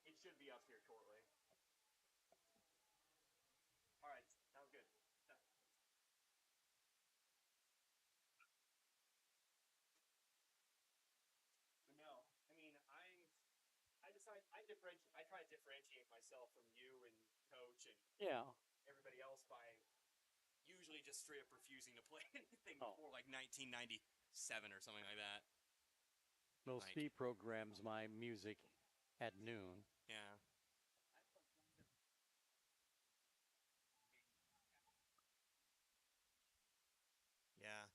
It should be up here shortly. All right, sounds good. No, I mean, I try to differentiate myself from you and Coach and everybody else by usually just straight up refusing to play anything before like 1997 or something like that. Well, Steve programs my music at noon. Yeah. Yeah.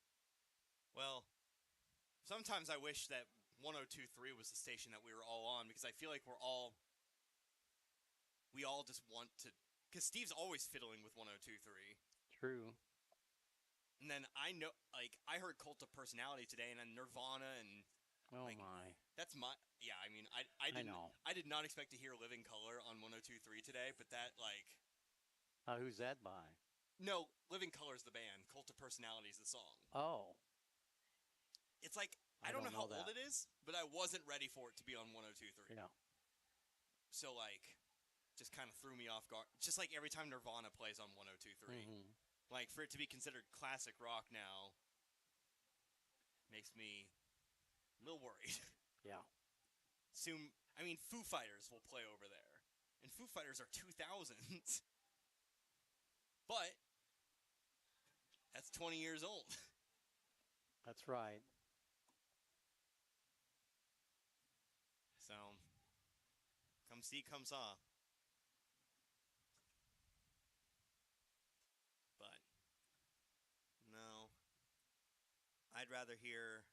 Well, sometimes I wish that 102.3 was the station that we were all on, because I feel like we all just want to, because Steve's always fiddling with 102.3. True. And then I know, like, I heard Cult of Personality today, and then Nirvana, and oh like, my, that's my, yeah. I mean, I did not expect to hear Living Color on 102.3 today, but that, like, who's that by? No, Living Color is the band. Cult of Personality is the song. Oh, it's like, I don't know how old it is, but I wasn't ready for it to be on 102.3. Yeah. So, like, just kind of threw me off guard. Just like every time Nirvana plays on 102.3. Mm-hmm. Like, for it to be considered classic rock now makes me a little worried. Yeah. Soon, I mean, Foo Fighters will play over there. And Foo Fighters are 2000s. But that's 20 years old. That's right. So, come see, come saw. But, no. I'd rather hear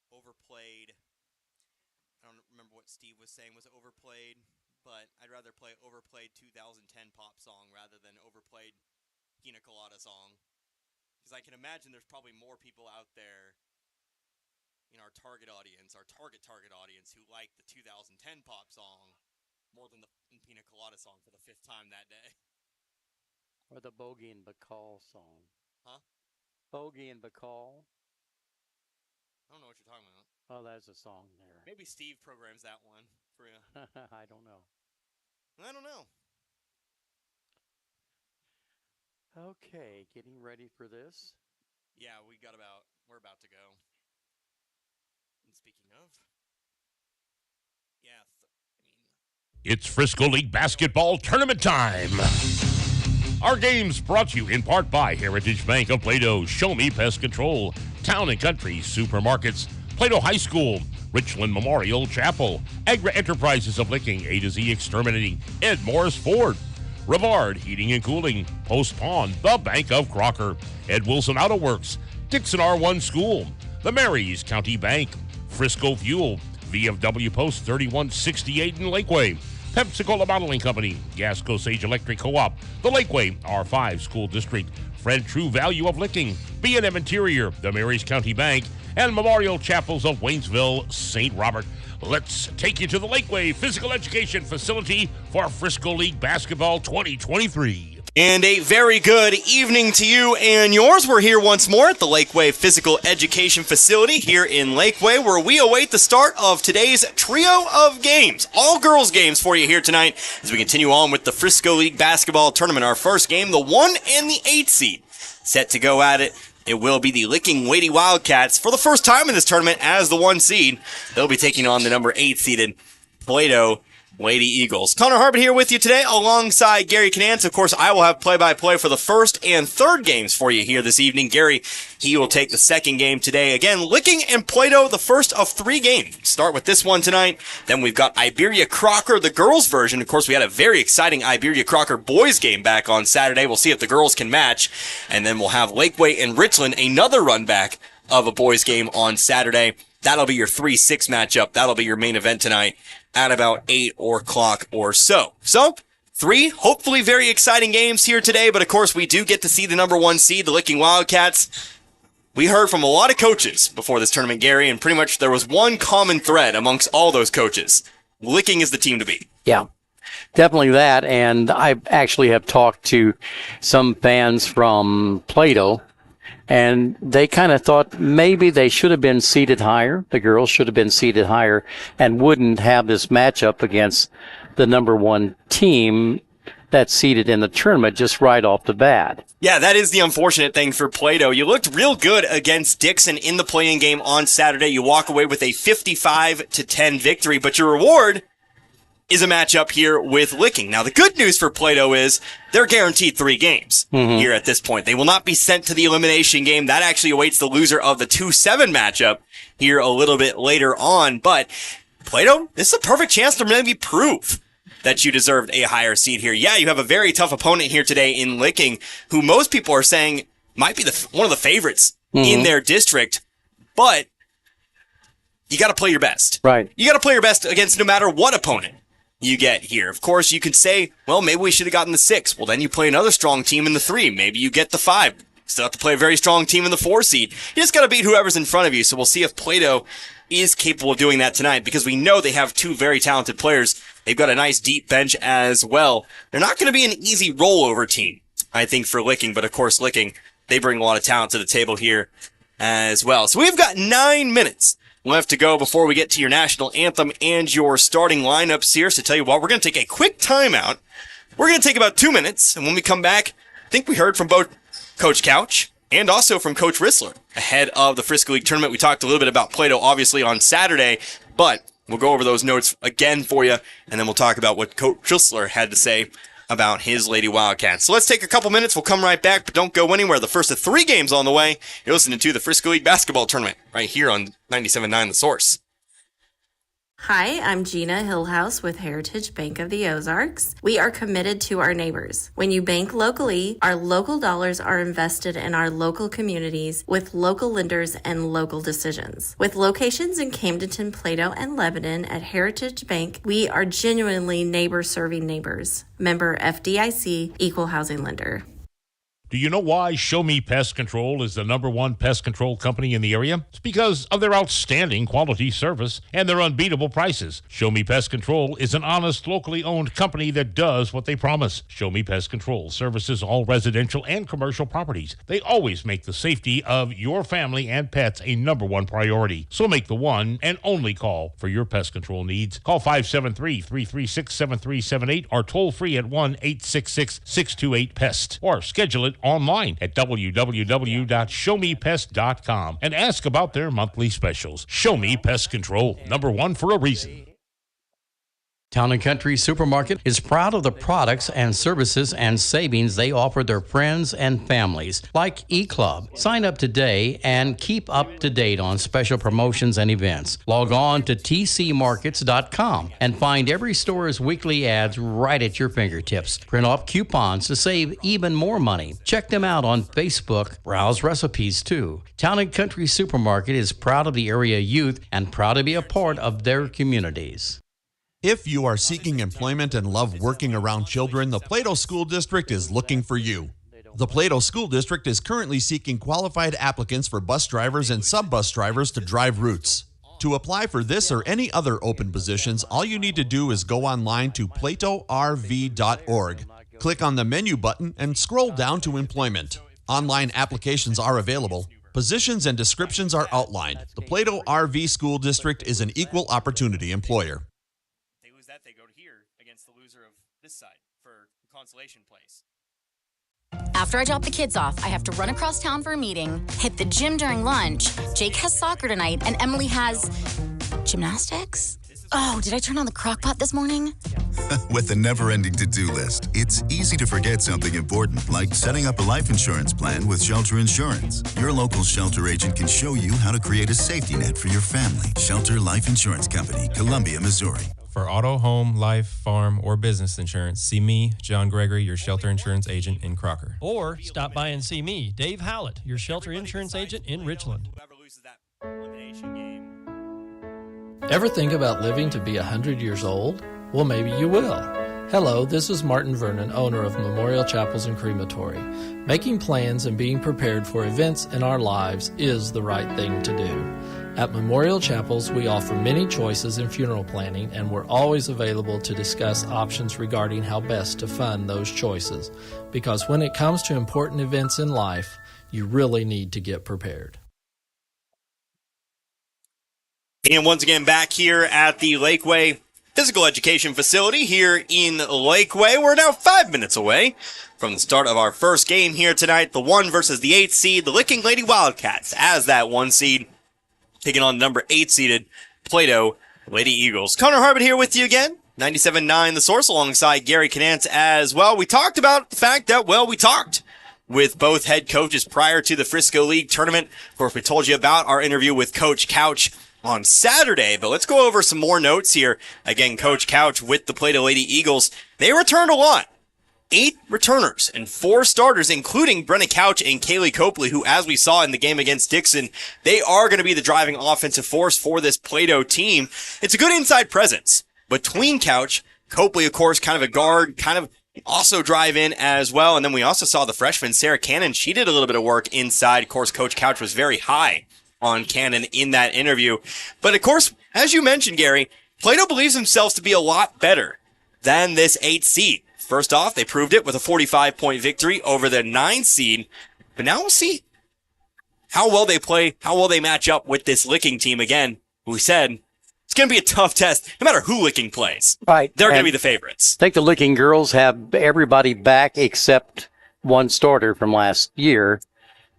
Overplayed. I don't remember what Steve was saying was overplayed, but I'd rather play Overplayed 2010 pop song rather than Overplayed Pina Colada song. Because I can imagine there's probably more people out there in our target audience, our target audience, who like the 2010 pop song more than the Pina Colada song for the 5th time that day. Or the Bogey and Bacall song. Huh? Bogey and Bacall. I don't know what you're talking about. Oh, there's a song there. Maybe Steve programs that one for you. I don't know. I don't know. Okay, getting ready for this. Yeah, we're about to go. And speaking of, yeah, it's Frisco League basketball tournament time. Our games brought to you in part by Heritage Bank of Plato, Show Me Pest Control, Town and Country Supermarkets, Plato High School, Richland Memorial Chapel, Agra Enterprises of Licking, A to Z Exterminating, Ed Morris Ford, Rivard Heating and Cooling, Post Pond, The Bank of Crocker, Ed Wilson Auto Works, Dixon R1 School, the Marys County Bank, Frisco Fuel, VFW Post 3168 in Lakeway, Pepsi-Cola Bottling Company, Gasco Sage Electric Co-op, the Lakeway R5 School District, Fred True Value of Licking, B&M Interior, the Marys County Bank, and Memorial Chapels of Waynesville, St. Robert. Let's take you to the Lakeway Physical Education Facility for Frisco League Basketball 2023. And a very good evening to you and yours. We're here once more at the Lakeway Physical Education Facility here in Lakeway, where we await the start of today's trio of games. All girls games for you here tonight as we continue on with the Frisco League Basketball Tournament. Our first game, the 1 and the 8 seed, set to go at it. It will be the Licking Lady Wildcats for the first time in this tournament as the 1 seed. They'll be taking on the number 8 seeded Plato Lady Eagles. Connor Harbin here with you today alongside Gary Canance. Of course, I will have play-by-play for the first and third games for you here this evening. Gary, he will take the second game today. Again, Licking and Plato, the first of 3 games. Start with this one tonight. Then we've got Iberia Crocker, the girls version. Of course, we had a very exciting Iberia Crocker boys game back on Saturday. We'll see if the girls can match. And then we'll have Lakeway and Richland, another run back of a boys game on Saturday. That'll be your 3-6 matchup. That'll be your main event tonight at about 8 o'clock or so. So, 3 hopefully very exciting games here today, but of course we do get to see the number 1 seed, the Licking Wildcats. We heard from a lot of coaches before this tournament, Gary, and pretty much there was one common thread amongst all those coaches. Licking is the team to beat. Yeah, definitely that, and I actually have talked to some fans from Plato And they kind of thought maybe they should have been seated higher. The girls should have been seated higher and wouldn't have this matchup against the number one team that's seated in the tournament just right off the bat. Yeah, that is the unfortunate thing for Plato. You looked real good against Dixon in the play-in game on Saturday. You walk away with a 55-10 victory, but your reward is a matchup here with Licking. Now, the good news for Plato is they're guaranteed 3 games here at this point. They will not be sent to the elimination game. That actually awaits the loser of the 2-7 matchup here a little bit later on. But Plato, this is a perfect chance to maybe prove that you deserved a higher seed here. Yeah, you have a very tough opponent here today in Licking, who most people are saying might be one of the favorites in their district, but you got to play your best. Right. You got to play your best against no matter what opponent you get here. Of course, you could say, well, maybe we should have gotten the 6. Well, then you play another strong team in the 3. Maybe you get the 5. Still have to play a very strong team in the 4 seed. You just got to beat whoever's in front of you. So we'll see if Plato is capable of doing that tonight, because we know they have 2 very talented players. They've got a nice deep bench as well. They're not going to be an easy rollover team, I think, for Licking. But of course, Licking, they bring a lot of talent to the table here as well. So we've got 9 minutes left to go before we get to your national anthem and your starting lineups here. So tell you what, we're going to take a quick timeout. We're going to take about 2 minutes, and when we come back, I think we heard from both Coach Couch and also from Coach Rissler ahead of the Frisco League tournament. We talked a little bit about Plato, obviously, on Saturday, but we'll go over those notes again for you, and then we'll talk about what Coach Rissler had to say about his Lady Wildcats. So let's take a couple minutes. We'll come right back, but don't go anywhere. The first of 3 games on the way. You're listening to the Frisco League basketball tournament right here on 97.9 The Source. Hi, I'm Gina Hillhouse with Heritage Bank of the Ozarks. We are committed to our neighbors. When you bank locally, our local dollars are invested in our local communities with local lenders and local decisions. With locations in Camdenton, Plato, and Lebanon at Heritage Bank, we are genuinely neighbor-serving neighbors. Member FDIC, Equal Housing Lender. Do you know why Show Me Pest Control is the #1 pest control company in the area? It's because of their outstanding quality service and their unbeatable prices. Show Me Pest Control is an honest, locally owned company that does what they promise. Show Me Pest Control services all residential and commercial properties. They always make the safety of your family and pets a #1 priority. So make the one and only call for your pest control needs. Call 573-336-7378 or toll free at 1-866-628-PEST or schedule it online at www.showmepest.com and ask about their monthly specials. Show Me Pest Control, #1 for a reason. Town & Country Supermarket is proud of the products and services and savings they offer their friends and families, like eClub. Sign up today and keep up to date on special promotions and events. Log on to tcmarkets.com and find every store's weekly ads right at your fingertips. Print off coupons to save even more money. Check them out on Facebook. Browse recipes too. Town & Country Supermarket is proud of the area youth and proud to be a part of their communities. If you are seeking employment and love working around children, the Plato School District is looking for you. The Plato School District is currently seeking qualified applicants for bus drivers and sub-bus drivers to drive routes. To apply for this or any other open positions, all you need to do is go online to platorv.org. Click on the menu button and scroll down to employment. Online applications are available. Positions and descriptions are outlined. The Plato RV School District is an equal opportunity employer. They go here against the loser of this side for consolation place. After I drop the kids off, I have to run across town for a meeting, hit the gym during lunch. Jake has soccer tonight, and Emily has gymnastics? Oh, did I turn on the crock pot this morning? With a never-ending to-do list, it's easy to forget something important, like setting up a life insurance plan with Shelter Insurance. Your local Shelter agent can show you how to create a safety net for your family. Shelter Life Insurance Company, Columbia, Missouri. For auto, home, life, farm, or business insurance, see me, John Gregory, your Shelter Insurance agent in Crocker. Or stop by and see me, Dave Howlett, your Shelter Insurance agent in Richland. Ever think about living to be 100 years old? Well, maybe you will. Hello, this is Martin Vernon, owner of Memorial Chapels and Crematory. Making plans and being prepared for events in our lives is the right thing to do. At Memorial Chapels, we offer many choices in funeral planning, and we're always available to discuss options regarding how best to fund those choices. Because when it comes to important events in life, You really need to get prepared. And once again, back here at the Lakeway Physical Education Facility here in Lakeway. We're now 5 minutes away from the start of our first game here tonight. The 1 versus the 8 seed, the Licking Lady Wildcats, as that 1 seed, taking on number 8 seeded Plato Lady Eagles. Connor Harbert here with you again. 97.9 The Source alongside Gary Canance as well. We talked about the fact that, we talked with both head coaches prior to the Frisco League tournament. Of course, we told you about our interview with Coach Couch on Saturday, but let's go over some more notes here. Again, Coach Couch with the Plato Lady Eagles. They returned a lot. 8 returners and 4 starters, including Brenna Couch and Kaylee Copley, who, as we saw in the game against Dixon, they are going to be the driving offensive force for this Plato team. It's a good inside presence between Couch, Copley, of course, kind of a guard, kind of also drive in as well. And then we also saw the freshman, Sarah Cannon. She did a little bit of work inside. Of course, Coach Couch was very high on Cannon in that interview. But of course, as you mentioned, Gary, Plato believes themselves to be a lot better than this 8 seed. First off, they proved it with a 45-point victory over the 9 seed. But now we'll see how well they play, how well they match up with this Licking team. Again, we said it's going to be a tough test, no matter who Licking plays. Right. They're going to be the favorites. I think the Licking girls have everybody back except one starter from last year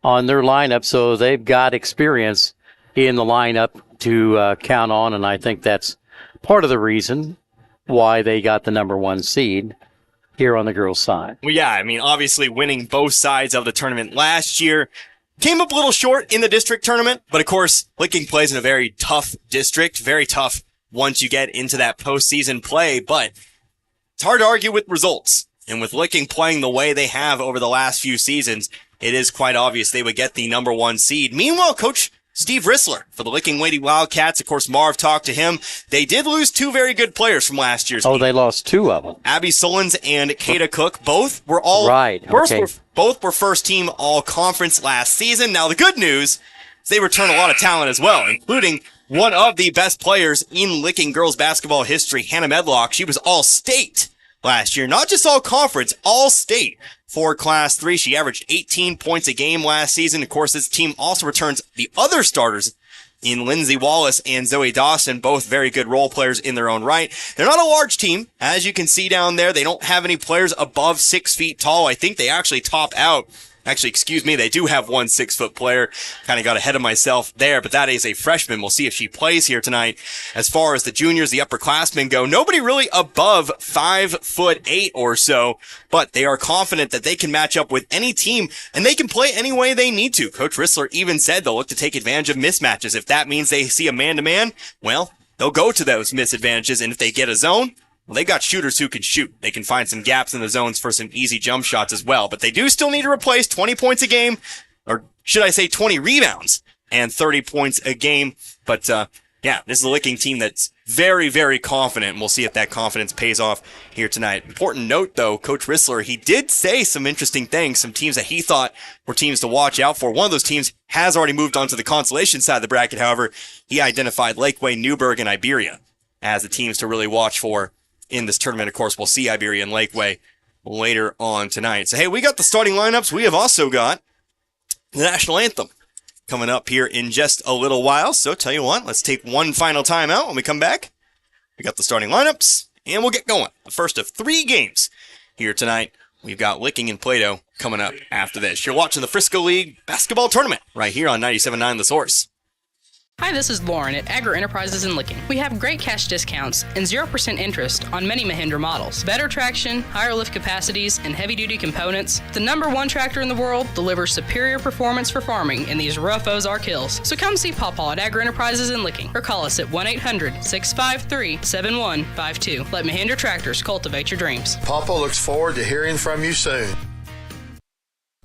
on their lineup, so they've got experience in the lineup to count on, and I think that's part of the reason why they got the number 1 seed here on the girls' side. Well, yeah, I mean, obviously winning both sides of the tournament last year. Came up a little short in the district tournament, but of course, Licking plays in a very tough district, very tough once you get into that postseason play, but it's hard to argue with results. And with Licking playing the way they have over the last few seasons, it is quite obvious they would get the number 1 seed. Meanwhile, Coach Steve Rissler for the Licking Lady Wildcats, of course, Marv talked to him. They did lose 2 very good players from last year's team. They lost 2 of them. Abby Sullins and Kata Cook. Both were all both were first team all conference last season. Now the good news is they return a lot of talent as well, including one of the best players in Licking girls basketball history, Hannah Medlock. She was all state last year, not just all conference, all state for Class 3. She averaged 18 points a game last season. Of course, this team also returns the other starters in Lindsay Wallace and Zoe Dawson, both very good role players in their own right. They're not a large team, as you can see down there. They don't have any players above 6 feet tall. I think they actually top out. Actually, excuse me, they do have 1 6-foot player. Kind of got ahead of myself there, but that is a freshman. We'll see if she plays here tonight. As far as the juniors, the upperclassmen go, nobody really above 5'8" or so, but they are confident that they can match up with any team, and they can play any way they need to. Coach Rissler even said they'll look to take advantage of mismatches. If that means they see a man-to-man, well, they'll go to those misadvantages, and if they get a zone, well, they got shooters who can shoot. They can find some gaps in the zones for some easy jump shots as well. But they do still need to replace 20 points a game, or should I say 20 rebounds and 30 points a game. But, yeah, this is a Licking team that's very, very confident, and we'll see if that confidence pays off here tonight. Important note, though, Coach Rissler, he did say some interesting things, some teams that he thought were teams to watch out for. One of those teams has already moved on to the consolation side of the bracket. However, he identified Lakeway, Newburgh, and Iberia as the teams to really watch for in this tournament. Of course, we'll see Iberia and Lakeway later on tonight. So, hey, we got the starting lineups. We have also got the national anthem coming up here in just a little while. So, tell you what, let's take one final time out. When we come back, we got the starting lineups, and we'll get going. The first of 3 games here tonight. We've got Licking and Plato coming up after this. You're watching the Frisco League basketball tournament right here on 97.9 The Source. Hi, this is Lauren at Agri Enterprises in Licking. We have great cash discounts and 0% interest on many Mahindra models. Better traction, higher lift capacities, and heavy-duty components. The #1 tractor in the world delivers superior performance for farming in these rough Ozark hills. So come see Pawpaw at Agri Enterprises in Licking or call us at 1-800-653-7152. Let Mahindra Tractors cultivate your dreams. Pawpaw looks forward to hearing from you soon.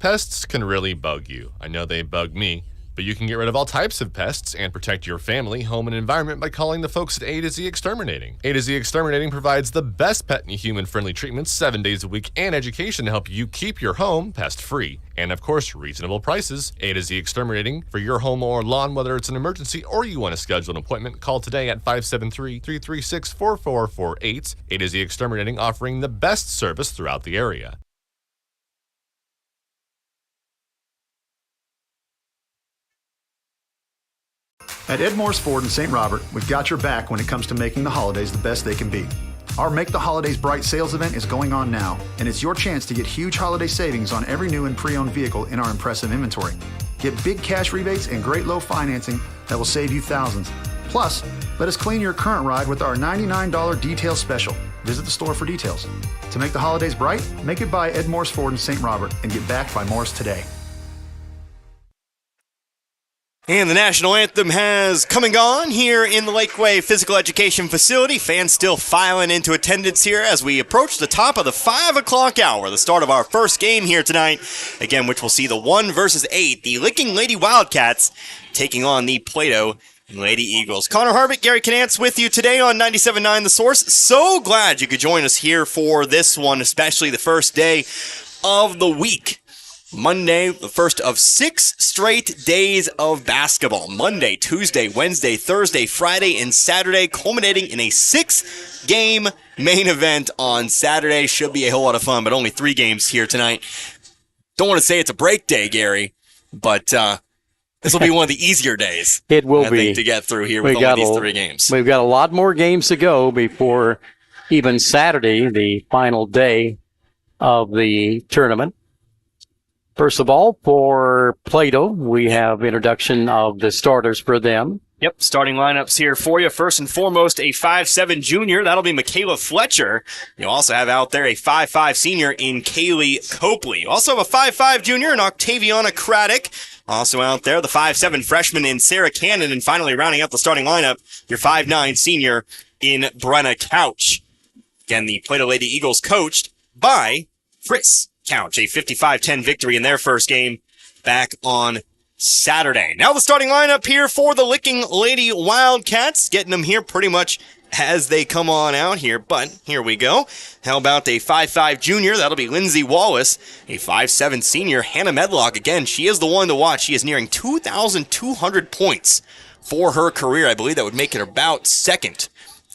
Pests can really bug you. I know they bug me. But you can get rid of all types of pests and protect your family, home, and environment by calling the folks at A to Z Exterminating. A to Z Exterminating provides the best pet and human-friendly treatments 7 days a week and education to help you keep your home pest-free. And of course, reasonable prices. A to Z Exterminating for your home or lawn, whether it's an emergency or you want to schedule an appointment, call today at 573-336-4448. A to Z Exterminating, offering the best service throughout the area. At Ed Morris Ford in St. Robert, we've got your back when it comes to making the holidays the best they can be. Our Make the Holidays Bright sales event is going on now, and it's your chance to get huge holiday savings on every new and pre-owned vehicle in our impressive inventory. Get big cash rebates and great low financing that will save you thousands. Plus, let us clean your current ride with our $99 detail special. Visit the store for details. To make the holidays bright, make it by Ed Morris Ford in St. Robert and get backed by Morris today. And the national anthem has come and gone here in the Lakeway Physical Education Facility. Fans still filing into attendance here as we approach the top of the 5 o'clock hour, the start of our first game here tonight. Again, which will see the 1 versus 8, the Licking Lady Wildcats taking on the Plato Lady Eagles. Connor Harvick, Gary Canance with you today on 97.9 The Source. So glad you could join us here for this one, especially the first day of the week. Monday, the first of 6 straight days of basketball. Monday, Tuesday, Wednesday, Thursday, Friday, and Saturday, culminating in a 6-game main event on Saturday. Should be a whole lot of fun, but only 3 games here tonight. Don't want to say it's a break day, Gary, but this will be one of the easier days. It will I be. think, to get through here with only these 3 games. We've got a lot more games to go before even Saturday, the final day of the tournament. First of all, for Plato, we have introduction of the starters for them. Yep, starting lineups here for you. First and foremost, a 5'7 junior. That'll be Michaela Fletcher. You also have out there a 5'5 senior in Kaylee Copley. You also have a 5'5 junior in Octaviana Craddock. Also out there, the 5'7 freshman in Sarah Cannon. And finally, rounding out the starting lineup, your 5'9 senior in Brenna Couch. Again, the Plato Lady Eagles coached by Chris Couch, a 55-10 victory in their first game back on Saturday. Now the starting lineup here for the Licking Lady Wildcats, getting them here pretty much as they come on out here, but here we go. How about a 5'5 junior? That'll be Lindsay Wallace. A 5'7 senior, Hannah Medlock. Again, she is the one to watch. She is nearing 2,200 points for her career. I believe that would make it about second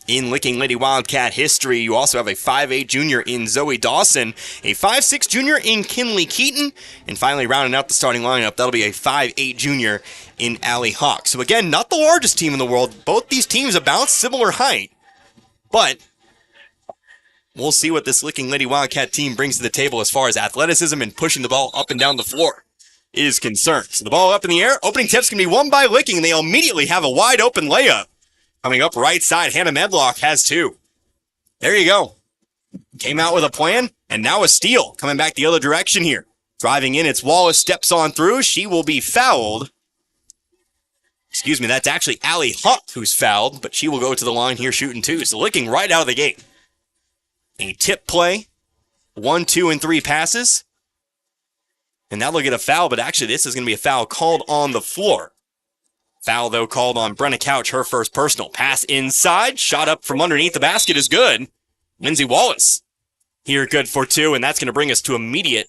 in Licking Lady Wildcat history. You also have a 5'8 junior in Zoe Dawson, a 5'6 junior in Kinley Keaton, and finally rounding out the starting lineup, that'll be a 5'8 junior in Allie Hawk. So again, not the largest team in the world. Both these teams about similar height, but we'll see what this Licking Lady Wildcat team brings to the table as far as athleticism and pushing the ball up and down the floor is concerned. So the ball up in the air, opening tips can be won by Licking, and they'll immediately have a wide open layup. Coming up right side, Hannah Medlock has 2. There you go. Came out with a plan, and now a steal. Coming back the other direction here. Driving in, it's Wallace, steps on through. She will be fouled. Excuse me, that's actually Allie Hunt who's fouled, but she will go to the line here shooting 2. So Licking right out of the gate. A tip play. 1, 2, and 3 passes. And now they'll get a foul, but actually this is going to be a foul called on the floor. Foul, though, called on Brenna Couch, her first personal. Pass inside, shot up from underneath the basket is good. Lindsay Wallace here good for 2, and that's going to bring us to immediate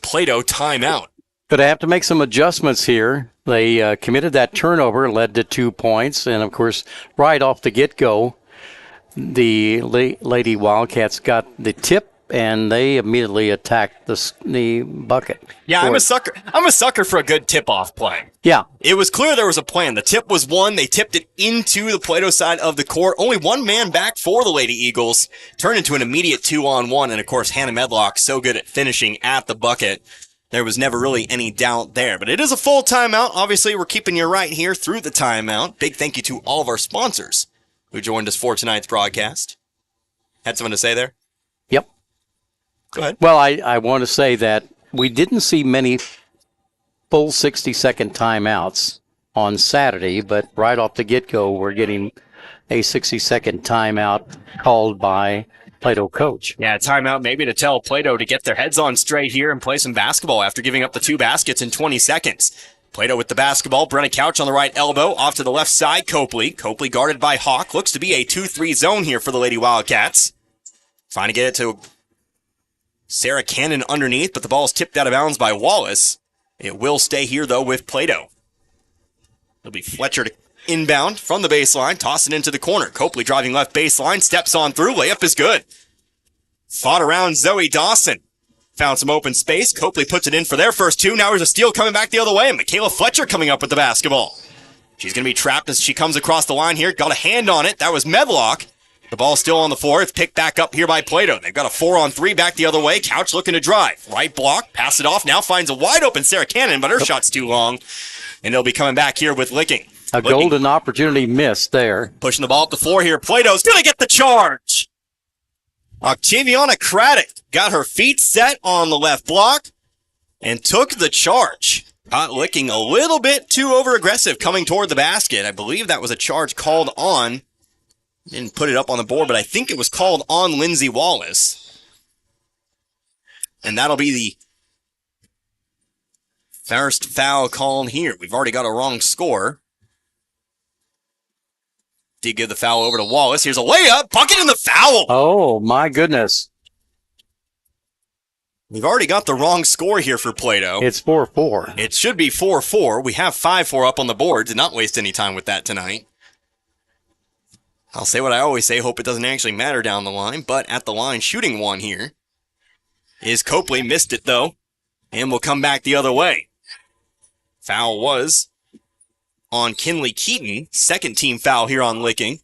Plato timeout. Going to have to make some adjustments here. They committed that turnover, led to 2 points, and of course, right off the get-go, the Lady Wildcats got the tip, and they immediately attacked the bucket. Yeah, I'm a sucker for a good tip-off play. Yeah. It was clear there was a plan. The tip was won. They tipped it into the Plato side of the court. Only one man back for the Lady Eagles. Turned into an immediate 2-on-1. And, of course, Hannah Medlock so good at finishing at the bucket. There was never really any doubt there. But it is a full timeout. Obviously, we're keeping you right here through the timeout. Big thank you to all of our sponsors who joined us for tonight's broadcast. Had something to say there? Yep. Go ahead. Well, I want to say that we didn't see many full 60-second timeouts on Saturday, but right off the get-go, we're getting a 60-second timeout called by Plato coach. Yeah, timeout maybe to tell Plato to get their heads on straight here and play some basketball after giving up the 2 baskets in 20 seconds. Plato with the basketball. Brenna Couch on the right elbow. Off to the left side, Copley. Copley guarded by Hawk. Looks to be a 2-3 zone here for the Lady Wildcats. Trying to get it to Sarah Cannon underneath, but the ball is tipped out of bounds by Wallace. It will stay here, though, with Plato. It'll be Fletcher to inbound from the baseline, toss it into the corner. Copley driving left baseline, steps on through, layup is good. Fought around Zoe Dawson. Found some open space. Copley puts it in for their first 2. Now there's a steal coming back the other way, and Michaela Fletcher coming up with the basketball. She's going to be trapped as she comes across the line here. Got a hand on it. That was Medlock. The ball still on the floor. It's picked back up here by Plato. They've got a 4-on-3 back the other way. Couch looking to drive. Right block. Pass it off. Now finds a wide open Sarah Cannon, but her shot's too long. And they'll be coming back here with Licking. Golden opportunity missed there. Pushing the ball up the floor here. Plato's going to get the charge. Octaviana Craddock got her feet set on the left block and took the charge. Caught Licking a little bit too over-aggressive coming toward the basket. I believe that was a charge called on. Didn't put it up on the board, but I think it was called on Lindsay Wallace. And that'll be the first foul called here. We've already got a wrong score. Did give the foul over to Wallace. Here's a layup. Bucket in the foul. Oh, my goodness. We've already got the wrong score here for Plato. It's 4-4. It should be 4-4. We have 5-4 up on the board. Did not waste any time with that tonight. I'll say what I always say. Hope it doesn't actually matter down the line. But at the line, shooting one here is Copley. Missed it, though. And will come back the other way. Foul was on Kinley Keaton. Second team foul here on Licking.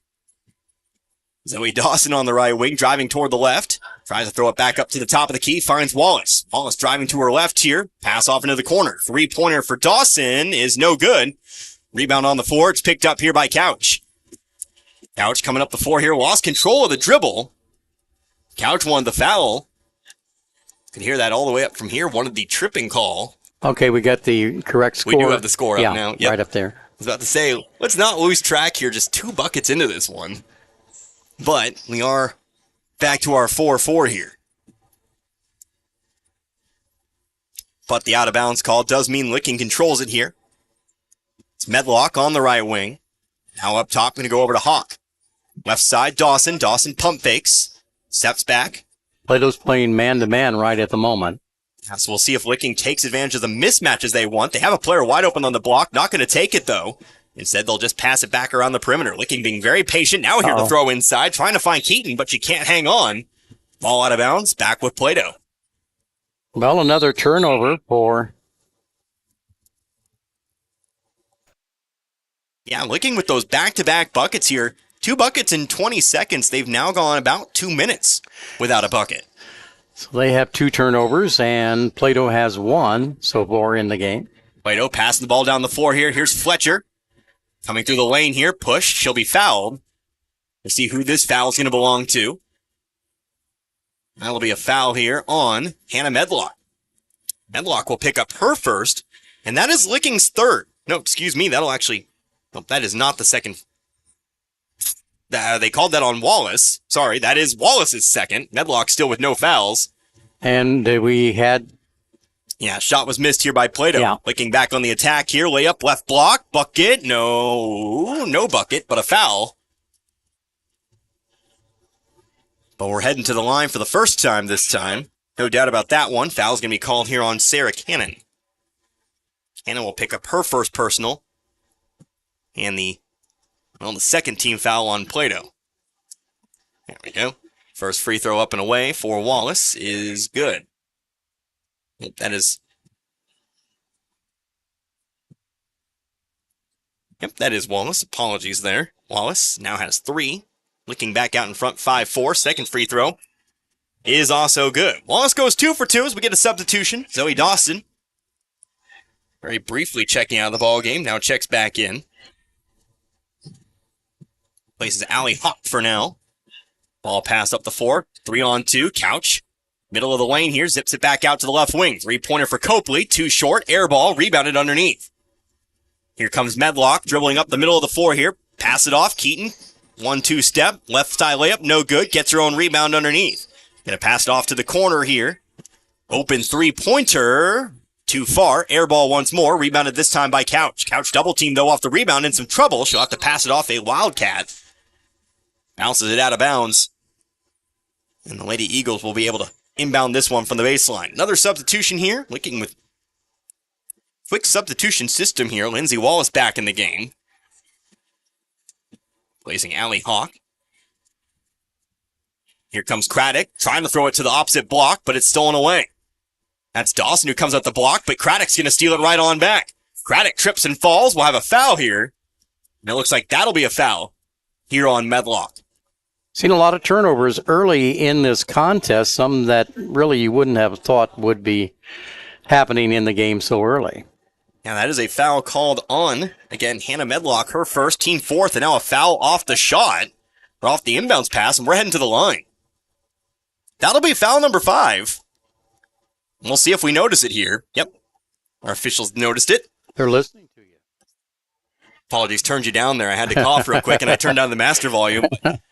Zoe Dawson on the right wing, driving toward the left. Tries to throw it back up to the top of the key, finds Wallace. Wallace driving to her left here, pass off into the corner. Three-pointer for Dawson is no good. Rebound on the floor, it's picked up here by Couch. Couch coming up the floor here, lost control of the dribble. Couch wanted the foul. Can hear that all the way up from here, wanted the tripping call. Okay, we got the correct score. We do have the score up now. Yep, right up there. I was about to say, let's not lose track here, just 2 buckets into this one. But we are back to our 4-4 here. But the out-of-bounds call does mean Licking controls it here. It's Medlock on the right wing. Now up top, going to go over to Hawk. Left side, Dawson. Dawson pump fakes. Steps back. Plato's playing man-to-man right at the moment. So we'll see if Licking takes advantage of the mismatches they want. They have a player wide open on the block. Not going to take it, though. Instead, they'll just pass it back around the perimeter. Licking being very patient. Now here to throw inside. Trying to find Keaton, but she can't hang on. Ball out of bounds. Back with Plato. Well, another turnover for... Yeah, Licking with those back-to-back buckets here. 2 buckets in 20 seconds. They've now gone about 2 minutes without a bucket. So they have 2 turnovers, and Plato has 1 so far in the game. Plato passing the ball down the floor here. Here's Fletcher. Coming through the lane here, push. She'll be fouled. Let's see who this foul is going to belong to. That'll be a foul here on Hannah Medlock. Medlock will pick up her first, and that is Licking's third. No, excuse me, that'll actually... No, that is not the second. They called that on Wallace. Sorry, that is Wallace's second. Medlock still with no fouls. And we had... Yeah, shot was missed here by Plato. Yeah. Licking back on the attack here. Layup, left block, bucket. No bucket, but a foul. But we're heading to the line for the first time this time. No doubt about that one. Foul's going to be called here on Sarah Cannon. Cannon will pick up her first personal. And the second team foul on Plato. There we go. First free throw up and away for Wallace is good. That is... Yep, that is Wallace. Apologies there. Wallace now has 3. Licking back out in front, 5-4. Second free throw is also good. Wallace goes 2 for 2 as we get a substitution. Zoe Dawson, very briefly checking out of the ball game. Now checks back in. Places Allie Hawk for now. Ball pass up the floor. 3-on-2. Couch. Middle of the lane here. Zips it back out to the left wing. 3-pointer for Copley. Too short. Air ball. Rebounded underneath. Here comes Medlock. Dribbling up the middle of the floor here. Pass it off. Keaton. 1-2 step. Left side layup. No good. Gets her own rebound underneath. Gonna pass it off to the corner here. Open 3-pointer. Too far. Air ball once more. Rebounded this time by Couch. Couch double team though off the rebound. In some trouble. She'll have to pass it off a Wildcat. Bounces it out of bounds. And the Lady Eagles will be able to inbound this one from the baseline. Another substitution here. Licking with quick substitution system here. Lindsay Wallace back in the game. Placing Allie Hawk. Here comes Craddock. Trying to throw it to the opposite block, but it's stolen away. That's Dawson who comes out the block, but Craddock's going to steal it right on back. Craddock trips and falls. We'll have a foul here And it looks like that'll be a foul here on Medlock. Seen a lot of turnovers early in this contest, some that really you wouldn't have thought would be happening in the game so early. Now that is a foul called on, again, Hannah Medlock, her first, team fourth, and now a foul off the shot, or off the inbounds pass, and we're heading to the line. That'll be foul number 5. We'll see if we notice it here. Yep, our officials noticed it. They're listening to you. Apologies, turned you down there. I had to cough real quick, and I turned down the master volume.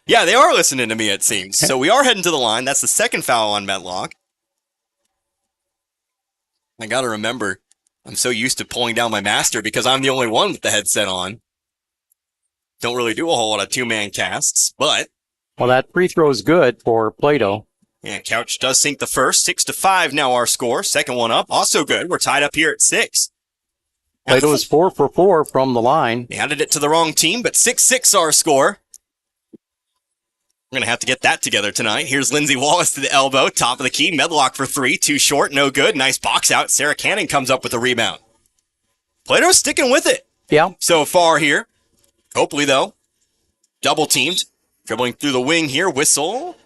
Yeah, they are listening to me, it seems. So we are heading to the line. That's the second foul on Medlock. I got to remember, I'm so used to pulling down my master because I'm the only one with the headset on. Don't really do a whole lot of two-man casts, but... Well, that free throw is good for Plato. Yeah, Couch does sink the first. 6-5 now our score. Second one up, also good. We're tied up here at 6. Plato is 4 for 4 from the line. They handed it to the wrong team, but 6-6 our score. We're going to have to get that together tonight. Here's Lindsay Wallace to the elbow, top of the key. Medlock for 3, too short, no good. Nice box out. Sarah Cannon comes up with a rebound. Plato's sticking with it. Yeah. So far here. Copley, though, double teamed. Dribbling through the wing here. Whistle.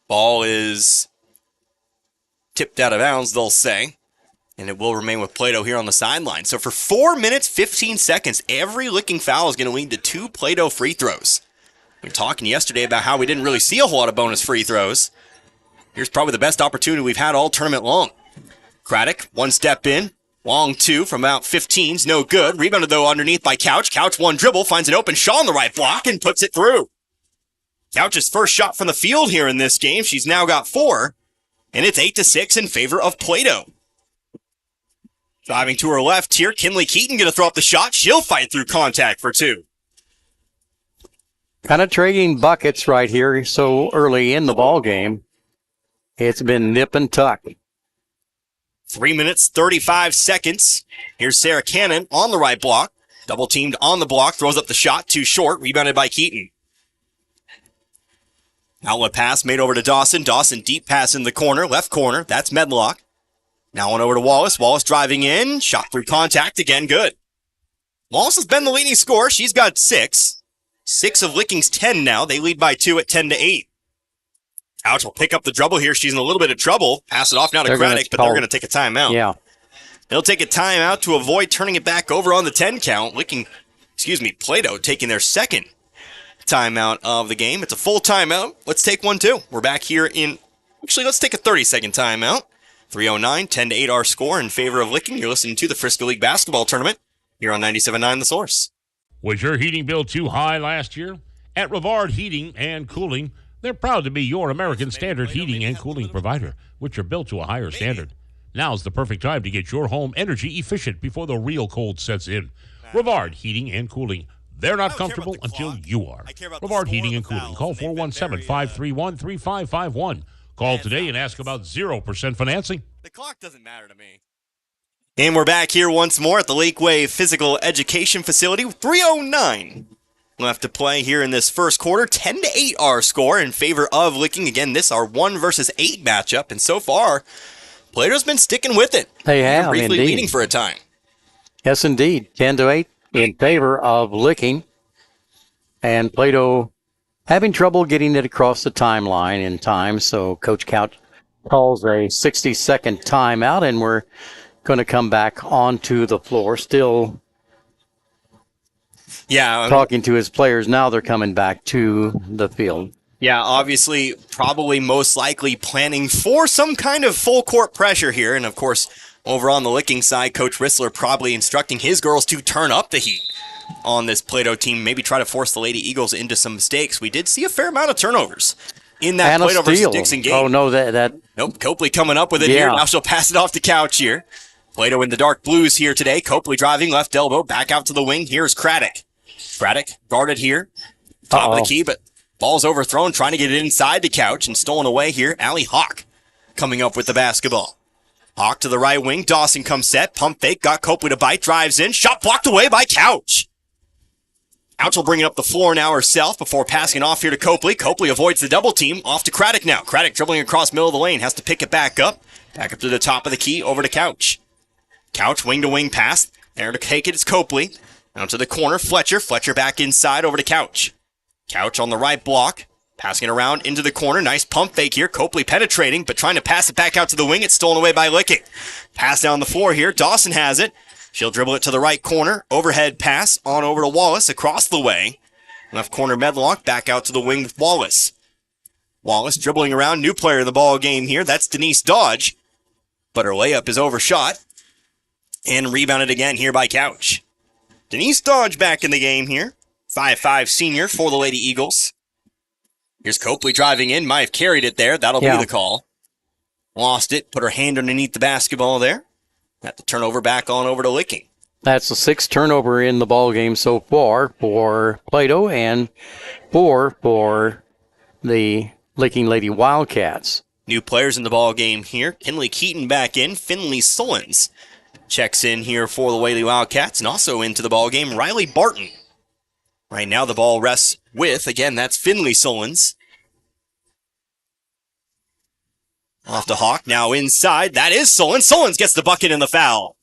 Ball is tipped out of bounds, they'll say. And it will remain with Plato here on the sideline. So for 4 minutes, 15 seconds, every licking foul is going to lead to 2 Plato free throws. We were talking yesterday about how we didn't really see a whole lot of bonus free throws. Here's probably the best opportunity we've had all tournament long. Craddock, one step in. Long two from about 15's, no good. Rebounded, though, underneath by Couch. Couch one dribble, finds an open Shaw on the right block and puts it through. Couch's first shot from the field here in this game. She's now got 4, and it's 8-6 in favor of Plato. Driving to her left here, Kinley Keaton going to throw up the shot. She'll fight through contact for 2. Kind of trading buckets right here so early in the ball game. It's been nip and tuck. 3 minutes, 35 seconds. Here's Sarah Cannon on the right block. Double teamed on the block, throws up the shot, too short, rebounded by Keaton. Outlet pass made over to Dawson. Dawson deep pass in the corner, left corner. That's Medlock. Now on over to Wallace. Wallace driving in, shot through contact, again good. Wallace has been the leading scorer. She's got 6. 6 of Licking's 10 now. They lead by 2 at 10-8. Couch will pick up the dribble here. She's in a little bit of trouble. Pass it off now to Craddock, but they're going to take a timeout. Yeah. They'll take a timeout to avoid turning it back over on the 10 count. Plato taking their second timeout of the game. It's a full timeout. Let's take one too. We're back here in... Actually, let's take a 30-second timeout. 3:09, 10-8 our score in favor of Licking. You're listening to the Frisco League Basketball Tournament here on 97.9 The Source. Was your heating bill too high last year? At Rivard Heating and Cooling, they're proud to be your American Standard heating and cooling provider, which are built to a higher standard. Now's the perfect time to get your home energy efficient before the real cold sets in. Rivard Heating and Cooling. They're not comfortable until you are. Rivard Heating and Cooling. Call 417-531-3551. Call today and ask about 0% financing. The clock doesn't matter to me. And we're back here once more at the Lakeway Physical Education Facility. 3:09 left to play here in this first quarter. 10-8 our score in favor of Licking. Again, this our 1 versus 8 matchup. And so far, Plato's been sticking with it. They have, briefly indeed. leading for a time. Yes, indeed. 10-8 in favor of Licking. And Plato having trouble getting it across the timeline in time. So Coach Couch calls a 60-second timeout, and we're going to come back onto the floor. Still talking to his players. Now they're coming back to the field. Yeah, obviously, probably most likely planning for some kind of full court pressure here. And of course, over on the Licking side, Coach Rissler probably instructing his girls to turn up the heat on this Plato team, maybe try to force the Lady Eagles into some mistakes. We did see a fair amount of turnovers in that and Plato versus Dixon game. Oh, no, that... Nope, Copley coming up with it here. Now she'll pass it off to Couch here. Plato in the dark blues here today. Copley driving left elbow, back out to the wing. Here's Craddock. Craddock guarded here. Top of the key, but ball's overthrown, trying to get it inside to Couch and stolen away here. Allie Hawk coming up with the basketball. Hawk to the right wing. Dawson comes set. Pump fake. Got Copley to bite. Drives in. Shot blocked away by Couch. Couch will bring it up the floor now herself before passing off here to Copley. Copley avoids the double team. Off to Craddock now. Craddock dribbling across middle of the lane. Has to pick it back up. Back up to the top of the key. Over to Couch. Couch wing-to-wing pass. There to take it is Copley. Now to the corner, Fletcher. Fletcher back inside over to Couch. Couch on the right block. Passing it around into the corner. Nice pump fake here. Copley penetrating, but trying to pass it back out to the wing. It's stolen away by Licking. Pass down the floor here. Dawson has it. She'll dribble it to the right corner. Overhead pass on over to Wallace across the way. Left corner Medlock back out to the wing with Wallace. Wallace dribbling around. New player in the ball game here. That's Denise Dodge. But her layup is overshot. And rebounded again here by Couch. Denise Dodge back in the game here. 5'5" senior for the Lady Eagles. Here's Copley driving in. Might have carried it there. That'll be the call. Lost it. Put her hand underneath the basketball there. Got the turnover back on over to Licking. That's the 6th turnover in the ball game so far for Plato and 4 for the Licking Lady Wildcats. New players in the ball game here. Kinley Keaton back in. Finley Sullins checks in here for the Lady Wildcats. And also into the ball game, Riley Barton. Right now the ball rests with, again, that's Finley Sullins. Off to Hawk, now inside. That is Sullins. Sullins gets the bucket and the foul.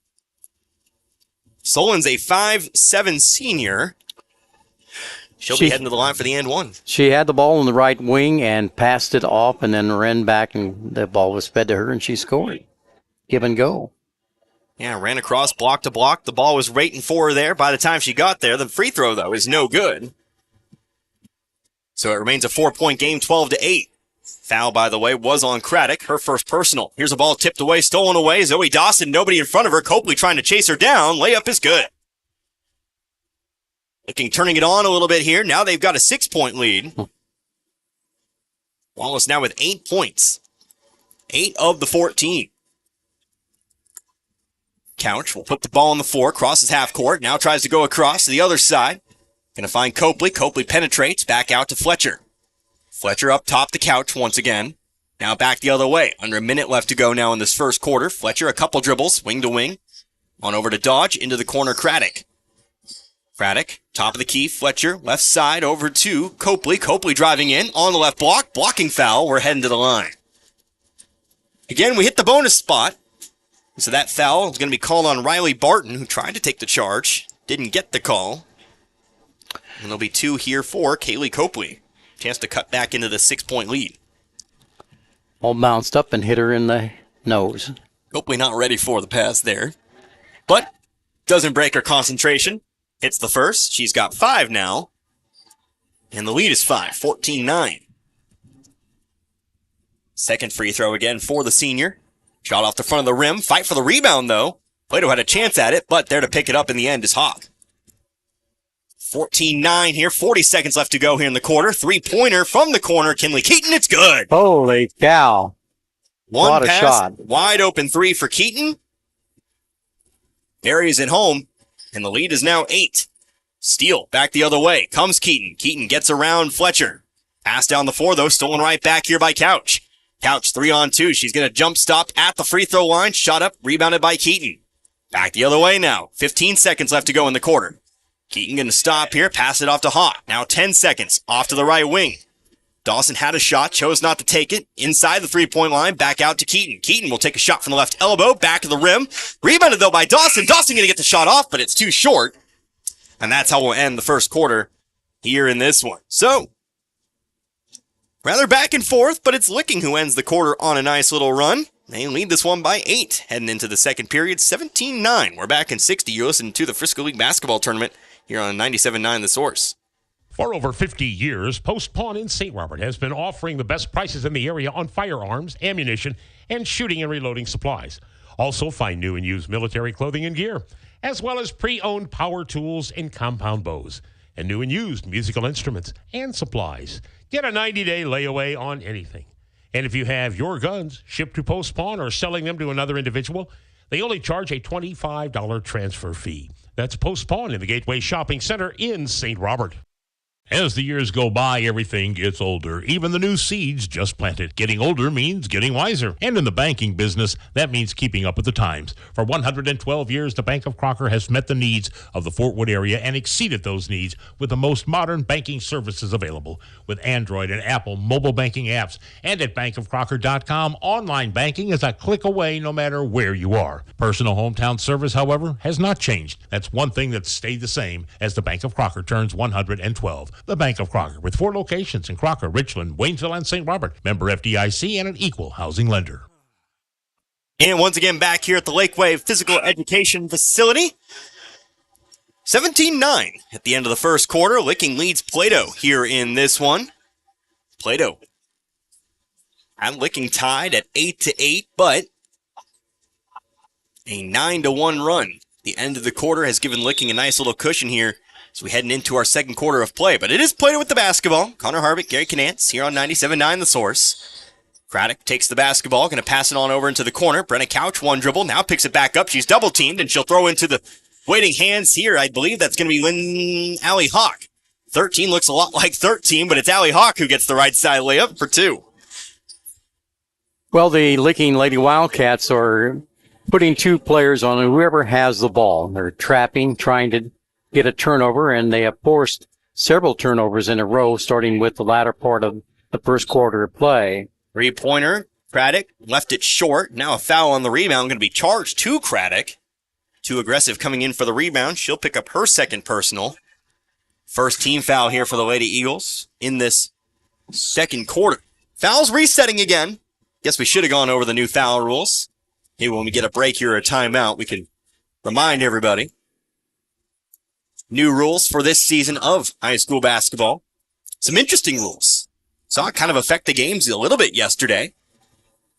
Sullins, a 5'7" senior. She'll be heading to the line for the and one. She had the ball in the right wing and passed it off and then ran back, and the ball was fed to her, and she scored. Give and go. Yeah, ran across block to block. The ball was waiting for her there. By the time she got there, the free throw, though, is no good. So it remains a 4-point game, 12-8. Foul, by the way, was on Craddock, her first personal. Here's a ball tipped away, stolen away. Zoe Dawson, nobody in front of her. Copley trying to chase her down. Layup is good. Turning it on a little bit here. Now they've got a 6-point lead. Wallace now with 8 points. 8 of the 14. Couch will put the ball on the floor, crosses half court, now tries to go across to the other side. Going to find Copley. Copley penetrates, back out to Fletcher. Fletcher up top to Couch once again. Now back the other way. Under a minute left to go now in this first quarter. Fletcher, a couple dribbles, wing to wing. On over to Dodge, into the corner, Craddock. Craddock, top of the key, Fletcher, left side over to Copley. Copley driving in, on the left block, blocking foul. We're heading to the line. Again, we hit the bonus spot. So that foul is going to be called on Riley Barton, who tried to take the charge. Didn't get the call. And there'll be 2 here for Kaylee Copley. Chance to cut back into the 6-point lead. All bounced up and hit her in the nose. Copley not ready for the pass there. But doesn't break her concentration. Hits the first. She's got 5 now. And the lead is 5, 14-9. Second free throw again for the senior. Shot off the front of the rim. Fight for the rebound, though. Plato had a chance at it, but there to pick it up in the end is Hawk. 14-9 here. 40 seconds left to go here in the quarter. 3-pointer from the corner. Kinley Keaton, it's good. Holy cow. One what pass, a shot. wide open 3 for Keaton. Buries it home, and the lead is now 8. Steele back the other way. Comes Keaton. Keaton gets around Fletcher. Pass down the floor, though. Stolen right back here by Couch. Couch 3-on-2. She's going to jump stop at the free throw line. Shot up, rebounded by Keaton. Back the other way now. 15 seconds left to go in the quarter. Keaton going to stop here, pass it off to Hawk. Now 10 seconds, off to the right wing. Dawson had a shot, chose not to take it. Inside the 3-point line, back out to Keaton. Keaton will take a shot from the left elbow, back to the rim. Rebounded, though, by Dawson. Dawson going to get the shot off, but it's too short. And that's how we'll end the first quarter here in this one. So, rather back and forth, but it's Licking who ends the quarter on a nice little run. They lead this one by 8, heading into the second period, 17-9. We're back in 60. You're listening to the Frisco League Basketball Tournament here on 97.9 The Source. For over 50 years, Post Pawn in St. Robert has been offering the best prices in the area on firearms, ammunition, and shooting and reloading supplies. Also, find new and used military clothing and gear, as well as pre-owned power tools and compound bows, and new and used musical instruments and supplies. Get a 90-day layaway on anything. And if you have your guns shipped to Post Pawn or selling them to another individual, they only charge a $25 transfer fee. That's Post Pawn in the Gateway Shopping Center in St. Robert. As the years go by, everything gets older. Even the new seeds just planted. Getting older means getting wiser. And in the banking business, that means keeping up with the times. For 112 years, the Bank of Crocker has met the needs of the Fort Wood area and exceeded those needs with the most modern banking services available. With Android and Apple mobile banking apps. And at bankofcrocker.com, online banking is a click away no matter where you are. Personal hometown service, however, has not changed. That's one thing that's stayed the same as the Bank of Crocker turns 112. The Bank of Crocker, with 4 locations in Crocker, Richland, Waynesville, and St. Robert. Member FDIC and an equal housing lender. And once again, back here at the Lakeway Physical Education Facility. 17-9 at the end of the first quarter. Licking leads Plato here in this one. Plato and Licking tied at 8-8, but a 9-1 run. The end of the quarter has given Licking a nice little cushion here as we heading into our second quarter of play. But it is Plato with the basketball. Connor Harvick, Gary Canance here on 97.9 The Source. Craddock takes the basketball, going to pass it on over into the corner. Brenna Couch, one dribble, now picks it back up. She's double-teamed, and she'll throw into the waiting hands here. I believe that's going to be Allie Hawk. 13 looks a lot like 13, but it's Allie Hawk who gets the right side layup for 2. Well, the Licking Lady Wildcats are putting 2 players on whoever has the ball. They're trapping, trying to get a turnover, and they have forced several turnovers in a row, starting with the latter part of the first quarter of play. 3-pointer, Craddock left it short. Now a foul on the rebound, going to be charged to Craddock. Too aggressive coming in for the rebound. She'll pick up her second personal. First team foul here for the Lady Eagles in this second quarter. Fouls resetting again. Guess we should have gone over the new foul rules. Maybe when we get a break here or a timeout, we can remind everybody. New rules for this season of high school basketball. Some interesting rules. Saw it kind of affect the games a little bit yesterday.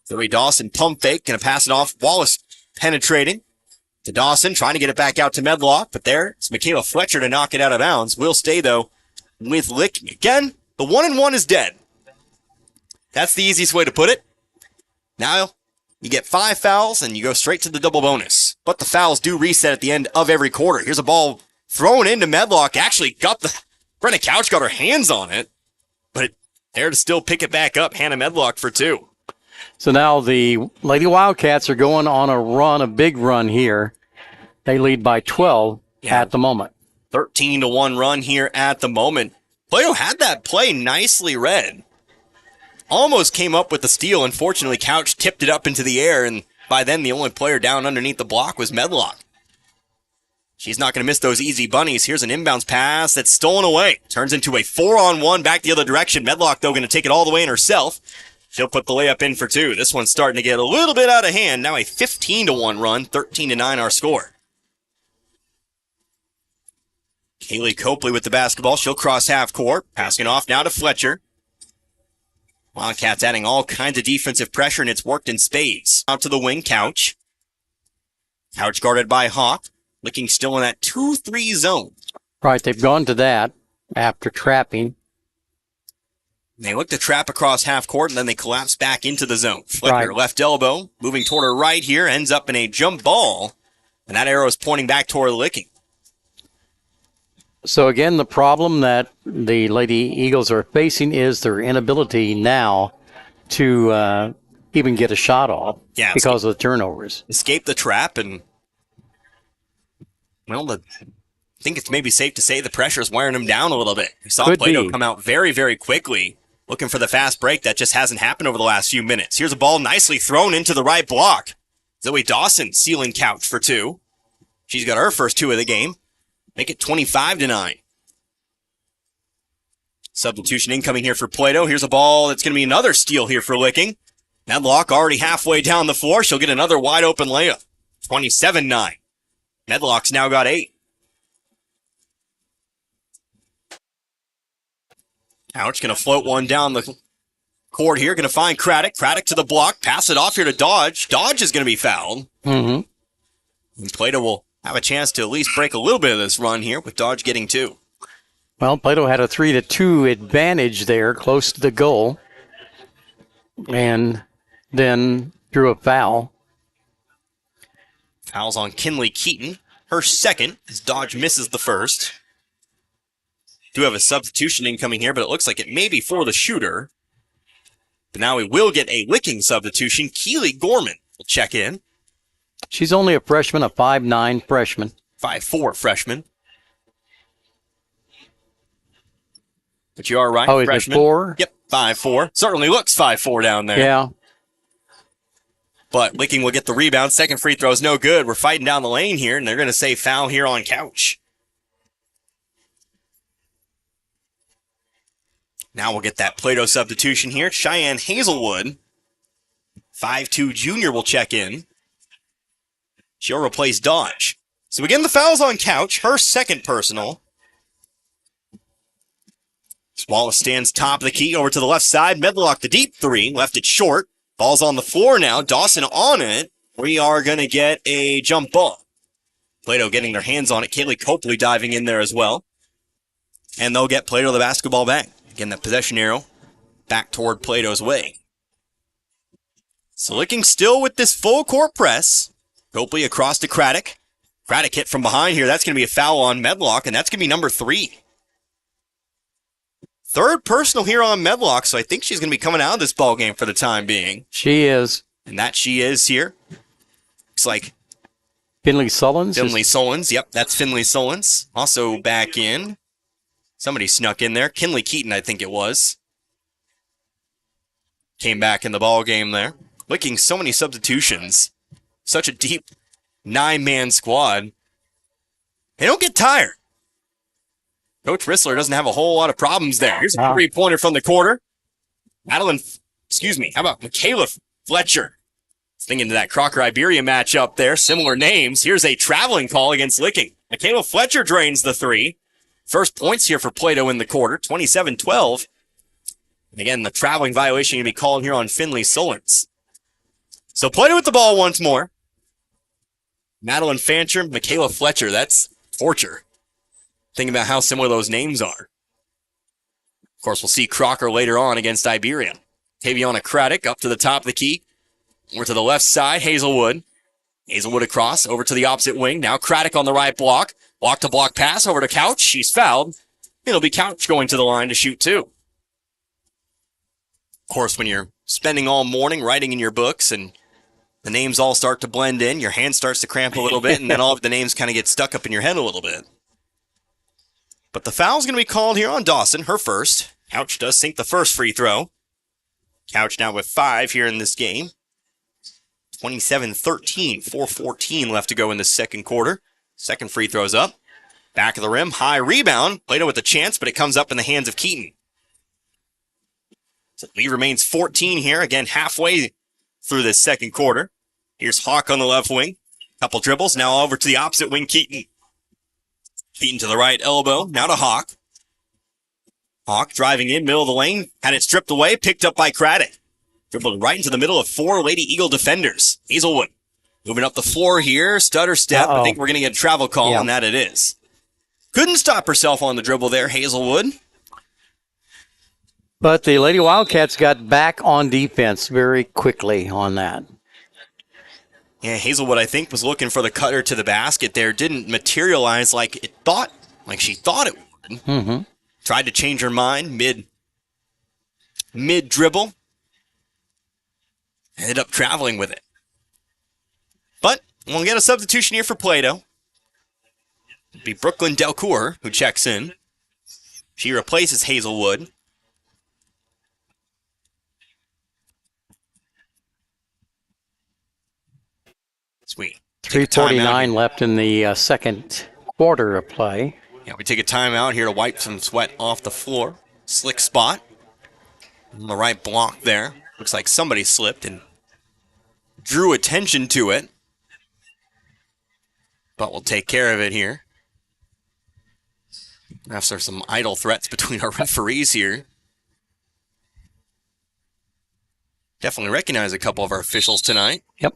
Zoe Dawson pump fake, going to pass it off. Wallace penetrating to Dawson, trying to get it back out to Medlock, but there it's Michaela Fletcher to knock it out of bounds. Will stay, though, with Licking. Again, the 1-and-1 is dead. That's the easiest way to put it. Now you get 5 fouls, and you go straight to the double bonus. But the fouls do reset at the end of every quarter. Here's a ball thrown into Medlock. Actually got Brenna Couch got her hands on it, but there to still pick it back up. Hannah Medlock for 2. So now the Lady Wildcats are going on a run, a big run here. They lead by 12 at the moment. 13-1 run here at the moment. Plato had that play nicely read. Almost came up with the steal. Unfortunately, Couch tipped it up into the air, and by then the only player down underneath the block was Medlock. She's not going to miss those easy bunnies. Here's an inbounds pass that's stolen away. Turns into a 4-on-1 back the other direction. Medlock, though, going to take it all the way in herself. She'll put the layup in for 2. This one's starting to get a little bit out of hand. Now a 15-1 run, 13-9 our score. Kaylee Copley with the basketball. She'll cross half court. Passing off now to Fletcher. Wildcats adding all kinds of defensive pressure, and it's worked in spades. Out to the wing, Couch. Couch guarded by Hawk. Licking still in that 2-3 zone. Right, they've gone to that after trapping. They look to trap across half court, and then they collapse back into the zone. Fletcher, left elbow, moving toward her right here, ends up in a jump ball, and that arrow is pointing back toward Licking. So again, the problem that the Lady Eagles are facing is their inability now to even get a shot off because of the turnovers. Escape the trap, and, well, I think it's maybe safe to say the pressure is wearing them down a little bit. We saw Plato come out very, very quickly, looking for the fast break. That just hasn't happened over the last few minutes. Here's a ball nicely thrown into the right block. Zoe Dawson sealing Couch for 2. She's got her first 2 of the game. Make it 25-9. Substitution incoming here for Plato. Here's a ball that's going to be another steal here for Licking. Medlock already halfway down the floor. She'll get another wide open layup. 27-9. Medlock's now got 8. Couch going to float one down the court here. Going to find Craddock. Craddock to the block. Pass it off here to Dodge. Dodge is going to be fouled. And Plato will have a chance to at least break a little bit of this run here with Dodge getting 2. Well, Plato had a 3-2 advantage there, close to the goal, and then drew a foul. Fouls on Kinley Keaton. Her second, as Dodge misses the first. Do have a substitution incoming here, but it looks like it may be for the shooter. But now we will get a Licking substitution. Keely Gorman will check in. She's only a freshman, a 5'9" freshman. 5'4" freshman. But you are right, oh, freshman. Is it 4? Yep, 5'4". Certainly looks 5'4" down there. Yeah. But Licking will get the rebound. Second free throw is no good. We're fighting down the lane here, and they're going to say foul here on Couch. Now we'll get that Plato substitution here. Cheyenne Hazelwood, 5'2" junior, will check in. She'll replace Dodge. So again, the foul's on Couch, her second personal. Wallace stands top of the key over to the left side. Medlock, the deep three, left it short. Ball's on the floor now. Dawson on it. We are going to get a jump ball. Plato getting their hands on it. Kaylee Copley diving in there as well. And they'll get Plato the basketball back. Again, that possession arrow back toward Plato's way. So Licking still with this full court press. Copley across to Craddock. Craddock hit from behind here. That's going to be a foul on Medlock, and that's going to be number 3. Third personal here on Medlock, so I think she's going to be coming out of this ball game for the time being. She is. And that she is here. Looks like Finley Sullins. Finley Sullins, yep, that's Finley Sullins. Also back in. Somebody snuck in there. Kinley Keaton, I think it was. Came back in the ball game there. Licking so many substitutions. Such a deep 9-man squad. They don't get tired. Coach Rissler doesn't have a whole lot of problems there. Here's a three-pointer from the quarter. How about Michaela Fletcher? Thinking to that Crocker-Iberia matchup there. Similar names. Here's a traveling call against Licking. Michaela Fletcher drains the 3. First points here for Plato in the quarter. 27-12. And again, the traveling violation going to be called here on Finley Sullins. So Plato with the ball once more. Madeline Fancher, Michaela Fletcher. That's torture. Think about how similar those names are. Of course, we'll see Crocker later on against Iberia. Taviana Craddock up to the top of the key. Over to the left side, Hazelwood. Hazelwood across, over to the opposite wing. Now Craddock on the right block. Block-to-block pass over to Couch. She's fouled. It'll be Couch going to the line to shoot 2. Of course, when you're spending all morning writing in your books and the names all start to blend in, your hand starts to cramp a little bit, and then all of the names kind of get stuck up in your head a little bit. But the foul's going to be called here on Dawson, her first. Couch does sink the first free throw. Couch now with 5 here in this game. 27-13, 4:14 left to go in the second quarter. Second free throw's up. Back of the rim, high rebound. Plato with a chance, but it comes up in the hands of Keaton. So lead remains 14 here, again halfway through this second quarter. Here's Hawk on the left wing. Couple dribbles, now over to the opposite wing, Keaton. Keaton to the right elbow, now to Hawk. Hawk driving in, middle of the lane, had it stripped away, picked up by Craddock. Dribbled right into the middle of 4 Lady Eagle defenders. Hazelwood moving up the floor here, stutter step. I think we're going to get a travel call, and that it is. Couldn't stop herself on the dribble there, Hazelwood. But the Lady Wildcats got back on defense very quickly on that. Yeah, Hazelwood, I think, was looking for the cutter to the basket there. Didn't materialize like she thought it would. Mm-hmm. Tried to change her mind mid dribble. Ended up traveling with it. But we'll get a substitution here for Plato. It'll be Brooklyn Delcourt who checks in. She replaces Hazelwood. Sweet. 3:49 left in the second quarter of play. Yeah, we take a timeout here to wipe some sweat off the floor. Slick spot. On the right block there. Looks like somebody slipped and drew attention to it. But we'll take care of it here. Perhaps there's some idle threats between our referees here. Definitely recognize a couple of our officials tonight. Yep.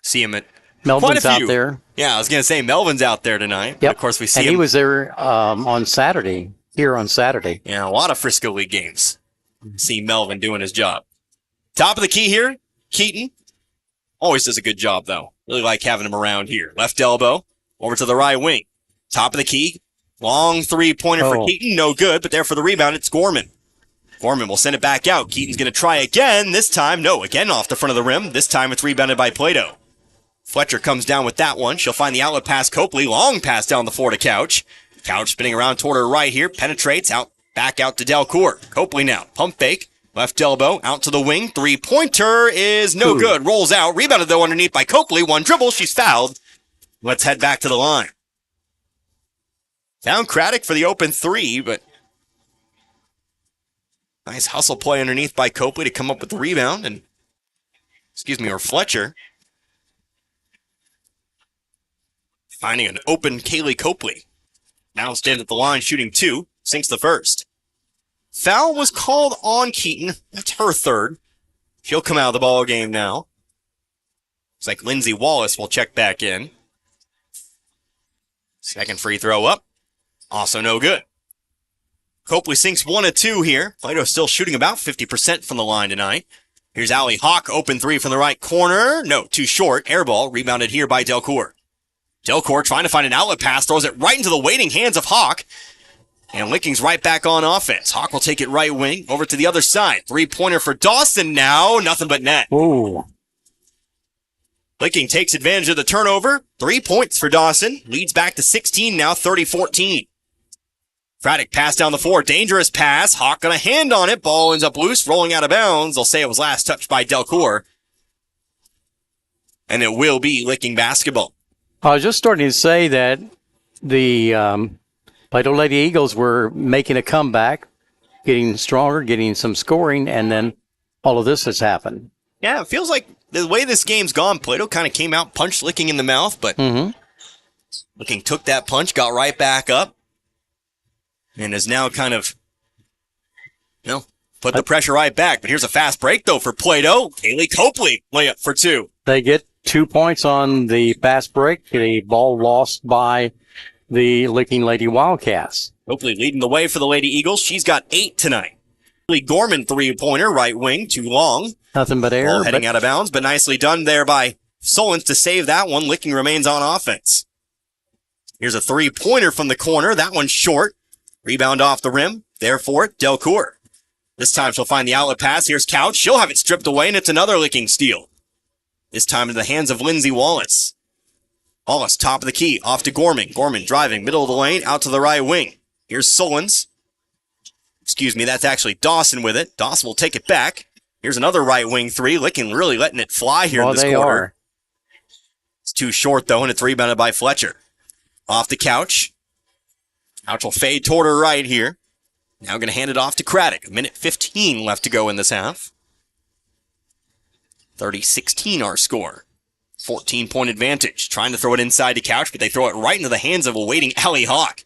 See him at Melvin's quite a few. out there. Yeah, I was going to say Melvin's out there tonight. Yep. But of course, we see and him. he was there on Saturday, here on Saturday. Yeah, a lot of Frisco League games. See Melvin doing his job. Top of the key here, Keaton. Always does a good job, though. Really like having him around here. Left elbow, over to the right wing. Top of the key, Long three-pointer for Keaton, no good, but there for the rebound, it's Gorman. Gorman will send it back out. Keaton's going to try again. This time, no, again off the front of the rim. This time it's rebounded by Plato. Fletcher comes down with that one. She'll find the outlet pass. Copley, long pass down the floor to Couch. Couch spinning around toward her right here. Penetrates out, back out to Delcourt. Copley now, pump fake. Left elbow, out to the wing. Three-pointer is no good. Rolls out. Rebounded, though, underneath by Copley. One dribble. She's fouled. Let's head back to the line. Found Craddock for the open three, but nice hustle play underneath by Copley to come up with the rebound. And, or Fletcher. Finding an open Kaylee Copley. Now stands at the line, shooting two. Sinks the first. Foul was called on Keaton. That's her third. She'll come out of the ball game now. Looks like Lindsay Wallace will check back in. Second free throw up. Also no good. Copley sinks 1 of 2 here. Plato still shooting about 50% from the line tonight. Here's Allie Hawk, open three from the right corner. No, too short. Air ball, rebounded here by Delcourt. Delcourt trying to find an outlet pass, throws it right into the waiting hands of Hawk. And Licking's right back on offense. Hawk will take it right wing, over to the other side. Three-pointer for Dawson now, nothing but net. Ooh. Licking takes advantage of the turnover. 3 points for Dawson. Leads back to 16 now, 30-14. Craddock pass down the floor. Dangerous pass. Hawk got a hand on it. Ball ends up loose, rolling out of bounds. They'll say it was last touched by Delcourt. And it will be Licking basketball. I was just starting to say that the Plato Lady Eagles were making a comeback, getting stronger, getting some scoring, and then all of this has happened. Yeah, it feels like the way this game's gone, Plato kind of came out, punched Licking in the mouth, but Licking took that punch, got right back up, and is now kind of, put the pressure right back. But here's a fast break, though, for Plato. Kaylee Copley, layup for 2. They get 2 points on the fast break. The ball lost by the Licking Lady Wildcats. Copley leading the way for the Lady Eagles. She's got 8 tonight. Gorman three-pointer, right wing, too long. Nothing but air. Ball heading out of bounds, but nicely done there by Solons to save that one. Licking remains on offense. Here's a three-pointer from the corner. That one's short. Rebound off the rim. There for it, Delcourt. This time she'll find the outlet pass. Here's Couch. She'll have it stripped away, and it's another Licking steal. This time in the hands of Lindsay Wallace. Wallace, top of the key, off to Gorman. Gorman driving, middle of the lane, out to the right wing. Here's Solons. That's actually Dawson with it. Dawson will take it back. Here's another right wing three. Licking really letting it fly here in this quarter. It's too short, though, and it's rebounded by Fletcher. Off the Couch. Couch will fade toward her right here. Now going to hand it off to Craddock. 1:15 left to go in this half. 30-16 our score. 14-point advantage. Trying to throw it inside to Couch, but they throw it right into the hands of a waiting Allie Hawk.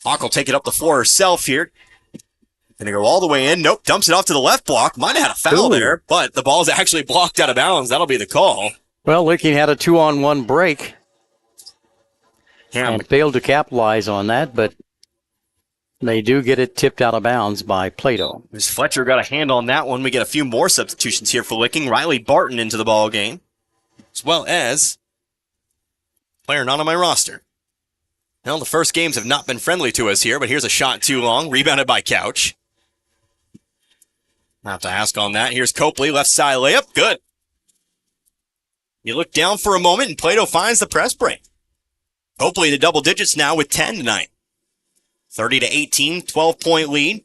Hawk will take it up the floor herself here. Gonna go all the way in. Nope, dumps it off to the left block. Might have had a foul there, but the ball's actually blocked out of bounds. That'll be the call. Well, Licking had a 2-on-1 break and failed to capitalize on that, but they do get it tipped out of bounds by Plato. As Fletcher got a hand on that one, we get a few more substitutions here for Licking. Riley Barton into the ball game, as well as player not on my roster. Well, the first games have not been friendly to us here, but here's a shot too long, rebounded by Couch. I'll have to ask on that. Here's Copley, left side layup, good. You look down for a moment, and Plato finds the press break. Copley to double digits now with 10 tonight. 30-18, 12-point lead.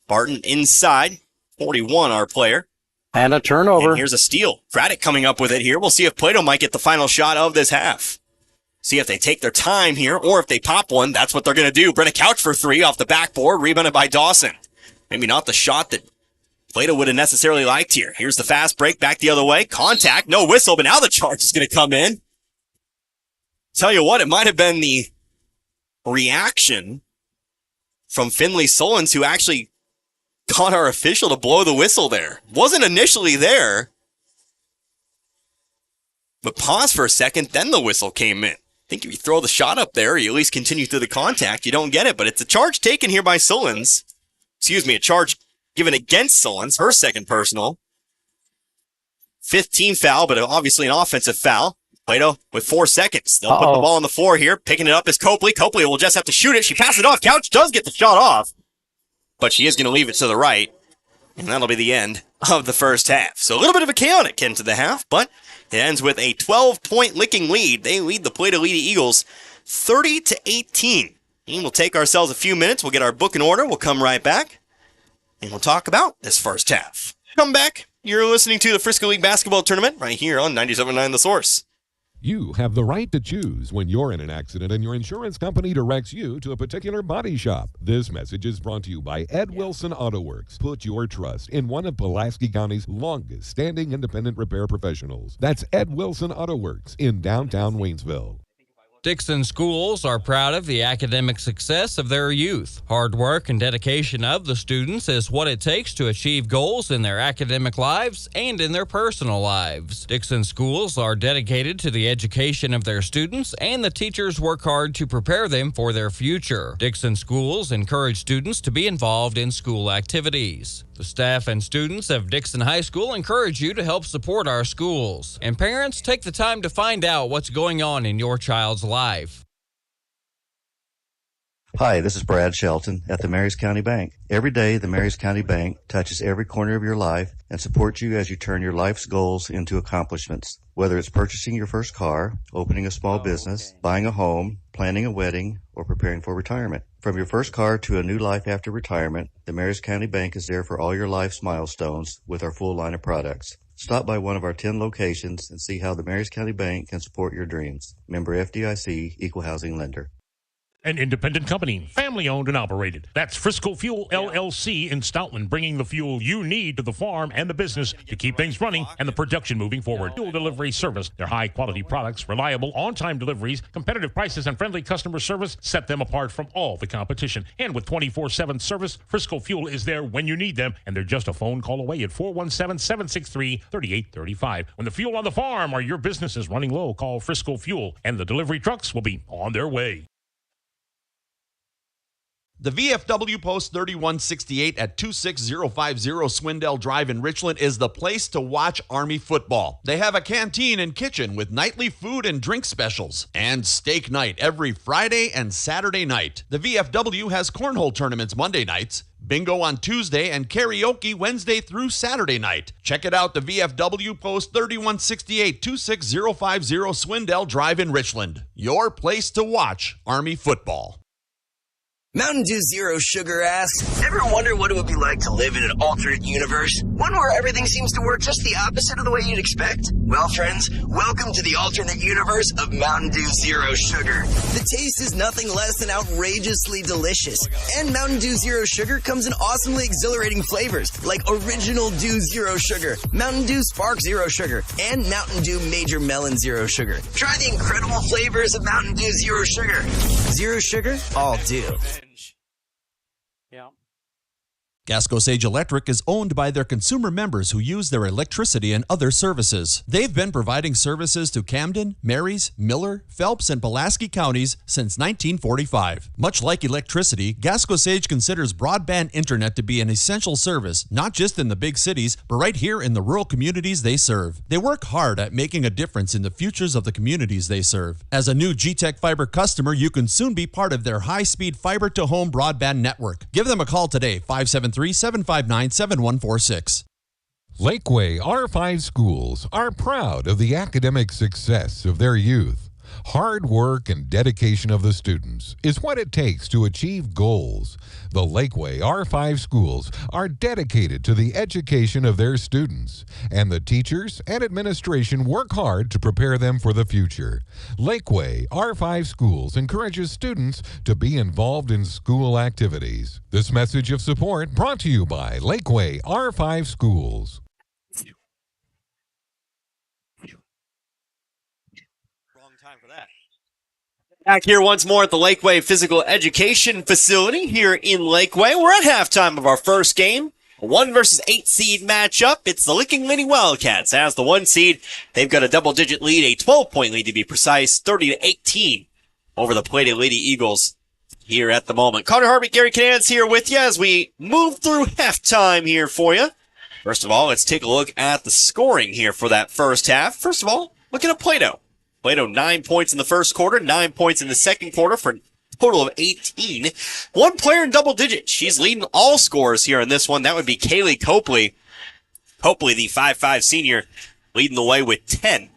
Barton inside, 41 our player. And a turnover. And here's a steal. Craddock coming up with it here. We'll see if Plato might get the final shot of this half. See if they take their time here, or if they pop one, that's what they're going to do. Brenna Couch for 3 off the backboard, rebounded by Dawson. Maybe not the shot that Plato would have necessarily liked here. Here's the fast break back the other way. Contact, no whistle, but now the charge is going to come in. Tell you what, it might have been the reaction from Finley Solons who actually got our official to blow the whistle there. Wasn't initially there, but paused for a second, then the whistle came in. I think if you throw the shot up there, or you at least continue through the contact, you don't get it, but it's a charge taken here by Solons. A charge given against Solons, her second personal. 15 foul, but obviously an offensive foul. Plato with 4 seconds. They'll put the ball on the floor here. Picking it up is Copley. Copley will just have to shoot it. She passes it off. Couch does get the shot off, but she is going to leave it to the right, and that'll be the end of the first half. So a little bit of a chaotic end to the half, but it ends with a 12-point Licking lead. They lead the Plato Lady Eagles 30-18. And we'll take ourselves a few minutes. We'll get our book in order. We'll come right back, and we'll talk about this first half. Come back. You're listening to the Frisco League Basketball Tournament right here on 97.9 The Source. You have the right to choose when you're in an accident and your insurance company directs you to a particular body shop. This message is brought to you by Ed Wilson Auto Works. Put your trust in one of Pulaski County's longest-standing independent repair professionals. That's Ed Wilson Auto Works in downtown Waynesville. Dixon schools are proud of the academic success of their youth. Hard work and dedication of the students is what it takes to achieve goals in their academic lives and in their personal lives. Dixon schools are dedicated to the education of their students, and the teachers work hard to prepare them for their future. Dixon schools encourage students to be involved in school activities. The staff and students of Dixon High School encourage you to help support our schools. And parents, take the time to find out what's going on in your child's life. Hi, this is Brad Shelton at the Marys County Bank. Every day, the Marys County Bank touches every corner of your life and supports you as you turn your life's goals into accomplishments. Whether it's purchasing your first car, opening a small business, buying a home, planning a wedding, or preparing for retirement. From your first car to a new life after retirement, the Marys County Bank is there for all your life's milestones with our full line of products. Stop by one of our 10 locations and see how the Marys County Bank can support your dreams. Member FDIC, Equal Housing Lender. An independent company, family-owned and operated. That's Frisco Fuel LLC in Stoutland, bringing the fuel you need to the farm and the business to keep things running and the production moving forward. Fuel delivery service. Their high-quality products, reliable, on-time deliveries, competitive prices, and friendly customer service set them apart from all the competition. And with 24/7 service, Frisco Fuel is there when you need them, and they're just a phone call away at 417-763-3835. When the fuel on the farm or your business is running low, call Frisco Fuel, and the delivery trucks will be on their way. The VFW Post 3168 at 26050 Swindell Drive in Richland is the place to watch Army football. They have a canteen and kitchen with nightly food and drink specials and steak night every Friday and Saturday night. The VFW has cornhole tournaments Monday nights, bingo on Tuesday, and karaoke Wednesday through Saturday night. Check it out, the VFW Post 3168 26050 Swindell Drive in Richland. Your place to watch Army football. Mountain Dew Zero Sugar asks, ever wonder what it would be like to live in an alternate universe? One where everything seems to work just the opposite of the way you'd expect? Well, friends, welcome to the alternate universe of Mountain Dew Zero Sugar. The taste is nothing less than outrageously delicious. And Mountain Dew Zero Sugar comes in awesomely exhilarating flavors like Original Dew Zero Sugar, Mountain Dew Spark Zero Sugar, and Mountain Dew Major Melon Zero Sugar. Try the incredible flavors of Mountain Dew Zero Sugar. Zero Sugar, all dew. Gasco Sage Electric is owned by their consumer members who use their electricity and other services. They've been providing services to Camden, Marys, Miller, Phelps, and Pulaski counties since 1945. Much like electricity, Gasco Sage considers broadband internet to be an essential service, not just in the big cities, but right here in the rural communities they serve. They work hard at making a difference in the futures of the communities they serve. As a new G-Tech Fiber customer, you can soon be part of their high-speed fiber-to-home broadband network. Give them a call today, 573-759-7146. Lakeway R5 schools are proud of the academic success of their youth. Hard work and dedication of the students is what it takes to achieve goals. The Lakeway R5 schools are dedicated to the education of their students, and the teachers and administration work hard to prepare them for the future. Lakeway R5 schools encourages students to be involved in school activities. This message of support brought to you by Lakeway R5 schools. Back here once more at the Lakeway Physical Education Facility here in Lakeway. We're at halftime of our first game. A 1 versus 8 seed matchup. It's the Licking Lady Wildcats as the 1 seed. They've got a double-digit lead, a 12-point lead to be precise, 30-18 over the Plato Lady Eagles here at the moment. Connor Harvey, Gary Canance here with you as we move through halftime here for you. First of all, let's take a look at the scoring here for that first half. First of all, looking at Plato. Plato 9 points in the first quarter, 9 points in the second quarter for a total of 18. One player in double digits. She's leading all scorers here in this one. That would be Kaylee Copley. Copley, the 5'5 senior, leading the way with 10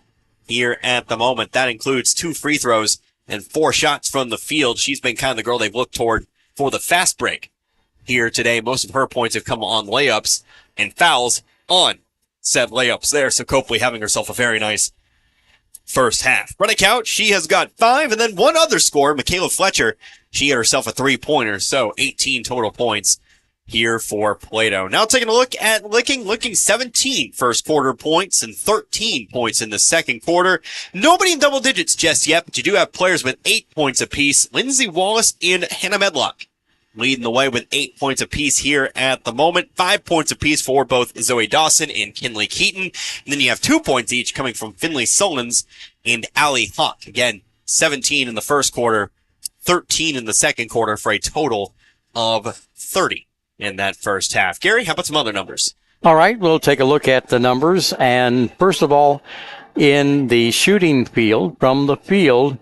here at the moment. That includes 2 free throws and 4 shots from the field. She's been kind of the girl they've looked toward for the fast break here today. Most of her points have come on layups and fouls on said layups there. So Copley having herself a very nice first half. Running out, she has got 5, and then one other scorer, Michaela Fletcher. She had herself a 3-pointer, so 18 total points here for Plato. Now taking a look at Licking 17 first quarter points and 13 points in the second quarter. Nobody in double digits just yet, but you do have players with 8 points apiece. Lindsay Wallace and Hannah Medlock leading the way with 8 points apiece here at the moment. 5 points apiece for both Zoe Dawson and Kinley Keaton. And then you have 2 points each coming from Finley Sullins and Allie Hawk. Again, 17 in the first quarter, 13 in the second quarter for a total of 30 in that first half. Gary, how about some other numbers? All right, we'll take a look at the numbers. And first of all, in the shooting field, from the field,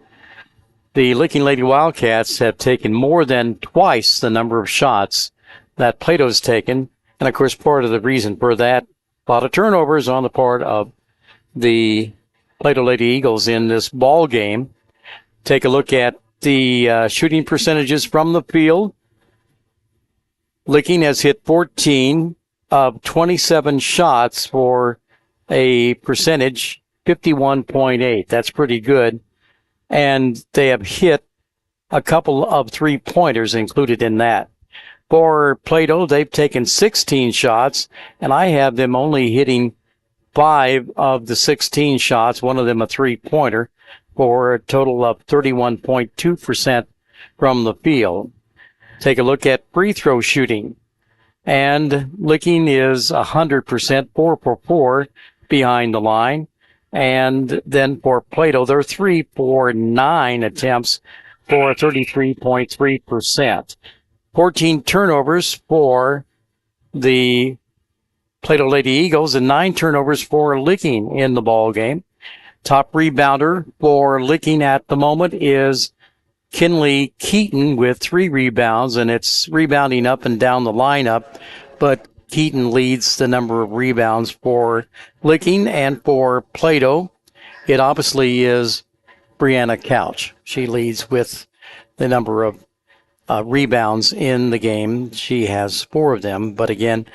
the Licking Lady Wildcats have taken more than twice the number of shots that Plato's taken. And, of course, part of the reason for that, a lot of turnovers on the part of the Plato Lady Eagles in this ball game. Take a look at the shooting percentages from the field. Licking has hit 14 of 27 shots for a percentage, 51.8. That's pretty good. And they have hit a couple of 3-pointers included in that. For Plato, they've taken 16 shots, and I have them only hitting 5 of the 16 shots, one of them a 3-pointer, for a total of 31.2% from the field. Take a look at free throw shooting. And Licking is 100%, 4 for 4 behind the line. And then for Plato, they're 3 for 9 attempts for 33.3%. 14 turnovers for the Plato Lady Eagles and 9 turnovers for Licking in the ball game. Top rebounder for Licking at the moment is Kinley Keaton with 3 rebounds, and it's rebounding up and down the lineup, but Keaton leads the number of rebounds for Licking, and for Plato, it obviously is Brianna Couch. She leads with the number of rebounds in the game. She has 4 of them, but again,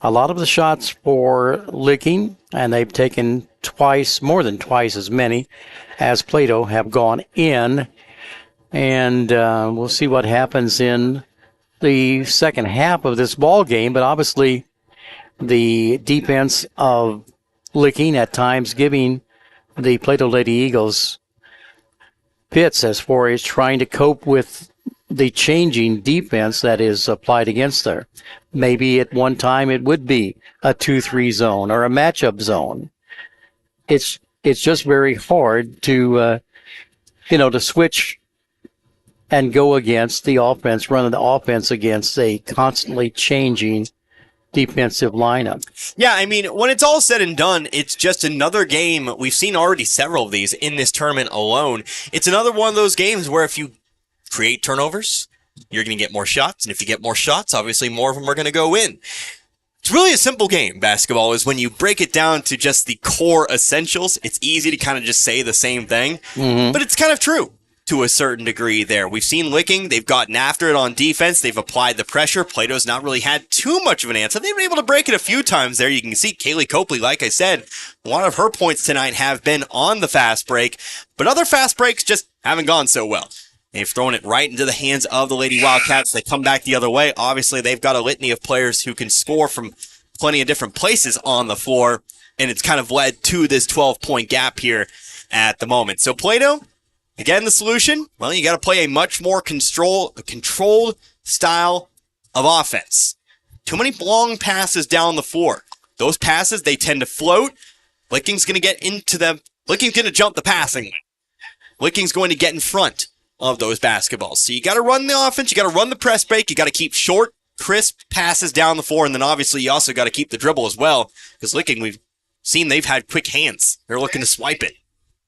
a lot of the shots for Licking, and they've taken more than twice as many as Plato, have gone in. And we'll see what happens in the second half of this ball game. But obviously, the defense of Licking at times giving the Plato Lady Eagles fits as far as trying to cope with the changing defense that is applied against her. Maybe at one time it would be a 2-3 zone or a matchup zone. It's just very hard to to switch and go against the offense, running the offense against a constantly changing defensive lineup. Yeah, I mean, when it's all said and done, it's just another game. We've seen already several of these in this tournament alone. It's another one of those games where if you create turnovers, you're going to get more shots. And if you get more shots, obviously more of them are going to go in. It's really a simple game, basketball, is when you break it down to just the core essentials. It's easy to kind of just say the same thing, but it's kind of true to a certain degree there. We've seen Licking. They've gotten after it on defense. They've applied the pressure. Plato's not really had too much of an answer. They've been able to break it a few times there. You can see Kaylee Copley, like I said, a lot of her points tonight have been on the fast break, but other fast breaks just haven't gone so well. They've thrown it right into the hands of the Lady Wildcats. They come back the other way. Obviously, they've got a litany of players who can score from plenty of different places on the floor, and it's kind of led to this 12-point gap here at the moment. So Plato, again, the solution, well, you got to play a much more controlled style of offense. Too many long passes down the floor. Those passes, they tend to float. Licking's going to get into them. Licking's going to jump the passing lane. Licking's going to get in front of those basketballs. So you got to run the offense. You got to run the press break. You got to keep short, crisp passes down the floor. And then obviously you also got to keep the dribble as well. Because Licking, we've seen they've had quick hands. They're looking to swipe it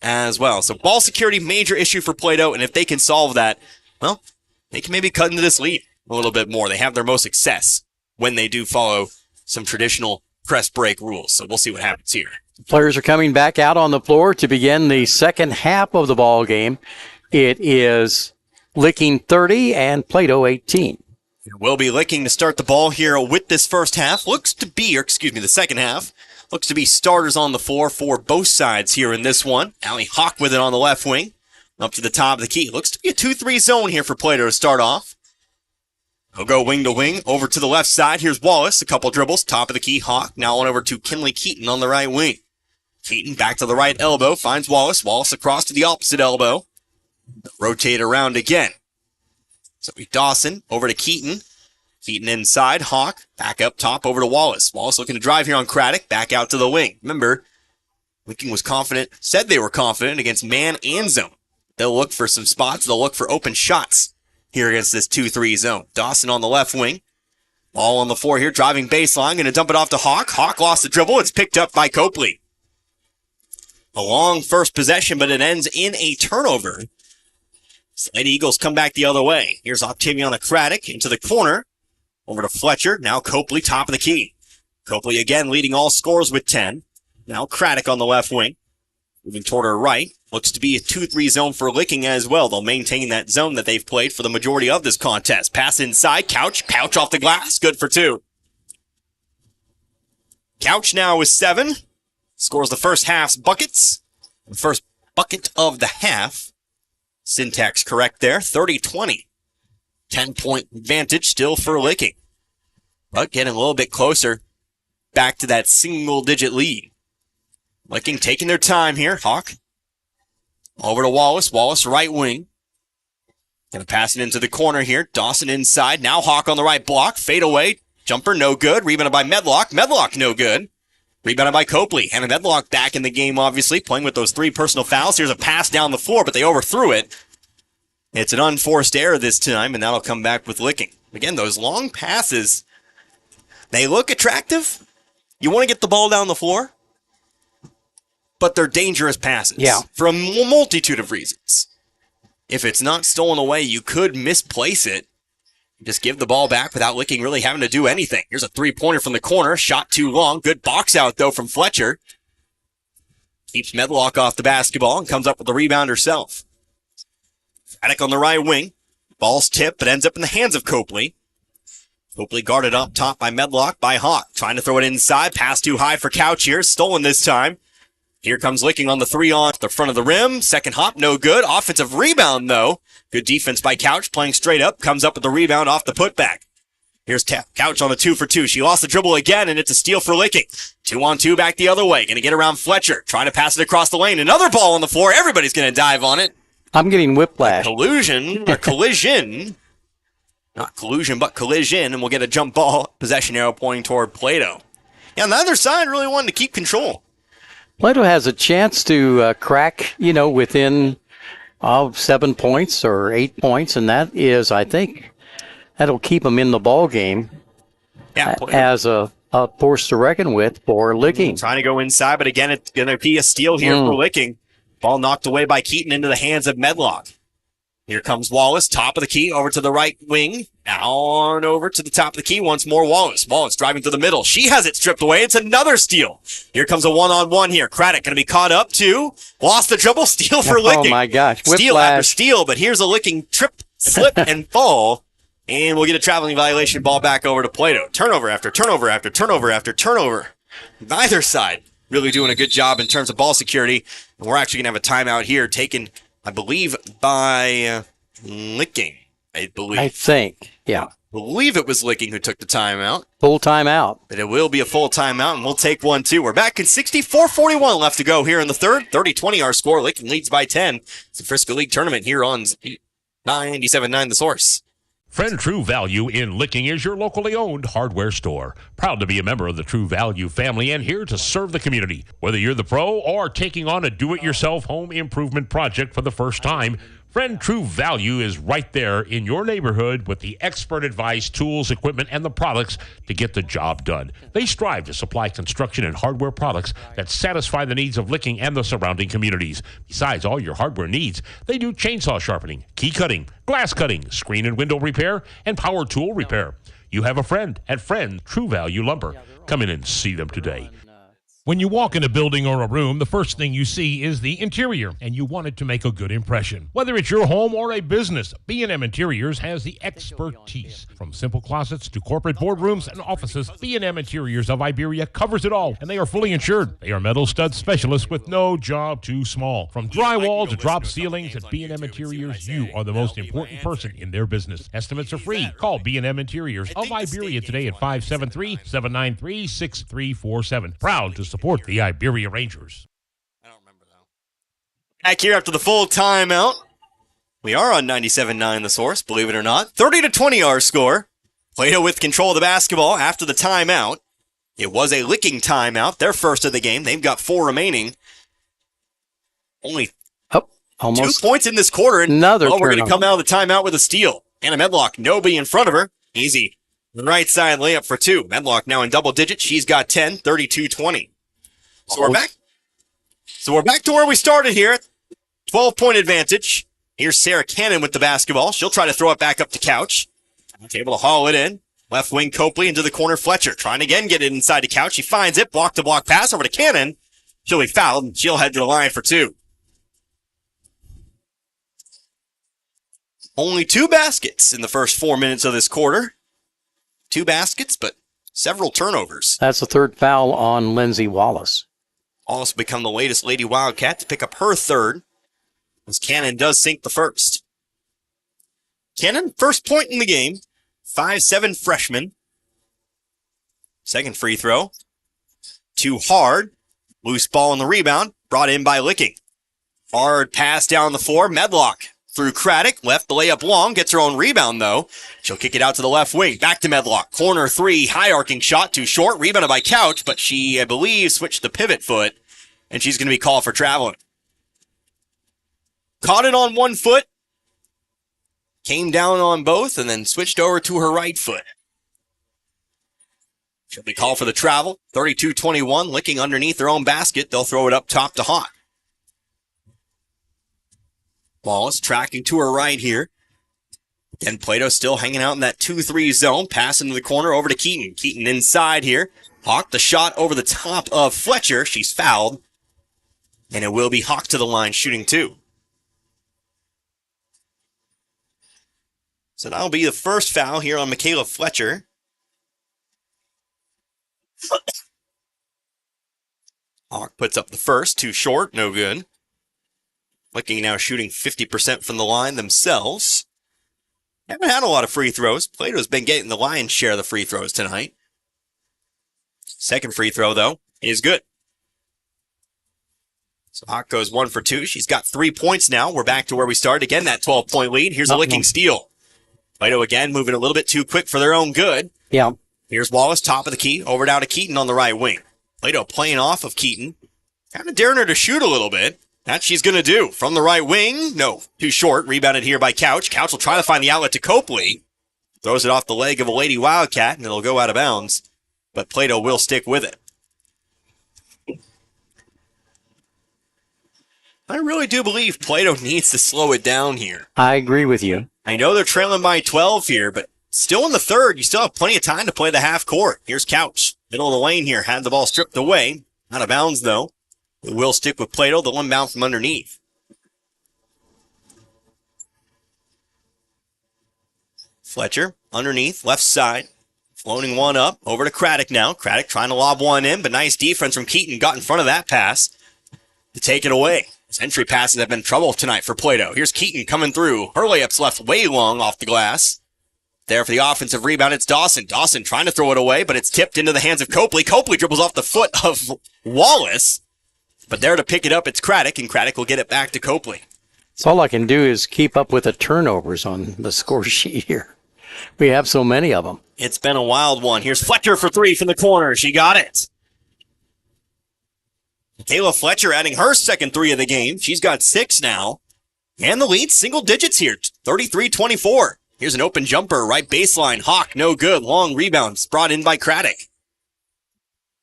as well. So ball security, major issue for Plato, and if they can solve that, well, they can maybe cut into this lead a little bit more. They have their most success when they do follow some traditional press break rules. So we'll see what happens here. Players are coming back out on the floor to begin the second half of the ball game. It is Licking 30 and Plato 18. We'll be Licking to start the ball here with this first half. The second half. Looks to be starters on the floor for both sides here in this one. Allie Hawk with it on the left wing. Up to the top of the key. Looks to be a 2-3 zone here for Plato to start off. He'll go wing to wing over to the left side. Here's Wallace. A couple dribbles. Top of the key. Hawk now on over to Kinley Keaton on the right wing. Keaton back to the right elbow. Finds Wallace. Wallace across to the opposite elbow. Rotate around again. So Dawson over to Keaton. Keaton inside. Hawk back up top over to Wallace. Wallace looking to drive here on Craddock. Back out to the wing. Remember, Licking was confident, said they were confident against man and zone. They'll look for some spots. They'll look for open shots here against this 2-3 zone. Dawson on the left wing. Ball on the floor here. Driving baseline. Going to dump it off to Hawk. Hawk lost the dribble. It's picked up by Copley. A long first possession, but it ends in a turnover. Lady Eagles come back the other way. Here's Octaviana Craddock into the corner. Over to Fletcher. Now Copley, top of the key. Copley again leading all scores with 10. Now Craddock on the left wing. Moving toward her right. Looks to be a 2-3 zone for Licking as well. They'll maintain that zone that they've played for the majority of this contest. Pass inside. Couch. Couch off the glass. Good for 2. Couch now with 7. Scores the first half's buckets. The first bucket of the half. Syntax correct there. 30-20. 10-point advantage still for Licking. But getting a little bit closer back to that single-digit lead. Licking taking their time here. Hawk over to Wallace. Wallace right wing. Gonna pass it into the corner here. Dawson inside. Now Hawk on the right block. Fade away. Jumper no good. Rebounded by Medlock. Medlock no good. Rebounded by Copley. And Medlock back in the game, obviously, playing with those 3 personal fouls. Here's a pass down the floor, but they overthrew it. It's an unforced error this time, and that'll come back with Licking. Again, those long passes, they look attractive. You want to get the ball down the floor, but they're dangerous passes. Yeah. For a multitude of reasons. If it's not stolen away, you could misplace it. Just give the ball back without Licking really having to do anything. Here's a 3-pointer from the corner. Shot too long. Good box out, though, from Fletcher. Keeps Medlock off the basketball and comes up with the rebound herself. Craddock on the right wing. Ball's tipped, but ends up in the hands of Copley. Copley guarded up top by Medlock, by Hawk. Trying to throw it inside. Pass too high for Couch here. Stolen this time. Here comes Licking on the 3 on the front of the rim. Second hop, no good. Offensive rebound, though. Good defense by Couch, playing straight up. Comes up with the rebound off the putback. Here's Couch on the 2 for 2. She lost the dribble again, and it's a steal for Licking. 2-on-2 back the other way. Going to get around Fletcher. Trying to pass it across the lane. Another ball on the floor. Everybody's going to dive on it. I'm getting whiplash. Collusion. Not collusion, but collision. And we'll get a jump ball. Possession arrow pointing toward Plato. Yeah, on the other side really wanted to keep control. Plato has a chance to crack, within 7 points or 8 points, and that is, I think, that'll keep them in the ball game as a force to reckon with for Licking. Trying to go inside, but again, it's going to be a steal here for Licking. Ball knocked away by Keaton into the hands of Medlock. Here comes Wallace, top of the key, over to the right wing. Now on over to the top of the key once more. Wallace driving to the middle. She has it stripped away. It's another steal. Here comes a one-on-one here. Craddock going to be caught up too. Lost the dribble. Steal for Licking. Oh, my gosh. Steal after steal, but here's a Licking trip, slip, and fall. And we'll get a traveling violation. Ball back over to Plato. Turnover after turnover after turnover after turnover. Neither side really doing a good job in terms of ball security. And we're actually going to have a timeout here taken, I believe, by Licking. I think, yeah. I believe it was Licking who took the timeout. Full timeout. But it will be a full timeout, and we'll take one, too. We're back in 64-41 left to go here in the third. 30-20 our score. Licking leads by 10. It's the Frisco League tournament here on 97.9 The Source. Friend True Value in Licking is your locally owned hardware store. Proud to be a member of the True Value family and here to serve the community. Whether you're the pro or taking on a do-it-yourself home improvement project for the first time, Friend True Value is right there in your neighborhood with the expert advice, tools, equipment, and the products to get the job done. They strive to supply construction and hardware products that satisfy the needs of Licking and the surrounding communities. Besides all your hardware needs, they do chainsaw sharpening, key cutting, glass cutting, screen and window repair, and power tool repair. You have a friend at Friend True Value Lumber. Come in and see them today. When you walk in a building or a room, the first thing you see is the interior, and you want it to make a good impression. Whether it's your home or a business, B&M Interiors has the expertise. From simple closets to corporate boardrooms and offices, B&M Interiors of Iberia covers it all, and they are fully insured. They are metal stud specialists with no job too small. From drywall to drop ceilings, at B&M Interiors, you are the most important person in their business. Estimates are free. Call B&M Interiors of Iberia today at 573-793-6347. Proud to support the Iberia Rangers. Back here after the full timeout. We are on 97.9 The Source, believe it or not. 30-20 our score. Plato with control of the basketball after the timeout. It was a Licking timeout, their first of the game. They've got 4 remaining. Only almost 2 points in this quarter. And another we're going to turnover. come out of the timeout with a steal. Anna Medlock, nobody in front of her. Easy. Right side layup for 2. Medlock now in double digits. She's got 10, 32-20. So we're back to where we started here. 12-point advantage. Here's Sarah Cannon with the basketball. She'll try to throw it back up to Couch. Able to haul it in. Left wing Copley into the corner. Fletcher trying to again get it inside to Couch. She finds it. Block-to-block pass over to Cannon. She'll be fouled, and she'll head to the line for 2. Only 2 baskets in the first 4 minutes of this quarter. 2 baskets, but several turnovers. That's the third foul on Lindsay Wallace. Also become the latest Lady Wildcat to pick up her third, as Cannon does sink the first. Cannon, first point in the game, 5'7" freshman. Second free throw. Too hard. Loose ball on the rebound, brought in by Licking. Hard pass down the floor, Medlock through Craddock, left the layup long, gets her own rebound though. She'll kick it out to the left wing, back to Medlock. Corner 3, high arcing shot, too short, rebounded by Couch, but she, I believe, switched the pivot foot, and she's going to be called for traveling. Caught it on one foot, came down on both, and then switched over to her right foot. She'll be called for the travel. 32-21, Licking underneath their own basket. They'll throw it up top to Hawk. Wallace tracking to her right here. Again, Plato still hanging out in that 2-3 zone. Pass into the corner over to Keaton. Keaton inside here. Hawk the shot over the top of Fletcher. She's fouled. And it will be Hawk to the line shooting 2. So that'll be the first foul here on Michaela Fletcher. Hawk puts up the first. Too short. No good. Licking now shooting 50% from the line themselves. Haven't had a lot of free throws. Plato's been getting the lion's share of the free throws tonight. Second free throw, though, is good. So Hawk goes 1 for 2. She's got 3 points now. We're back to where we started. Again, that 12-point lead. Here's a Licking steal. Plato again moving a little bit too quick for their own good. Yeah. Here's Wallace, top of the key, over down to Keaton on the right wing. Plato playing off of Keaton. Kind of daring her to shoot a little bit. That she's going to do. From the right wing. No, too short. Rebounded here by Couch. Couch will try to find the outlet to Copley. Throws it off the leg of a Lady Wildcat, and it'll go out of bounds. But Plato will stick with it. I really do believe Plato needs to slow it down here. I agree with you. I know they're trailing by 12 here, but still in the third. You still have plenty of time to play the half court. Here's Couch. Middle of the lane here. Had the ball stripped away. Out of bounds, though. It will stick with Plato. The one bounce from underneath. Fletcher, underneath, left side. Floating one up. Over to Craddock now. Craddock trying to lob one in, but nice defense from Keaton. Got in front of that pass to take it away. His entry passes have been trouble tonight for Plato. Here's Keaton coming through. Her layup's left way long off the glass. There for the offensive rebound, it's Dawson. Dawson trying to throw it away, but it's tipped into the hands of Copley. Copley dribbles off the foot of Wallace. But there to pick it up, it's Craddock, and Craddock will get it back to Copley. So all I can do is keep up with the turnovers on the score sheet here. We have so many of them. It's been a wild one. Here's Fletcher for 3 from the corner. She got it. Kayla Fletcher adding her second 3 of the game. She's got 6 now. And the lead, single digits here, 33-24. Here's an open jumper, right baseline. Hawk, no good. Long rebounds brought in by Craddock.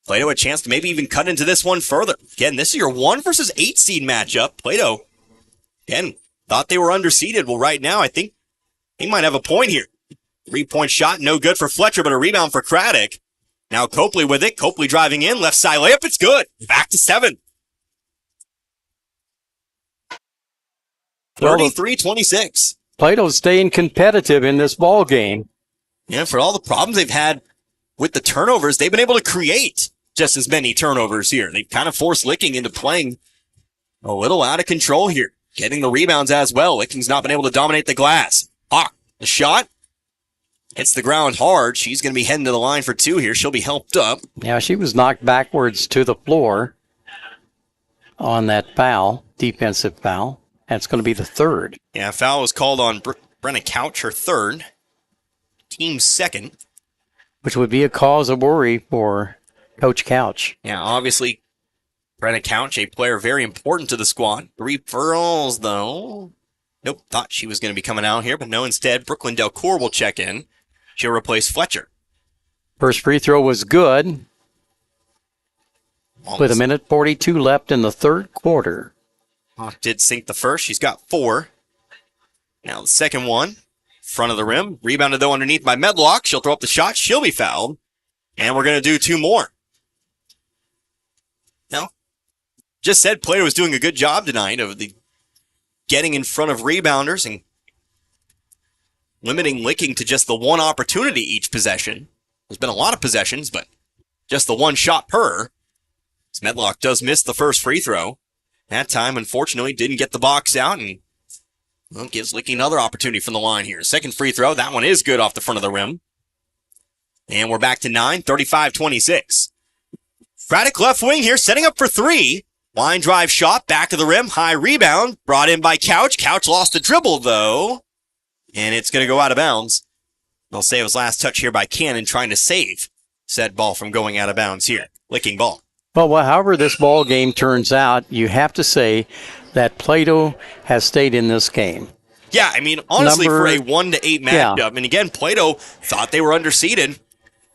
Plato a chance to maybe even cut into this one further. Again, this is your 1 versus 8 seed matchup. Plato, again, thought they were underseeded. Well, right now, I think he might have a point here. 3-point shot, no good for Fletcher, but a rebound for Craddock. Now Copley with it. Copley driving in. Left side layup. It's good. Back to 7. 33-26. Plato's staying competitive in this ball game. Yeah, for all the problems they've had with the turnovers, they've been able to create just as many turnovers here. They've kind of forced Licking into playing a little out of control here. Getting the rebounds as well. Licking's not been able to dominate the glass. Hawk, the shot. Hits the ground hard. She's going to be heading to the line for 2 here. She'll be helped up. Yeah, she was knocked backwards to the floor on that foul, defensive foul. That's going to be the 3rd. Yeah, foul was called on Brenna Couch, her 3rd. Team's 2nd. Which would be a cause of worry for Coach Couch. Yeah, obviously, Brenna Couch, a player very important to the squad. 3 fouls, though. Nope, thought she was going to be coming out here, but no, instead, Brooklyn Delcourt will check in. She'll replace Fletcher. First free throw was good. Almost. With 1:42 left in the 3rd quarter. Hawk did sink the first. She's got 4. Now the second one, front of the rim. Rebounded, though, underneath by Medlock. She'll throw up the shot. She'll be fouled. And we're going to do 2 more. Now, just said Plato was doing a good job tonight of the getting in front of rebounders and limiting Licking to just the one opportunity each possession. There's been a lot of possessions, but just the 1 shot per. As Medlock does miss the first free throw. That time, unfortunately, didn't get the box out and well, gives Licking another opportunity from the line here. Second free throw. That one is good off the front of the rim. And we're back to 9, 35-26. Craddock left wing here, setting up for 3. Line drive shot, back of the rim, high rebound, brought in by Couch. Couch lost the dribble, though, and it's going to go out of bounds. They'll say it was last touch here by Cannon trying to save said ball from going out of bounds here. Licking ball. Well, however this ball game turns out, you have to say that Plato has stayed in this game. Yeah, I mean, honestly, for a 1-8 matchup, and again, Plato thought they were underseeded.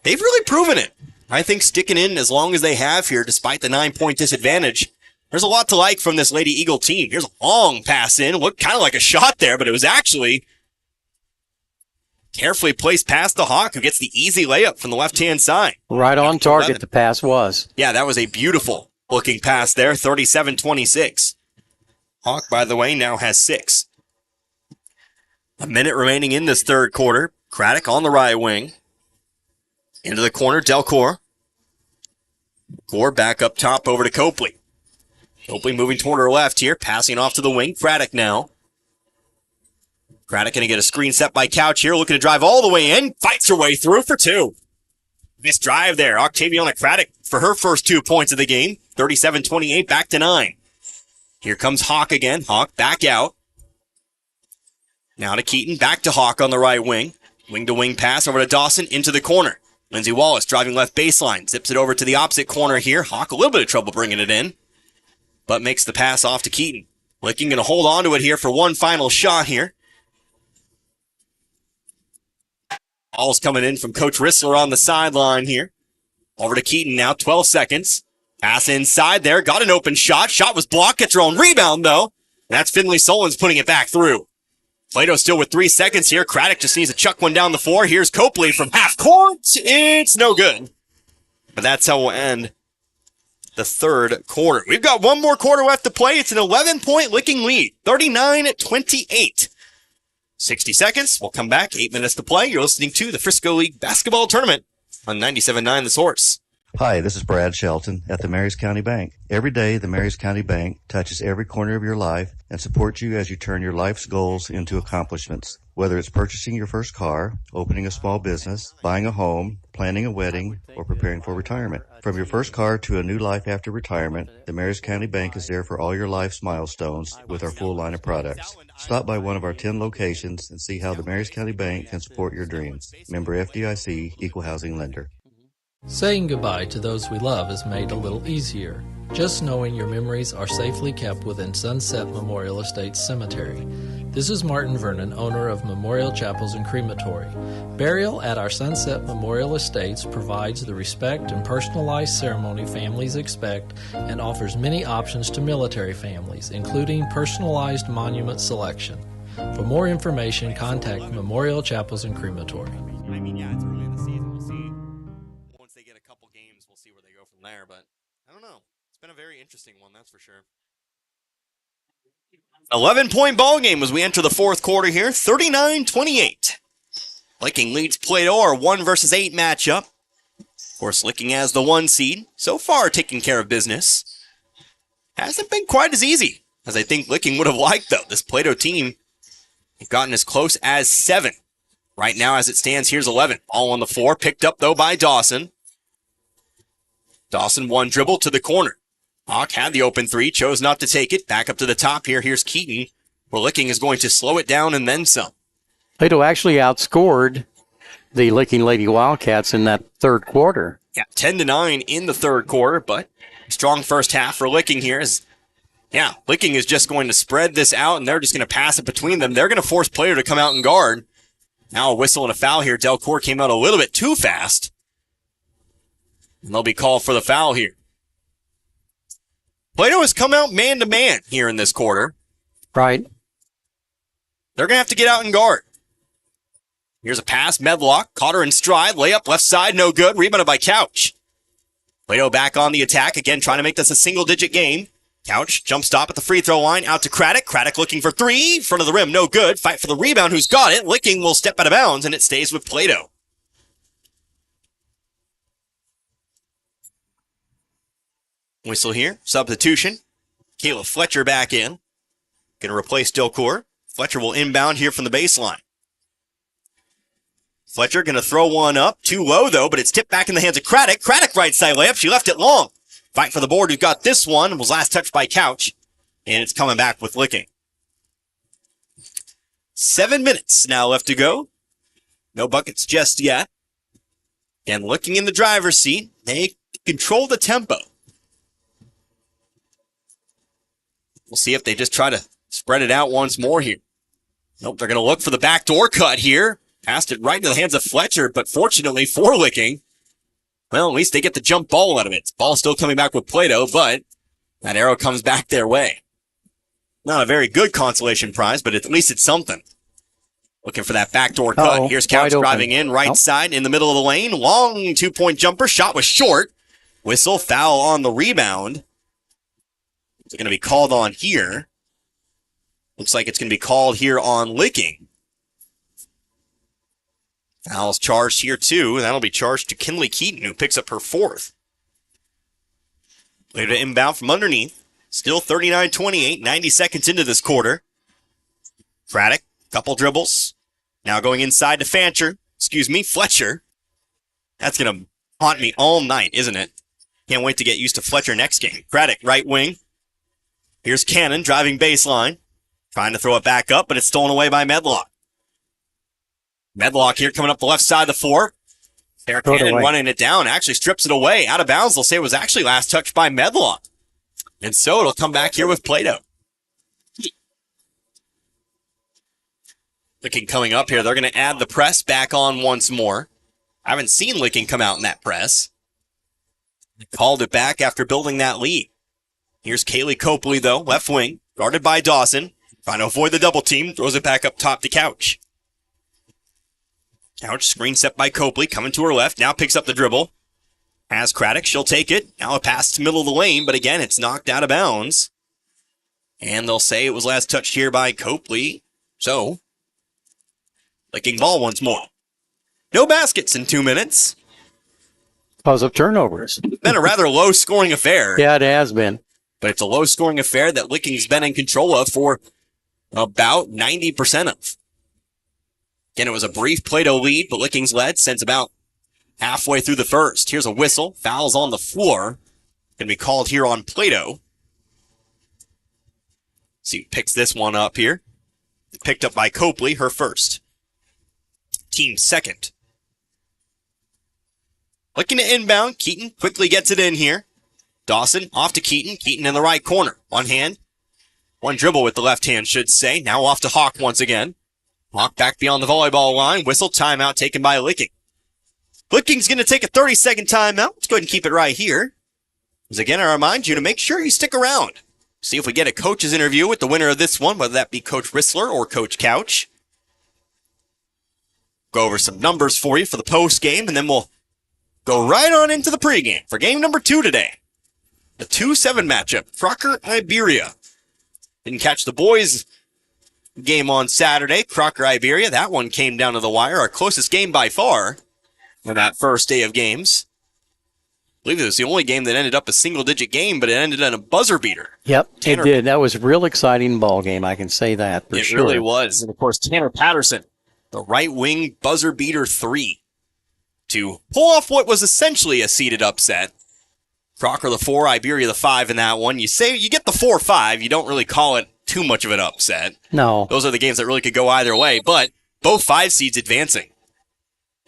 They've really proven it. I think sticking in as long as they have here, despite the 9-point disadvantage, there's a lot to like from this Lady Eagle team. Here's a long pass in. Looked kind of like a shot there, but it was actually carefully placed past the Hawk, who gets the easy layup from the left-hand side. Right on target, the pass was. Yeah, that was a beautiful looking pass there, 37-26. Hawk, by the way, now has 6. A minute remaining in this 3rd quarter. Craddock on the right wing. Into the corner, Delcourt. Gore back up top over to Copley. Copley moving toward her left here, passing off to the wing. Craddock now. Craddock going to get a screen set by Couch here, looking to drive all the way in. Fights her way through for 2. Nice drive there. Octaviana Craddock for her first 2 points of the game. 37-28, back to 9. Here comes Hawk again. Hawk back out. Now to Keaton, back to Hawk on the right wing. Wing-to-wing pass over to Dawson, into the corner. Lindsey Wallace driving left baseline. Zips it over to the opposite corner here. Hawk a little bit of trouble bringing it in, but makes the pass off to Keaton. Licking going to hold on to it here for one final shot here. Ball's coming in from Coach Rissler on the sideline here. Over to Keaton now, 12 seconds. Pass inside there, got an open shot. Shot was blocked, gets her own rebound though. And that's Finley Solons putting it back through. Plato still with 3 seconds here. Craddock just needs to chuck one down the floor. Here's Copley from half court. It's no good. But that's how we'll end the 3rd quarter. We've got 1 more quarter left to play. It's an 11-point Licking lead, 39-28. 60 seconds. We'll come back. 8 minutes to play. You're listening to the Frisco League Basketball Tournament on 97.9 The Source. Hi, this is Brad Shelton at the Marys County Bank. Every day, the Marys County Bank touches every corner of your life and supports you as you turn your life's goals into accomplishments. Whether it's purchasing your first car, opening a small business, buying a home, planning a wedding, or preparing for retirement. From your first car to a new life after retirement, the Marys County Bank is there for all your life's milestones with our full line of products. Stop by one of our 10 locations and see how the Marys County Bank can support your dreams. Member FDIC, Equal Housing Lender. Saying goodbye to those we love is made a little easier. just knowing your memories are safely kept within Sunset Memorial Estates Cemetery. This is Martin Vernon, owner of Memorial Chapels and Crematory. Burial at our Sunset Memorial Estates provides the respect and personalized ceremony families expect and offers many options to military families, including personalized monument selection. For more information, contact Memorial Chapels and Crematory. I mean, yeah, it's early in the season. We'll see. Once they get a couple games, we'll see where they go from there. But I don't know. It's been a very interesting one, that's for sure. 11-point ball game as we enter the fourth quarter here. 39-28. Licking leads Plato, our 1 versus 8 matchup. Of course, Licking as the 1 seed. So far, taking care of business. Hasn't been quite as easy as I think Licking would have liked, though. This Plato team have gotten as close as 7. Right now, as it stands, here's 11. All on the floor, picked up, though, by Dawson. Dawson, 1 dribble to the corner. Hawk had the open 3, chose not to take it. Back up to the top here. Here's Keaton, where Licking is going to slow it down and then some. Plato actually outscored the Licking Lady Wildcats in that third quarter. Yeah, 10-9 in the third quarter, but strong first half for Licking here. Licking is just going to spread this out, and they're just going to pass it between them. They're going to force Plato to come out and guard. Now a whistle and a foul here. Delcourt came out a little bit too fast. And they'll be called for the foul here. Plato has come out man-to-man here in this quarter. Right. They're going to have to get out and guard. Here's a pass. Medlock caught her in stride. Layup left side, no good. Rebounded by Couch. Plato back on the attack. Again, trying to make this a single-digit game. Couch, jump stop at the free throw line. Out to Craddock. Craddock looking for 3. Front of the rim, no good. Fight for the rebound. Who's got it? Licking will step out of bounds, and it stays with Plato. Whistle here. Substitution. Kayla Fletcher back in. Going to replace Delcourt. Fletcher will inbound here from the baseline. Fletcher going to throw one up. Too low, though, but it's tipped back in the hands of Craddock. Craddock right side layup. She left it long. Fight for the board. Who got this one? Was last touched by Couch. And it's coming back with Licking. 7 minutes now left to go. No buckets just yet. And Licking in the driver's seat. They control the tempo. We'll see if they just try to spread it out once more here. Nope, they're going to look for the backdoor cut here. Passed it right into the hands of Fletcher, but fortunately for Licking, well, at least they get the jump ball out of it. Ball still coming back with Plato, but that arrow comes back their way. Not a very good consolation prize, but at least it's something. Looking for that backdoor cut. Here's Couch driving in, right side in the middle of the lane. Long 2-point jumper. Shot was short. Whistle, foul on the rebound. It's going to be called on here. Looks like it's going to be called here on Licking. Foul's charged here too. That'll be charged to Kinley Keaton, who picks up her 4th. Later to inbound from underneath. Still 39-28, 90 seconds into this quarter. Craddock, couple dribbles. Now going inside to Fletcher. That's going to haunt me all night, isn't it? Can't wait to get used to Fletcher next game. Craddock, right wing. Here's Cannon driving baseline. Trying to throw it back up, but it's stolen away by Medlock. Medlock here coming up the left side of the floor. Sarah Cannon running it down. Actually strips it away. Out of bounds. They'll say it was actually last touched by Medlock. And so it'll come back here with Plato. Licking coming up here. They're going to add the press back on once more. I haven't seen Licking come out in that press. They called it back after building that lead. Here's Kaylee Copley, though, left wing, guarded by Dawson. Trying to avoid the double team, throws it back up top to Couch. Couch, screen set by Copley, coming to her left, now picks up the dribble. Has Craddock, she'll take it. Now a pass to middle of the lane, but again, it's knocked out of bounds. And they'll say it was last touched here by Copley. So, Licking ball once more. No baskets in 2 minutes. Because of turnovers. Been a rather low-scoring affair. Yeah, it has been. But it's a low-scoring affair that Licking's been in control of for about 90% of. Again, it was a brief Plato lead, but Licking's led since about halfway through the first. Here's a whistle. Foul's on the floor. Going to be called here on Plato. See who picks this one up here. Picked up by Copley, her first. Team second. Looking to inbound. Keaton quickly gets it in here. Dawson off to Keaton. Keaton in the right corner. One hand. One dribble with the left hand, should say. Now off to Hawk once again. Hawk back beyond the volleyball line. Whistle, timeout taken by Licking. Licking's going to take a 30-second timeout. Let's go ahead and keep it right here. As again, I remind you to make sure you stick around. See if we get a coach's interview with the winner of this one, whether that be Coach Rissler or Coach Couch. Go over some numbers for you for the post game, and then we'll go right on into the pregame for game number 2 today. The 2-7 matchup, Crocker-Iberia. Didn't catch the boys' game on Saturday. Crocker-Iberia, that one came down to the wire. Our closest game by far on that first day of games. I believe it was the only game that ended up a single-digit game, but it ended in a buzzer beater. Yep, Tanner, it did. That was a real exciting ball game. I can say that for sure. It really was. And, of course, Tanner Patterson, the right wing buzzer beater 3, to pull off what was essentially a seeded upset. Crocker the 4, Iberia the 5 in that one. You get the 4-5. You don't really call it too much of an upset. No. Those are the games that really could go either way, but both 5 seeds advancing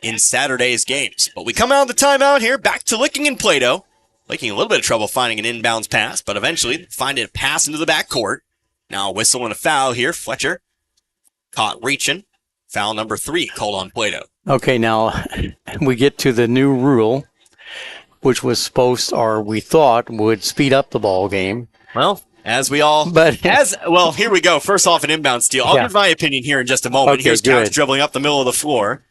in Saturday's games. But we come out of the timeout here, back to Licking and Plato. Licking a little bit of trouble finding an inbounds pass, but eventually find a pass into the backcourt. Now a whistle and a foul here. Fletcher caught reaching. Foul number 3 called on Plato. Okay, now we get to the new rule, which was supposed, or we thought, would speed up the ball game. Well, as we all... Well, here we go. First off, an inbound steal. I'll give my opinion here in just a moment. Okay, Here's Couch good. dribbling up the middle of the floor.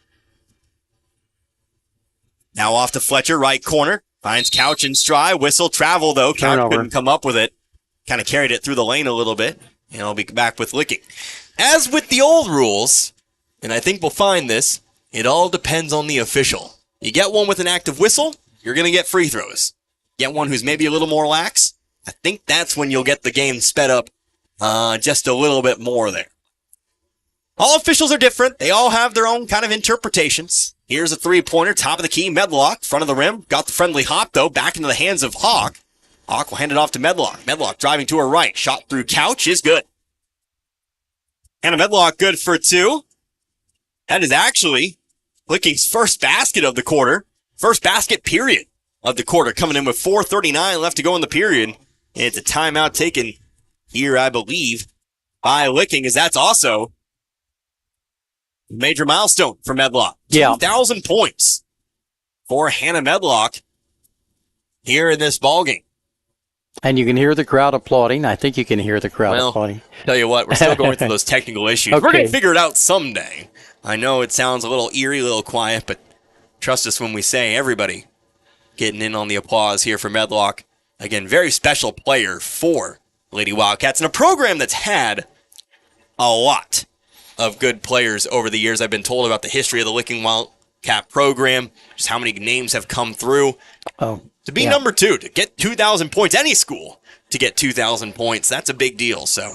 Now off to Fletcher, right corner. Finds Couch in stride. Whistle, travel, though. Couch Turnover. couldn't come up with it. Kind of carried it through the lane a little bit. And I'll be back with Licking. As with the old rules, and I think we'll find this, it all depends on the official. You get one with an active whistle, you're going to get free throws. Get one who's maybe a little more lax, I think that's when you'll get the game sped up just a little bit more there. All officials are different. They all have their own kind of interpretations. Here's a three-pointer, top of the key, Medlock, front of the rim. Got the friendly hop, though, back into the hands of Hawk. Hawk will hand it off to Medlock. Medlock driving to her right. Shot through Couch is good. Hannah Medlock good for 2. That is actually Licking's first basket of the quarter. First basket, period, of the quarter. Coming in with 4:39 left to go in the period. And it's a timeout taken here, I believe, by Licking, as that's also a major milestone for Medlock. Yeah. 2,000 points for Hannah Medlock here in this ballgame. And you can hear the crowd applauding. I think you can hear the crowd applauding. Tell you what, we're still going through those technical issues. Okay. We're going to figure it out someday. I know it sounds a little eerie, a little quiet, but trust us when we say everybody getting in on the applause here for Medlock. Again, very special player for Lady Wildcats, and a program that's had a lot of good players over the years. I've been told about the history of the Licking Wildcat program, just how many names have come through. To be number 2, to get 2,000 points, any school to get 2,000 points, that's a big deal. So,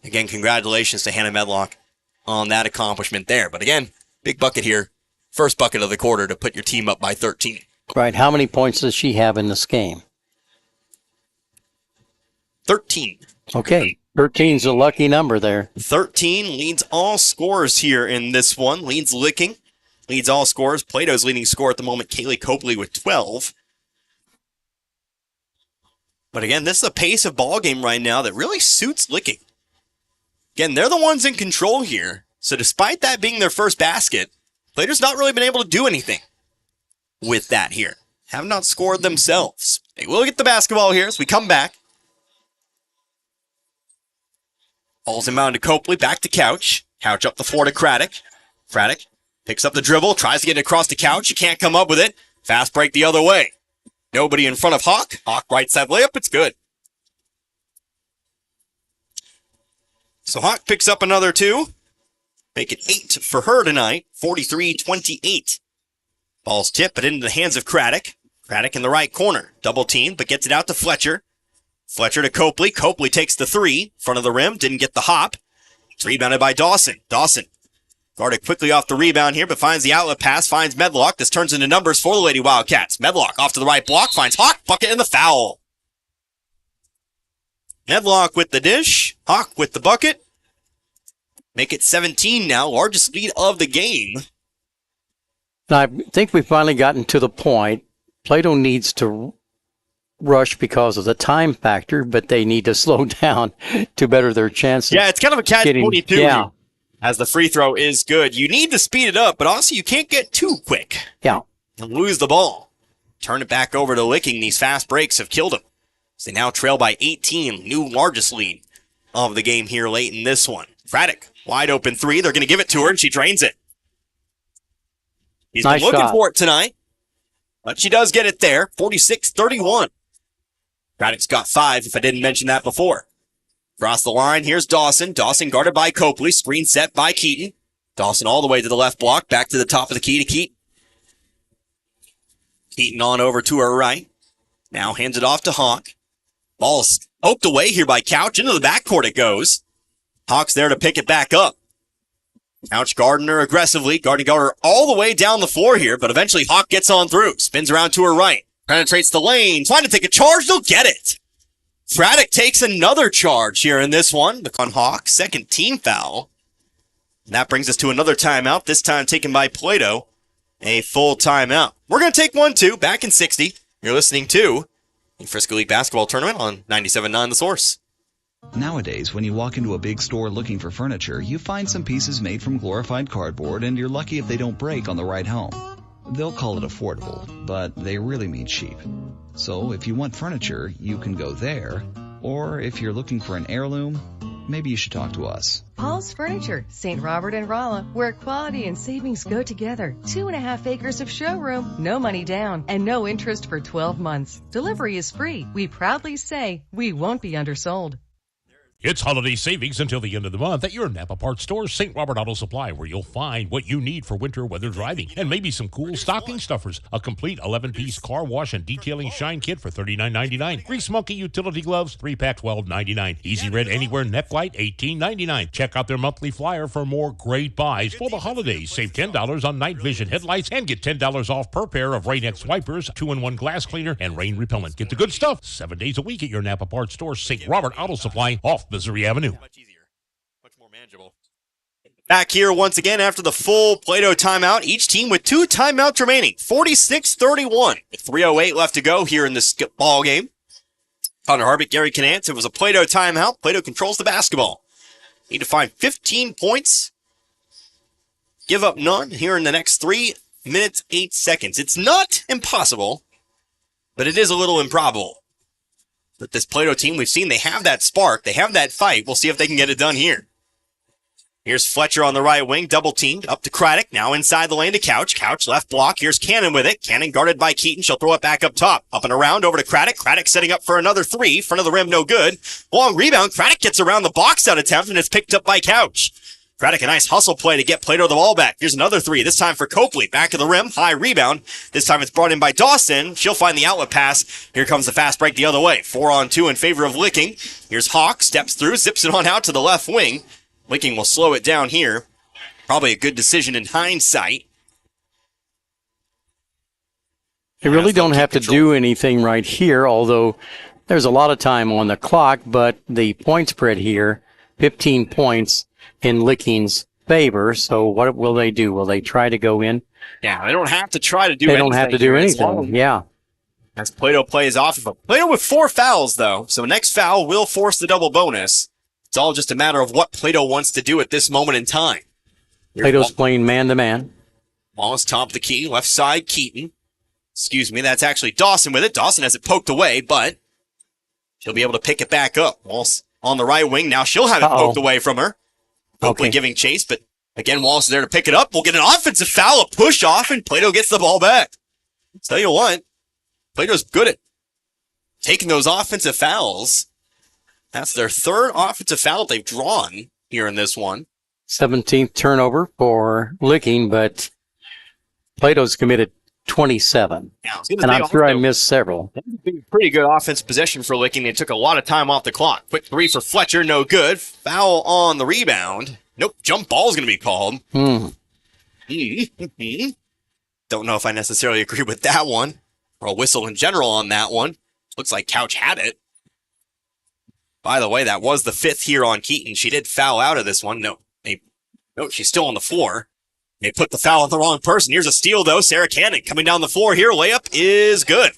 again, congratulations to Hannah Medlock on that accomplishment there. But again, big bucket here. First bucket of the quarter to put your team up by 13. Right. How many points does she have in this game? 13. Okay. 13's a lucky number there. 13 leads all scorers here in this one. Leads Licking. Leads all scorers. Plato's leading scorer at the moment, Kaylee Copley with 12. But again, this is a pace of ball game right now that really suits Licking. Again, they're the ones in control here. So despite that being their first basket, Plato's not really been able to do anything with that here. Have not scored themselves. They will get the basketball here as we come back. Ball's inbound to Copley, back to Couch. Couch up the floor to Craddock. Craddock picks up the dribble, tries to get it across to Couch. He can't come up with it. Fast break the other way. Nobody in front of Hawk. Hawk right side layup, it's good. So Hawk picks up another 2. Make it 8 for her tonight. 43-28. Ball's tipped, but into the hands of Craddock. Craddock in the right corner. Double team, but gets it out to Fletcher. Fletcher to Copley. Copley takes the 3. Front of the rim. Didn't get the hop. It's rebounded by Dawson. Dawson guarded quickly off the rebound here, but finds the outlet pass. Finds Medlock. This turns into numbers for the Lady Wildcats. Medlock off to the right block. Finds Hawk. Bucket and the foul. Medlock with the dish. Hawk with the bucket. Make it 17 now. Largest lead of the game. Now, I think we've finally gotten to the point. Plato needs to rush because of the time factor, but they need to slow down to better their chances. Yeah, it's kind of a catch-22 Yeah. as the free throw is good. You need to speed it up, but also you can't get too quick Yeah. and lose the ball. Turn it back over to Licking. These fast breaks have killed them. So they now trail by 18, new largest lead of the game here late in this one. Craddock, wide open three. They're going to give it to her, and she drains it. He's Nice been looking shot. for it tonight, but she does get it there. 46-31. Craddock's got 5, if I didn't mention that before. Across the line, here's Dawson. Dawson guarded by Copley. Screen set by Keaton. Dawson all the way to the left block. Back to the top of the key to Keaton. Keaton on over to her right. Now hands it off to Hawk. Ball's poked away here by Couch. Into the backcourt it goes. Hawk's there to pick it back up. Couch guarding her aggressively. Guarding her all the way down the floor here, but eventually Hawk gets on through. Spins around to her right. Penetrates the lane. Trying to take a charge. They'll get it. Craddock takes another charge here in this one. On Hawk, second team foul. And that brings us to another timeout, this time taken by Plato. A full timeout. We're going to take one, too, back in 60. You're listening to the Frisco League Basketball Tournament on 97.9 The Source. Nowadays, when you walk into a big store looking for furniture, you find some pieces made from glorified cardboard, and you're lucky if they don't break on the ride home. They'll call it affordable, but they really mean cheap. So if you want furniture, you can go there. Or if you're looking for an heirloom, maybe you should talk to us. Paul's Furniture, St. Robert and Rolla, where quality and savings go together. 2.5 acres of showroom, no money down, and no interest for 12 months. Delivery is free. We proudly say we won't be undersold. It's holiday savings until the end of the month at your Napa Parts store, St. Robert Auto Supply, where you'll find what you need for winter weather driving and maybe some cool stocking stuffers. A complete 11-piece car wash and detailing shine kit for $39.99. Grease Monkey utility gloves, 3-pack, $12.99. Easy Red Anywhere neck light, $18.99. Check out their monthly flyer for more great buys for the holidays. Save $10 on night vision headlights and get $10 off per pair of Rain-X wipers, 2-in-1 glass cleaner, and rain repellent. Get the good stuff 7 days a week at your Napa Parts store, St. Robert Auto Supply, off Missouri Avenue. Much more manageable. Back here once again after the full Plato timeout. Each team with 2 timeouts remaining. 46-31. With 3:08 left to go here in this ball game. Connor Harvick, Gary Canance. It was a Plato timeout. Plato controls the basketball. Need to find 15 points. Give up none here in the next 3 minutes, 8 seconds. It's not impossible, but it is a little improbable. But this Plato team, we've seen they have that spark. They have that fight. We'll see if they can get it done here. Here's Fletcher on the right wing, double teamed, up to Craddock, now inside the lane to Couch. Couch left block, here's Cannon with it. Cannon guarded by Keaton, she'll throw it back up top. Up and around, over to Craddock. Craddock setting up for another three, front of the rim, no good. Long rebound, Craddock gets around the box out attempt, and it's picked up by Couch. Craddock, a nice hustle play to get Plato the ball back. Here's another three, this time for Copley. Back of the rim, high rebound. This time it's brought in by Dawson. She'll find the outlet pass. Here comes the fast break the other way. 4-on-2 in favor of Licking. Here's Hawk, steps through, zips it on out to the left wing. Licking will slow it down here. Probably a good decision in hindsight. They really don't have to do anything right here, although there's a lot of time on the clock, but the point spread here, 15 points in Licking's favor. So what will they do? Will they try to go in? Yeah, they don't have to try to do They anything. don't have to do anything, yeah. As Plato plays off of him. Plato with 4 fouls, though, so next foul will force the double bonus. It's all just a matter of what Plato wants to do at this moment in time. Plato's playing man-to-man. Wallace top of the key, left side, Keaton. Excuse me, that's actually Dawson with it. Dawson has it poked away, but she'll be able to pick it back up. Wallace on the right wing. Now she'll have it poked away from her. Copley giving chase, but again, Wallace is there to pick it up. We'll get an offensive foul, a push off, and Plato gets the ball back. Tell you what, Plato's good at taking those offensive fouls. That's their 3rd offensive foul they've drawn here in this one. 17th turnover for Licking, but Plato's committed 27. Yeah, and I'm sure I missed several. Pretty good offensive possession for Licking. They took a lot of time off the clock. Quick three for Fletcher, no good. Foul on the rebound. Nope, jump ball is going to be called. Don't know if I necessarily agree with that one, or a whistle in general on that one. Looks like Couch had it. By the way, that was the 5th here on Keaton. She did foul out of this one. No, she's still on the floor. They put the foul on the wrong person. Here's a steal, though. Sarah Cannon coming down the floor here. Layup is good.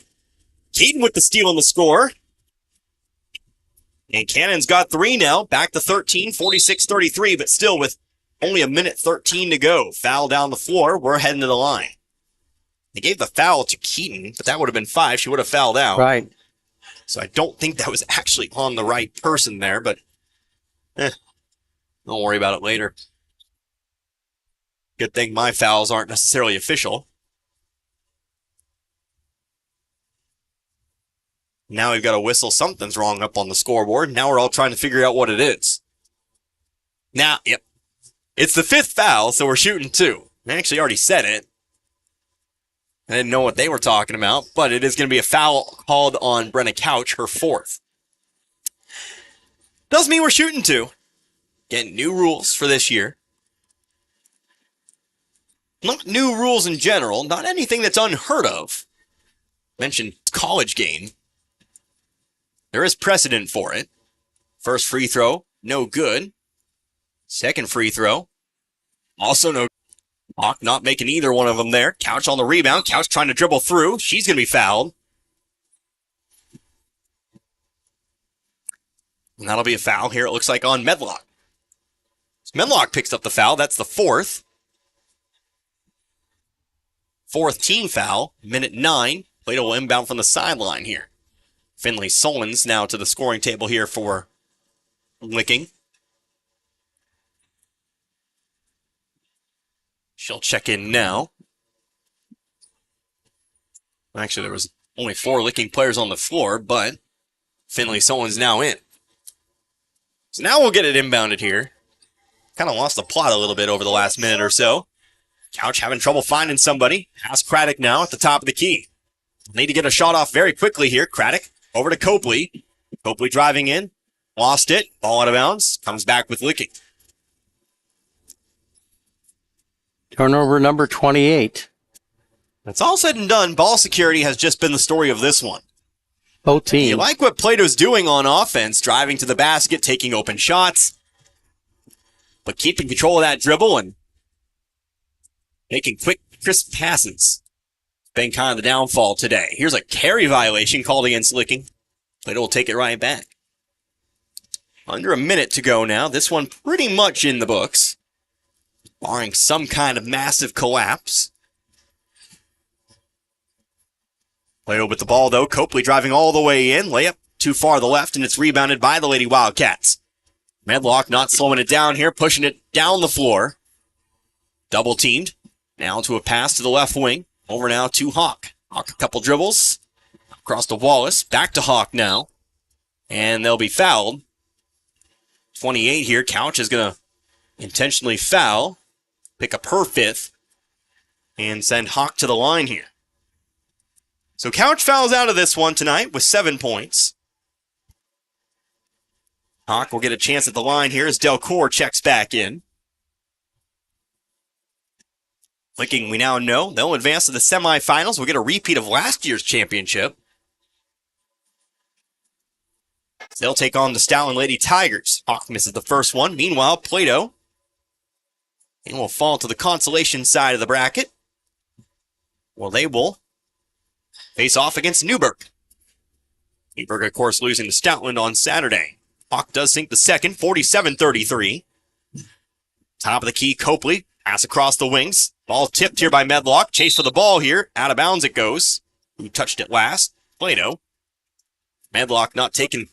Keaton with the steal on the score. And Cannon's got 3 now, back to 13, 46-33, but still with only a minute 13 to go. Foul down the floor. We're heading to the line. They gave the foul to Keaton, but that would have been 5. She would have fouled out. Right. So I don't think that was actually on the right person there, but don't worry about it later. Good thing my fouls aren't necessarily official. Now we've got a whistle. Something's wrong up on the scoreboard. Now we're all trying to figure out what it is. Now, yep. It's the 5th foul, so we're shooting 2. I actually already said it. I didn't know what they were talking about, but it is going to be a foul called on Brenna Couch, her 4th. Does mean we're shooting 2. Getting new rules for this year. Not new rules in general, not anything that's unheard of. Mentioned college game. There is precedent for it. First free throw, no good. Second free throw, also no good. Hawk not making either one of them there. Couch on the rebound. Couch trying to dribble through. She's going to be fouled. And that'll be a foul here, it looks like, on Medlock. Medlock picks up the foul. That's the 4th. 4th team foul. Minute 9. Plato will inbound from the sideline here. Finley Solons now to the scoring table here for Licking. She'll check in now. Actually, there was only 4 Licking players on the floor, but Finley Solon's now in. So now we'll get it inbounded here. Kind of lost the plot a little bit over the last minute or so. Couch having trouble finding somebody. Pass Craddock now at the top of the key. Need to get a shot off very quickly here. Craddock over to Copley. Copley driving in. Lost it. Ball out of bounds. Comes back with Licking. Turnover number 28. That's all said and done. Ball security has just been the story of this one. Both teams. You like what Plato's doing on offense, driving to the basket, taking open shots, but keeping control of that dribble and making quick, crisp passes. Been kind of the downfall today. Here's a carry violation called against Licking. Plato will take it right back. Under a minute to go now. This one pretty much in the books, barring some kind of massive collapse. Plato with the ball, though. Copley driving all the way in. Layup too far to the left, and it's rebounded by the Lady Wildcats. Medlock not slowing it down here, pushing it down the floor. Double teamed. Now to a pass to the left wing. Over now to Hawk. Hawk a couple dribbles. Across to Wallace. Back to Hawk now. And they'll be fouled. 28 here. Couch is going to intentionally foul. Pick up her 5th. And send Hawk to the line here. So Couch fouls out of this one tonight with 7 points. Hawk will get a chance at the line here as Delcourt checks back in. Licking, we now know, they'll advance to the semifinals. We'll get a repeat of last year's championship. They'll take on the Stoutland Lady Tigers. Hawk misses the first one. Meanwhile, Plato and will fall to the consolation side of the bracket. Well, they will face off against Newburgh. Newburgh, of course, losing to Stoutland on Saturday. Hawk does sink the second, 47-33. Top of the key, Copley. Pass across the wings. Ball tipped here by Medlock. Chase for the ball here. Out of bounds it goes. Who touched it last? Plato. Medlock not taking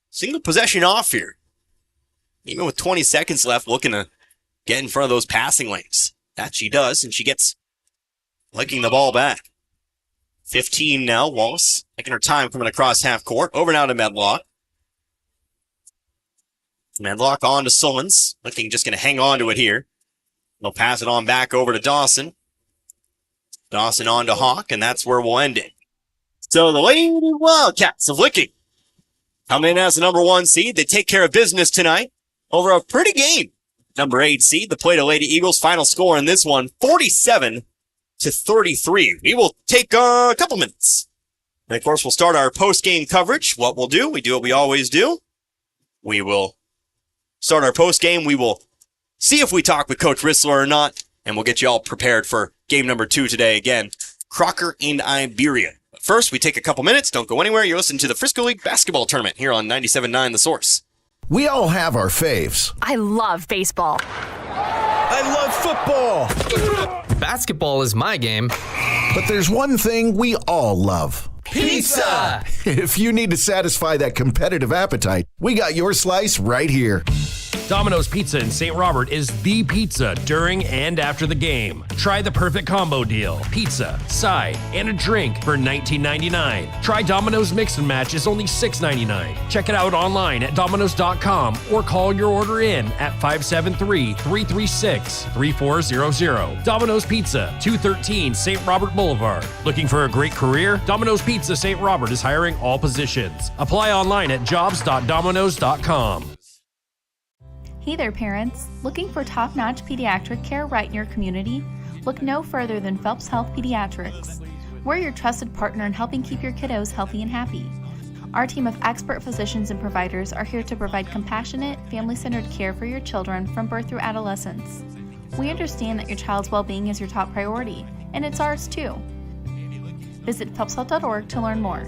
single possession off here. Even with 20 seconds left, looking to get in front of those passing lanes. That she does, and she gets licking the ball back. 15 now. Wallace taking her time coming across half court. Over now to Medlock. Medlock on to Sullins. Licking just going to hang on to it here. They'll pass it on back over to Dawson. Dawson on to Hawk, and that's where we'll end it. So the Lady Wildcats of Licking come in as the number 1 seed. They take care of business tonight over a pretty game. Number 8 seed, the Plato Lady Eagles. Final score in this one, 47-33. We will take a couple minutes. And, of course, we'll start our post-game coverage. What we'll do, we do what we always do. We will start our post-game. We will see if we talk with Coach Rissler or not, and we'll get you all prepared for game number 2 today. Again, Crocker and Iberia. But first, we take a couple minutes. Don't go anywhere. You're listening to the Frisco League Basketball Tournament here on 97.9 The Source. We all have our faves. I love baseball. I love football. Basketball is my game. But there's one thing we all love. Pizza! If you need to satisfy that competitive appetite, we got your slice right here. Domino's Pizza in St. Robert is the pizza during and after the game. Try the perfect combo deal. Pizza, side, and a drink for $19.99. Try Domino's Mix and Match is only $6.99. Check it out online at Domino's.com or call your order in at 573-336-3400. Domino's Pizza, 213 St. Robert Boulevard. Looking for a great career? Domino's Pizza St. Robert is hiring all positions. Apply online at jobs.domino's.com. Hey there, parents. Looking for top-notch pediatric care right in your community? Look no further than Phelps Health Pediatrics. We're your trusted partner in helping keep your kiddos healthy and happy. Our team of expert physicians and providers are here to provide compassionate, family-centered care for your children from birth through adolescence. We understand that your child's well-being is your top priority, and it's ours too. Visit phelpshealth.org to learn more.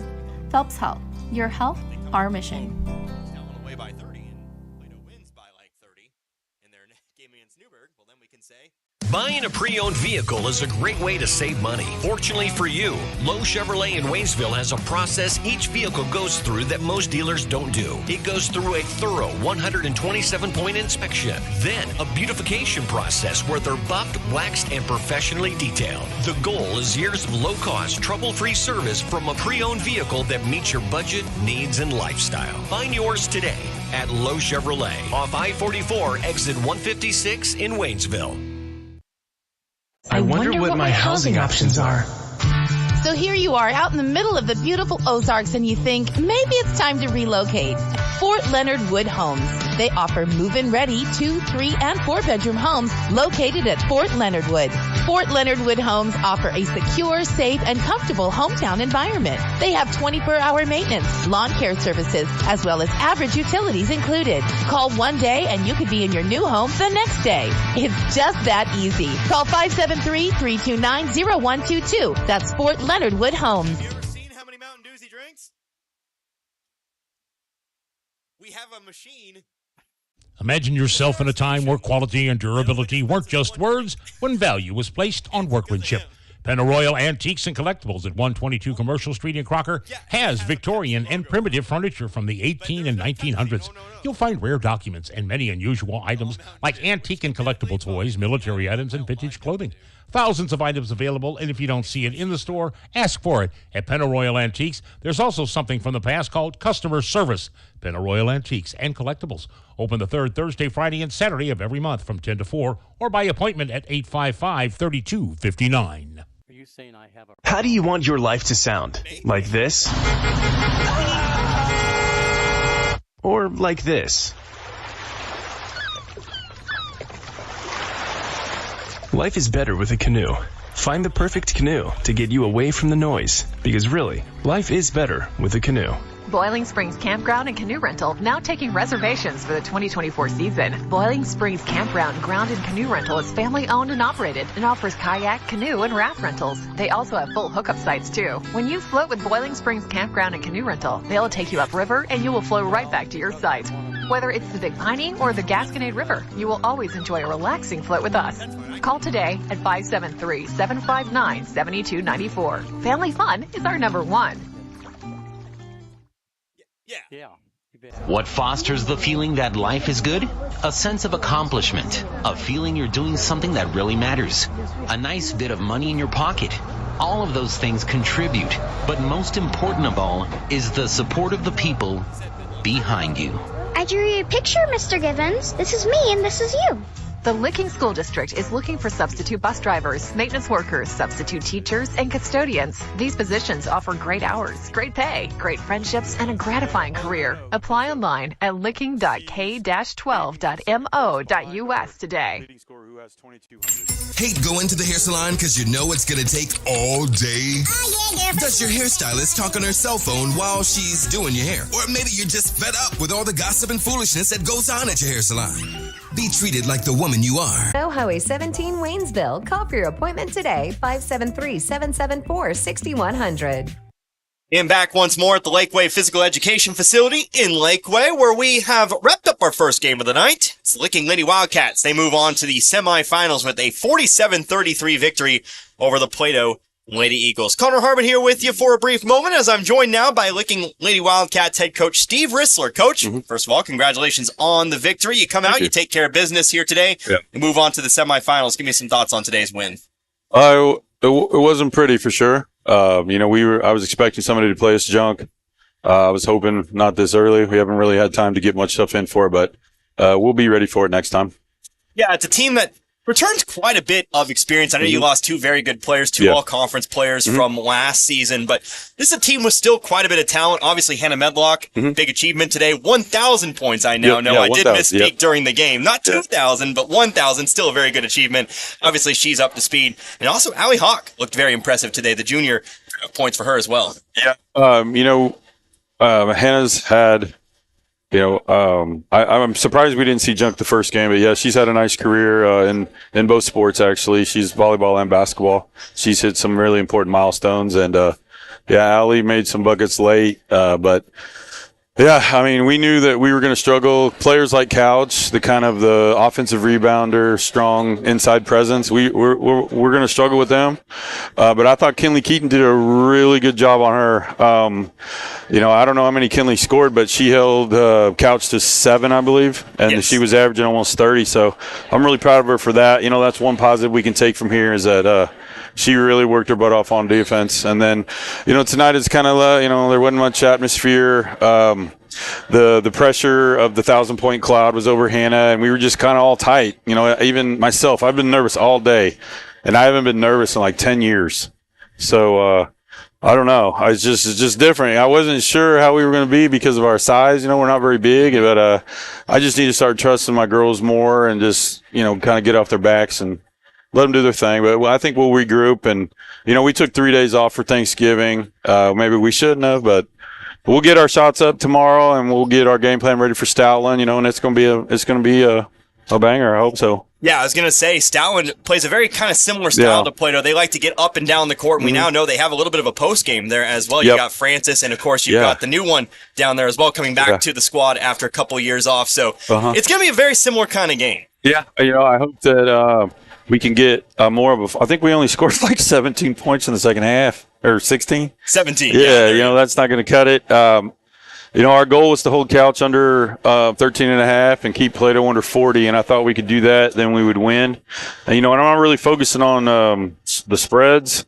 Phelps Health, your health, our mission. Buying a pre-owned vehicle is a great way to save money. Fortunately for you, Lowe Chevrolet in Waynesville has a process each vehicle goes through that most dealers don't do. It goes through a thorough 127-point inspection, then a beautification process where they're buffed, waxed, and professionally detailed. The goal is years of low-cost, trouble-free service from a pre-owned vehicle that meets your budget, needs, and lifestyle. Find yours today at Lowe Chevrolet off I-44, exit 156 in Waynesville. I wonder what my housing options are. So here you are out in the middle of the beautiful Ozarks and you think maybe it's time to relocate. Fort Leonard Wood Homes. They offer move-in ready 2, 3, and 4-bedroom homes located at Fort Leonard Wood. Fort Leonard Wood Homes offer a secure, safe, and comfortable hometown environment. They have 24-hour maintenance, lawn care services, as well as average utilities included. Call one day and you could be in your new home the next day. It's just that easy. Call 573-329-0122. That's Fort Leonard Wood Homes. We have a machine. Imagine yourself in a time where quality and durability weren't just words when value was placed on workmanship. Pennaroyal Antiques and Collectibles at 122 Commercial Street in Crocker has Victorian and primitive furniture from the 18 and 1900s. You'll find rare documents and many unusual items like antique and collectible toys, military items, and vintage clothing. Thousands of items available, and if you don't see it in the store, ask for it at Pennaroyal Antiques. There's also something from the past called customer service. Pennaroyal Antiques and Collectibles. Open the third Thursday, Friday, and Saturday of every month from 10 to 4 or by appointment at 855-3259. How do you want your life to sound? Like this? Or like this? Life is better with a canoe. Find the perfect canoe to get you away from the noise. Because really, life is better with a canoe. Boiling Springs Campground and Canoe Rental now taking reservations for the 2024 season. Boiling Springs Campground Ground and Canoe Rental is family owned and operated and offers kayak, canoe, and raft rentals. They also have full hookup sites too. When you float with Boiling Springs Campground and Canoe Rental, they'll take you upriver and you will float right back to your site. Whether it's the Big Piney or the Gasconade River, you will always enjoy a relaxing float with us. Call today at 573-759-7294. Family fun is our number one. Yeah. What fosters the feeling that life is good? A sense of accomplishment, a feeling you're doing something that really matters, a nice bit of money in your pocket. All of those things contribute, but most important of all is the support of the people behind you. I drew you a picture, Mr. Givens. This is me and this is you. The Licking School District is looking for substitute bus drivers, maintenance workers, substitute teachers, and custodians. These positions offer great hours, great pay, great friendships, and a gratifying career. Apply online at licking.k-12.mo.us today. Hate going to the hair salon because you know it's going to take all day? Does your hairstylist talk on her cell phone while she's doing your hair? Or maybe you're just fed up with all the gossip and foolishness that goes on at your hair salon. Be treated like the woman you are. Highway 17 Waynesville. Call for your appointment today, 573-774-6100. And back once more at the Lakeway Physical Education Facility in Lakeway, where we have wrapped up our first game of the night. It's the Licking Lady Wildcats. They move on to the semifinals with a 47-33 victory over the Plato Lady Eagles. Connor Harbin here with you for a brief moment as I'm joined now by Licking Lady Wildcats head coach Steve Rissler. Coach, first of all, congratulations on the victory. You come out, you take care of business here today, and move on to the semifinals. Give me some thoughts on today's win. It wasn't pretty for sure. I was expecting somebody to play us junk. I was hoping not this early. We haven't really had time to get much stuff in for it, but we'll be ready for it next time. Yeah, it's a team that returns quite a bit of experience. I know you lost two very good players, two all-conference players from last season, but this is a team with still quite a bit of talent. Obviously, Hannah Medlock, big achievement today. 1,000 points, I now know. I did misspeak during the game. Not 2,000, but 1,000, still a very good achievement. Obviously, she's up to speed. And also, Allie Hawk looked very impressive today, the junior. Points for her as well. Yeah. Hannah's had... I'm surprised we didn't see junk the first game, but yeah, she's had a nice career in both sports, actually. She's volleyball and basketball. She's hit some really important milestones, and Allie made some buckets late, but yeah, I mean, we knew that we were going to struggle. Players like Couch, the offensive rebounder, strong inside presence, we're going to struggle with them. But I thought Kinley Keaton did a really good job on her. I don't know how many Kinley scored, but she held Couch to 7, I believe, and she was averaging almost 30. So I'm really proud of her for that. That's one positive we can take from here is that she really worked her butt off on defense. And then, tonight it's kind of, there wasn't much atmosphere. The pressure of the 1,000-point cloud was over Hannah, and we were just kind of all tight. Even myself, I've been nervous all day, and I haven't been nervous in like 10 years. So, I don't know. It's just different. I wasn't sure how we were going to be because of our size. We're not very big, but I just need to start trusting my girls more and just, kind of get off their backs and let them do their thing. But I think we'll regroup. And, we took 3 days off for Thanksgiving. Maybe we shouldn't have, but we'll get our shots up tomorrow and we'll get our game plan ready for Stoutland, and it's going to be a banger. I hope so. Yeah, I was going to say, Stoutland plays a very kind of similar style to Plato. They like to get up and down the court, and we now know they have a little bit of a post game there as well. You got Francis, and of course you've got the new one down there as well, coming back to the squad after a couple of years off. So it's going to be a very similar kind of game. Yeah, I hope that we can get more of I think we only scored like 17 points in the second half, or 16? 17. Yeah, that's not going to cut it. Our goal was to hold Couch under 13.5 and keep Plato under 40, and I thought we could do that. Then we would win. And, I'm not really focusing on the spreads.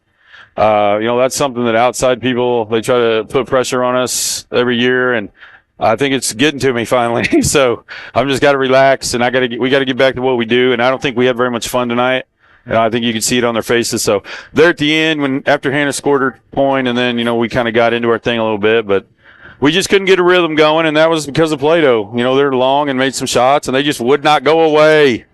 That's something that outside people, they try to put pressure on us every year, and I think it's getting to me finally. So I'm just got to relax, and we got to get back to what we do. And I don't think we had very much fun tonight. And I think you can see it on their faces. So there at the end, after Hannah scored her point, and then we kind of got into our thing a little bit, but we just couldn't get a rhythm going, and that was because of Plato. They're long and made some shots, and they just would not go away.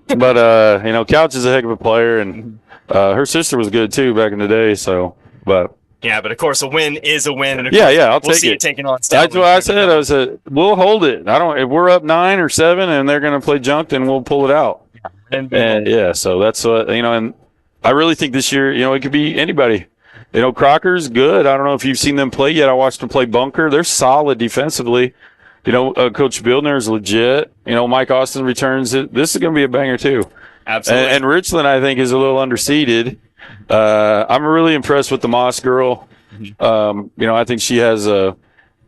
But, Couch is a heck of a player, and her sister was good, too, back in the day. So, but. Yeah, but, of course, a win is a win. And I'll take it. We'll see it taking on Stoutland. That's what I said. I said, we'll hold it. If we're up 9 or 7 and they're going to play junk, then we'll pull it out. And so that's what, and I really think this year, it could be anybody. Crocker's good. I don't know if you've seen them play yet. I watched them play Bunker. They're solid defensively. Coach Bildner is legit. Mike Austin returns it. This is going to be a banger, too. Absolutely. And Richland, I think, is a little underseeded. I'm really impressed with the Moss girl. I think she has a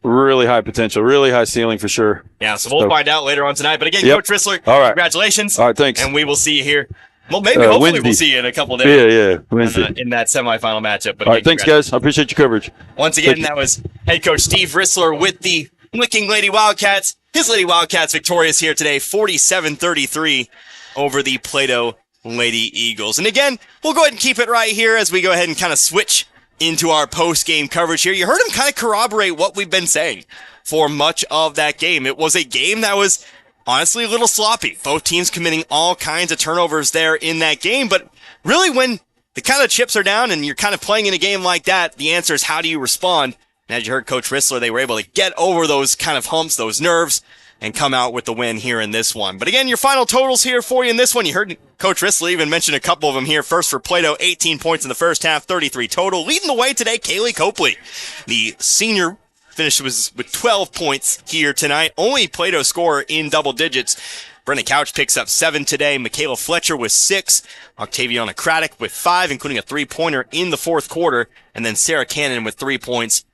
really high potential, really high ceiling for sure. Yeah, so we'll find out later on tonight. But again, Coach Rissler, congratulations. All right, thanks. And we will see you here. Well, maybe hopefully Wednesday. We'll see you in a couple of days. Wednesday. In that semifinal matchup. But all right, thanks, guys. I appreciate your coverage. Once again, that was head coach Steve Rissler with the Licking Lady Wildcats. His Lady Wildcats victorious here today, 47-33 over the Plato Lady Eagles. And again, we'll go ahead and keep it right here as we go ahead and kind of switch into our post-game coverage here. You heard him kind of corroborate what we've been saying for much of that game. It was a game that was honestly a little sloppy. Both teams committing all kinds of turnovers there in that game. But really, when the kind of chips are down and you're kind of playing in a game like that, the answer is how do you respond? And as you heard Coach Rissler, they were able to get over those kind of humps, those nerves, and come out with the win here in this one. But again, your final totals here for you in this one. You heard Coach Rissler even mention a couple of them here. First for Plato, 18 points in the first half, 33 total. Leading the way today, Kaylee Copley. The senior finished with 12 points here tonight. Only Plato scorer in double digits. Brenna Couch picks up 7 today. Michaela Fletcher with 6. Octaviana Craddock with 5, including a 3-pointer in the fourth quarter. And then Sarah Cannon with 3 points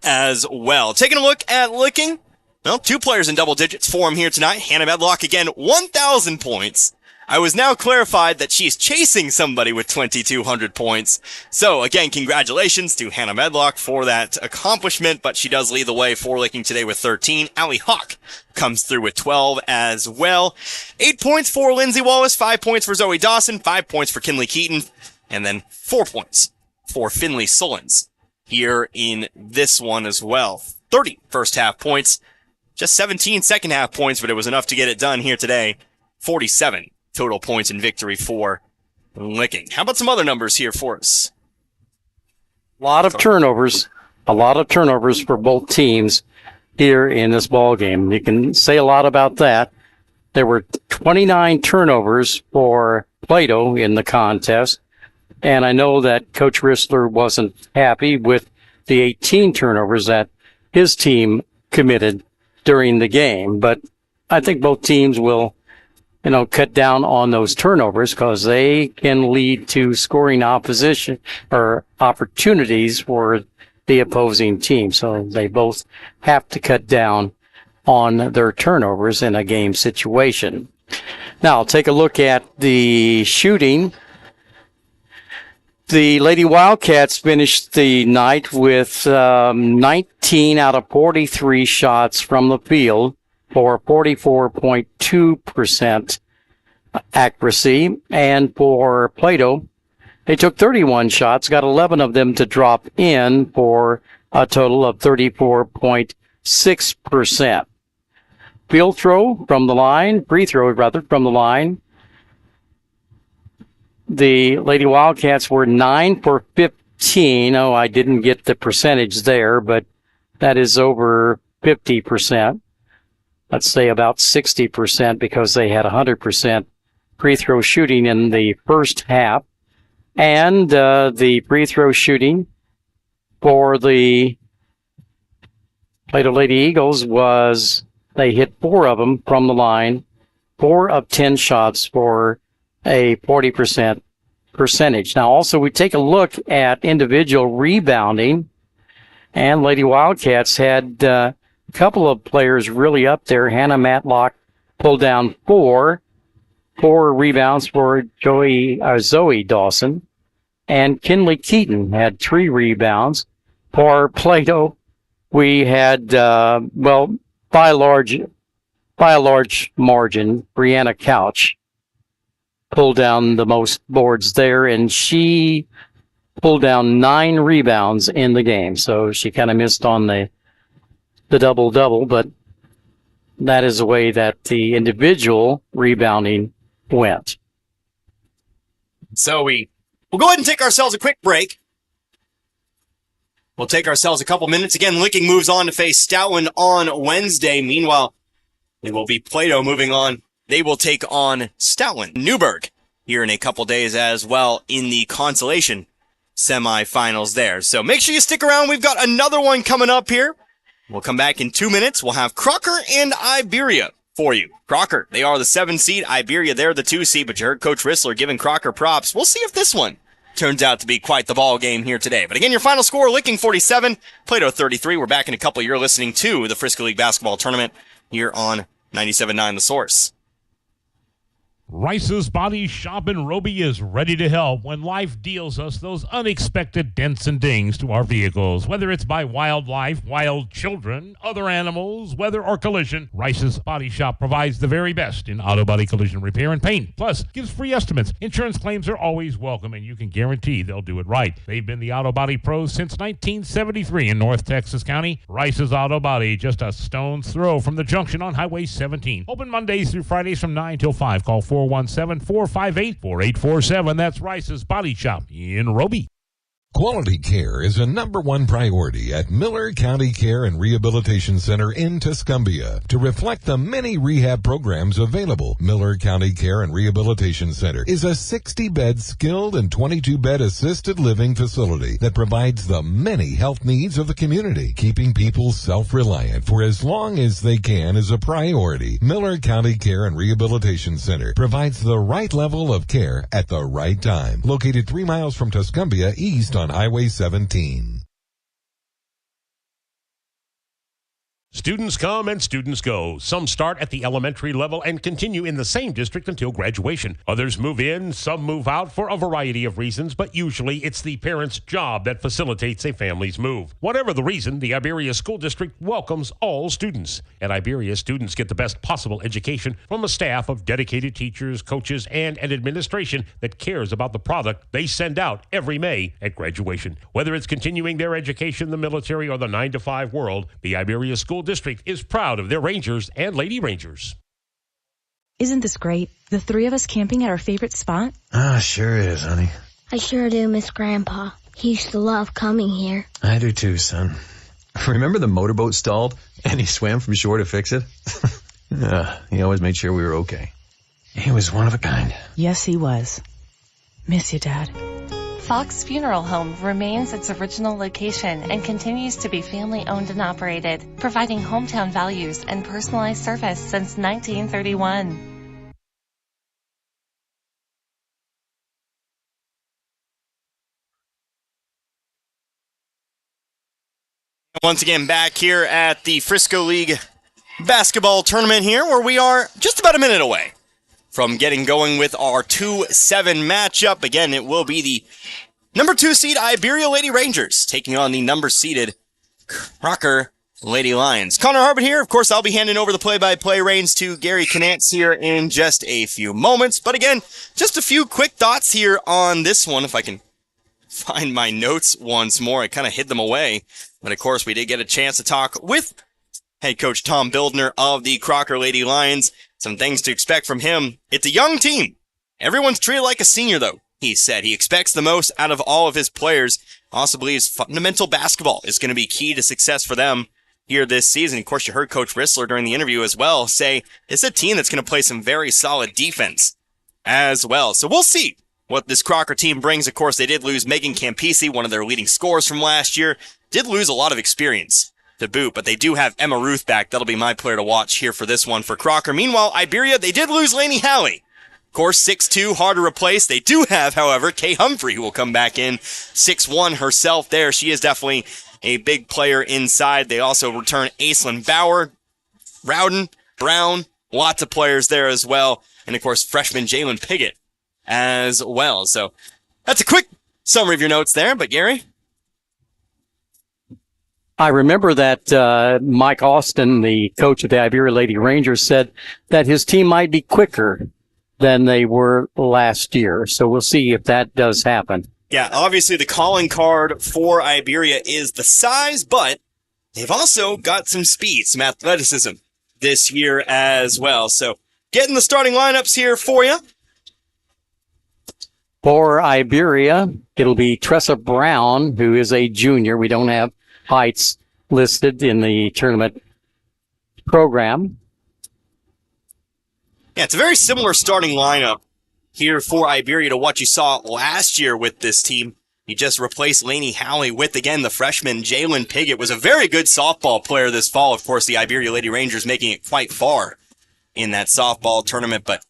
as well. Taking a look at Licking. Well, 2 players in double digits for him here tonight. Hannah Medlock again, 1,000 points. I was now clarified that she's chasing somebody with 2,200 points. So, again, congratulations to Hannah Medlock for that accomplishment, but she does lead the way for Licking today with 13. Allie Hawk comes through with 12 as well. 8 points for Lindsay Wallace, 5 points for Zoe Dawson, 5 points for Kinley Keaton, and then 4 points for Finley Sullins here in this one as well. 30 first half points, just 17 second half points, but it was enough to get it done here today. 47 total points in victory for Licking. How about some other numbers here for us? A lot of turnovers for both teams here in this ball game. You can say a lot about that. There were 29 turnovers for Plato in the contest, and I know that Coach Rissler wasn't happy with the 18 turnovers that his team committed during the game, but I think both teams will cut down on those turnovers because they can lead to scoring opposition or opportunities for the opposing team. So they both have to cut down on their turnovers in a game situation. Now, take a look at the shooting. The Lady Wildcats finished the night with 19 out of 43 shots from the field, for 44.2% accuracy. And for Plato, they took 31 shots, got 11 of them to drop in for a total of 34.6%. Free throw from the line. The Lady Wildcats were 9 for 15. Oh, I didn't get the percentage there, but that is over 50%. Let's say about 60% because they had 100% free throw shooting in the first half. And the free throw shooting for the Plato Lady Eagles was, they hit 4 of them from the line, 4 of 10 shots for a 40% percentage. Now also we take a look at individual rebounding, and Lady Wildcats had a couple of players really up there. Hannah Matlock pulled down 4 rebounds for Zoe Dawson, and Kinley Keaton had 3 rebounds. For Plato, we had, by a large margin, Brianna Couch pulled down the most boards there, and she pulled down 9 rebounds in the game. So she kind of missed on the double-double, but that is the way that the individual rebounding went. So we'll go ahead and take ourselves a quick break. We'll take ourselves a couple minutes. Again, Licking moves on to face Stoutland on Wednesday. Meanwhile, it will be Plato moving on. They will take on Stoutland. Newburgh here in a couple days as well in the consolation semifinals there. So make sure you stick around. We've got another one coming up here. We'll come back in 2 minutes. We'll have Crocker and Iberia for you. Crocker, they are the 7 seed. Iberia, they're the 2 seed, but you heard Coach Rissler giving Crocker props. We'll see if this one turns out to be quite the ball game here today. But again, your final score, Licking 47, Plato 33. We're back in a couple. You're listening to the Frisco League Basketball Tournament here on 97.9 The Source. Rice's Body Shop in Roby is ready to help when life deals us those unexpected dents and dings to our vehicles. Whether it's by wildlife, wild children, other animals, weather, or collision, Rice's Body Shop provides the very best in auto body collision repair and paint. Plus, gives free estimates. Insurance claims are always welcome, and you can guarantee they'll do it right. They've been the auto body pros since 1973 in North Texas County. Rice's Auto Body, just a stone's throw from the junction on Highway 17. Open Mondays through Fridays from 9 till 5. Call 417-458-4847. That's Rice's Body Shop in Roby. Quality care is a #1 priority at Miller County Care and Rehabilitation Center in Tuscumbia. To reflect the many rehab programs available, Miller County Care and Rehabilitation Center is a 60-bed skilled and 22-bed assisted living facility that provides the many health needs of the community. Keeping people self-reliant for as long as they can is a priority. Miller County Care and Rehabilitation Center provides the right level of care at the right time. Located 3 miles from Tuscumbia east on Highway 17. Students come and students go. Some start at the elementary level and continue in the same district until graduation. Others move in, some move out for a variety of reasons, but usually it's the parent's job that facilitates a family's move. Whatever the reason, the Iberia School District welcomes all students. At Iberia, students get the best possible education from a staff of dedicated teachers, coaches, and an administration that cares about the product they send out every May at graduation. Whether it's continuing their education in the military or the 9-to-5 world, the Iberia School District is proud of their Rangers and Lady Rangers. Isn't this great? The 3 of us camping at our favorite spot? Sure is, honey. I sure do miss Grandpa. He used to love coming here. I do too, son. Remember the motorboat stalled and he swam from shore to fix it? He always made sure we were okay. He was one of a kind. Yes, he was. Miss you, Dad. Fox Funeral Home remains its original location and continues to be family-owned and operated, providing hometown values and personalized service since 1931. Once again, back here at the Frisco League basketball tournament here, where we are just about a minute away from getting going with our 2-7 matchup. Again, it will be the number 2 seed Iberia Lady Rangers taking on the number seeded Crocker Lady Lions. Connor Harbert here. Of course, I'll be handing over the play-by-play reins to Gary Knantz here in just a few moments. But again, just a few quick thoughts here on this one. If I can find my notes once more, I kind of hid them away. But of course, we did get a chance to talk with head coach Tom Bildner of the Crocker Lady Lions. Some things to expect from him. It's a young team. Everyone's treated like a senior, though, he said. He expects the most out of all of his players. Also believes fundamental basketball is going to be key to success for them here this season. Of course, you heard Coach Rissler during the interview as well say it's a team that's going to play some very solid defense as well. So we'll see what this Crocker team brings. Of course, they did lose Megan Campisi, one of their leading scorers from last year. Did lose a lot of experience to boot, but they do have Emma Ruth back. That'll be my player to watch here for this one for Crocker. Meanwhile, Iberia, they did lose Lainey Halley. Of course, 6'2", hard to replace. They do have, however, Kay Humphrey, who will come back in, 6'1" herself there. She is definitely a big player inside. They also return Aislinn Bauer, Rowden, Brown, lots of players there as well. And, of course, freshman Jalen Piggott as well. So that's a quick summary of your notes there. But, Gary? I remember that Mike Austin, the coach of the Iberia Lady Rangers, said that his team might be quicker than they were last year. So we'll see if that does happen. Yeah, obviously the calling card for Iberia is the size, but they've also got some speed, some athleticism this year as well. So getting the starting lineups here for you. For Iberia, it'll be Tressa Brown, who is a junior. We don't have heights listed in the tournament program. Yeah, it's a very similar starting lineup here for Iberia to what you saw last year with this team. You just replaced Lainey Halley with, again, the freshman Jalen Piggott. Was a very good softball player this fall. Of course, the Iberia Lady Rangers making it quite far in that softball tournament, but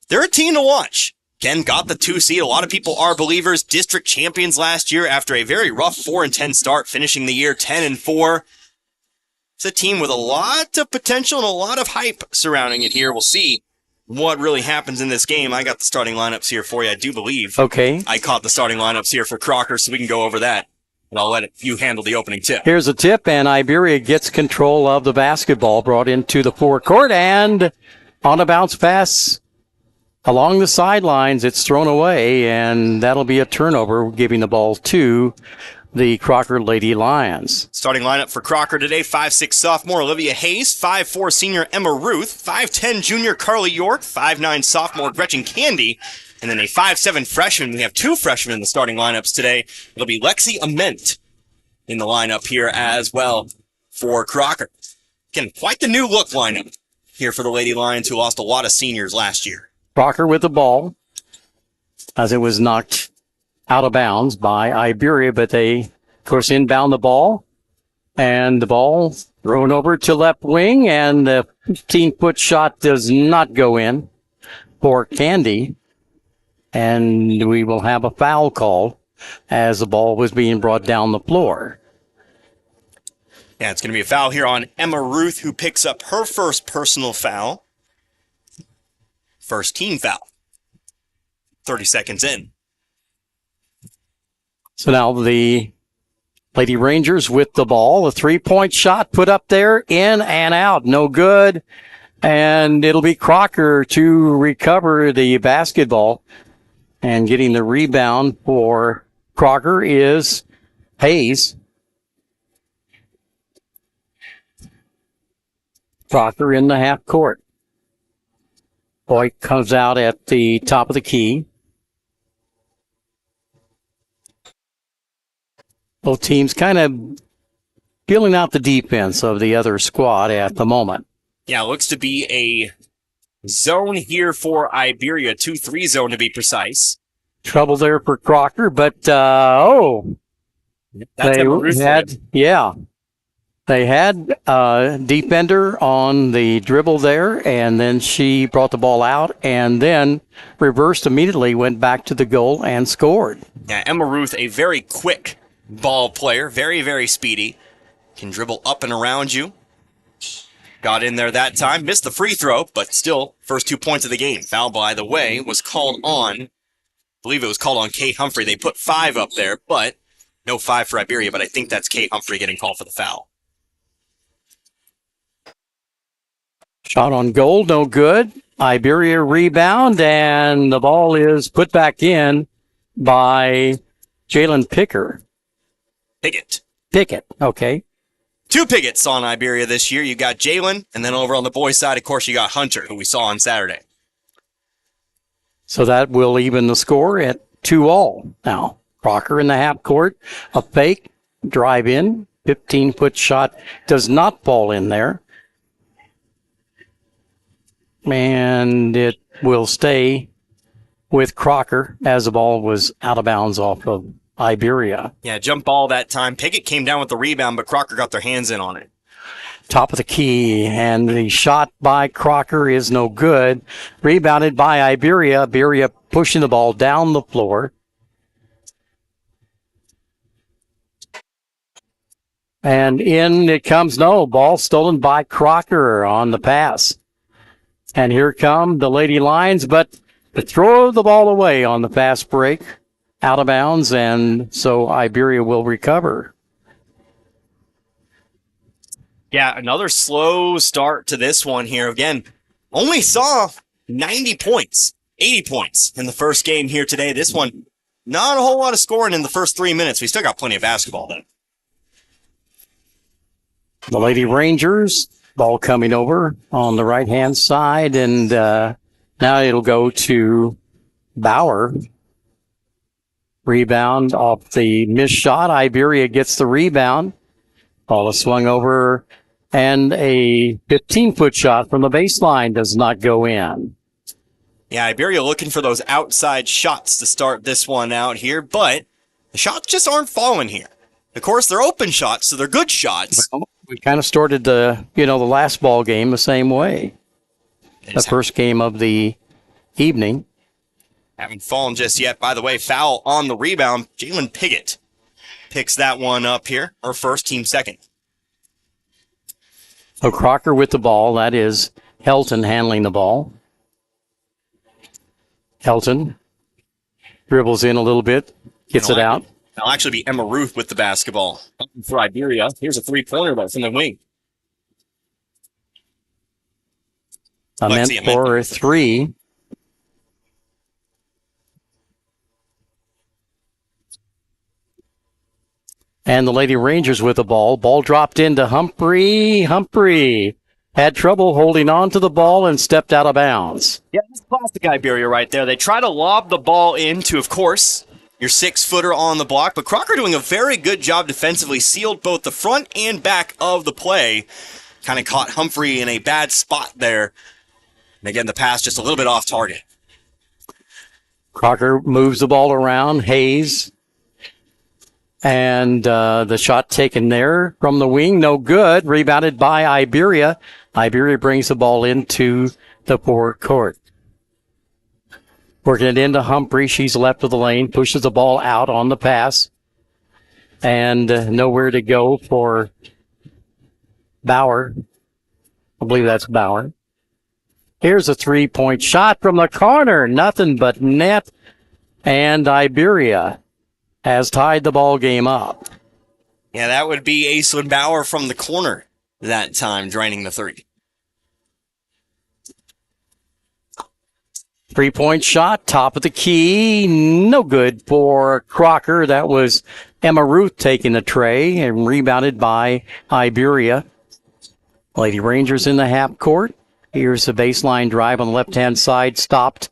they're a team to watch. Again, got the 2 seed. A lot of people are believers. District champions last year after a very rough 4-10 start, finishing the year 10-4. It's a team with a lot of potential and a lot of hype surrounding it here. We'll see what really happens in this game. I got the starting lineups here for you, I do believe. Okay. I caught the starting lineups here for Crocker, so we can go over that. And I'll let you handle the opening tip. Here's a tip, and Iberia gets control of the basketball, brought into the forecourt, and on a bounce pass along the sidelines, it's thrown away, and that'll be a turnover, giving the ball to the Crocker Lady Lions. Starting lineup for Crocker today, 5'6" sophomore Olivia Hayes, 5'4" senior Emma Ruth, 5'10" junior Carly York, 5'9" sophomore Gretchen Candy, and then a 5'7" freshman. We have 2 freshmen in the starting lineups today. It'll be Lexi Ament in the lineup here as well for Crocker. Again, quite the new look lineup here for the Lady Lions, who lost a lot of seniors last year. Crocker with the ball as it was knocked out of bounds by Iberia, but they, of course, inbound the ball, and the ball thrown over to left wing, and the 15-foot shot does not go in for Candy, and we will have a foul call as the ball was being brought down the floor. Yeah, it's going to be a foul here on Emma Ruth, who picks up her first personal foul. First team foul. 30 seconds in. So now the Lady Rangers with the ball. A 3-point shot put up there, in and out. No good. And it'll be Crocker to recover the basketball. And getting the rebound for Crocker is Hayes. Crocker in the half court. Boyd comes out at the top of the key. Both teams kind of feeling out the defense of the other squad at the moment. Yeah, it looks to be a zone here for Iberia, 2-3 zone to be precise. Trouble there for Crocker, but That's they Emma Ruth had, they had a defender on the dribble there, and then she brought the ball out and then reversed immediately, went back to the goal and scored. Yeah, Emma Ruth, a very quick ball player, very, very speedy. Can dribble up and around you. Got in there that time, missed the free throw, but still, first 2 points of the game. Foul, by the way, was called on, I believe it was called on Kay Humphrey. They put 5 up there, but no 5 for Iberia, but I think that's Kay Humphrey getting called for the foul. Shot on goal, no good. Iberia rebound, and the ball is put back in by Jalen Pickett, okay. 2 Picketts on Iberia this year. You got Jalen, and then over on the boys' side, of course, you got Hunter, who we saw on Saturday. So that will even the score at 2-all. Now, Crocker in the half court, a fake, drive in, 15-foot shot does not fall in there. And it will stay with Crocker as the ball was out of bounds off of Iberia. Yeah, jump ball that time. Pickett came down with the rebound, but Crocker got their hands in on it. Top of the key, and the shot by Crocker is no good. Rebounded by Iberia. Iberia pushing the ball down the floor. And in it comes, no, ball stolen by Crocker on the pass. And here come the Lady Lions, but they throw the ball away on the fast break, out of bounds, and so Iberia will recover. Yeah, another slow start to this one here. Again, only saw 90 points, 80 points in the first game here today. This one, not a whole lot of scoring in the first 3 minutes. We still got plenty of basketball, though. The Lady Rangers, ball coming over on the right-hand side, and now it'll go to Bauer. Rebound off the missed shot. Iberia gets the rebound. Ball is swung over, and a 15-foot shot from the baseline does not go in. Yeah, Iberia looking for those outside shots to start this one out here, but the shots just aren't falling here. Of course, they're open shots, so they're good shots. Well, we kind of started the last ball game the same way. The first game of the evening. Haven't fallen just yet. By the way, foul on the rebound. Jalen Pickett picks that one up here. Her first, team second. So Crocker with the ball. That is Helton handling the ball. Helton dribbles in a little bit, gets it out. That'll actually be Emma Ruth with the basketball. For Iberia, here's a three-pointer though from the wing. Meant for 3. And the Lady Rangers with the ball. Ball dropped into Humphrey. Humphrey had trouble holding on to the ball and stepped out of bounds. Yeah, that's classic Iberia right there. They try to lob the ball into, of course, your 6-footer on the block, but Crocker doing a very good job defensively, sealed both the front and back of the play. Kind of caught Humphrey in a bad spot there. And again, the pass just a little bit off target. Crocker moves the ball around. Hayes. And the shot taken there from the wing, no good. Rebounded by Iberia. Iberia brings the ball into the forward court. Working it into Humphrey. She's left of the lane. Pushes the ball out on the pass. And nowhere to go for Bauer. I believe that's Bauer. Here's a 3-point shot from the corner. Nothing but net. And Iberia has tied the ball game up. Yeah, that would be Aislinn Bauer from the corner that time, draining the 3. 3-point shot, top of the key, no good for Crocker. That was Emma Ruth taking the tray and rebounded by Iberia. Lady Rangers in the half court. Here's the baseline drive on the left-hand side, stopped,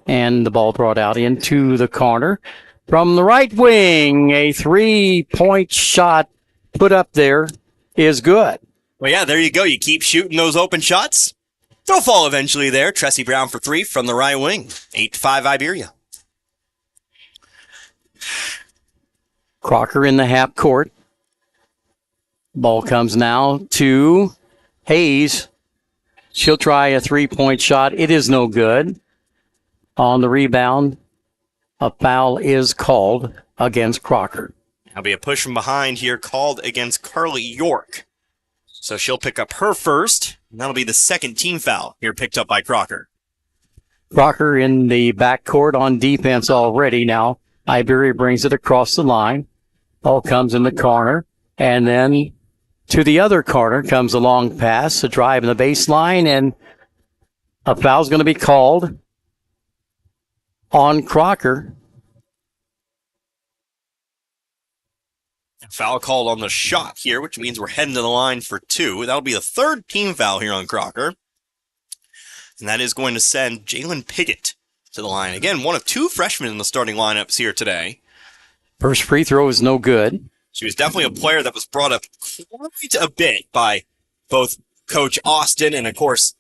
and the ball brought out into the corner. From the right wing, a 3-point shot put up there is good. Well, yeah, there you go. You keep shooting those open shots. They'll fall eventually there. Tressie Brown for 3 from the right wing. 8-5 Iberia. Crocker in the half court. Ball comes now to Hayes. She'll try a 3-point shot. It is no good. On the rebound, a foul is called against Crocker. There'll be a push from behind here called against Carly York. So she'll pick up her first, and that'll be the second team foul here picked up by Crocker. Crocker in the backcourt on defense already. Now Iberia brings it across the line. Ball comes in the corner, and then to the other corner comes a long pass, a drive in the baseline, and a foul's going to be called on Crocker. Foul called on the shot here, which means we're heading to the line for 2. That'll be the third team foul here on Crocker. And that is going to send Jalen Piggott to the line. Again, one of 2 freshmen in the starting lineups here today. First free throw is no good. She was definitely a player that was brought up quite a bit by both Coach Austin and, of course,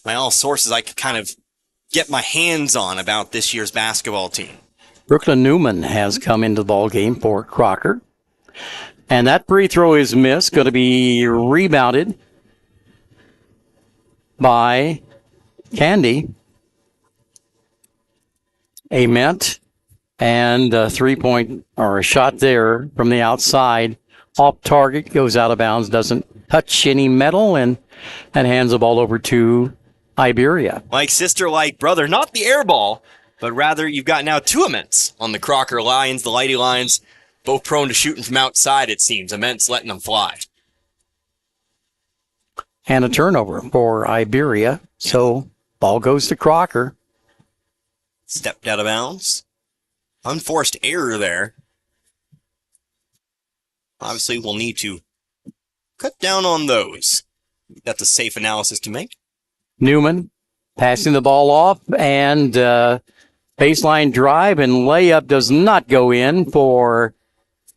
by all sources I could kind of get my hands on about this year's basketball team. Brooklyn Newman has come into the ball game for Crocker. And that free throw is missed. Going to be rebounded by Candy. Ament. And a 3-point or a shot there from the outside. Off target, goes out of bounds, doesn't touch any metal, and hands the ball over to Iberia. Like sister, like brother, not the air ball, but rather you've got now 2 Aments on the Crocker Lions, the Lady Lions. Both prone to shooting from outside, it seems. Immense letting them fly. And a turnover for Iberia. So ball goes to Crocker. Stepped out of bounds. Unforced error there. Obviously, we'll need to cut down on those. That's a safe analysis to make. Newman passing the ball off, and baseline drive and layup does not go in for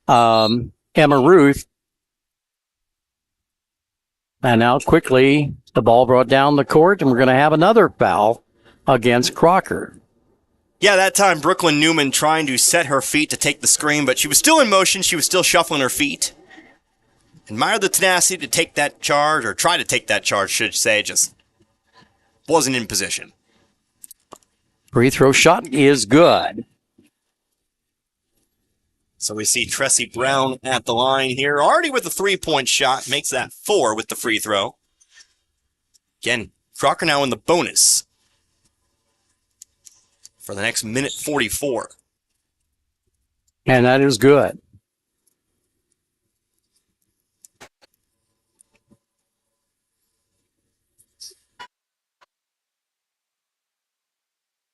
Emma Ruth. And now quickly, the ball brought down the court, and we're going to have another foul against Crocker. Yeah, that time Brooklyn Newman trying to set her feet to take the screen, but she was still in motion. She was still shuffling her feet. Admire the tenacity to take that charge, or try to take that charge, should say, just wasn't in position. Free throw shot is good. So we see Tressie Brown at the line here, already with a 3-point shot, makes that 4 with the free throw. Again, Crocker now in the bonus for the next minute 44. And that is good.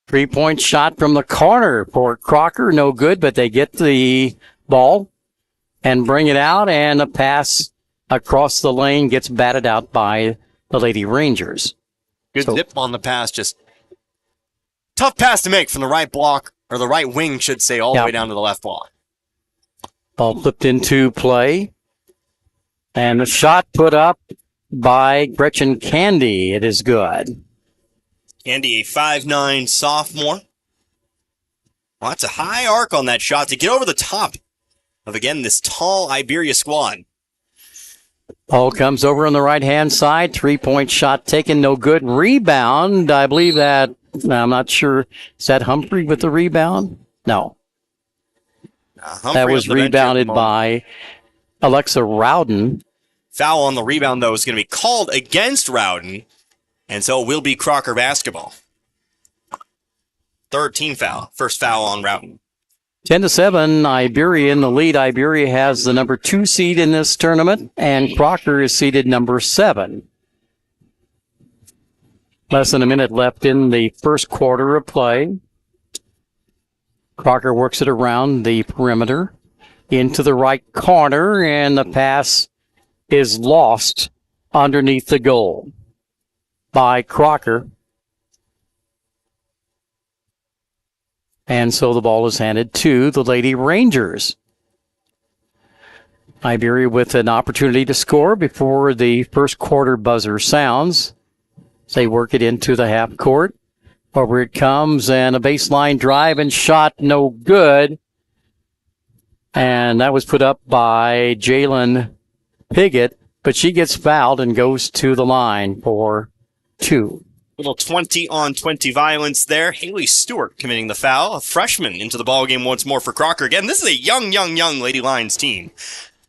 Three-point shot from the corner for Crocker. No good, but they get the ball. and bring it out, and a pass across the lane gets batted out by the Lady Rangers. Good zip on the pass, just tough pass to make from the right block, or the right wing, should say, all the way down to the left block. Ball flipped into play, and the shot put up by Gretchen Candy. It is good. Candy, a 5'9" sophomore. Well, that's a high arc on that shot to get over the top of, again, this tall Iberia squad. Ball comes over on the right-hand side. 3-point shot taken, no good. Rebound, I believe that, I'm not sure, is that Humphrey with the rebound? No. That was rebounded by Alexa Rowden. Foul on the rebound, though, is going to be called against Rowden, and so it will be Crocker basketball. Third team foul. First foul on Rowden. 10-7, Iberia in the lead. Iberia has the number 2 seed in this tournament, and Crocker is seeded number 7. Less than a minute left in the first quarter of play. Crocker works it around the perimeter into the right corner, and the pass is lost underneath the goal by Crocker. And so the ball is handed to the Lady Rangers. Iberia with an opportunity to score before the first quarter buzzer sounds. They work it into the half court. Over it comes, and a baseline drive and shot, no good. And that was put up by Jalen Piggott, but she gets fouled and goes to the line for 2. Little 20-on-20 violence there. Haley Stewart committing the foul. A freshman into the ballgame once more for Crocker. Again, this is a young Lady Lions team.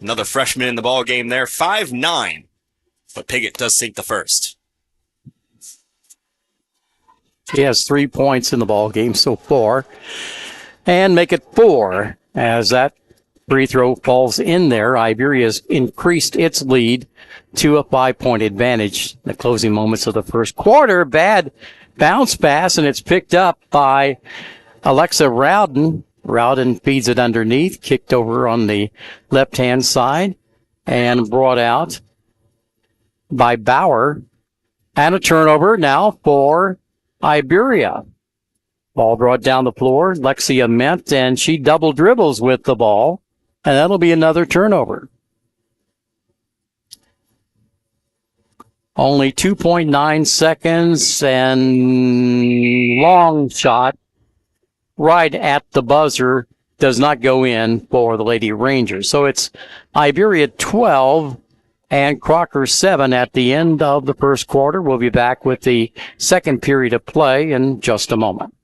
Another freshman in the ballgame there. 5'9". But Piggott does sink the first. She has 3 points in the ballgame so far. And make it 4 as that free throw falls in there. Iberia has increased its lead to a 5-point advantage in the closing moments of the first quarter. Bad bounce pass, and it's picked up by Alexa Rowden. Rowden feeds it underneath, kicked over on the left-hand side, and brought out by Bauer. And a turnover now for Iberia. Ball brought down the floor. Lexia Ment, and she double dribbles with the ball, and that'll be another turnover. Only 2.9 seconds, and long shot right at the buzzer does not go in for the Lady Rangers. So it's Iberia 12 and Crocker 7 at the end of the first quarter. We'll be back with the second period of play in just a moment.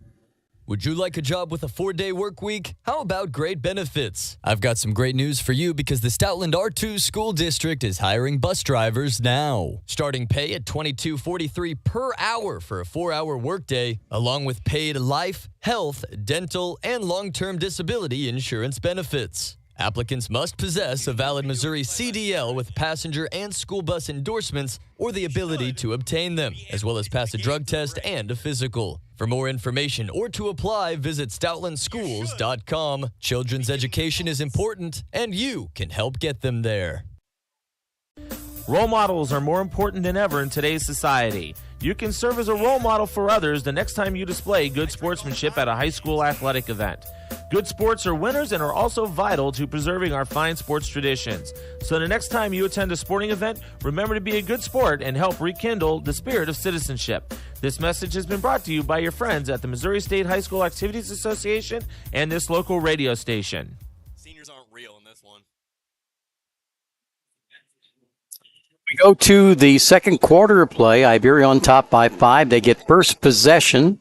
Would you like a job with a 4-day work week? How about great benefits? I've got some great news for you because the Stoutland R2 School District is hiring bus drivers now. Starting pay at $22.43 per hour for a 4-hour workday, along with paid life, health, dental, and long-term disability insurance benefits. Applicants must possess a valid Missouri CDL with passenger and school bus endorsements or the ability to obtain them, as well as pass a drug test and a physical. For more information or to apply, visit stoutlandschools.com. Children's education is important, and you can help get them there. Role models are more important than ever in today's society. You can serve as a role model for others the next time you display good sportsmanship at a high school athletic event. Good sports are winners and are also vital to preserving our fine sports traditions. So the next time you attend a sporting event, remember to be a good sport and help rekindle the spirit of citizenship. This message has been brought to you by your friends at the Missouri State High School Activities Association and this local radio station. Seniors aren't real in this one. We go to the second quarter of play. Iberia on top by 5. They get first possession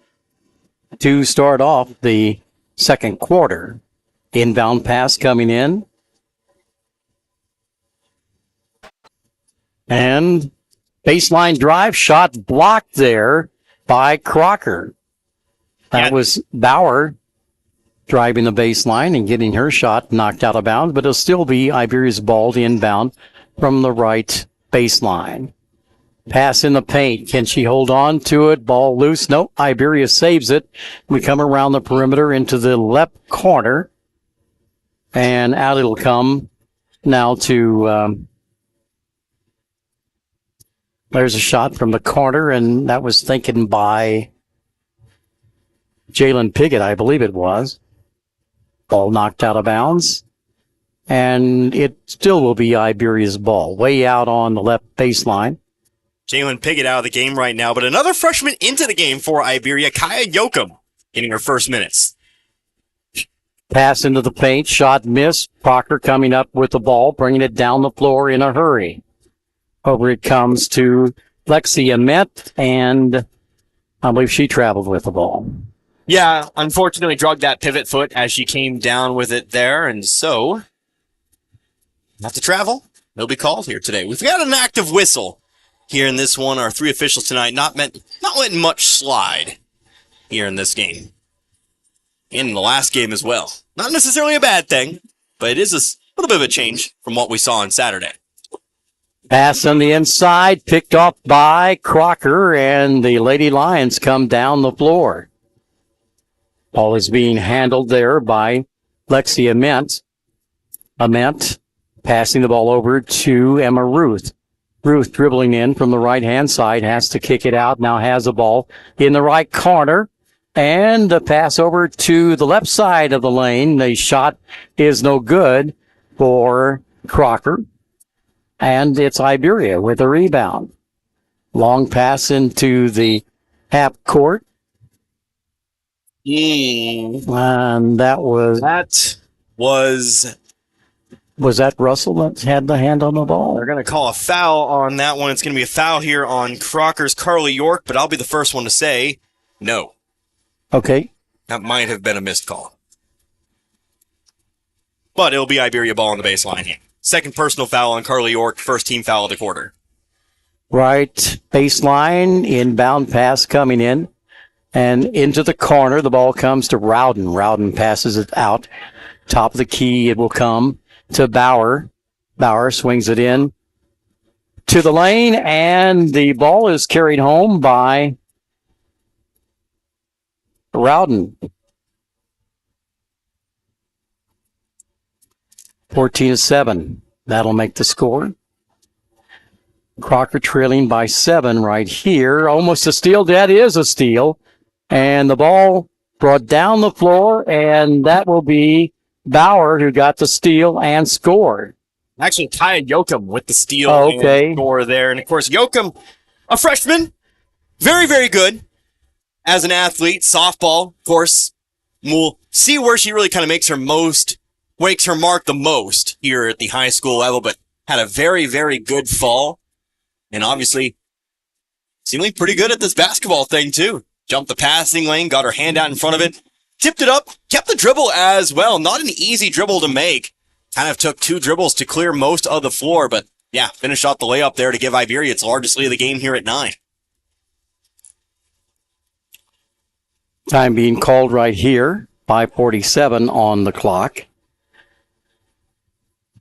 to start off the second quarter. Inbound pass coming in. And baseline drive shot blocked there by Crocker. That was Bauer driving the baseline and getting her shot knocked out of bounds, but it'll still be Iberia's ball to inbound from the right baseline. Pass in the paint. Can she hold on to it? Ball loose. Nope. Iberia saves it. We come around the perimeter into the left corner. And out it'll come now to, there's a shot from the corner, and that was taken by Jalen Piggott, I believe it was. Ball knocked out of bounds. And it still will be Iberia's ball, way out on the left baseline. Jalen Piggott out of the game right now, but another freshman into the game for Iberia, Kaya Yoakum, getting her first minutes. Pass into the paint, shot missed. Proctor coming up with the ball, bringing it down the floor in a hurry. Over it comes to Lexi Amet, and I believe she traveled with the ball. Yeah, unfortunately drug that pivot foot as she came down with it there, and so have to travel. They'll be called here today. We've got an active whistle here in this one. Our 3 officials tonight not letting much slide here in this game. And in the last game as well. Not necessarily a bad thing, but it is a little bit of a change from what we saw on Saturday. Pass on the inside, picked off by Crocker, and the Lady Lions come down the floor. Ball is being handled there by Lexi Ament. Ament passing the ball over to Emma Ruth. Ruth dribbling in from the right-hand side, has to kick it out, now has the ball in the right corner. And the pass over to the left side of the lane. The shot is no good for Crocker. And it's Iberia with a rebound. Long pass into the half court. And that was that Russell that had the hand on the ball? They're going to call a foul on that one. It's going to be a foul here on Crocker's Carly York, but I'll be the first one to say no. Okay. That might have been a missed call. But it'll be Iberia ball on the baseline here. Second personal foul on Carly York, first team foul of the quarter. Right baseline, inbound pass coming in. And into the corner, the ball comes to Rowden. Rowden passes it out. Top of the key, it will come to Bauer. Bauer swings it in to the lane, and the ball is carried home by Rowden. 14-7. That'll make the score. Crocker trailing by 7 right here. Almost a steal. That is a steal. And the ball brought down the floor, and that will be Bauer who got the steal and scored. Actually, Kaya Yoakum with the steal and score there. And, of course, Yoakum, a freshman, very, very good as an athlete. Softball, of course. We'll see where she really kind of makes her mark the most here at the high school level, but had a very, very good fall. And obviously, seemingly pretty good at this basketball thing, too. Jumped the passing lane, got her hand out in front of it, tipped it up, kept the dribble as well. Not an easy dribble to make. Kind of took 2 dribbles to clear most of the floor, but yeah, finished off the layup there to give Iberia its largest lead of the game here at 9. Time being called right here. 5:47 on the clock.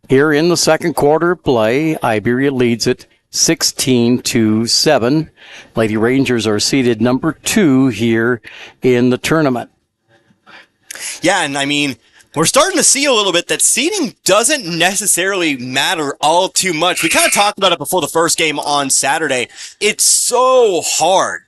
Here in the second quarter of play, Iberia leads it 16-7. Lady Rangers are seeded number 2 here in the tournament. Yeah, and I mean, we're starting to see a little bit that seeding doesn't necessarily matter all too much. We kind of talked about it before the first game on Saturday. It's so hard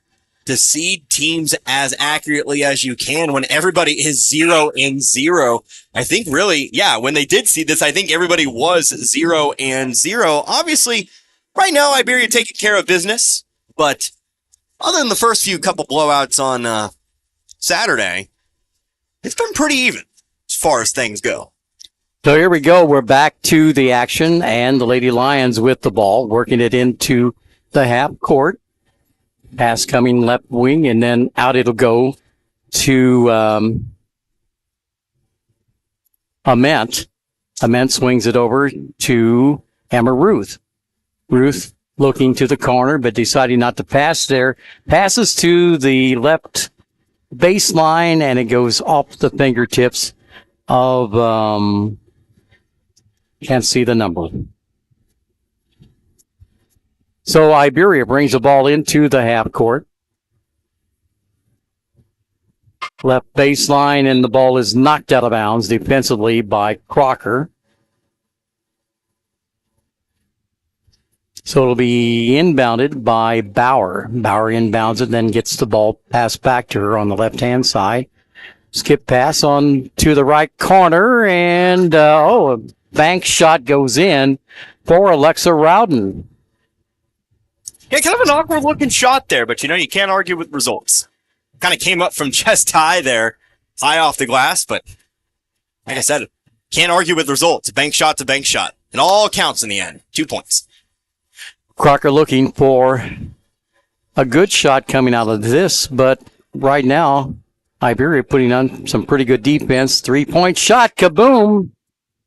to seed teams as accurately as you can when everybody is 0-0. I think really, yeah, when they did seed this, I think everybody was 0-0. Obviously, right now, Iberia taking care of business, but other than the first few couple blowouts on Saturday, it's been pretty even as far as things go. So here we go. We're back to the action, and the Lady Lions with the ball, working it into the half court. Pass coming left wing, and then out it'll go to Ament. Ament swings it over to Emma Ruth. Ruth looking to the corner, but deciding not to pass there. Passes to the left baseline, and it goes off the fingertips of, can't see the number. So Iberia brings the ball into the half court. Left baseline, and the ball is knocked out of bounds defensively by Crocker. So it'll be inbounded by Bauer. Bauer inbounds it, then gets the ball passed back to her on the left-hand side. Skip pass on to the right corner, and a bank shot goes in for Alexa Rowden. Yeah, kind of an awkward-looking shot there, but, you can't argue with results. Kind of came up from chest high there, high off the glass, but like I said, can't argue with results. A bank shot's a bank shot. It all counts in the end. 2 points. Crocker looking for a good shot coming out of this, but right now, Iberia putting on some pretty good defense. 3-point shot, kaboom!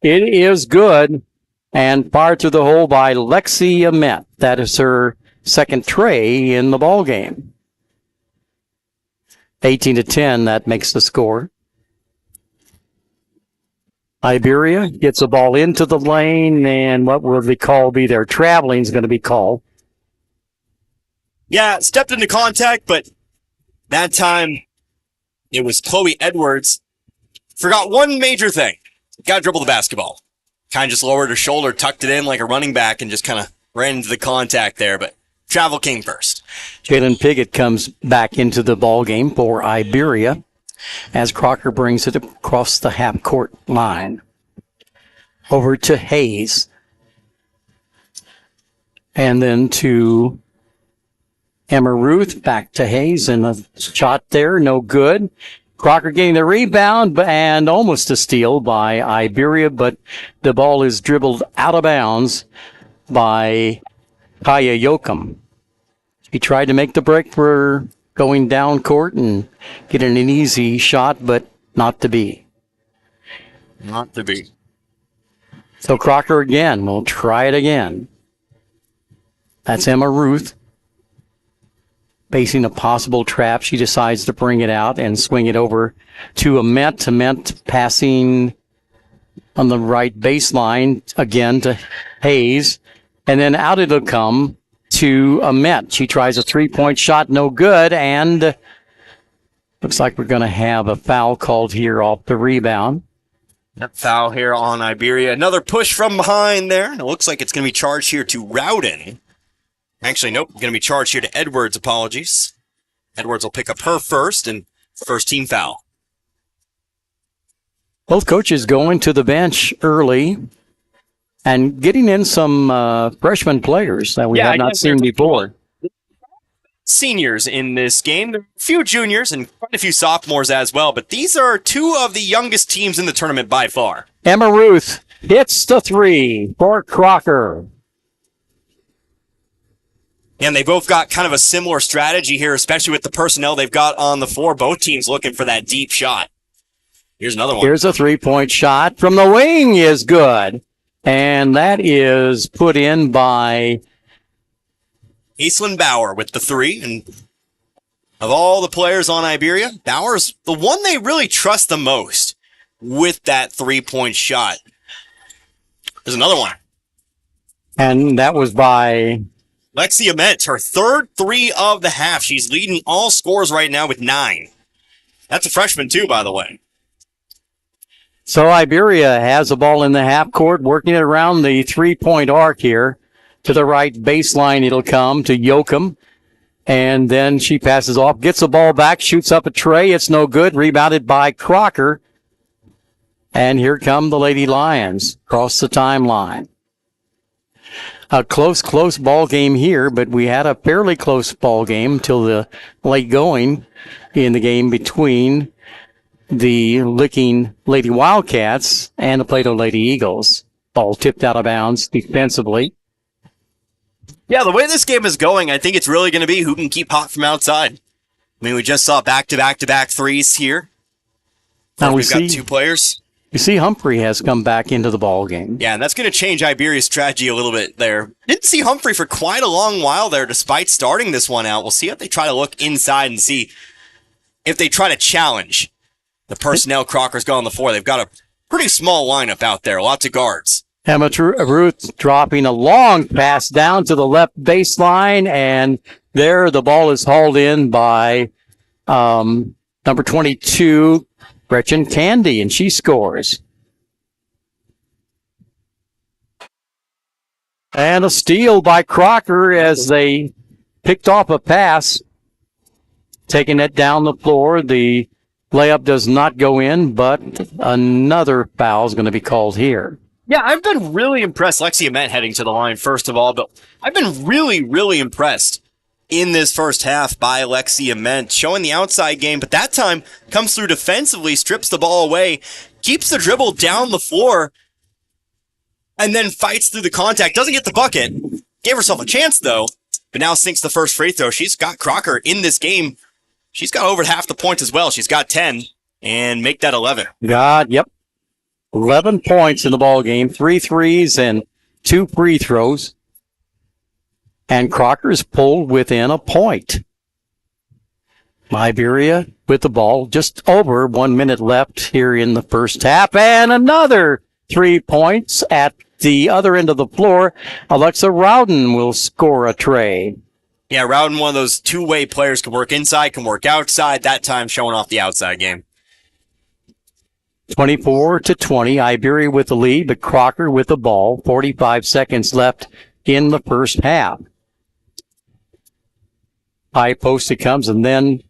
It is good, and fired through the hole by Lexi Amet. That is her second tray in the ball game. 18-10, that makes the score. Iberia gets the ball into the lane, and what will the call be there? Traveling is going to be called. Yeah, stepped into contact, but that time it was Chloe Edwards. Forgot one major thing. Got to dribble the basketball. Kind of just lowered her shoulder, tucked it in like a running back, and just kind of ran into the contact there, but travel came first. Jalen Piggott comes back into the ball game for Iberia as Crocker brings it across the half-court line. Over to Hayes. And then to Emma Ruth, back to Hayes, and a shot there, no good. Crocker getting the rebound and almost a steal by Iberia, but the ball is dribbled out of bounds by Kaya Yoakum. He tried to make the break for going down court and getting an easy shot, but not to be. Not to be. So Crocker again. We'll try it again. That's Emma Ruth. Facing a possible trap, she decides to bring it out and swing it over to Ament. Ament passing on the right baseline again to Hayes. And then out it'll come to Ament. She tries a three-point shot, no good, and looks like we're going to have a foul called here off the rebound. That foul here on Iberia. Another push from behind there, and it looks like it's going to be charged here to Rowden. Actually, nope, going to be charged here to Edwards, apologies. Edwards will pick up her first, and first team foul. Both coaches going to the bench early and getting in some freshman players that we have not seen before. Seniors in this game. There are a few juniors and quite a few sophomores as well, but these are two of the youngest teams in the tournament by far. Emma Ruth hits the three for Crocker. And they both got kind of a similar strategy here, especially with the personnel they've got on the floor. Both teams looking for that deep shot. Here's another one. Here's a three-point shot from the wing is good. And that is put in by Aislinn Bauer with the three. And of all the players on Iberia, Bauer's the one they really trust the most with that three-point shot. There's another one. And that was by Lexi Ament, her third three of the half. She's leading all scores right now with 9. That's a freshman too, by the way. So Iberia has the ball in the half court, working it around the three-point arc here. To the right baseline, it'll come to Yoakum. And then she passes off, gets the ball back, shoots up a tray. It's no good. Rebounded by Crocker. And here come the Lady Lions across the timeline. A close ball game here, but we had a fairly close ball game till the late going in the game between the Licking Lady Wildcats and the Plato Lady Eagles. Ball tipped out of bounds defensively. Yeah, the way this game is going, I think it's really going to be who can keep hot from outside. I mean, we just saw back-to-back-to-back threes here. Now we've got two players. You see Humphrey has come back into the ball game. Yeah, and that's going to change Iberia's strategy a little bit there. Didn't see Humphrey for quite a long while there, despite starting this one out. We'll see if they try to look inside and see if they try to challenge the personnel Crocker's got on the floor. They've got a pretty small lineup out there, lots of guards. Emma Ruth dropping a long pass down to the left baseline, and there the ball is hauled in by number 22, Gretchen Candy, and she scores. And a steal by Crocker as they picked off a pass, taking it down the floor. The layup does not go in, but another foul is going to be called here. Yeah, I've been really impressed. Lexi Ament heading to the line, first of all, but I've been really, really impressed in this first half by Lexi Ament, showing the outside game, but that time comes through defensively, strips the ball away, keeps the dribble down the floor, and then fights through the contact. Doesn't get the bucket. Gave herself a chance, though, but now sinks the first free throw. She's got Crocker in this game. She's got over half the points as well. She's got 10, and make that 11. Yep. 11 points in the ball game, 3 threes and 2 free throws. And Crocker's pulled within a point. Iberia with the ball, just over 1 minute left here in the first half. And another 3 points at the other end of the floor. Alexa Rowden will score a tray. Yeah, Rowden, one of those two-way players, can work inside, can work outside. That time showing off the outside game. 24-20, Iberia with the lead, but Crocker with the ball. 45 seconds left in the first half. High post it comes, and then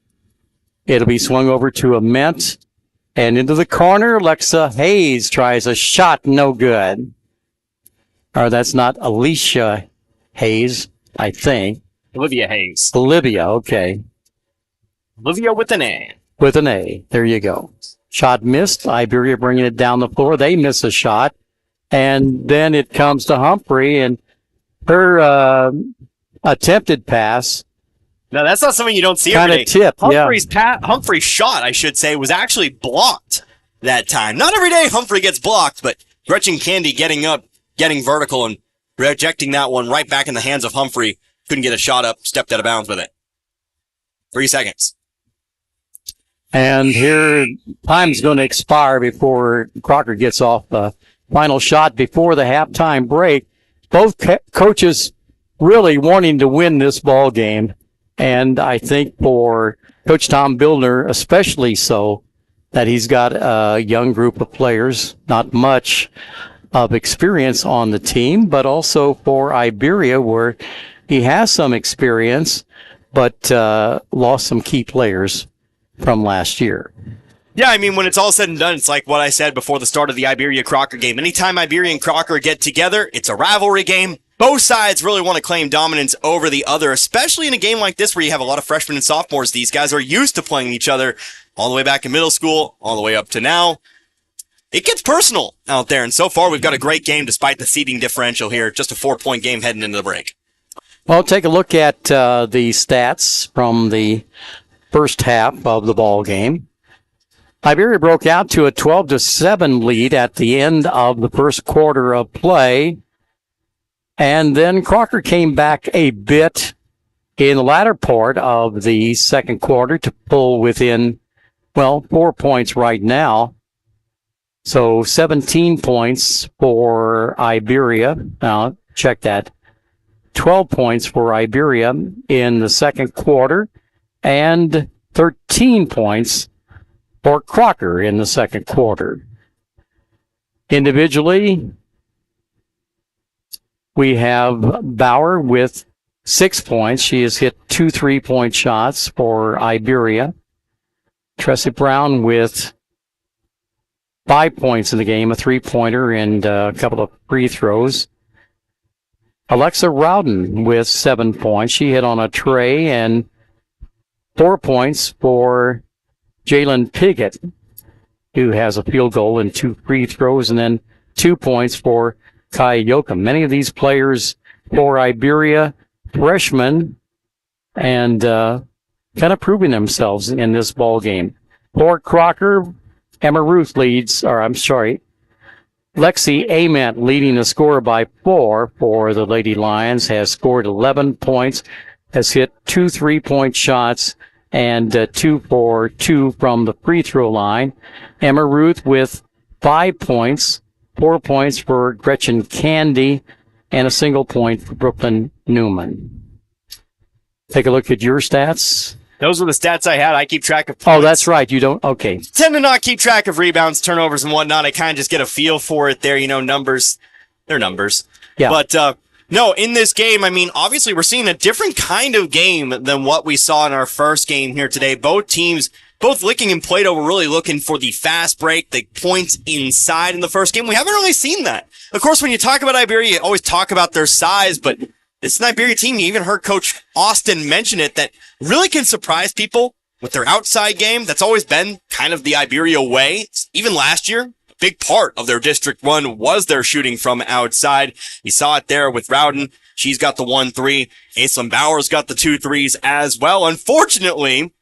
it'll be swung over to Ament. And into the corner, Alexa Hayes tries a shot, no good. Or that's not Alicia Hayes, I think. Olivia Hayes. Olivia, okay. Olivia with an A. With an A. There you go. Shot missed. Iberia bringing it down the floor. They miss a shot. And then it comes to Humphrey, and her attempted pass. No, that's not something you don't see every day. Tip, Humphrey's shot, I should say, was actually blocked that time. Not every day Humphrey gets blocked, but Gretchen Candy getting up, getting vertical, and rejecting that one right back in the hands of Humphrey. Couldn't get a shot up, stepped out of bounds with it. 3 seconds. And here, time's going to expire before Crocker gets off the final shot before the halftime break. Both coaches really wanting to win this ball game. And I think for Coach Tom Bildner, especially so, that he's got a young group of players, not much of experience on the team, but also for Iberia, where he has some experience, but lost some key players from last year. Yeah, I mean, when it's all said and done, it's like what I said before the start of the Iberia-Crocker game. Anytime Iberia and Crocker get together, it's a rivalry game. Both sides really want to claim dominance over the other, especially in a game like this where you have a lot of freshmen and sophomores. These guys are used to playing each other all the way back in middle school, all the way up to now. It gets personal out there, and so far we've got a great game despite the seeding differential here. Just a 4-point game heading into the break. Well, take a look at the stats from the first half of the ball game. Iberia broke out to a 12-7 lead at the end of the first quarter of play. And then Crocker came back a bit in the latter part of the second quarter to pull within, 4 points right now. So 17 points for Iberia. Now, check that. 12 points for Iberia in the second quarter and 13 points for Crocker in the second quarter. Individually, we have Bauer with 6 points. She has hit 2 3-point shots for Iberia. Tressie Brown with 5 points in the game, a 3-pointer and a couple of free throws. Alexa Rowden with 7 points. She hit on a tray, and 4 points for Jalen Piggott, who has a field goal and 2 free throws, and then 2 points for Kai Yoakum. Many of these players for Iberia, freshmen, and kind of proving themselves in this ball game. For Crocker, Emma Ruth Lexi Ament leading the score by 4 for the Lady Lions, has scored 11 points, has hit 2 3-point shots, and 2 for 2 from the free throw line. Emma Ruth with 5 points, 4 points for Gretchen Candy, and a single point for Brooklyn Newman. Take a look at your stats. Those are the stats I had. I keep track of points. Oh, that's right. You don't? Okay. Tend to not keep track of rebounds, turnovers, and whatnot. I kind of just get a feel for it there. You know, numbers, they're numbers. Yeah. But No, in this game, I mean, obviously we're seeing a different kind of game than what we saw in our first game here today. Both teams, both Licking and Plato, were really looking for the fast break, the points inside in the first game. We haven't really seen that. Of course, when you talk about Iberia, you always talk about their size, but this Iberia team, you even heard Coach Austin mention it, that really can surprise people with their outside game. That's always been kind of the Iberia way. Even last year, a big part of their District 1 was their shooting from outside. You saw it there with Rowden. She's got the 1-3. Aislinn Bauer's got the 2 threes as well. Unfortunately,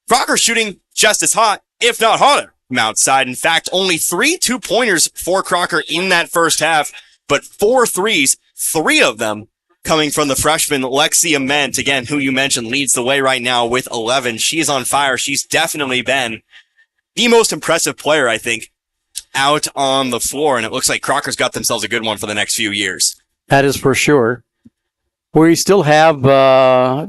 Crocker's shooting just as hot, if not hotter, from outside. In fact, only 3 2-pointers for Crocker in that first half, but 4 threes, 3 of them coming from the freshman Lexia Ment, again, who you mentioned leads the way right now with 11. She's on fire. She's definitely been the most impressive player, I think, out on the floor, and it looks like Crocker's got themselves a good one for the next few years. That is for sure. We still have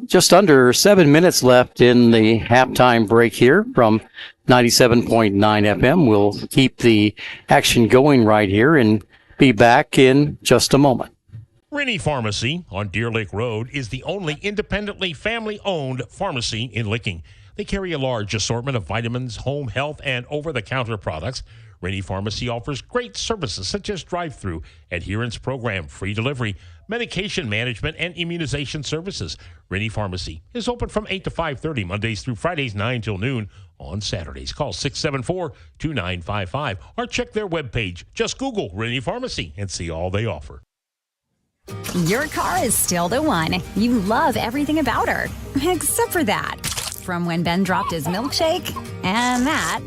just under 7 minutes left in the halftime break here from 97.9 FM. We'll keep the action going right here and be back in just a moment. Rennie Pharmacy on Deer Lake Road is the only independently family-owned pharmacy in Licking. They carry a large assortment of vitamins, home health, and over-the-counter products. Rennie Pharmacy offers great services such as drive-through, adherence program, free delivery, medication management, and immunization services. Rennie Pharmacy is open from 8 to 5:30 Mondays through Fridays, 9 till noon. On Saturdays, call 674-2955 or check their webpage. Just Google Rennie Pharmacy and see all they offer. Your car is still the one. You love everything about her, except for that. From when Ben dropped his milkshake, and that.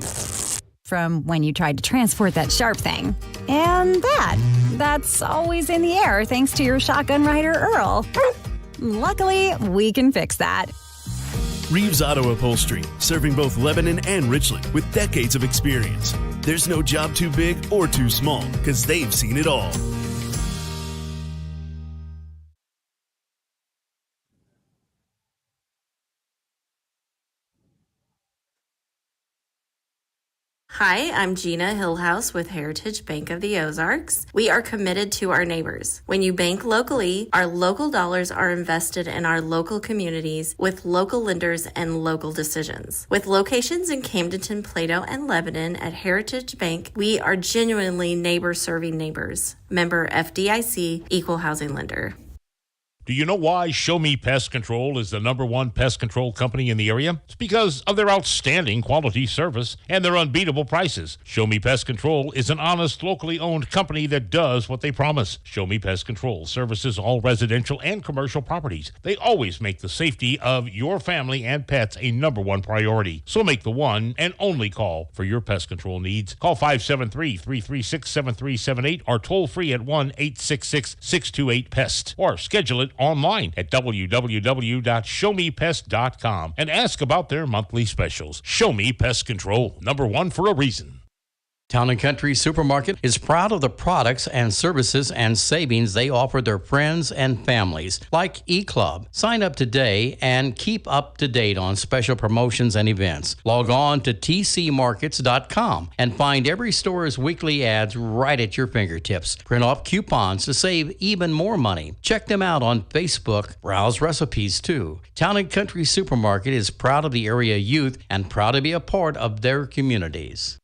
From when you tried to transport that sharp thing, and that. That's always in the air thanks to your shotgun rider, Earl. Luckily, we can fix that. Reeves Auto Upholstery, serving both Lebanon and Richland with decades of experience. There's no job too big or too small, because they've seen it all. Hi, I'm Gina Hillhouse with Heritage Bank of the Ozarks. We are committed to our neighbors. When you bank locally, our local dollars are invested in our local communities with local lenders and local decisions. With locations in Camdenton, Plato, and Lebanon at Heritage Bank, we are genuinely neighbor-serving neighbors. Member FDIC, Equal Housing Lender. Do you know why Show Me Pest Control is the #1 pest control company in the area? It's because of their outstanding quality service and their unbeatable prices. Show Me Pest Control is an honest, locally owned company that does what they promise. Show Me Pest Control services all residential and commercial properties. They always make the safety of your family and pets a #1 priority. So make the one and only call for your pest control needs. Call 573-336-7378 or toll free at 1-866-628-PEST or schedule it online at www.showmepest.com and ask about their monthly specials. Show Me Pest Control, #1 for a reason. Town & Country Supermarket is proud of the products and services and savings they offer their friends and families, like eClub. Sign up today and keep up to date on special promotions and events. Log on to tcmarkets.com and find every store's weekly ads right at your fingertips. Print off coupons to save even more money. Check them out on Facebook. Browse recipes too. Town & Country Supermarket is proud of the area youth and proud to be a part of their communities.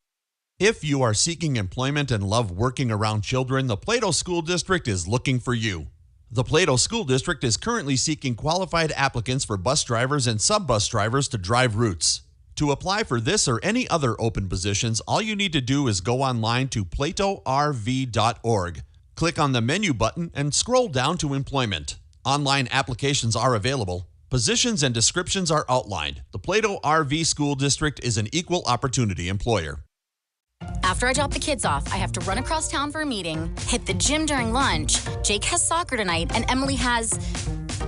If you are seeking employment and love working around children, the Plato School District is looking for you. The Plato School District is currently seeking qualified applicants for bus drivers and sub-bus drivers to drive routes. To apply for this or any other open positions, all you need to do is go online to platorv.org. Click on the menu button and scroll down to employment. Online applications are available. Positions and descriptions are outlined. The Plato RV School District is an equal opportunity employer. After I drop the kids off, I have to run across town for a meeting, hit the gym during lunch. Jake has soccer tonight, and Emily has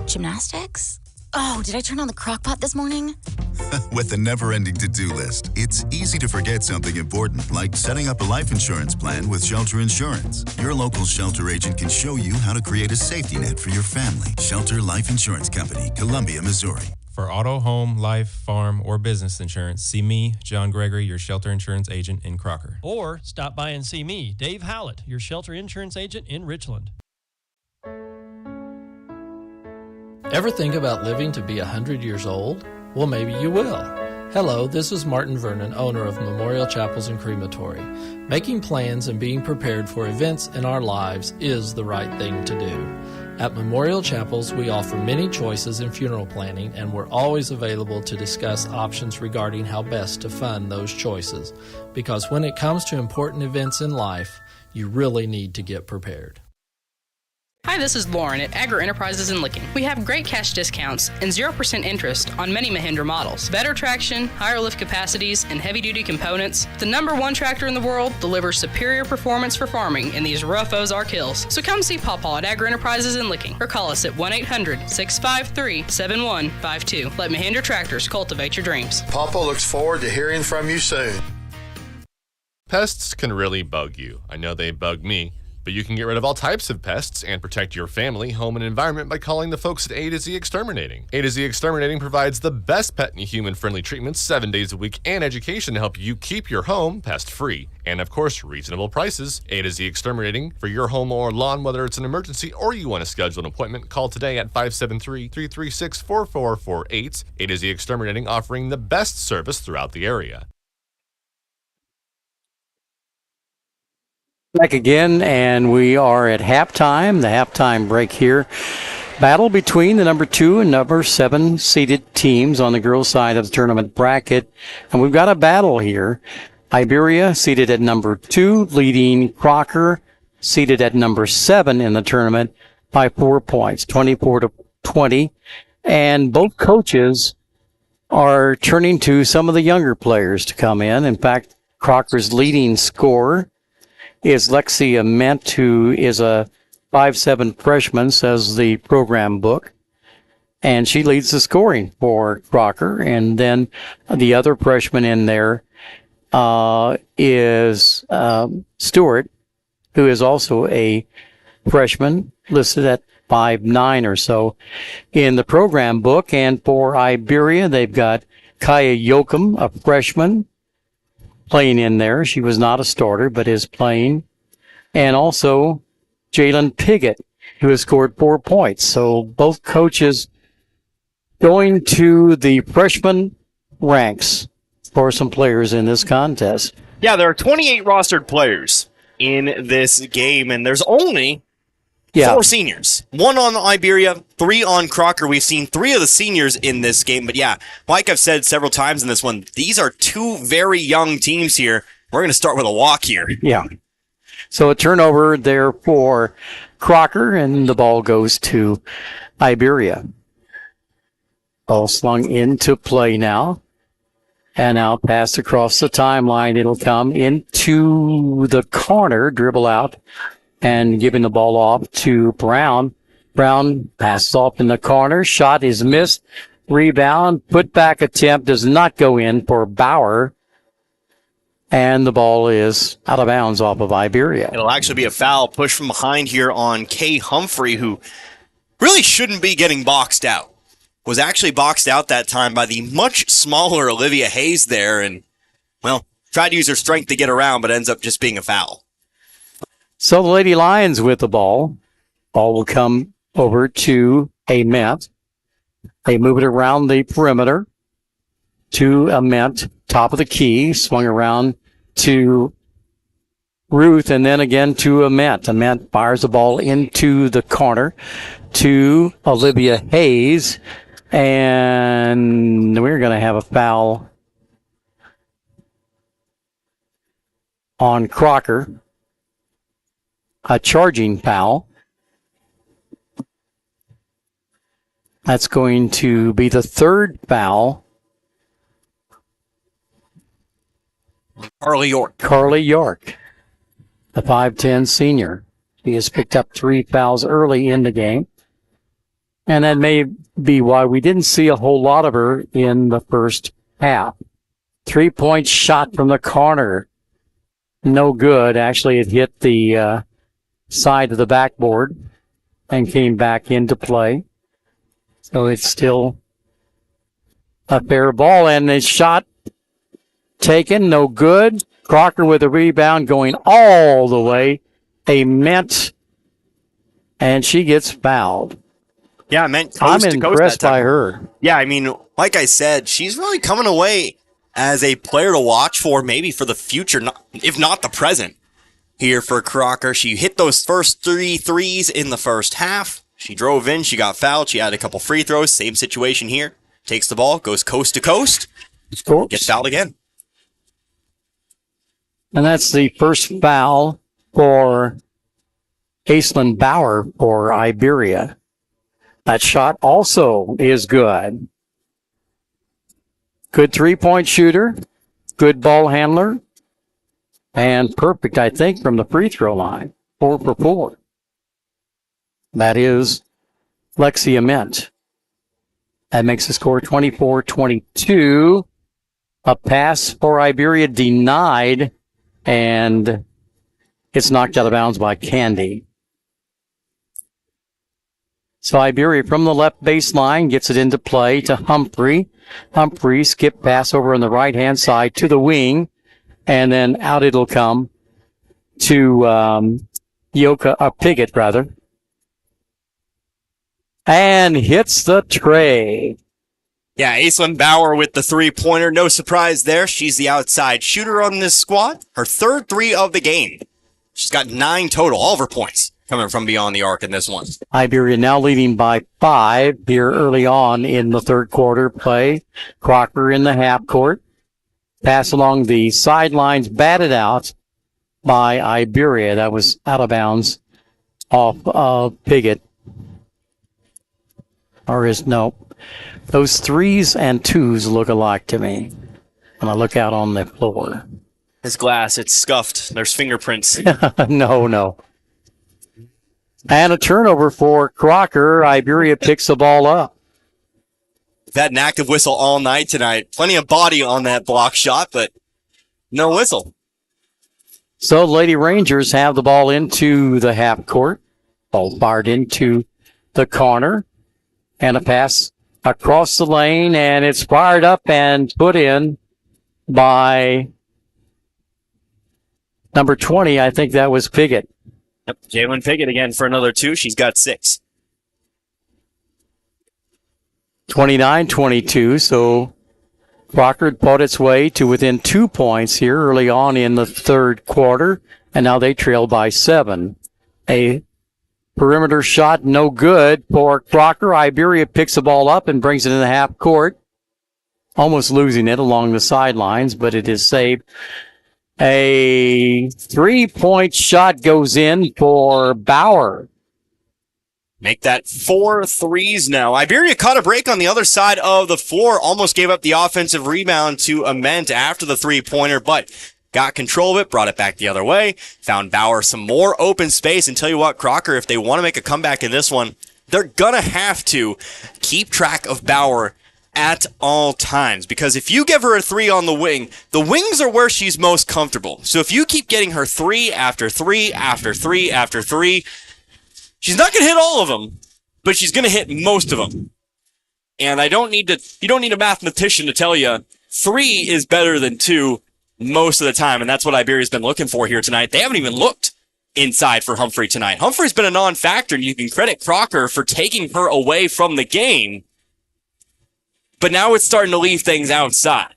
gymnastics? Oh, did I turn on the crock pot this morning? With a never-ending to-do list, it's easy to forget something important, like setting up a life insurance plan with Shelter Insurance. Your local Shelter agent can show you how to create a safety net for your family. Shelter Life Insurance Company, Columbia, Missouri. For auto, home, life, farm, or business insurance, see me, John Gregory, your shelter insurance agent in Crocker. Or stop by and see me, Dave Howlett, your shelter insurance agent in Richland. Ever think about living to be 100 years old? Well, maybe you will. Hello, this is Martin Vernon, owner of Memorial Chapels and Crematory. Making plans and being prepared for events in our lives is the right thing to do. At Memorial Chapels, we offer many choices in funeral planning, and we're always available to discuss options regarding how best to fund those choices. Because when it comes to important events in life, you really need to get prepared. Hi, this is Lauren at Agri Enterprises in Licking. We have great cash discounts and 0% interest on many Mahindra models. Better traction, higher lift capacities, and heavy-duty components. The #1 tractor in the world delivers superior performance for farming in these rough Ozark hills. So come see Pawpaw at Agri Enterprises in Licking or call us at 1-800-653-7152. Let Mahindra Tractors cultivate your dreams. Pawpaw looks forward to hearing from you soon. Pests can really bug you. I know they bug me. But you can get rid of all types of pests and protect your family, home, and environment by calling the folks at A to Z Exterminating. A to Z Exterminating provides the best pet and human-friendly treatments 7 days a week and education to help you keep your home pest-free. And of course, reasonable prices. A to Z Exterminating for your home or lawn, whether it's an emergency or you want to schedule an appointment, call today at 573-336-4448. A to Z Exterminating, offering the best service throughout the area. Back again, and we are at halftime, the halftime break here. Battle between the number 2 and number 7 seeded teams on the girls' side of the tournament bracket. And we've got a battle here. Iberia seated at number 2, leading Crocker seated at number 7 in the tournament by 4 points, 24-20. And both coaches are turning to some of the younger players to come in. In fact, Crocker's leading scorer is Lexi Ament, who is a 5'7" freshman, says the program book. And she leads the scoring for Crocker. And then the other freshman in there is Stewart, who is also a freshman, listed at 5'9" or so in the program book. And for Iberia, they've got Kaya Yoakum, a freshman, playing in there. She was not a starter, but is playing. And also Jalen Piggott, who has scored 4 points. So both coaches going to the freshman ranks for some players in this contest. Yeah, there are 28 rostered players in this game, and there's only 4 seniors. 1 on Iberia, 3 on Crocker. We've seen 3 of the seniors in this game. But yeah, like I've said several times in this one, these are 2 very young teams here. We're going to start with a walk here. Yeah. So a turnover there for Crocker, and the ball goes to Iberia. Ball slung into play now. And now passed across the timeline. It'll come into the corner, dribble out, and giving the ball off to Brown. Brown passes off in the corner. Shot is missed. Rebound. Put back attempt does not go in for Bauer. And the ball is out of bounds off of Iberia. It'll actually be a foul push from behind here on Kay Humphrey, who really shouldn't be getting boxed out. Was actually boxed out that time by the much smaller Olivia Hayes there. And, well, tried to use her strength to get around, but ends up just being a foul. So the Lady Lions with the ball. Ball will come over to Ament. They move it around the perimeter to Ament, top of the key, swung around to Ruth, and then again to Ament. Ament fires the ball into the corner to Olivia Hayes, and we're going to have a foul on Crocker. A charging foul. That's going to be the 3rd foul. Carly York. Carly York, the 5'10" senior. She has picked up 3 fouls early in the game. And that may be why we didn't see a whole lot of her in the first half. 3-point shot from the corner. No good. Actually, it hit the side of the backboard and came back into play. So it's still a fair ball, and a shot taken, no good. Crocker with a rebound going all the way. Ament, and she gets fouled. Yeah, I meant I'm coast to coast impressed that time. by her. Yeah, I mean, like I said, she's really coming away as a player to watch for, maybe for the future, if not the present. Here for Crocker, she hit those first 3 threes in the first half. She drove in, she got fouled, she had a couple free throws. Same situation here. Takes the ball, goes coast to coast, gets fouled again. And that's the first foul for Aislinn Bauer for Iberia. That shot also is good. Good three-point shooter, good ball handler, and perfect, I think, from the free throw line. 4 for 4. That is Lexia Mint. That makes the score 24-22. A pass for Iberia denied, and it's knocked out of bounds by Candy. So Iberia from the left baseline gets it into play to Humphrey. Humphrey skip pass over on the right-hand side to the wing, and then out it'll come to Piggott, rather. And hits the tray. Yeah, Aislinn Bauer with the three-pointer. No surprise there. She's the outside shooter on this squad. Her third 3 of the game. She's got 9 total, all of her points coming from beyond the arc in this one. Iberia now leading by 5 here early on in the third quarter play. Crocker in the half court. Pass along the sidelines, batted out by Iberia. That was out of bounds off of Piggott. Or is, no. Those 3s and 2s look alike to me when I look out on the floor. This glass, it's scuffed. There's fingerprints. No. And a turnover for Crocker. Iberia picks the ball up. We've had an active whistle all night tonight. Plenty of body on that block shot, but no whistle. So Lady Rangers have the ball into the half court. Ball fired into the corner. And a pass across the lane, and it's fired up and put in by number 20. I think that was Piggott. Yep, Jalen Piggott again for another 2. She's got 6. 29-22, so Crocker fought its way to within 2 points here early on in the third quarter, and now they trail by 7. A perimeter shot, no good for Crocker. Iberia picks the ball up and brings it in the half court, almost losing it along the sidelines, but it is saved. A 3-point shot goes in for Bauer. Make that 4 threes now. Iberia caught a break on the other side of the floor. Almost gave up the offensive rebound to Ament after the three-pointer, but got control of it, brought it back the other way, found Bauer some more open space. And tell you what, Crocker, if they want to make a comeback in this one, they're going to have to keep track of Bauer at all times. Because if you give her a 3 on the wings are where she's most comfortable. So if you keep getting her 3 after 3 after 3 after 3, she's not going to hit all of them, but she's going to hit most of them. And you don't need a mathematician to tell you 3 is better than 2 most of the time, and that's what Iberia's been looking for here tonight. They haven't even looked inside for Humphrey tonight. Humphrey's been a non-factor, and you can credit Crocker for taking her away from the game, but now it's starting to leave things outside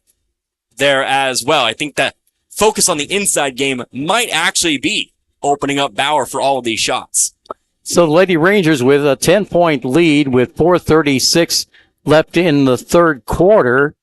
there as well. I think that focus on the inside game might actually be opening up Bauer for all of these shots. So the Lady Rangers with a 10-point lead with 4:36 left in the third quarter.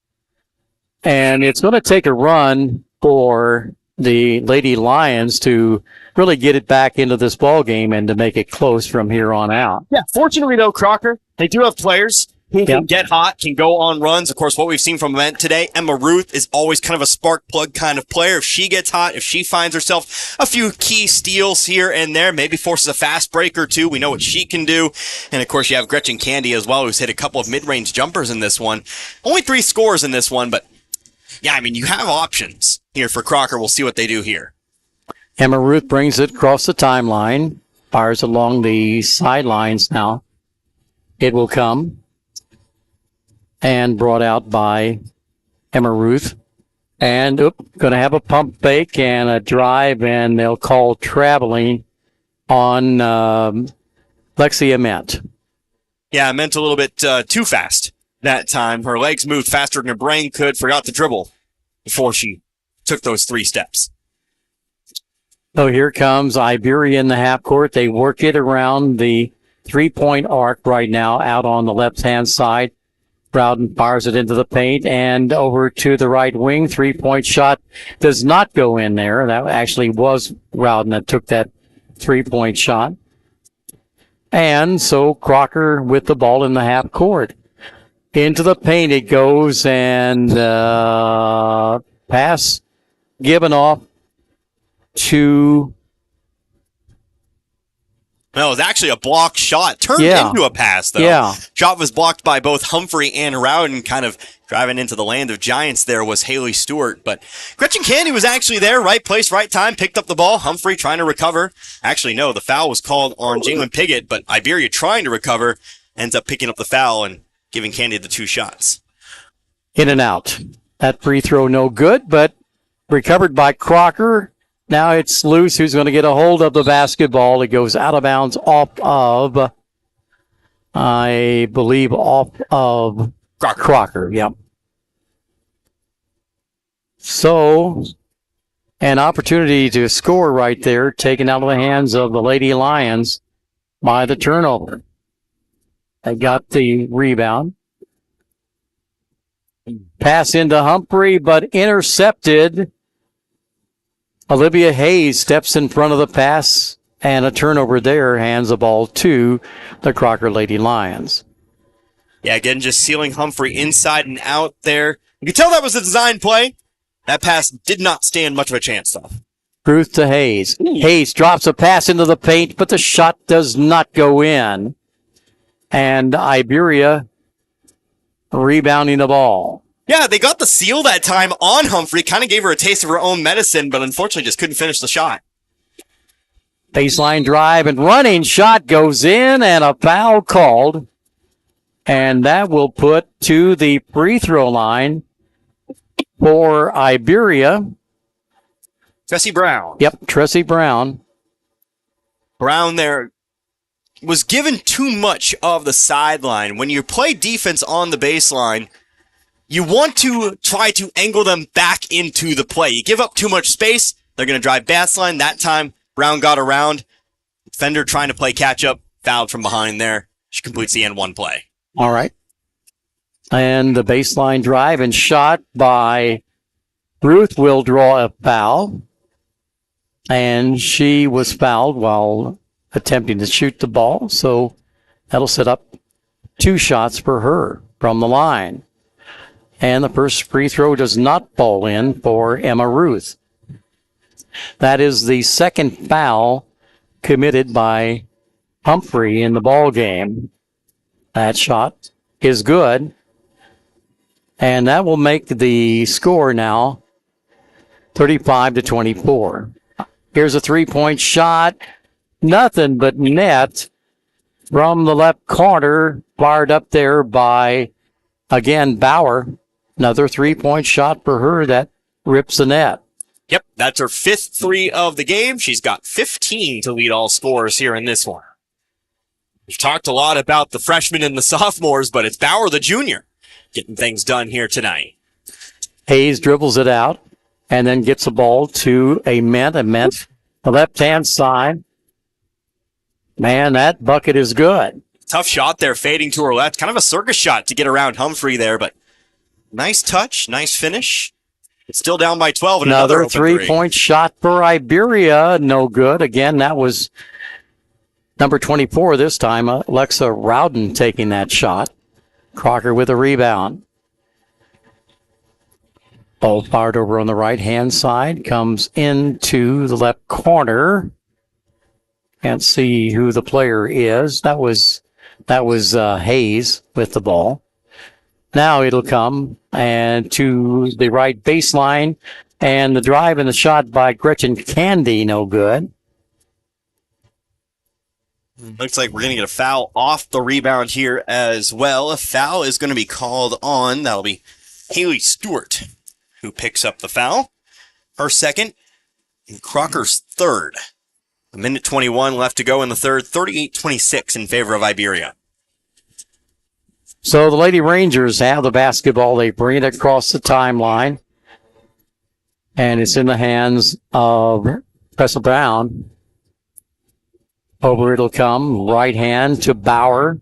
And it's going to take a run for the Lady Lions to really get it back into this ball game and to make it close from here on out. Yeah, fortunately, though, Crocker, they do have players who can get hot, can go on runs. Of course, what we've seen from Ament today, Emma Ruth is always kind of a spark plug kind of player. If she gets hot, if she finds herself a few key steals here and there, maybe forces a fast break or 2, we know what she can do. And, of course, you have Gretchen Candy as well, who's hit a couple of mid-range jumpers in this one. Only 3 scores in this one, but yeah, I mean, you have options here for Crocker. We'll see what they do here. Emma Ruth brings it across the timeline, fires along the sidelines now. It will come. And brought out by Emma Ruth. And going to have a pump fake and a drive, and they'll call traveling on Lexi Ament. Yeah, I meant a little bit too fast that time. Her legs moved faster than her brain could, forgot to dribble before she took those 3 steps. So here comes Iberia in the half court. They work it around the 3-point arc right now out on the left-hand side. Rowden fires it into the paint and over to the right wing. 3-point shot does not go in there. That actually was Rowden that took that 3-point shot. And so Crocker with the ball in the half court. Into the paint it goes, and pass given off to... No, it was actually a blocked shot. Turned into a pass, though. Yeah. Shot was blocked by both Humphrey and Rowden. Kind of driving into the land of giants there was Haley Stewart. But Gretchen Candy was actually there. Right place, right time. Picked up the ball. Humphrey trying to recover. Actually, no, the foul was called on Jalen Piggott. But Iberia trying to recover ends up picking up the foul and giving Candy the 2 shots. In and out. That free throw no good, but recovered by Crocker. Now it's Luce who's going to get a hold of the basketball. It goes out of bounds off of, I believe, off of Crocker. Yep. So, an opportunity to score right there, taken out of the hands of the Lady Lions by the turnover. They got the rebound. Pass into Humphrey, but intercepted. Olivia Hayes steps in front of the pass, and a turnover there, hands the ball to the Crocker Lady Lions. Yeah, again, just sealing Humphrey inside and out there. You can tell that was a design play. That pass did not stand much of a chance, though. Ruth to Hayes. Hayes drops a pass into the paint, but the shot does not go in. And Iberia rebounding the ball. Yeah, they got the seal that time on Humphrey. Kind of gave her a taste of her own medicine, but unfortunately just couldn't finish the shot. Baseline drive and running shot goes in, and a foul called. And that will put to the free throw line for Iberia. Tressie Brown. Yep, Tressie Brown. Brown there was given too much of the sideline. When you play defense on the baseline, you want to try to angle them back into the play. You give up too much space, they're going to drive baseline. That time, Brown got around. Defender trying to play catch-up, fouled from behind there. She completes the N1 play. All right. And the baseline drive and shot by Ruth will draw a foul. And she was fouled while attempting to shoot the ball. So that'll set up 2 shots for her from the line. And the first free throw does not fall in for Emma Ruth. That is the second foul committed by Humphrey in the ball game. That shot is good. And that will make the score now 35-24. Here's a 3-point shot. Nothing but net from the left corner. Fired up there by, again, Bauer. Another 3-point shot for her that rips the net. Yep, that's her 5th 3 of the game. She's got 15 to lead all scorers here in this one. We've talked a lot about the freshmen and the sophomores, but it's Bauer, the junior, getting things done here tonight. Hayes dribbles it out and then gets the ball to a Ment. The left-hand side. Man, that bucket is good. Tough shot there, fading to her left. Kind of a circus shot to get around Humphrey there, but nice touch, nice finish. It's still down by 12. And another 3-point shot for Iberia. No good. Again, that was number 24 this time. Alexa Rowden taking that shot. Crocker with a rebound. Ball fired over on the right-hand side. Comes into the left corner. Can't see who the player is. That was Hayes with the ball. Now it'll come and to the right baseline, and the drive and the shot by Gretchen Candy, no good. Looks like we're going to get a foul off the rebound here as well. A foul is going to be called on. That'll be Haley Stewart who picks up the foul. Her second, and Crocker's third. 1:21 left to go in the third. 38-26 in favor of Iberia. So the Lady Rangers have the basketball. They bring it across the timeline. And it's in the hands of Cressel Brown. Over it'll come. Right hand to Bauer.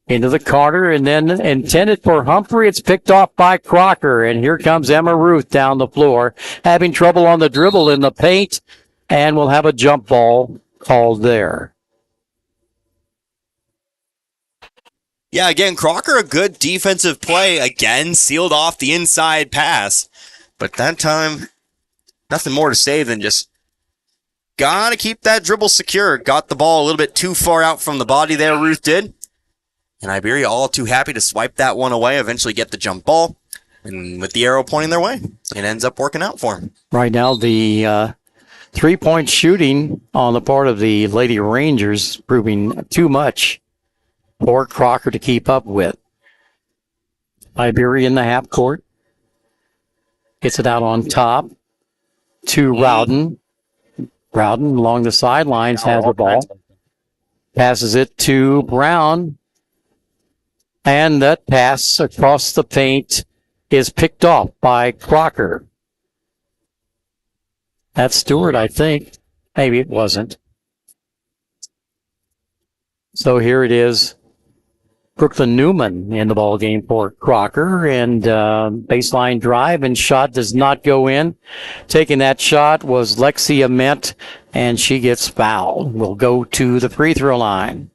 Into the corner, and then intended for Humphrey. It's picked off by Crocker, and here comes Emma Ruth down the floor, having trouble on the dribble in the paint, and we'll have a jump ball called there. Yeah, again, Crocker, a good defensive play. Again, sealed off the inside pass. But that time, nothing more to say than just got to keep that dribble secure. Got the ball a little bit too far out from the body there, Ruth did. And Iberia all too happy to swipe that one away, eventually get the jump ball. And with the arrow pointing their way, it ends up working out for them. Right now, the three-point shooting on the part of the Lady Rangers proving too much for Crocker to keep up with. Iberia in the half court. Gets it out on top to Rowden. Rowden along the sidelines has the ball. Passes it to Brown. And that pass across the paint is picked off by Crocker. That's Stewart, I think. Maybe it wasn't. So here it is. Brooklyn Newman in the ball game for Crocker, and baseline drive and shot does not go in. Taking that shot was Lexi Ament, and she gets fouled. Will go to the free throw line.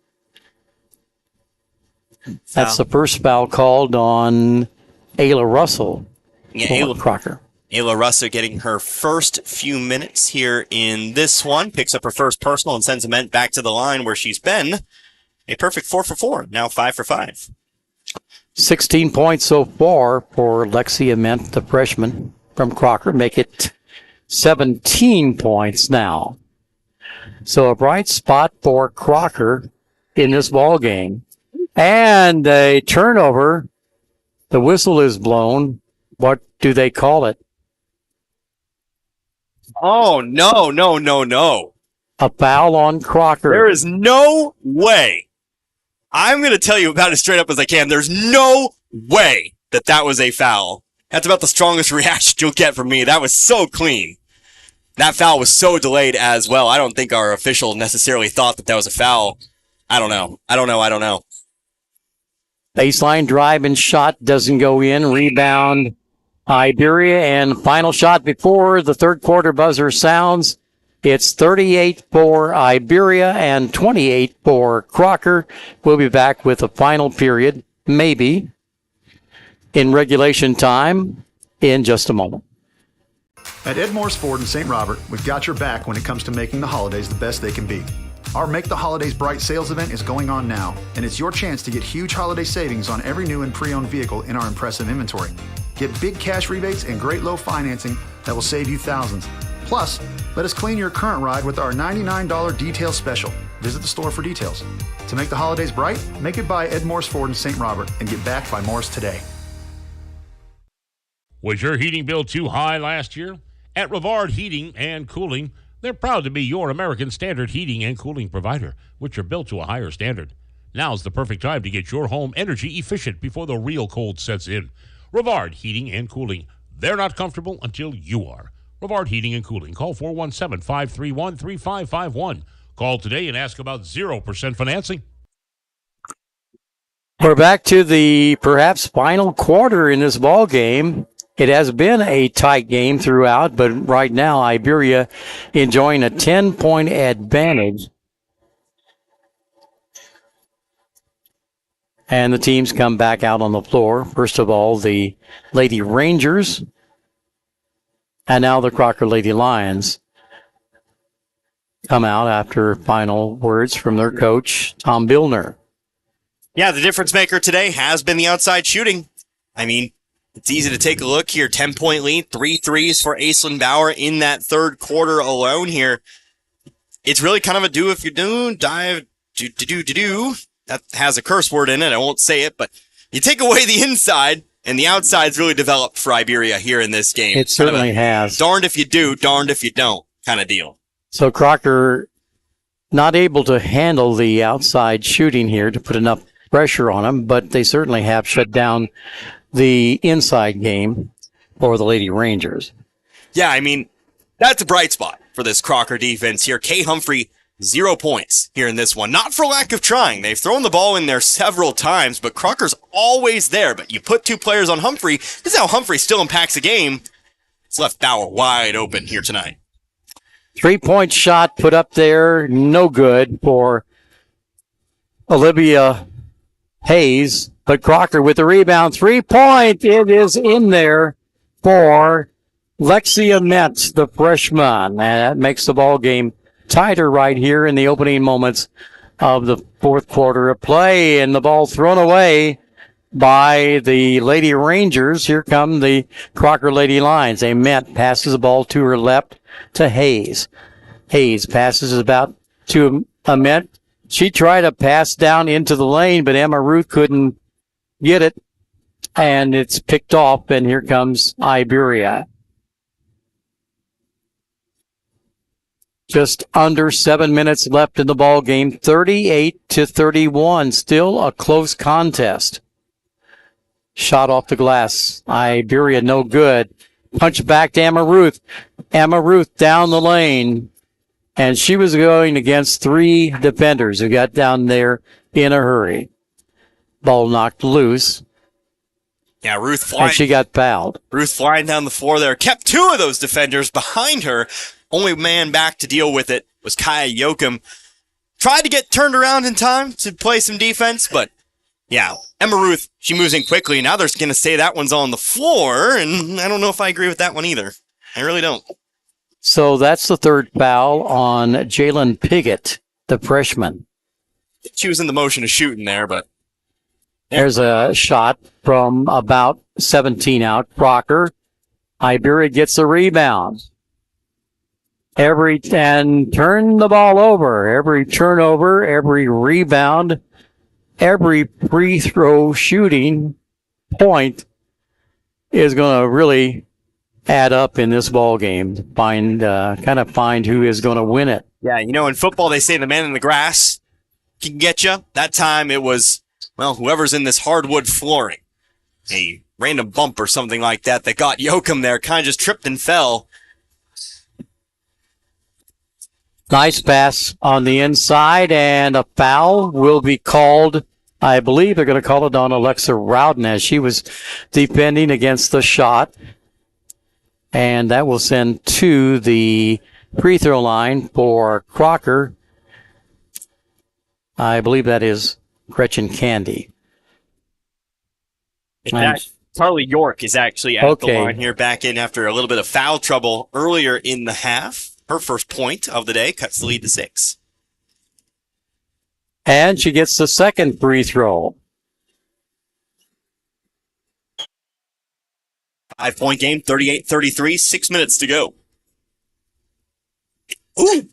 That's the first foul called on Ayla Russell. Yeah, Crocker. Ayla Russell getting her first few minutes here in this one. Picks up her first personal and sends Ament back to the line where she's been. A perfect 4 for 4, now 5 for 5. 16 points so far for Lexi Ament, the freshman from Crocker. Make it 17 points now. So a bright spot for Crocker in this ball game. And a turnover. The whistle is blown. What do they call it? Oh, no. A foul on Crocker. There is no way. I'm going to tell you about it straight up as I can. There's no way that was a foul. That's about the strongest reaction you'll get from me. That was so clean. That foul was so delayed as well. I don't think our official necessarily thought that was a foul. I don't know. Baseline drive and shot doesn't go in. Rebound, Iberia, and final shot before the third quarter buzzer sounds. It's 38 for Iberia and 28 for Crocker. We'll be back with the final period, maybe, in regulation time in just a moment. At Ed Morris Ford in St. Robert, we've got your back when it comes to making the holidays the best they can be. Our Make the Holidays Bright sales event is going on now, and it's your chance to get huge holiday savings on every new and pre-owned vehicle in our impressive inventory. Get big cash rebates and great low financing that will save you thousands. Plus, let us clean your current ride with our $99 detail special. Visit the store for details. To make the holidays bright, make it by Ed Morris Ford in St. Robert and get backed by Morris today. Was your heating bill too high last year? At Rivard Heating and Cooling, they're proud to be your American Standard heating and cooling provider, which are built to a higher standard. Now's the perfect time to get your home energy efficient before the real cold sets in. Rivard Heating and Cooling. They're not comfortable until you are. Rivard Heating and Cooling. Call 417-531-3551. Call today and ask about 0% financing. We're back to the perhaps final quarter in this ball game. It has been a tight game throughout, but right now Iberia enjoying a 10-point advantage. And the teams come back out on the floor. First of all, the Lady Rangers, and now the Crocker Lady Lions come out after final words from their coach, Tom Billner. Yeah, the difference maker today has been the outside shooting. I mean, it's easy to take a look here. 10-point lead, 3 threes for Aislinn Bauer in that third quarter alone here. It's really kind of a do if you do, dive, do. That has a curse word in it. I won't say it, but you take away the inside, and the outside's really developed for Iberia here in this game. It certainly has. Darned if you do, darned if you don't kind of deal. So Crocker not able to handle the outside shooting here to put enough pressure on them, but they certainly have shut down the inside game for the Lady Rangers. Yeah, I mean, that's a bright spot for this Crocker defense here. Kay Humphrey, 0 points here in this one. Not for lack of trying. They've thrown the ball in there several times, but Crocker's always there. But you put 2 players on Humphrey, this is how Humphrey still impacts a game. It's left Bauer wide open here tonight. 3-point shot put up there, no good for Olivia Hayes, but Crocker with the rebound. 3-point, it is in there for Lexia Metz, the freshman. And that makes the ball game tighter right here in the opening moments of the fourth quarter of play, and the ball thrown away by the Lady Rangers. Here come the Crocker Lady Lions. Ament passes the ball to her left to Hayes. Hayes passes about to Ament. She tried to pass down into the lane, but Emma Ruth couldn't get it, and it's picked off, and here comes Iberia. Just under 7 minutes left in the ball game, 38-31, still a close contest. Shot off the glass. Iberia, no good. Punch back to Emma Ruth. Emma Ruth down the lane. And she was going against 3 defenders who got down there in a hurry. Ball knocked loose. Yeah, Ruth flying. And she got fouled. Ruth flying down the floor there. Kept 2 of those defenders behind her. Only man back to deal with it was Kaya Yoakum. Tried to get turned around in time to play some defense, but yeah, Emma Ruth, she moves in quickly. Now they're going to say that one's on the floor, and I don't know if I agree with that one either. I really don't. So that's the 3rd foul on Jalen Piggott, the freshman. She was in the motion of shooting there, but... There's a shot from about 17 out. Crocker. Iberia gets the rebound. And turn the ball over. Every turnover, every rebound, every free throw shooting point is going to really add up in this ball game. Find who is going to win it. Yeah, you know, in football they say the man in the grass can get you. That time it was, well, whoever's in this hardwood flooring. A random bump or something like that got Yoakum there. Kind of just tripped and fell. Nice pass on the inside, and a foul will be called. I believe they're going to call it on Alexa Rowden as she was defending against the shot. And that will send to the free throw line for Crocker. I believe that is Gretchen Candy. Carly York is actually at the line here, back in after a little bit of foul trouble earlier in the half. Her first point of the day cuts the lead to 6. And she gets the second free throw. 5-point game, 38-33, 6 minutes to go. Ooh.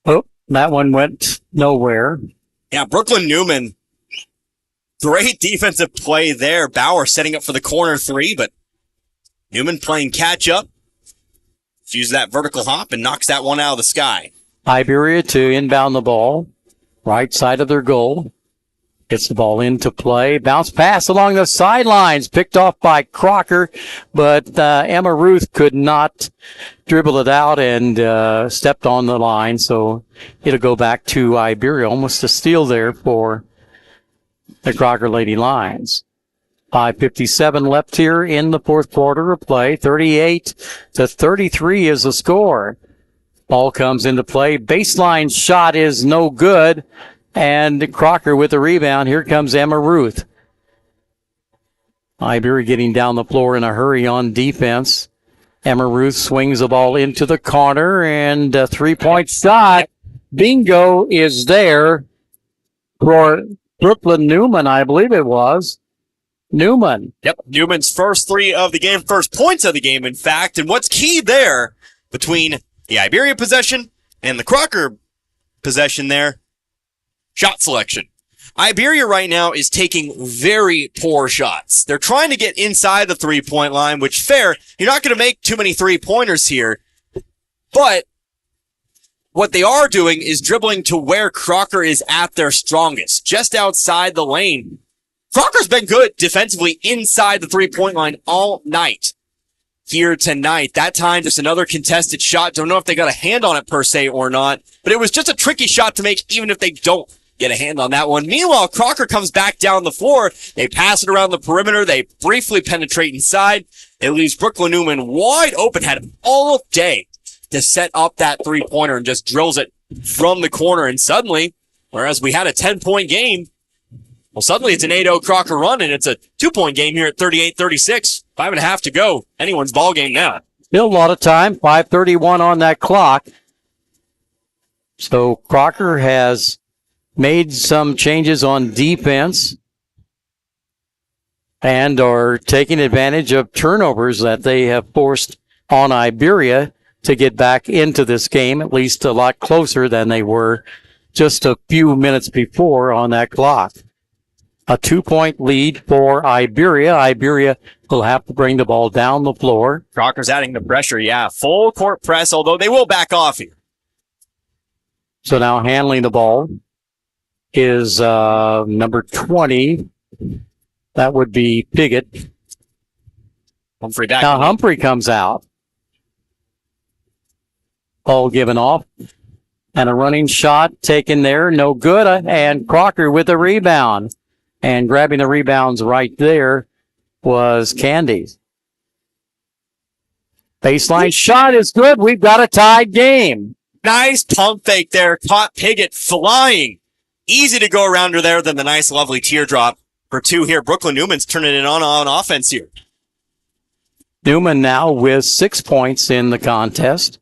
Oh, that one went nowhere. Yeah, Brooklyn Newman. Great defensive play there. Bauer setting up for the corner 3, but Newman playing catch up. Uses that vertical hop and knocks that one out of the sky. Iberia to inbound the ball. Right side of their goal. Gets the ball into play. Bounce pass along the sidelines. Picked off by Crocker. But Emma Ruth could not dribble it out and stepped on the line. So it'll go back to Iberia. Almost a steal there for the Crocker Lady Lions. 5:57 left here in the fourth quarter of play. 38-33 is the score. Ball comes into play. Baseline shot is no good. And Crocker with the rebound. Here comes Emma Ruth. Iberia getting down the floor in a hurry on defense. Emma Ruth swings the ball into the corner, and a 3-point shot. Bingo is there for Brooklyn Newman, I believe it was. Newman. Yep, Newman's first 3 of the game, first points of the game, in fact. And what's key there between the Iberia possession and the Crocker possession there? Shot selection. Iberia right now is taking very poor shots. They're trying to get inside the 3-point line, which, fair, you're not going to make too many 3-pointers here. But What they are doing is dribbling to where Crocker is at their strongest, just outside the lane. Crocker's been good defensively inside the three-point line all night here tonight. That time, just another contested shot. Don't know if they got a hand on it per se or not, but it was just a tricky shot to make even if they don't get a hand on that one. Meanwhile, Crocker comes back down the floor. They pass it around the perimeter. They briefly penetrate inside. It leaves Brooklyn Newman wide open, had all day to set up that three-pointer and just drills it from the corner. And suddenly, whereas we had a 10-point game, well, suddenly it's an 8-0 Crocker run, and it's a 2-point game here at 38-36. 5.5 to go. Anyone's ball game now. Still a lot of time. 5:31 on that clock. So Crocker has made some changes on defense and are taking advantage of turnovers that they have forced on Iberia to get back into this game, at least a lot closer than they were just a few minutes before on that clock. A 2-point lead for Iberia. Iberia will have to bring the ball down the floor. Crocker's adding the pressure, yeah. Full court press, although they will back off here. So now handling the ball is number 20. That would be Piggott. Humphrey back. Now Humphrey comes out. Ball given off. And a running shot taken there. No good. And Crocker with a rebound. And grabbing the rebounds right there was Candy. Baseline shot is good. We've got a tied game. Nice pump fake there. Caught Piggott flying. Easy to go around her there. Then the nice, lovely teardrop for two here. Brooklyn Newman's turning it on offense here. Newman now with 6 points in the contest.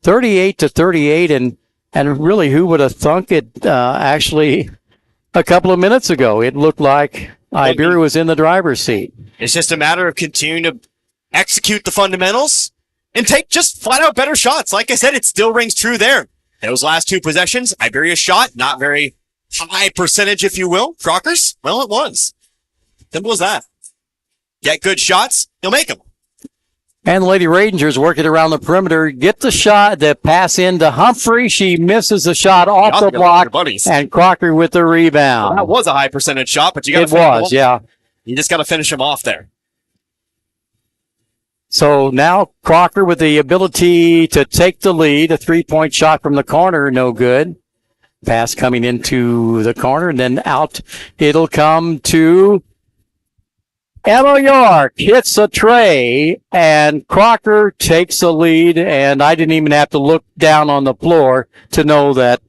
38-38. And really, who would have thunk it actually a couple of minutes ago? It looked like Iberia was in the driver's seat. It's just a matter of continuing to execute the fundamentals and take just flat out better shots. Like I said, it still rings true there. Those last two possessions, Iberia's shot, not very high percentage, if you will. Crocker's, well, it was. Simple as that. Get good shots, you'll make them. And Lady Rangers working around the perimeter. Get the shot, the pass into Humphrey. She misses the shot off the block. And Crocker with the rebound. Well, that was a high percentage shot, but you got to finish it off. Yeah. You just got to finish him off there. So now Crocker with the ability to take the lead. A 3-point shot from the corner, no good. Pass coming into the corner, and then out. It'll come to Emma York. Hits a tray, and Crocker takes the lead, and I didn't even have to look down on the floor to know that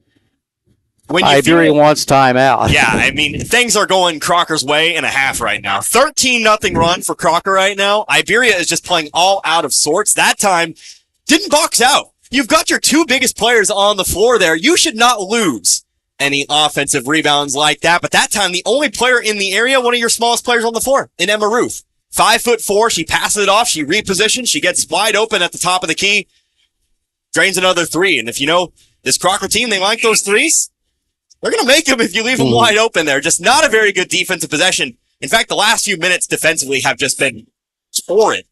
Iberia wants timeout. Yeah, I mean, things are going Crocker's way in a half right now. 13-0 run for Crocker right now. Iberia is just playing all out of sorts. That time, didn't box out. You've got your two biggest players on the floor there. You should not lose any offensive rebounds like that. But that time, the only player in the area, one of your smallest players on the floor, in Emma Ruth. 5'4", she passes it off, she repositions, she gets wide open at the top of the key, drains another three. And if you know this Crocker team, they like those threes. They're going to make them if you leave them wide open there. Just not a very good defensive possession. In fact, the last few minutes defensively have just been torrid.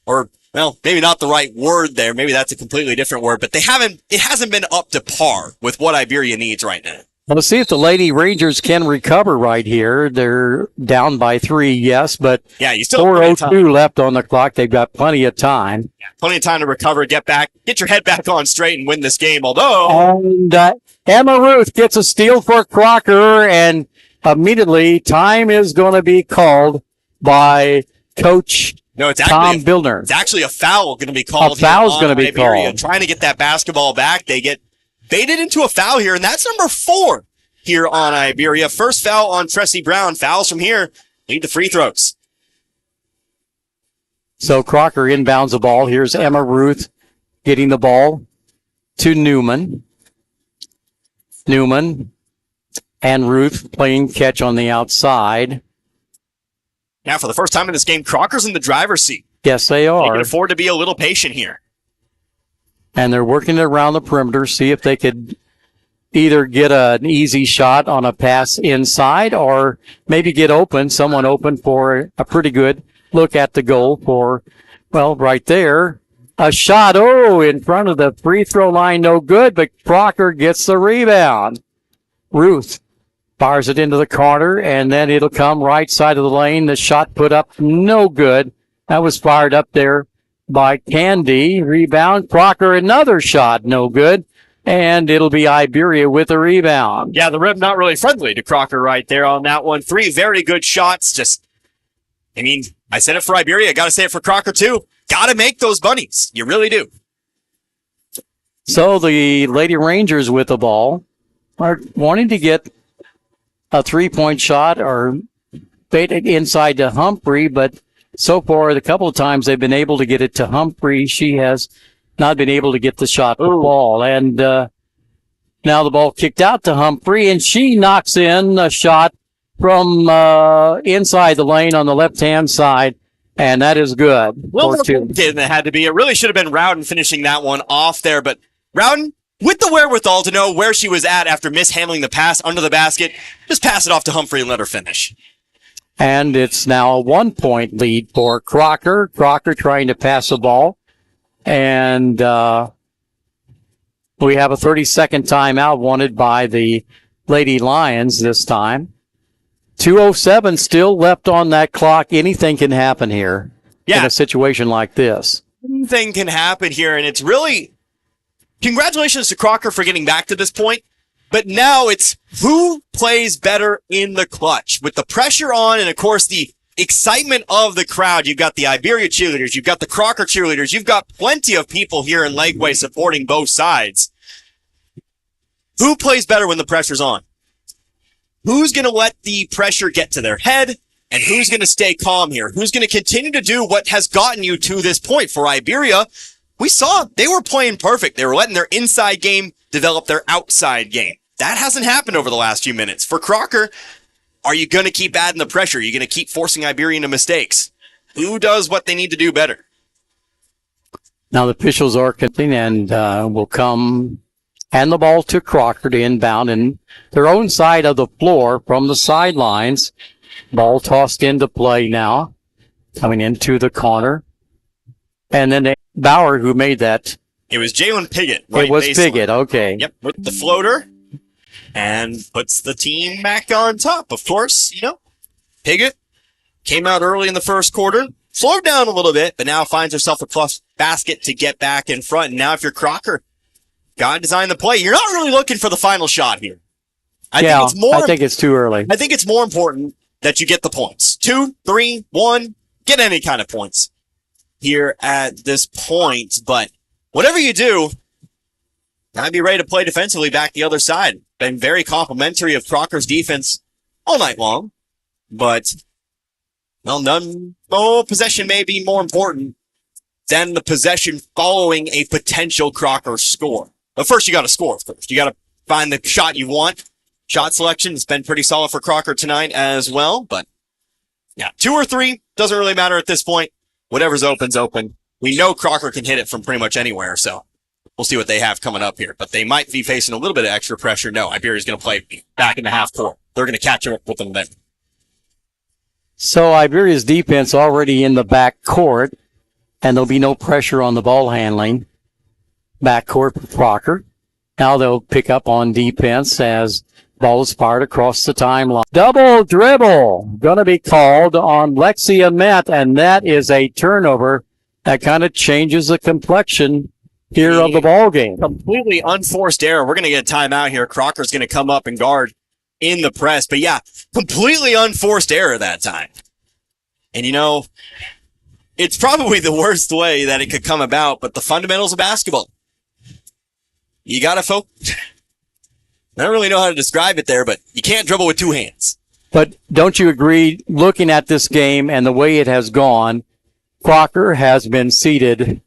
Or, well, maybe not the right word there. Maybe that's a completely different word. But it hasn't been up to par with what Iberia needs right now. Well, let's see if the Lady Rangers can recover right here. They're down by 3, yes, but yeah, you still 4:02 left on the clock. They've got plenty of time. Yeah, plenty of time to recover, get your head back on straight and win this game. Although, and Emma Ruth gets a steal for Crocker, and immediately time is going to be called by Coach Tom Bildner. It's actually a foul going to be called. A foul's going to be Iberia. called. Trying to get that basketball back. They get baited into a foul here, and that's number 4 here on Iberia. First foul on Tressie Brown. Fouls from here lead to free throws. So Crocker inbounds the ball. Here's Emma Ruth getting the ball to Newman. Newman and Ruth playing catch on the outside. Now, for the first time in this game, Crocker's in the driver's seat. Yes, they are. They can afford to be a little patient here. And they're working it around the perimeter, see if they could either get an easy shot on a pass inside or maybe get someone open for a pretty good look at the goal for, well, right there. A shot, in front of the free throw line, no good, but Crocker gets the rebound. Ruth fires it into the corner, and then it'll come right side of the lane. The shot put up, no good. That was fired up there by Candy. Rebound, Crocker, another shot, no good. And it'll be Iberia with the rebound. Yeah, the rim not really friendly to Crocker right there on that one. 3 very good shots. I said it for Iberia. I got to say it for Crocker, too. Got to make those bunnies. You really do. So the Lady Rangers with the ball are wanting to get a 3-point shot or bait it inside to Humphrey, but so far, the couple of times they've been able to get it to Humphrey, she has not been able to get the shot for the ball. And now the ball kicked out to Humphrey, and she knocks in a shot from inside the lane on the left-hand side. And that is good. Well, it had to be. It really should have been Rowden finishing that one off there. But Rowden, with the wherewithal to know where she was at after mishandling the pass under the basket, just pass it off to Humphrey and let her finish. And it's now a 1-point lead for Crocker. Crocker trying to pass the ball. And we have a 30-second timeout wanted by the Lady Lions this time. 2:07 still left on that clock. Anything can happen here in a situation like this. Anything can happen here, and it's really congratulations to Crocker for getting back to this point. But now it's who plays better in the clutch with the pressure on, and of course the excitement of the crowd. You've got the Iberia cheerleaders, you've got the Crocker cheerleaders, you've got plenty of people here in Lakeway supporting both sides. Who plays better when the pressure's on? Who's going to let the pressure get to their head, and who's going to stay calm here? Who's going to continue to do what has gotten you to this point? For Iberia, we saw they were playing perfect. They were letting their inside game develop their outside game. That hasn't happened over the last few minutes. For Crocker, are you going to keep adding the pressure? Are you going to keep forcing Iberia into mistakes? Who does what they need to do better? Now the officials are continuing and will come hand the ball to Crocker to inbound in their own side of the floor from the sidelines. Ball tossed into play now, coming into the corner. And then Bauer, who made that. It was Jalen Piggott. It was Piggott, okay. Yep, with the floater. And puts the team back on top. Of course, Piggott came out early in the first quarter, slowed down a little bit, but now finds herself a plus basket to get back in front. And now if you're Crocker, gotta design the play. You're not really looking for the final shot here. I think it's too early. I think it's more important that you get the points. 2, 3, 1, get any kind of points here at this point. But whatever you do, I'd be ready to play defensively back the other side. Been very complimentary of Crocker's defense all night long. But, no possession may be more important than the possession following a potential Crocker score. But first, you got to score first. You got to find the shot you want. Shot selection has been pretty solid for Crocker tonight as well. But, 2 or 3, doesn't really matter at this point. Whatever's open's open. We know Crocker can hit it from pretty much anywhere, so we'll see what they have coming up here. But they might be facing a little bit of extra pressure. No, Iberia's going to play back in the half court. They're going to catch up with them then. So Iberia's defense already in the back court, and there'll be no pressure on the ball handling. Back court for Crocker. Now they'll pick up on defense as ball is fired across the timeline. Double dribble going to be called on Lexia Met, and that is a turnover that kind of changes the complexion here of the ball game. Completely unforced error. We're going to get a timeout here. Crocker's going to come up and guard in the press. But completely unforced error that time. And it's probably the worst way that it could come about, but the fundamentals of basketball. You got to focus. I don't really know how to describe it there, but you can't dribble with 2 hands. But don't you agree, looking at this game and the way it has gone, Crocker has been seated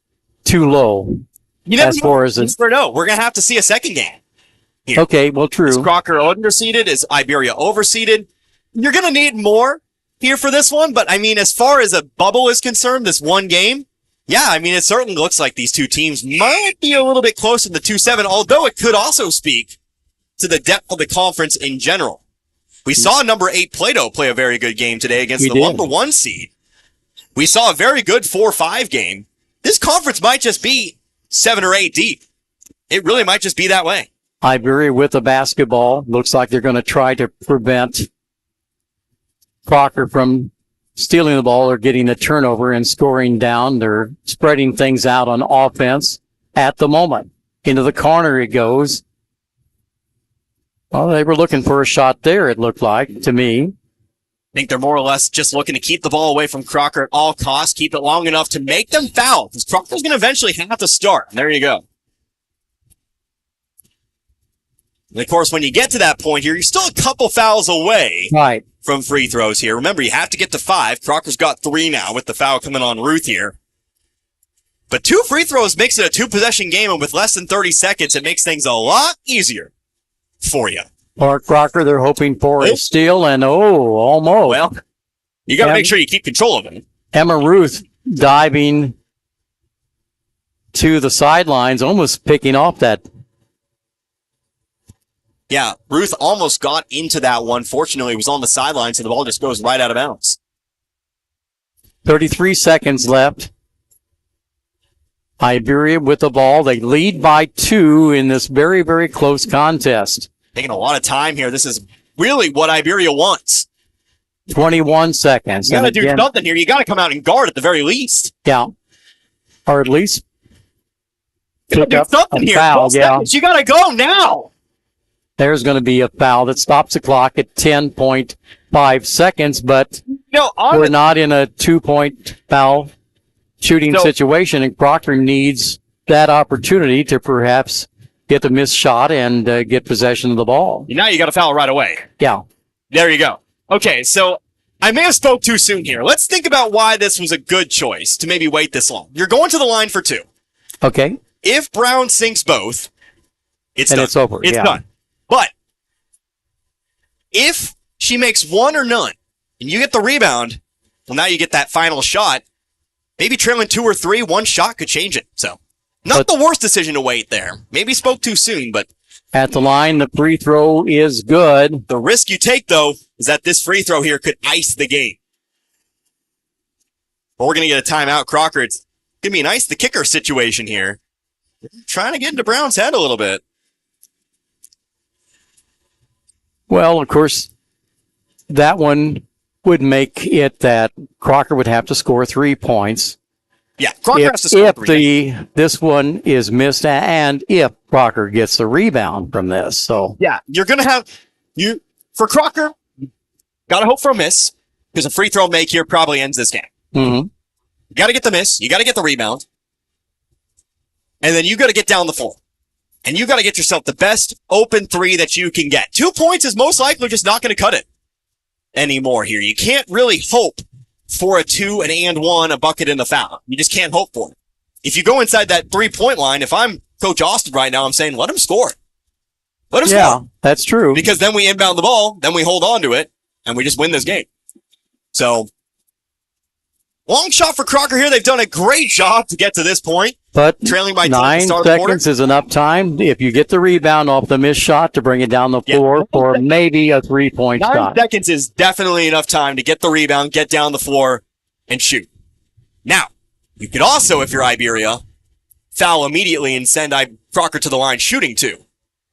too low. You never know. We're going to have to see a second game here. Okay, well, true. Is Crocker underseeded? Is Iberia overseeded? You're going to need more here for this one, but as far as a bubble is concerned, this one game, it certainly looks like these two teams might be a little bit closer to the 2-7, although it could also speak to the depth of the conference in general. We saw number 8 Plato play a very good game today against the number 1 seed. We saw a very good 4-5 game this conference might just be 7 or 8 deep. It really might just be that way. Iberia with the basketball. Looks like they're going to try to prevent Crocker from stealing the ball or getting a turnover and scoring down. They're spreading things out on offense at the moment. Into the corner it goes. Well, they were looking for a shot there, it looked like, to me. I think they're more or less just looking to keep the ball away from Crocker at all costs, keep it long enough to make them foul, because Crocker's going to eventually have to start. And there you go. And, of course, when you get to that point here, you're still a couple fouls away from free throws here. Remember, you have to get to 5. Crocker's got 3 now with the foul coming on Ruth here. But 2 free throws makes it a 2-possession game, and with less than 30 seconds, it makes things a lot easier for you. Mark Crocker, they're hoping for a steal, and almost. Well, you got to make sure you keep control of it. Emma Ruth diving to the sidelines, almost picking off that. Yeah, Ruth almost got into that one. Fortunately, it was on the sidelines, and the ball just goes right out of bounds. 33 seconds left. Iberia with the ball. They lead by 2 in this very, very close contest. Taking a lot of time here. This is really what Iberia wants. 21 seconds. You got to do something here. You got to come out and guard at the very least. Yeah. Or at least pick up something here. Foul, seconds. You got to go now. There's going to be a foul that stops the clock at 10.5 seconds, but we're not in a 2-point foul shooting situation, and Crocker needs that opportunity to perhaps get the missed shot and get possession of the ball. Now you got to foul right away. Yeah. There you go. Okay, so I may have spoke too soon here. Let's think about why this was a good choice to maybe wait this long. You're going to the line for 2. Okay. If Brown sinks both, it's done. It's over. It's done. But if she makes 1 or none and you get the rebound, well, now you get that final shot. Maybe trailing 2 or 3, 1 shot could change it. So, not the worst decision to wait there. Maybe spoke too soon, but at the line, the free throw is good. The risk you take, though, is that this free throw here could ice the game. But we're going to get a timeout. Crocker, it's going to be an ice the kicker situation here. Trying to get into Brown's head a little bit. Well, of course, that one would make it that Crocker would have to score 3 points. Yeah, Crocker has to score 3. If this one is missed and if Crocker gets the rebound from this. So yeah, you're going to have for Crocker, got to hope for a miss because a free throw make here probably ends this game. Mm-hmm. You got to get the miss. You got to get the rebound. And then you got to get down the floor. And you got to get yourself the best open 3 that you can get. 2 points is most likely just not going to cut it anymore here. You can't really hope for a 2, an and 1, a bucket, and a foul. You just can't hope for it. If you go inside that 3-point line, if I'm Coach Austin right now, I'm saying let him score. Let him score. Yeah, that's true. Because then we inbound the ball, then we hold on to it, and we just win this game. So, long shot for Crocker here. They've done a great job to get to this point. But trailing by 9 seconds is enough time if you get the rebound off the missed shot to bring it down the floor for maybe a 3-point shot. 9 seconds is definitely enough time to get the rebound, get down the floor, and shoot. Now, you could also, if you're Iberia, foul immediately and send Crocker to the line shooting 2.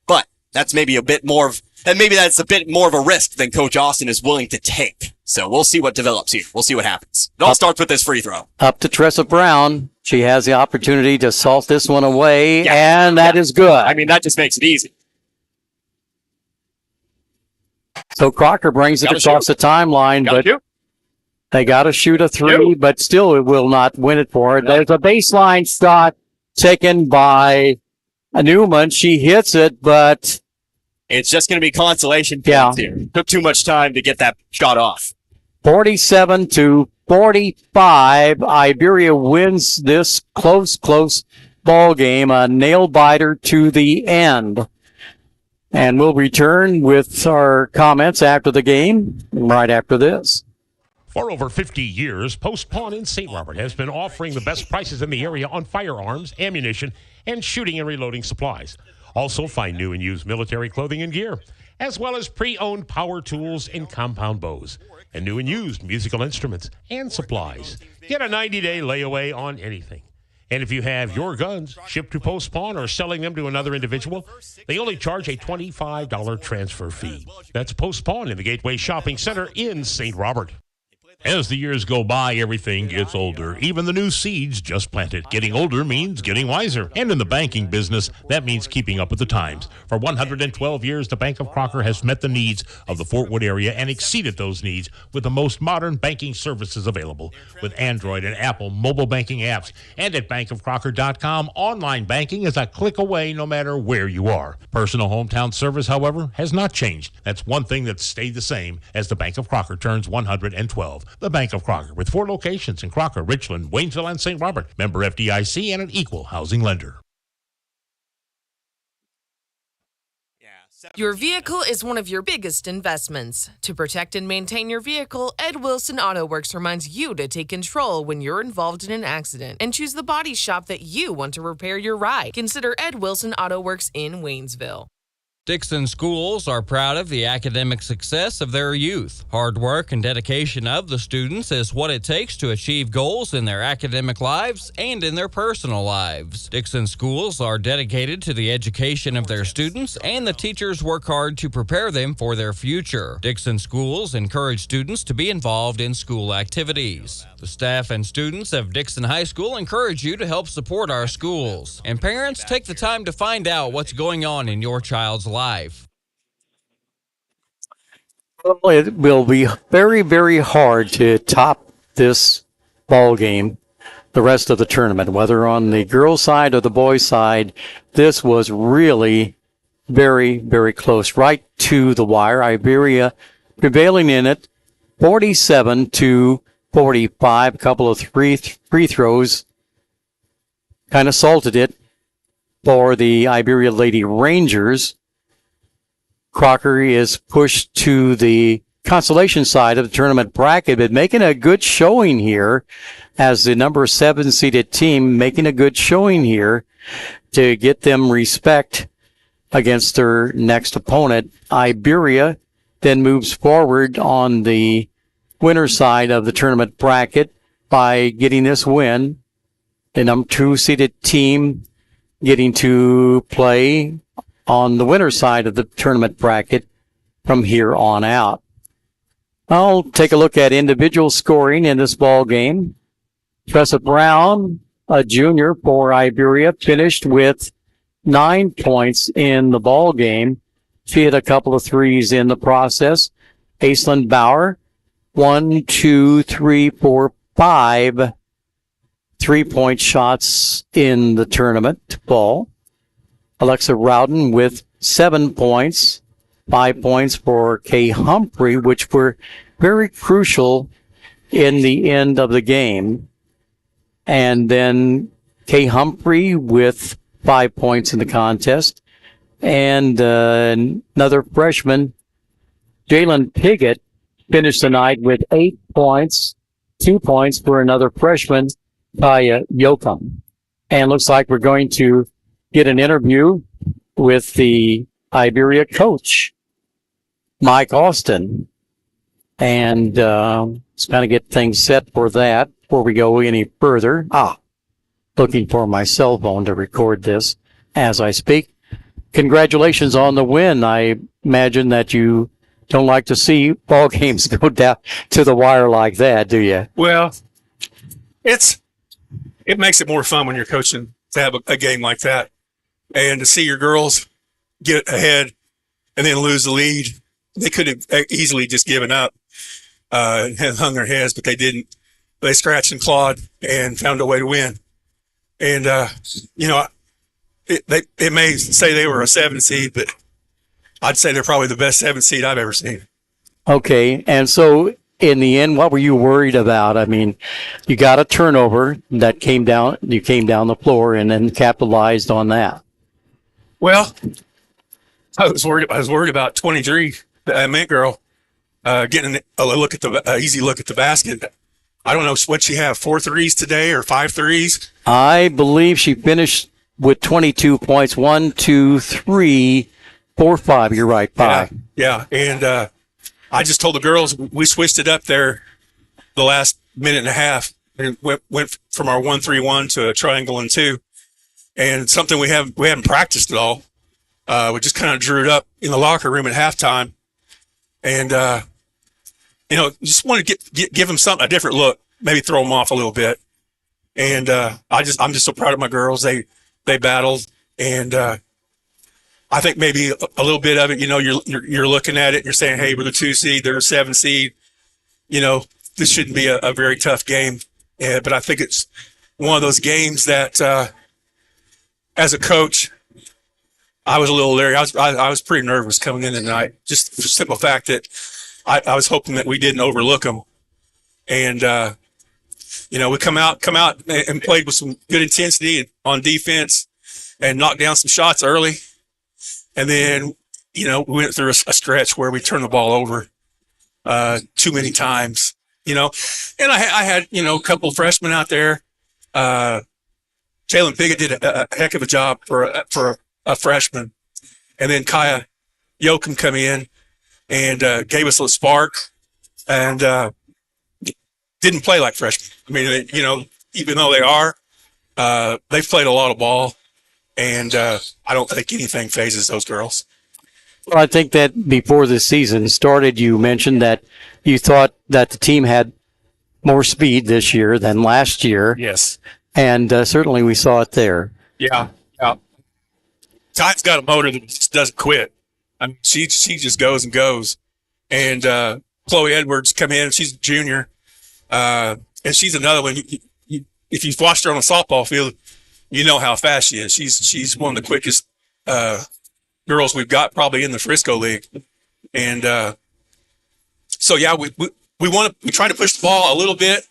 But that's maybe a bit more of a risk than Coach Austin is willing to take. So we'll see what develops here. We'll see what happens. It all starts with this free throw. Up to Tressa Brown. She has the opportunity to salt this one away, and that is good. I mean, that just makes it easy. So Crocker brings it across the timeline, but they got to shoot a 3, but still it will not win it for her. There's a baseline shot taken by Newman. She hits it, but it's just going to be consolation points here. Took too much time to get that shot off. 47-45. Iberia wins this close ball game. A nail biter to the end. And we'll return with our comments after the game, right after this. For over 50 years, Post Pawn in St. Robert has been offering the best prices in the area on firearms, ammunition, and shooting and reloading supplies. Also find new and used military clothing and gear, as well as pre-owned power tools and compound bows, and new and used musical instruments and supplies. Get a 90-day layaway on anything. And if you have your guns shipped to post pawn or selling them to another individual, they only charge a $25 transfer fee. That's post pawn in the Gateway Shopping Center in St. Robert. As the years go by, everything gets older. Even the new seeds just planted. Getting older means getting wiser. And in the banking business, that means keeping up with the times. For 112 years, the Bank of Crocker has met the needs of the Fort Wood area and exceeded those needs with the most modern banking services available. With Android and Apple mobile banking apps. And at bankofcrocker.com, online banking is a click away no matter where you are. Personal hometown service, however, has not changed. That's one thing that's stayed the same as the Bank of Crocker turns 112. The Bank of Crocker, with 4 locations in Crocker, Richland, Waynesville, and St. Robert. Member FDIC and an equal housing lender. Your vehicle is one of your biggest investments. To protect and maintain your vehicle, Ed Wilson Auto Works reminds you to take control when you're involved in an accident and choose the body shop that you want to repair your ride. Consider Ed Wilson Auto Works in Waynesville. Dixon schools are proud of the academic success of their youth. Hard work and dedication of the students is what it takes to achieve goals in their academic lives and in their personal lives. Dixon schools are dedicated to the education of their students, and the teachers work hard to prepare them for their future. Dixon schools encourage students to be involved in school activities. The staff and students of Dixon High School encourage you to help support our schools. And parents, take the time to find out what's going on in your child's life. Well, it will be very, very hard to top this ball game the rest of the tournament, whether on the girls' side or the boys' side. This was really very, very close, right to the wire. Iberia prevailing in it, 47-45. A couple of free throws kind of salted it for the Iberia Lady Rangers. Crocker is pushed to the consolation side of the tournament bracket, but making a good showing here as the number 7 seeded team, making a good showing here to get them respect against their next opponent. Iberia then moves forward on the winner's side of the tournament bracket by getting this win. The number 2 seeded team getting to play on the winner's side of the tournament bracket from here on out. I'll take a look at individual scoring in this ball game. Tressa Brown, a junior for Iberia, finished with 9 points in the ball game. She hit a couple of threes in the process. Aislinn Bauer, 5 3-point shots in the tournament ball. Alexa Rowden with 7 points, 5 points for Kay Humphrey, which were very crucial in the end of the game. And then Kay Humphrey with 5 points in the contest. And another freshman, Jalen Piggott, finished the night with 8 points, 2 points for another freshman, Kaya Yoakum. And looks like we're going to get an interview with the Iberia coach, Mike Austin. And let's kind of get things set for that before we go any further. Looking for my cell phone to record this as I speak. Congratulations on the win. I imagine that you don't like to see ball games go down to the wire like that, do you? Well, it makes it more fun when you're coaching to have a game like that, and to see your girls get ahead and then lose the lead. They could have easily just given up and hung their heads, but they didn't. They scratched and clawed and found a way to win. And it may say they were a 7 seed, but I'd say they're probably the best 7 seed I've ever seen. Okay, and so in the end, what were you worried about? I mean, you got a turnover that came down. You came down the floor and then capitalized on that. Well, I was worried about 23, the Mint girl, getting a look at the easy look at the basket. I don't know what she have, 4 threes today or 5 threes. I believe she finished with 22 points. 1, 2, 3, 4, 5. You're right, 5. Yeah. And I just told the girls we switched it up there the last minute and a half, and went from our 1-3-1 to a triangle and 2, and something we hadn't practiced at all. We just kind of drew it up in the locker room at halftime, and just want to give them a different look, maybe throw them off a little bit. And I'm just so proud of my girls. They battled, and I think maybe a little bit of it. You're looking at it, and you're saying, hey, we're the 2 seed, they're a 7 seed. This shouldn't be a very tough game. But I think it's one of those games that, as a coach, I was a little leery. I was pretty nervous coming in tonight, just for the simple fact that I was hoping that we didn't overlook them. And, we come out and played with some good intensity on defense and knocked down some shots early. And then, we went through a stretch where we turned the ball over too many times, and I had, a couple of freshmen out there. Jalen Piggott did a heck of a job for a freshman. And then Kaya Yoakum come in and gave us a spark, and didn't play like freshmen. I mean, even though they've played a lot of ball, and I don't think anything phases those girls. Well, I think that before the season started, you mentioned that you thought that the team had more speed this year than last year. Yes. And certainly we saw it there. Yeah. Ty's got a motor that just doesn't quit. I mean, she just goes and goes. And Chloe Edwards come in, she's a junior. And she's another one. If you've watched her on a softball field, you know how fast she is. She's one of the quickest girls we've got probably in the Frisco League. And so, yeah, we try to push the ball a little bit.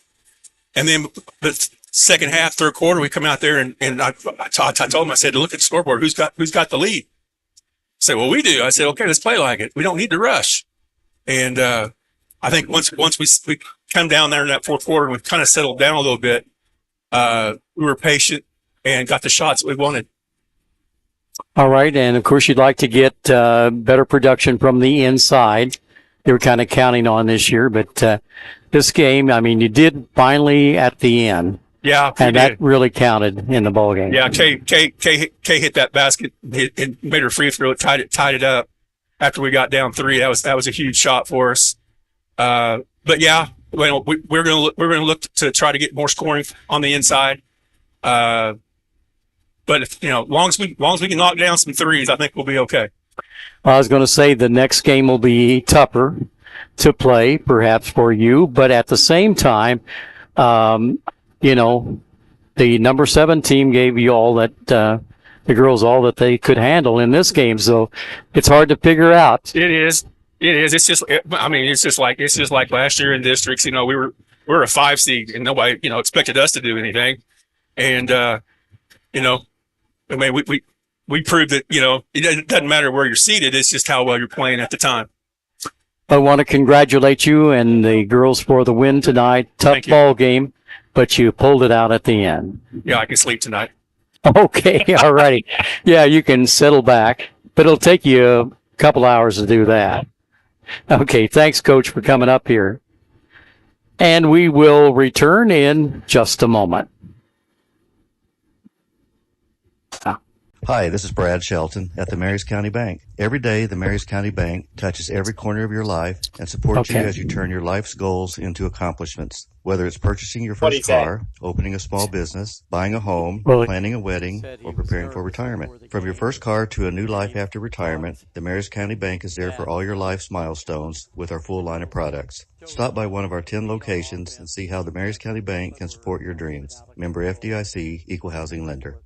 And then the second half, third quarter, we come out there and I told him, I said, look at the scoreboard. Who's got the lead? I said, well, we do. I said, okay, let's play like it. We don't need to rush. And I think once we come down there in that fourth quarter and we kind of settled down a little bit, we were patient and got the shots we wanted. All right. And of course, you'd like to get better production from the inside. They were kind of counting on this year, but this game, I mean, you did finally at the end. Yeah, and that really counted in the ball game. Yeah, Kay hit that basket and made her free throw. It tied it up after we got down 3. That was a huge shot for us. But yeah, we're gonna look to try to get more scoring on the inside. But if, as long as we can knock down some threes, I think we'll be okay. I was going to say the next game will be tougher to play, perhaps for you, but at the same time, the number 7 team gave you all that, the girls all that they could handle in this game. So it's hard to figure out. It is. It's just like last year in districts. We were a 5 seed and nobody, expected us to do anything. And, we proved that, it doesn't matter where you're seated. It's just how well you're playing at the time. I want to congratulate you and the girls for the win tonight. Tough ball game, but you pulled it out at the end. Yeah, I can sleep tonight. Okay, all righty. Yeah, you can settle back, but it'll take you a couple hours to do that. Okay, thanks, Coach, for coming up here. And we will return in just a moment. Hi, this is Brad Shelton at the Marys County Bank. Every day, the Marys County Bank touches every corner of your life and supports you as you turn your life's goals into accomplishments. Whether it's purchasing your first car, opening a small business, buying a home, planning a wedding, or preparing for retirement. From your first car to a new life after retirement, the Marys County Bank is there for all your life's milestones with our full line of products. Stop by one of our 10 locations and see how the Marys County Bank can support your dreams. Member FDIC, Equal Housing Lender.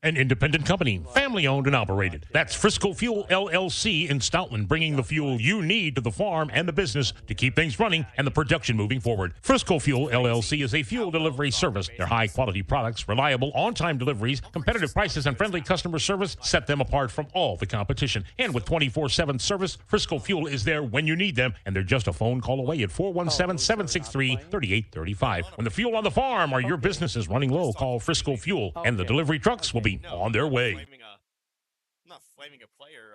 An independent company, family-owned and operated. That's Frisco Fuel LLC in Stoutland, bringing the fuel you need to the farm and the business to keep things running and the production moving forward. Frisco Fuel LLC is a fuel delivery service. Their high-quality products, reliable, on-time deliveries, competitive prices, and friendly customer service set them apart from all the competition. And with 24/7 service, Frisco Fuel is there when you need them, and they're just a phone call away at 417-763-3835. When the fuel on the farm or your business is running low, call Frisco Fuel, and the delivery trucks will be on their way. I'm not flaming a player.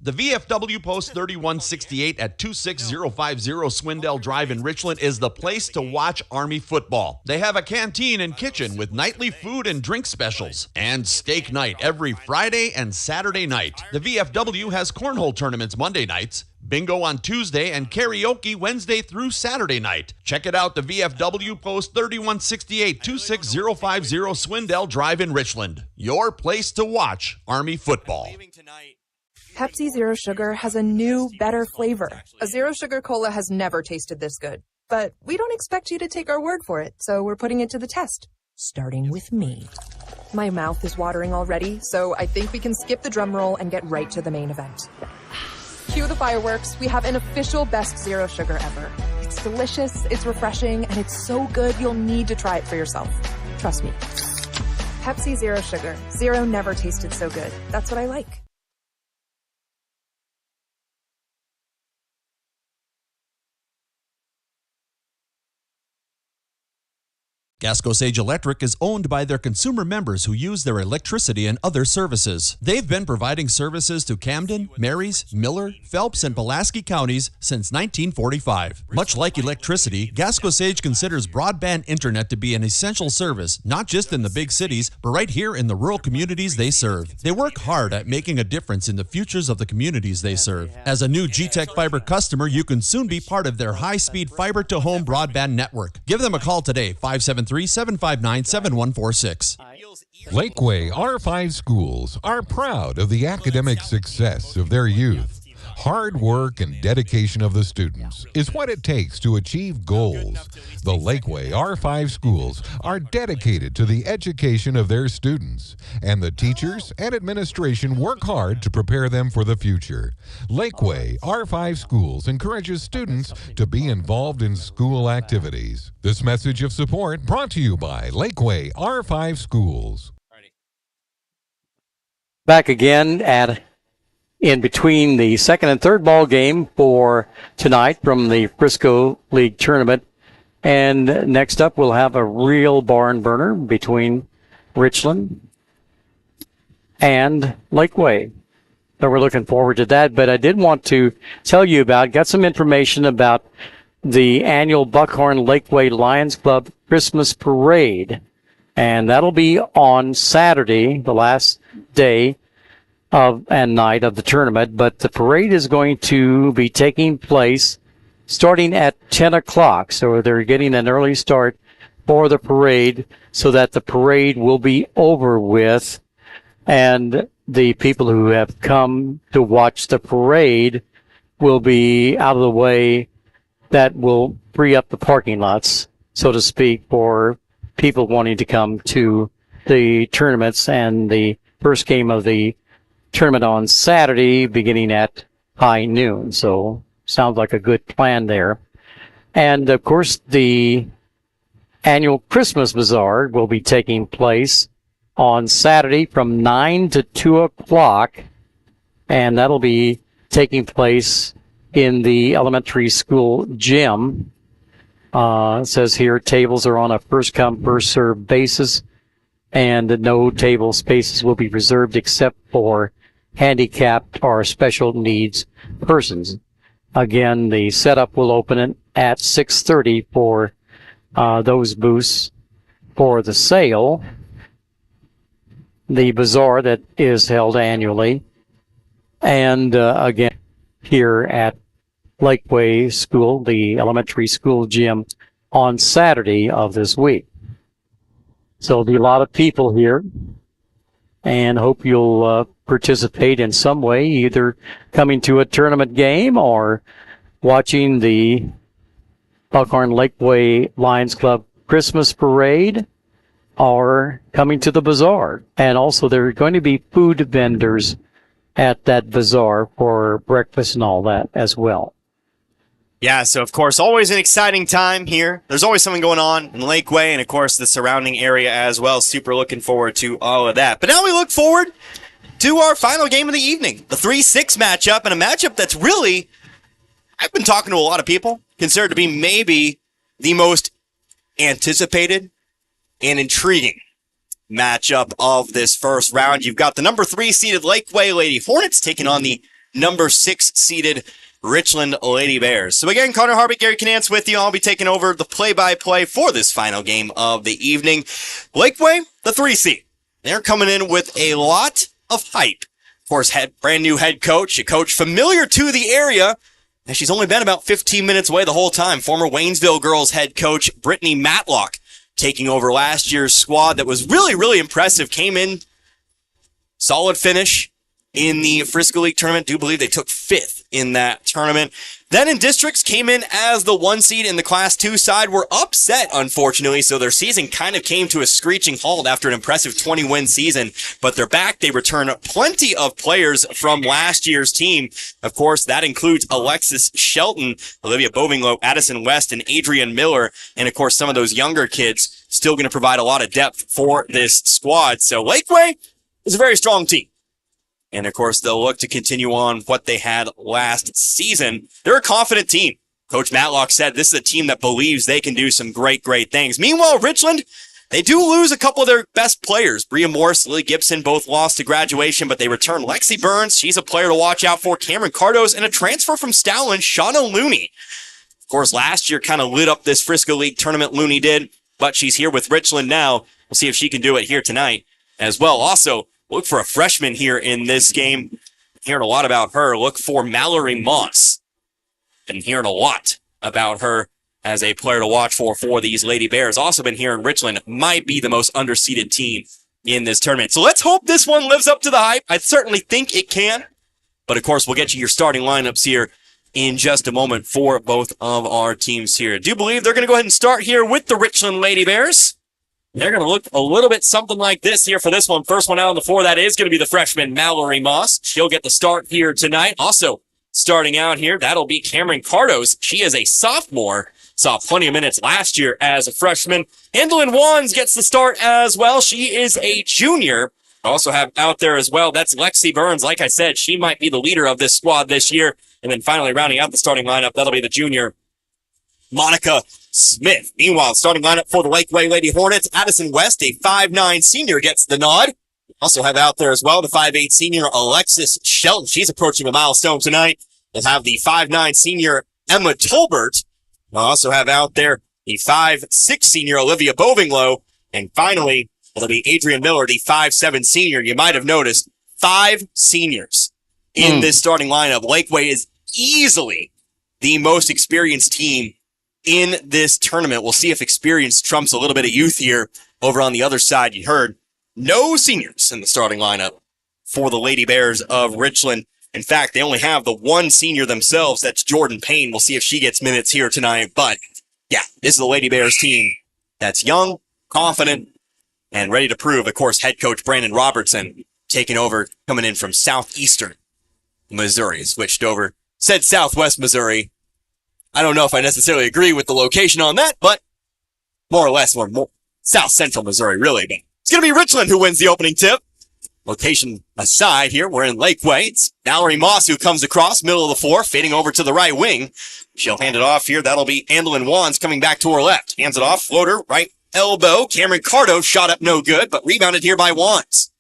The VFW Post 3168 at 26050 Swindell Drive in Richland is the place to watch Army football. They have a canteen and kitchen with nightly food and drink specials. And steak night every Friday and Saturday night. The VFW has cornhole tournaments Monday nights, bingo on Tuesday, and karaoke Wednesday through Saturday night. Check it out, the VFW Post 3168 26050 Swindell Drive in Richland. Your place to watch Army football. Pepsi Zero Sugar has a new, better flavor. A Zero Sugar Cola has never tasted this good. But we don't expect you to take our word for it, so we're putting it to the test. Starting with me. My mouth is watering already, so I think we can skip the drum roll and get right to the main event. Cue the fireworks. We have an official best Zero Sugar ever. It's delicious, it's refreshing, and it's so good you'll need to try it for yourself. Trust me. Pepsi Zero Sugar. Zero never tasted so good. That's what I like. Gasco Sage Electric is owned by their consumer members who use their electricity and other services. They've been providing services to Camden, Marys, Miller, Phelps, and Pulaski counties since 1945. Much like electricity, Gasco Sage considers broadband internet to be an essential service, not just in the big cities, but right here in the rural communities they serve. They work hard at making a difference in the futures of the communities they serve. As a new G-Tech Fiber customer, you can soon be part of their high-speed fiber-to-home broadband network. Give them a call today, 573-759-7146. Lakeway R5 schools are proud of the academic success of their youth. Hard work and dedication of the students is what it takes to achieve goals. The Lakeway R5 schools are dedicated to the education of their students, and the teachers and administration work hard to prepare them for the future. Lakeway R5 schools encourages students to be involved in school activities. This message of support brought to you by Lakeway R5 schools. Back again in between the second and third ball game for tonight from the Frisco League Tournament. And next up, we'll have a real barn burner between Richland and Lakeway. So we're looking forward to that. But I did want to tell you got some information about the annual Buckhorn Lakeway Lions Club Christmas Parade. And that'll be on Saturday, the last day and night of the tournament, but the parade is going to be taking place starting at 10 o'clock. So they're getting an early start for the parade so that the parade will be over with, and the people who have come to watch the parade will be out of the way. That will free up the parking lots, so to speak, for people wanting to come to the tournaments and the first game of the tournament on Saturday beginning at high noon. So sounds like a good plan there. And of course, the annual Christmas Bazaar will be taking place on Saturday from 9 to 2 o'clock. And that'll be taking place in the elementary school gym. It says here tables are on a first come, first served basis, and no table spaces will be reserved except for handicapped or special needs persons. Again, the setup will open at 6:30 for those booths for the sale. The bazaar that is held annually. And again, here at Lakeway School, the elementary school gym, on Saturday of this week. So there'll be a lot of people here, and hope you'll participate in some way, either coming to a tournament game or watching the Buckhorn Lakeway Lions Club Christmas Parade, or coming to the bazaar. And also there are going to be food vendors at that bazaar for breakfast and all that as well. Yeah, so of course, always an exciting time here. There's always something going on in Lakeway and, of course, the surrounding area as well. Super looking forward to all of that. But now we look forward to our final game of the evening, the 3-6 matchup, and a matchup that's really, I've been talking to a lot of people, considered to be maybe the most anticipated and intriguing matchup of this first round. You've got the number 3 seeded Lakeway Lady Hornets taking on the number 6 seeded Richland Lady Bears. So again, Connor Harbick, Gary Canance with you. I'll be taking over the play-by-play for this final game of the evening. Lakeway, the 3 seed. They're coming in with a lot of hype. Of course, brand new head coach, a coach familiar to the area, and she's only been about 15 minutes away the whole time. Former Waynesville girls head coach Brittany Matlock taking over last year's squad that was really, really impressive. Came in, solid finish in the Frisco League tournament. Do believe they took 5th in that tournament. Then in districts, came in as the 1 seed in the Class 2 side. Were upset, unfortunately, so their season kind of came to a screeching halt after an impressive 20-win season. But they're back. They return plenty of players from last year's team. Of course, that includes Alexis Shelton, Olivia Bovinglow, Addison West, and Adrian Miller. And, of course, some of those younger kids still going to provide a lot of depth for this squad. So Lakeway is a very strong team. And, of course, they'll look to continue on what they had last season. They're a confident team. Coach Matlock said this is a team that believes they can do some great, great things. Meanwhile, Richland, they do lose a couple of their best players. Bria Morse, Lily Gibson both lost to graduation, but they return Lexi Burns. She's a player to watch out for. Cameron Cardos, and a transfer from Stowlin, Shauna Looney. Of course, last year kind of lit up this Frisco League tournament, Looney did, but she's here with Richland now. We'll see if she can do it here tonight as well. Also, look for a freshman here in this game. Hearing a lot about her. Look for Mallory Moss. Been hearing a lot about her as a player to watch for these Lady Bears. Also been hearing Richland might be the most underseeded team in this tournament. So let's hope this one lives up to the hype. I certainly think it can. But, of course, we'll get you your starting lineups here in just a moment for both of our teams here. I do believe they're going to go ahead and start here with the Richland Lady Bears. They're going to look a little bit something like this here for this one. First one out on the floor, that is going to be the freshman Mallory Moss. She'll get the start here tonight. Also starting out here, that'll be Cameron Cardos. She is a sophomore. Saw plenty of minutes last year as a freshman. Andolyn Wands gets the start as well. She is a junior. Also have out there as well, that's Lexi Burns. Like I said, she might be the leader of this squad this year. And then finally rounding out the starting lineup, that'll be the junior Monica Smith. Meanwhile, starting lineup for the Lakeway Lady Hornets, Addison West, a 5'9 senior, gets the nod. Also have out there as well the 5'8 senior Alexis Shelton. She's approaching a milestone tonight. We'll have the 5'9 senior Emma Tolbert. We'll also have out there the 5'6 senior Olivia Bovinglow. And finally, it'll be Adrian Miller, the 5'7 senior. You might have noticed 5 seniors in this starting lineup. Lakeway is easily the most experienced team in this tournament. We'll see if experience trumps a little bit of youth here. Over on the other side, you heard no seniors in the starting lineup for the Lady Bears of Richland. In fact, they only have the 1 senior themselves. That's Jordan Payne. We'll see if she gets minutes here tonight. But yeah, this is the Lady Bears team that's young, confident, and ready to prove. Of course, head coach Brandon Robertson taking over, coming in from southeastern Missouri. Switched over, said southwest Missouri. I don't know if I necessarily agree with the location on that, but more or less, more south central Missouri, really. But it's going to be Richland who wins the opening tip. Location aside here, we're in Lakeway. It's Mallory Moss who comes across, middle of the floor, fading over to the right wing. She'll hand it off here. That'll be Andolyn Wands coming back to her left. Hands it off, floater, right elbow. Cameron Cardo shot up no good, but rebounded here by Wands.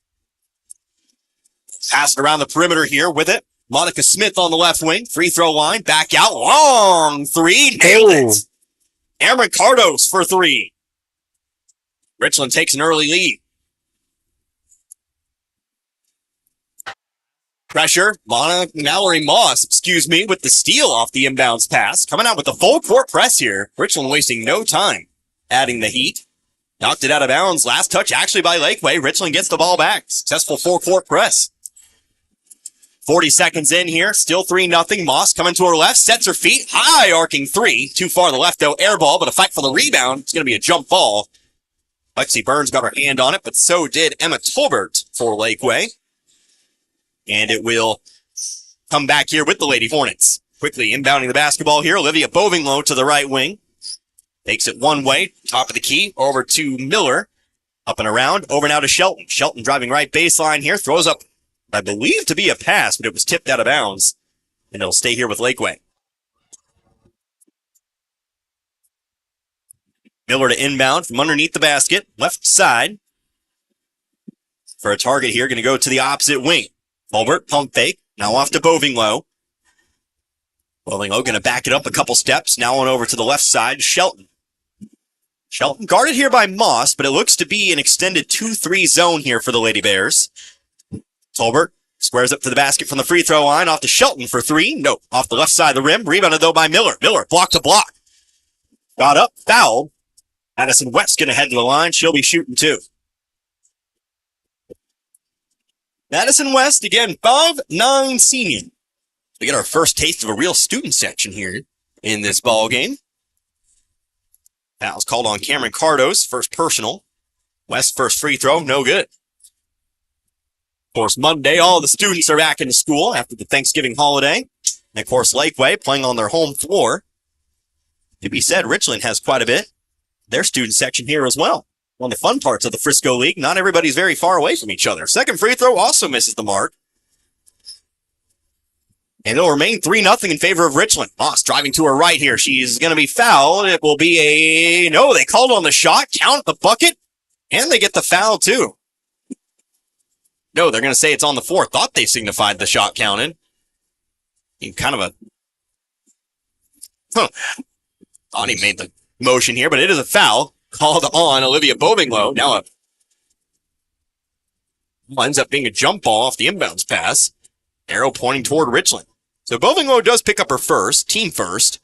Pass it around the perimeter here with it. Monica Smith on the left wing, free throw line, back out, long 3, nailed it. Cameron Cardos for 3. Richland takes an early lead. Pressure, Mallory Moss, with the steal off the inbounds pass. Coming out with the full court press here. Richland wasting no time, adding the heat. Knocked it out of bounds. Last touch actually by Lakeway. Richland gets the ball back. Successful 4-court press. 40 seconds in here, still 3-0. Moss coming to her left, sets her feet, high arcing 3. Too far to the left though, air ball, but a fight for the rebound. It's going to be a jump ball. Lexi Burns got her hand on it, but so did Emma Tolbert for Lakeway. And it will come back here with the Lady Hornets. Quickly inbounding the basketball here, Olivia Bovinglow to the right wing. Takes it one way, top of the key, over to Miller. Up and around, over now to Shelton. Shelton driving right baseline here, throws up I believe to be a pass, but it was tipped out of bounds, and it'll stay here with Lakeway. Miller to inbound from underneath the basket, left side. For a target here, going to go to the opposite wing. Tolbert, pump fake, Now off to Bovinglow. Bovinglow going to back it up a couple steps. Now on over to the left side, Shelton. Shelton guarded here by Moss, but it looks to be an extended 2-3 zone here for the Lady Bears. Tolbert squares up to the basket from the free throw line. Off to Shelton for three. No, off the left side of the rim. Rebounded, though, by Miller. Miller, block to block. Got up, fouled. Madison West going to head to the line. She'll be shooting two. Madison West, again, 5'9" senior. We get our first taste of a real student section here in this ball game. Foul's called on Cameron Cardos, first personal. West first free throw, no good. Of course, Monday, all the students are back into school after the Thanksgiving holiday. And of course, Lakeway playing on their home floor. To be said, Richland has quite a bit. Their student section here as well. One of the fun parts of the Frisco League, not everybody's very far away from each other. Second free throw also misses the mark. And it'll remain 3-0 in favor of Richland. Moss driving to her right here. She's going to be fouled. It will be a... No, they called on the shot, count the bucket, and they get the foul too. No, they're going to say it's on the floor. Thought they signified the shot counted. Kind of a... Thought he made the motion here, but it is a foul called on Olivia Bovinglow. Now ends up being a jump ball off the inbounds pass. Arrow pointing toward Richland. So Bovinglow does pick up her first, team first.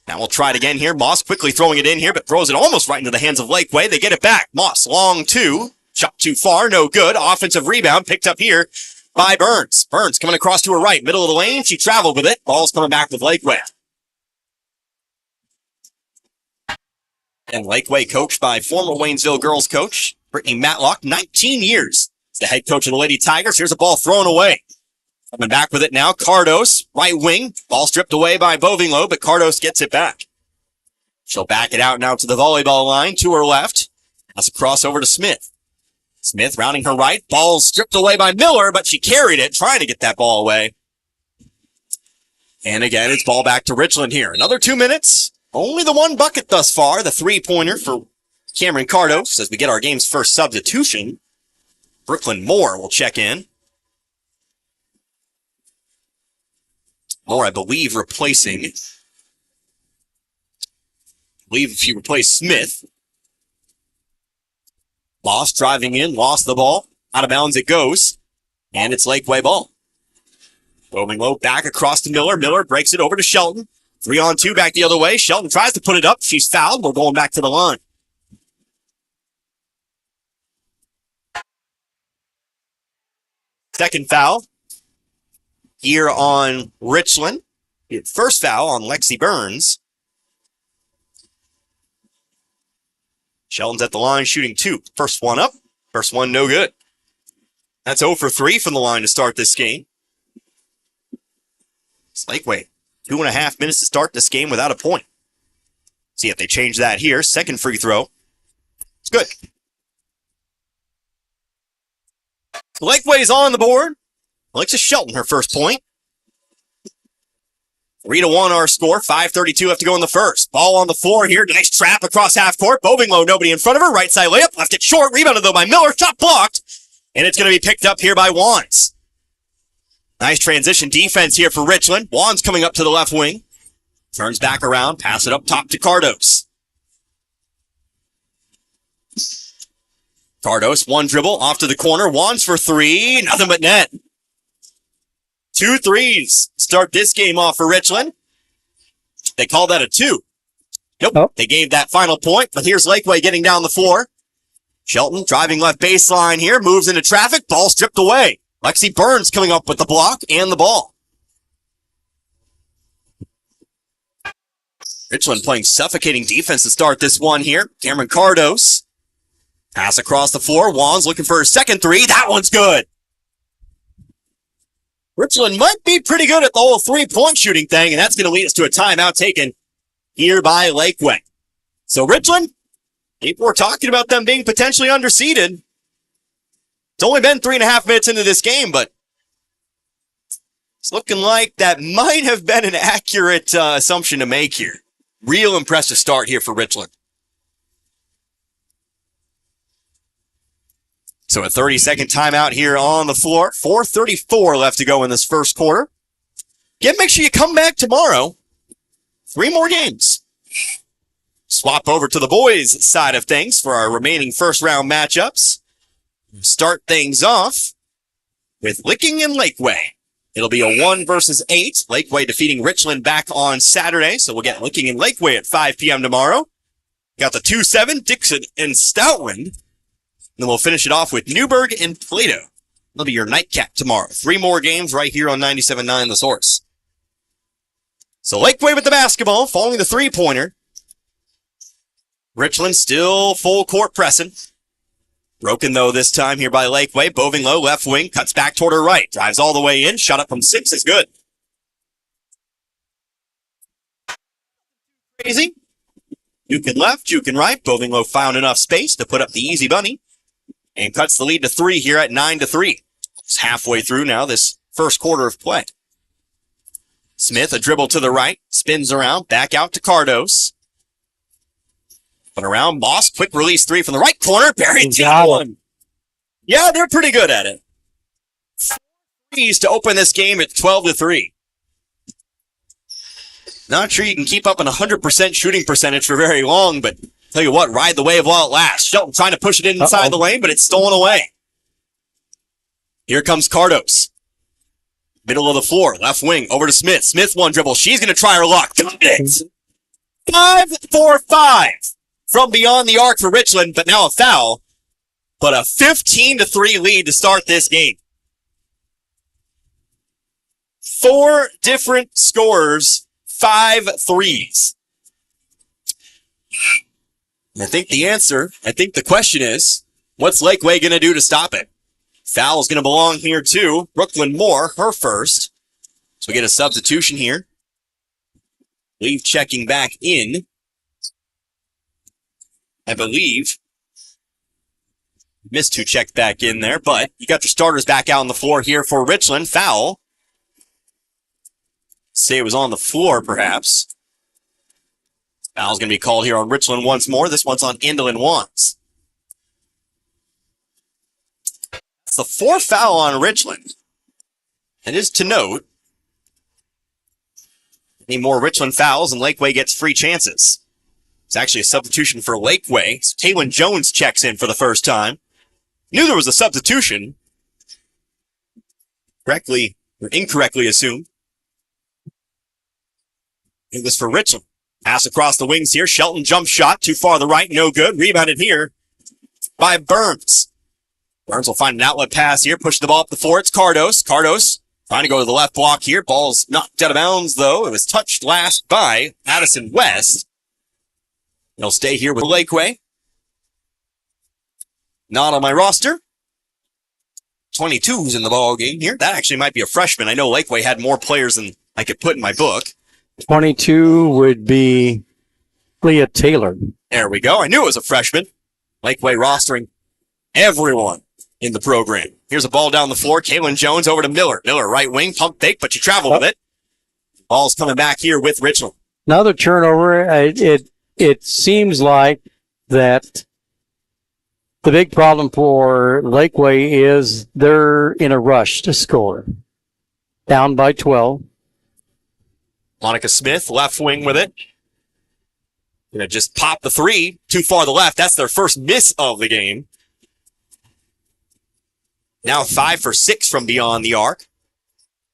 Now we'll try it again here. Moss quickly throwing it in here, but throws it almost right into the hands of Lakeway. They get it back. Moss, long two. Shot too far, no good. Offensive rebound picked up here by Burns. Burns coming across to her right, middle of the lane. She traveled with it. Ball's coming back with Lakeway. And Lakeway coached by former Waynesville girls coach Brittany Matlock, 19 years. It's the head coach of the Lady Tigers. Here's a ball thrown away. Coming back with it now, Cardos, right wing. Ball stripped away by Bovinglow, but Cardos gets it back. She'll back it out now to the volleyball line, to her left. That's a cross over to Smith. Smith rounding her right. Ball stripped away by Miller, but she carried it, trying to get that ball away. And again, it's ball back to Richland here. Another 2 minutes. Only the one bucket thus far, the three-pointer for Cameron Cardos as we get our game's first substitution. Brooklyn Moore will check in. Moore, I believe, replacing. I believe if he replaced Smith. Lost driving in, lost the ball. Out of bounds it goes. And it's Lakeway ball. Bovinglow back across to Miller. Miller breaks it over to Shelton. 3-on-2 back the other way. Shelton tries to put it up. She's fouled. We're going back to the line. Second foul here on Richland. First foul on Lexi Burns. Shelton's at the line shooting two. First one up. First one no good. That's 0 for 3 from the line to start this game. It's Lakeway. 2.5 minutes to start this game without a point. See if they change that here. Second free throw. It's good. Lakeway's on the board. Alexa Shelton, her first point. 3-1 our score. 5:32 left to go in the first. Ball on the floor here. Nice trap across half court. Bovinglow, nobody in front of her. Right side layup. Left it short. Rebounded though by Miller. Shot blocked. And it's going to be picked up here by Wands. Nice transition defense here for Richland. Wands coming up to the left wing. Turns back around. Pass it up top to Cardos. Cardos, one dribble off to the corner. Wands for three. Nothing but net. 2 threes. Start this game off for Richland. They call that a 2. Nope. Oh. They gave that final point, but here's Lakeway getting down the floor. Shelton driving left baseline here. Moves into traffic. Ball stripped away. Lexi Burns coming up with the block and the ball. Richland playing suffocating defense to start this one here. Cameron Cardos. Pass across the floor. Wands looking for her second three. That one's good. Richland might be pretty good at the whole three-point shooting thing, and that's going to lead us to a timeout taken here by Lakeway. So Richland, people were talking about them being potentially underseeded. It's only been 3.5 minutes into this game, but it's looking like that might have been an accurate assumption to make here. Real impressive start here for Richland. So a 30-second timeout here on the floor. 4:34 left to go in this first quarter. Again, make sure you come back tomorrow. 3 more games. Swap over to the boys' side of things for our remaining first-round matchups. Start things off with Licking and Lakeway. It'll be a 1 versus 8. Lakeway defeating Richland back on Saturday, so we'll get Licking and Lakeway at 5 p.m. tomorrow. Got the 2-7, Dixon and Stoutland. Then we'll finish it off with Newburgh and Plato. That'll be your nightcap tomorrow. 3 more games right here on 97.9 The Source. So Lakeway with the basketball, following the 3-pointer. Richland still full court pressing. Broken, though, this time here by Lakeway. Boving low, left wing, cuts back toward her right. Drives all the way in. Shot up from 6 is good. Crazy. Juke and left, Juke and right. Boving low found enough space to put up the easy bunny. And cuts the lead to 3 here at 9-3. It's halfway through now, this first quarter of play. Smith, a dribble to the right. Spins around, back out to Cardos. But around, Moss, quick release 3 from the right corner. Buried one. Yeah, they're pretty good at it. 4 threes to open this game at 12-3. Not sure you can keep up an 100% shooting percentage for very long, but tell you what, ride the wave while it lasts. Shelton trying to push it inside the lane, but it's stolen away. Here comes Cardos. Middle of the floor, left wing, over to Smith. Smith, 1 dribble. She's going to try her luck. Got it. 5-4-5 from beyond the arc for Richland, but now a foul. But a 15-3 lead to start this game. 4 different scorers, 5 threes. I think the question is, what's Lakeway going to do to stop it? Foul is going to belong here to Brooklyn Moore, her first. So we get a substitution here. Leave checking back in. I believe. Missed who checked back in there, but you got your starters back out on the floor here for Richland. Foul. Say it was on the floor, perhaps. Foul's going to be called here on Richland once more. This one's on Indolin Wands. It's the 4th foul on Richland. It is to note, any more Richland fouls and Lakeway gets free chances. It's actually a substitution for Lakeway. So Taylon Jones checks in for the first time. Knew there was a substitution. Correctly or incorrectly assumed. It was for Richland. Pass across the wings here. Shelton jump shot. Too far to the right. No good. Rebounded here by Burns. Burns will find an outlet pass here. Push the ball up the floor. It's Cardos. Cardos trying to go to the left block here. Ball's knocked out of bounds, though. It was touched last by Addison West. He'll stay here with Lakeway. Not on my roster. 22's in the ball game here. That actually might be a freshman. I know Lakeway had more players than I could put in my book. 22 would be Leah Taylor. There we go. I knew it was a freshman. Lakeway rostering everyone in the program. Here's a ball down the floor. Kaylin Jones over to Miller. Miller, right wing, pump fake, but you travel with it. Ball's coming back here with Richland. Another turnover. It seems like that the big problem for Lakeway is they're in a rush to score. Down by 12. Monica Smith, left wing with it. Gonna just pop the 3. Too far to the left. That's their first miss of the game. Now 5 for 6 from beyond the arc.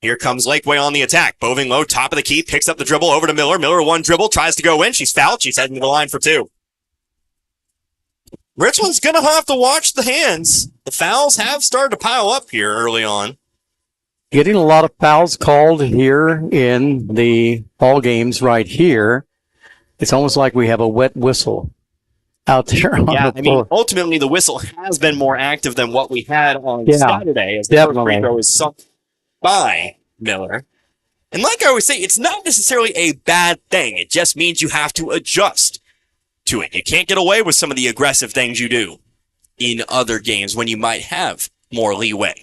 Here comes Lakeway on the attack. Boving low, top of the key, picks up the dribble over to Miller. Miller, 1 dribble, tries to go in. She's fouled. She's heading to the line for 2. Richland's gonna have to watch the hands. The fouls have started to pile up here early on. Getting a lot of fouls called here in the ball games right here. It's almost like we have a wet whistle out there on the floor. I mean, ultimately the whistle has been more active than what we had on Saturday as the first free throw is sunk by Miller. And like I always say, it's not necessarily a bad thing. It just means you have to adjust to it. You can't get away with some of the aggressive things you do in other games when you might have more leeway.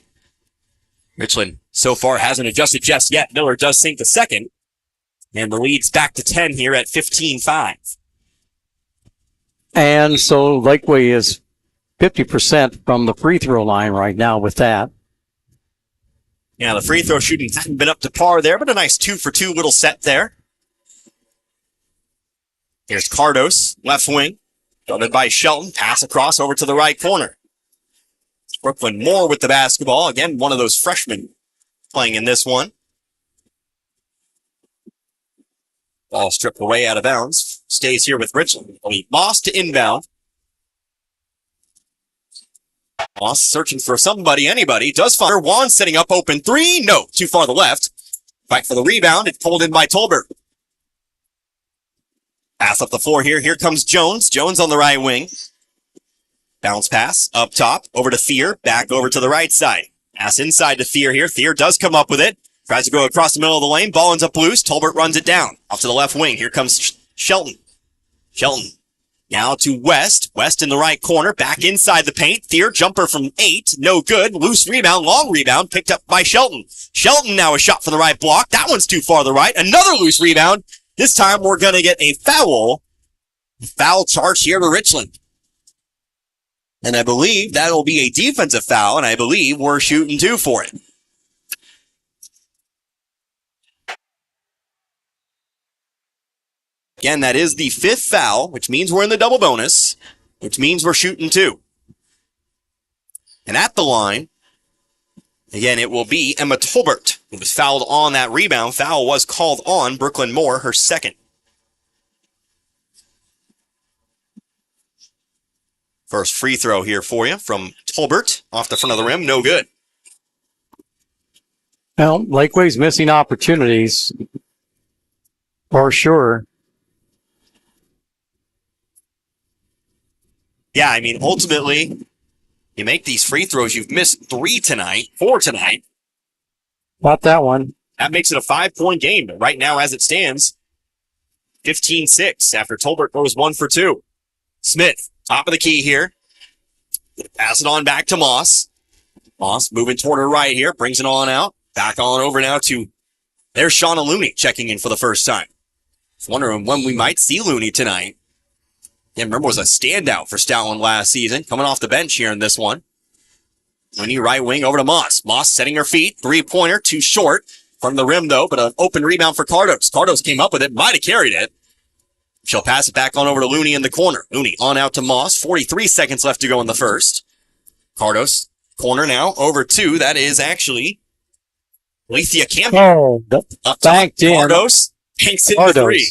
Richland so far hasn't adjusted just yet. Miller does sink the second, and the lead's back to 10 here at 15-5. And so Lakeway is 50% from the free throw line right now with that. Yeah, the free throw shooting hadn't been up to par there, but a nice 2-for-2 little set there. Here's Cardos, left wing, guarded by Shelton. Pass across over to the right corner. Brooklyn Moore with the basketball. Again, one of those freshmen playing in this one. Ball stripped away out of bounds. Stays here with Richland. Moss to inbound. Moss searching for somebody, anybody. Does find Juan setting up open three. No, too far to the left. Fight for the rebound. It's pulled in by Tolbert. Pass up the floor here. Here comes Jones. Jones on the right wing. Bounce pass up top. Over to Fear. Back over to the right side. Pass inside to Fear here. Fear does come up with it. Tries to go across the middle of the lane. Ball ends up loose. Tolbert runs it down. Off to the left wing. Here comes Shelton. Shelton. Now to West. West in the right corner. Back inside the paint. Fear jumper from 8. No good. Loose rebound. Long rebound. Picked up by Shelton. Shelton now a shot from the right block. That one's too far to the right. Another loose rebound. This time we're going to get a foul. Foul charge here to Richland. And I believe that'll be a defensive foul, and I believe we're shooting 2 for it. Again, that is the 5th foul, which means we're in the double bonus, which means we're shooting 2. And at the line, again, it will be Emma Tolbert, who was fouled on that rebound. Foul was called on Brooklyn Moore, her second. First free throw here for you from Tolbert off the front of the rim. No good. Well, Lakeway's missing opportunities for sure. Yeah, I mean, ultimately, you make these free throws. You've missed 4 tonight. Not that one. That makes it a 5-point game. But right now, as it stands, 15-6 after Tolbert goes 1 for 2. Smith. Top of the key here. Pass it on back to Moss. Moss moving toward her right here. Brings it on out. Back on over now to... There's Shauna Looney checking in for the first time. Just wondering when we might see Looney tonight. Yeah, remember was a standout for Stoutland last season. Coming off the bench here in this one. Looney right wing over to Moss. Moss setting her feet. 3-pointer. Too short. From the rim though, but an open rebound for Cardos. Cardos came up with it. Might have carried it. She'll pass it back on over to Looney in the corner. Looney on out to Moss. 43 seconds left to go in the first. Cardos, corner now, over to, that is actually Lethea Campbell. Oh, up back in. Cardos, banks in the 3.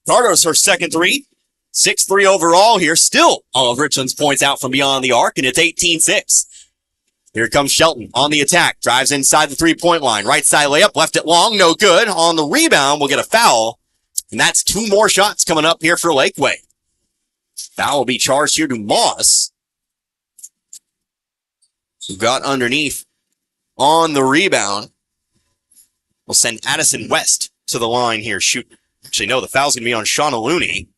Cardos, her second 3. 6-3 overall here. Still all of Richland's points out from beyond the arc, and it's 18-6. Here comes Shelton on the attack. Drives inside the 3-point line. Right side layup, left it long, no good. On the rebound, we'll get a foul. And that's 2 more shots coming up here for Lakeway. Foul will be charged here to Moss, who got underneath on the rebound. We'll send Addison West to the line here. Shoot. Actually, no, the foul's going to be on Shauna Looney.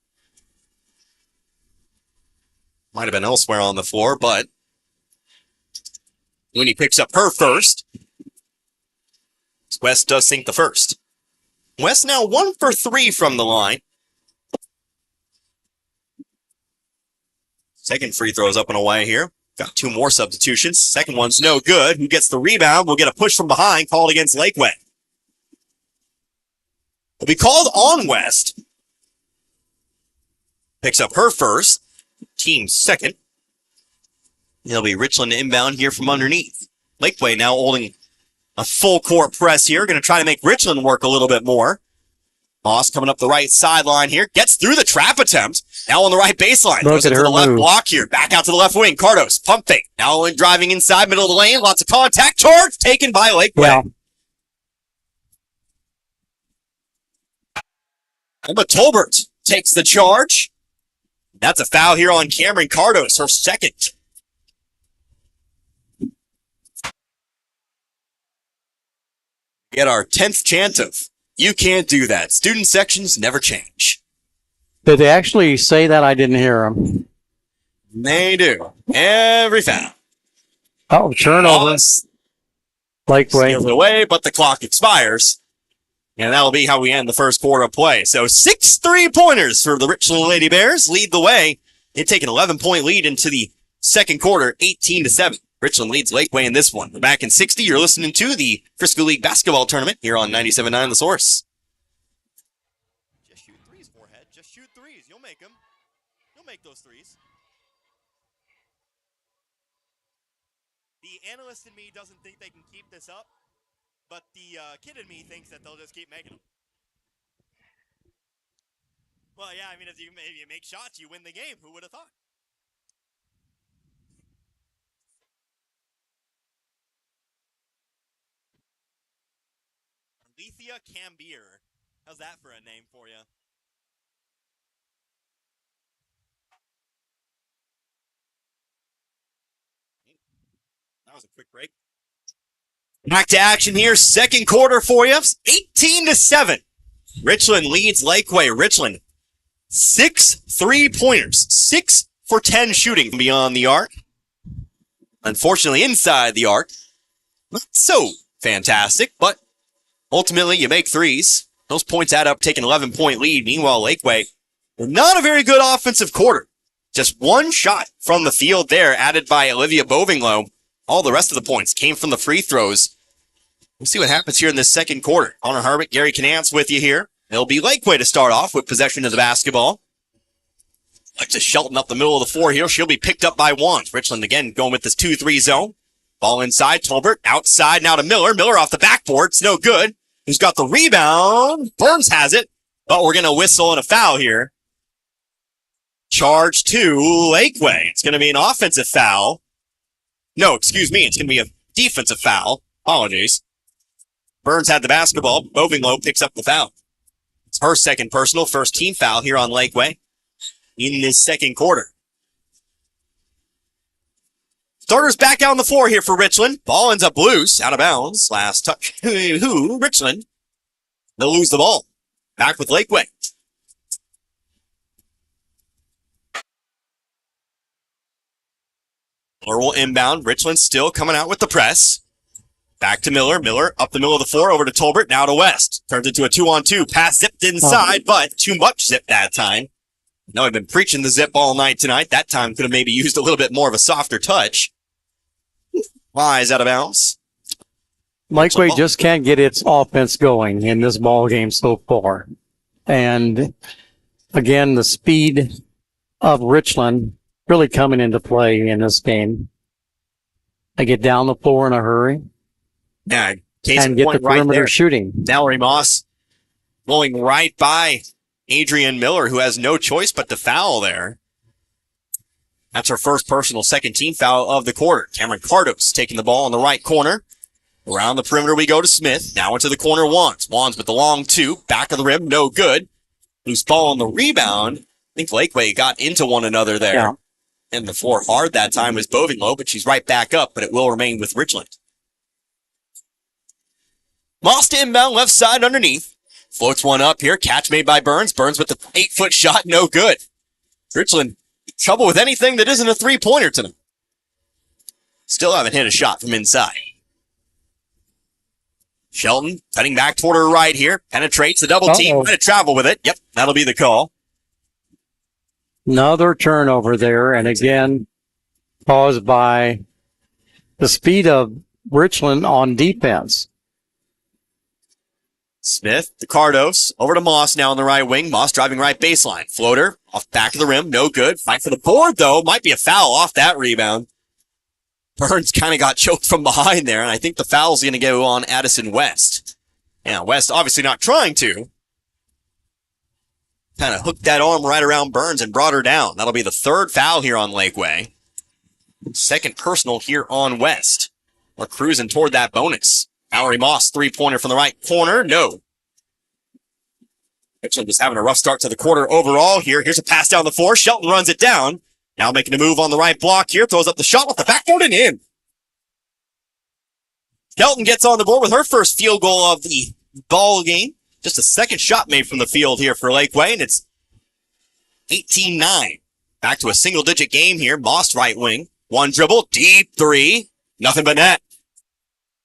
Might have been elsewhere on the floor, but Looney picks up her first. West does sink the first. West now 1 for 3 from the line. Second free throw is up and away here. Got 2 more substitutions. Second one's no good. Who gets the rebound will get a push from behind called against Lakeway. Will be called on West. Picks up her first. Team's second. It'll be Richland inbound here from underneath. Lakeway now holding a full court press here. Going to try to make Richland work a little bit more. Moss coming up the right sideline here. Gets through the trap attempt. Now on the right baseline. Look Goes at into her the left move. block here. Back out to the left wing. Cardos, pump fake. Now driving inside, middle of the lane. Lots of contact. Charge taken by Lakeway. Yeah. Emma Tolbert takes the charge. That's a foul here on Cameron Cardos, her second. Get our 10th chant of, you can't do that. Student sections never change. Did they actually say that? I didn't hear them. They do. Every foul. Oh, turnover. Lakeway. Steals it away, but the clock expires. And that'll be how we end the first quarter of play. So 6 3-pointers for the Richland Lady Bears lead the way. They take an 11-point lead into the Second quarter, 18-7. Richland leads Lakeway in this one. We're back in 60. You're listening to the Frisco League basketball tournament here on 97.9 The Source. Just shoot threes, Moorhead. Just shoot threes. You'll make them. You'll make those threes. The analyst in me doesn't think they can keep this up, but the kid in me thinks that they'll just keep making them. Well, yeah, I mean, if you make shots, you win the game. Who would have thought? Alethea Cambier. How's that for a name for you? That was a quick break. Back to action here. Second quarter for you. 18-7. Richland leads Lakeway. Richland, 6 3-pointers. 6 for 10 shooting beyond the arc. Unfortunately, inside the arc. Not so fantastic, but ultimately you make threes. Those points add up, take an 11-point lead. Meanwhile, Lakeway, not a very good offensive quarter. Just one shot from the field there, added by Olivia Bovinglow. All the rest of the points came from the free throws. We'll see what happens here in this second quarter. Connor Harvick, Gary Canance with you here. It'll be Lakeway to start off with possession of the basketball. Like to Shelton up the middle of the floor here. She'll be picked up by Wands. Richland again going with this 2-3 zone. Ball inside. Tolbert outside now to Miller. Miller off the backboard. It's no good. Who's got the rebound? Burns has it. But we're going to whistle and a foul here. Charge to Lakeway. It's going to be an offensive foul. No, excuse me. It's going to be a defensive foul. Apologies. Burns had the basketball. Bovinglow picks up the foul. It's her second personal, first team foul here on Lakeway in this second quarter. Starters back out on the floor here for Richland. Ball ends up loose, out of bounds. Last touch. Richland. They'll lose the ball. Back with Lakeway. Miller will inbound. Richland still coming out with the press. Back to Miller. Miller up the middle of the floor over to Tolbert. Now to West. Turns into a 2-on-2. Pass zipped inside, but too much zip that time. No, I've been preaching the zip all night tonight. That time could have maybe used a little bit more of a softer touch. Wise out of bounds. Lakeway just can't get its offense going in this ball game so far. And again, the speed of Richland really coming into play in this game. They get down the floor in a hurry. Yeah, and get the perimeter shooting. Mallory Moss blowing right by Adrian Miller, who has no choice but to foul there. That's her first personal, second team foul of the quarter. Cameron Cardos taking the ball in the right corner. Around the perimeter we go to Smith. Now into the corner, Wands. Wands with the long two. Back of the rim, no good. Loose ball on the rebound. I think Lakeway got into one another there. Yeah. And the floor hard that time was Bovinglow, but she's right back up, but it will remain with Richland. Moss to inbound, left side underneath. Floats one up here. Catch made by Burns. Burns with the 8-foot shot, no good. Richland, trouble with anything that isn't a three-pointer tonight. Still haven't hit a shot from inside. Shelton cutting back toward her right here. Penetrates the double team. Going to travel with it. Yep, that'll be the call. Another turnover there, and again, caused by the speed of Richland on defense. Smith to Cardos. Over to Moss now on the right wing. Moss driving right baseline. Floater off back of the rim. No good. Fight for the board, though. Might be a foul off that rebound. Burns kind of got choked from behind there, and I think the foul's going to go on Addison West. Yeah, West obviously not trying to. Kind of hooked that arm right around Burns and brought her down. That'll be the third foul here on Lakeway. Second personal here on West. We're cruising toward that bonus. Mallory Moss, three-pointer from the right corner. No. Richland just having a rough start to the quarter overall here. Here's a pass down the floor. Shelton runs it down. Now making a move on the right block here. Throws up the shot with the backboard and in. Shelton gets on the board with her first field goal of the ball game. Just a second shot made from the field here for Lakeway, and it's 18-9. Back to a single-digit game here. Moss right wing. One dribble, deep three. Nothing but net.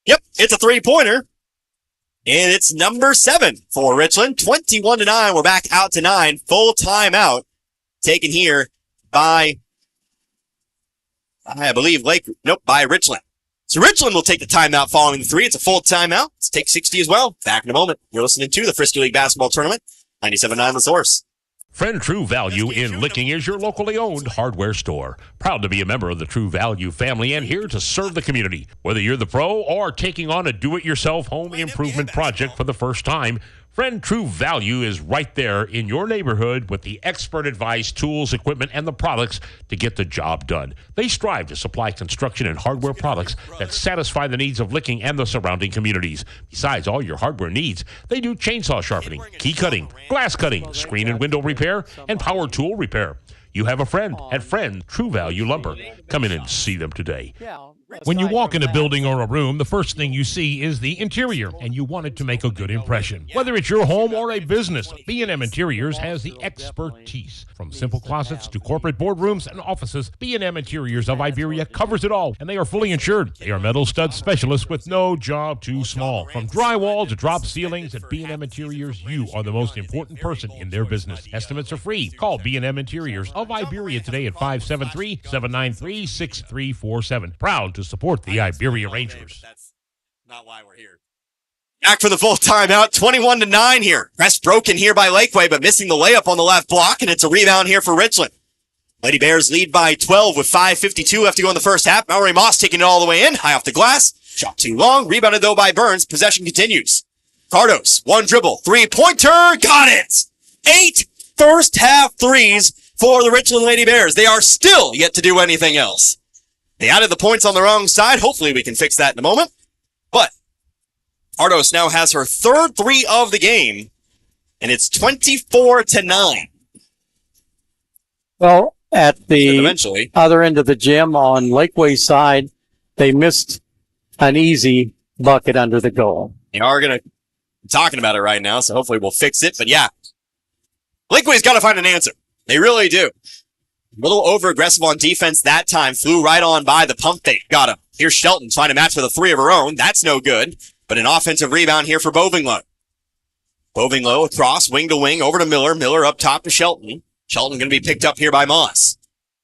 Yep, it's a three-pointer. And it's number 7 for Richland. 21-9. We're back out to 9. Full timeout taken here by I believe by Richland. So Richland will take the timeout following the 3. It's a full timeout. Let's take 60 as well. Back in a moment. You're listening to the Frisco League Basketball Tournament, 97.9 The Source. Friend True Value in Licking is your locally owned hardware store. Proud to be a member of the True Value family and here to serve the community. Whether you're the pro or taking on a do-it-yourself home improvement project for the first time, Friend True Value is right there in your neighborhood with the expert advice, tools, equipment, and the products to get the job done. They strive to supply construction and hardware products that satisfy the needs of Licking and the surrounding communities. Besides all your hardware needs, they do chainsaw sharpening, key cutting, glass cutting, screen and window repair, and power tool repair. You have a friend at Friend True Value Lumber. Come in and see them today. When you walk in a building or a room, the first thing you see is the interior, and you want it to make a good impression. Whether it's your home or a business, B&M Interiors has the expertise. From simple closets to corporate boardrooms and offices, B&M Interiors of Iberia covers it all, and they are fully insured. They are metal stud specialists with no job too small. From drywall to drop ceilings, at B&M Interiors, you are the most important person in their business. Estimates are free. Call B&M Interiors of Iberia today at 573-793-6347. Proud to support the Iberia Rangers. That's not why we're here. Back for the full timeout, 21-9 here. Press broken here by Lakeway, but missing the layup on the left block, and it's a rebound here for Richland. Lady Bears lead by 12 with 5:52 left to go in the first half. Mallory Moss taking it all the way in, high off the glass. Shot too long, rebounded though by Burns. Possession continues. Cardos, one dribble, three-pointer, got it! 8 first half threes for the Richland Lady Bears. They are still yet to do anything else. They added the points on the wrong side. Hopefully we can fix that in a moment. But Ardos now has her third 3 of the game, and it's 24-9. Well, at the other end of the gym on Lakeway side, they missed an easy bucket under the goal. They are going to be talking about it right now, so hopefully we'll fix it. But yeah, Lakeway's got to find an answer. They really do. A little over-aggressive on defense that time. Flew right on by the pump fake. Got him. Here's Shelton trying to match with a 3 of her own. That's no good. But an offensive rebound here for Bovinglow. Bovinglow across, wing to wing, over to Miller. Miller up top to Shelton. Shelton going to be picked up here by Moss.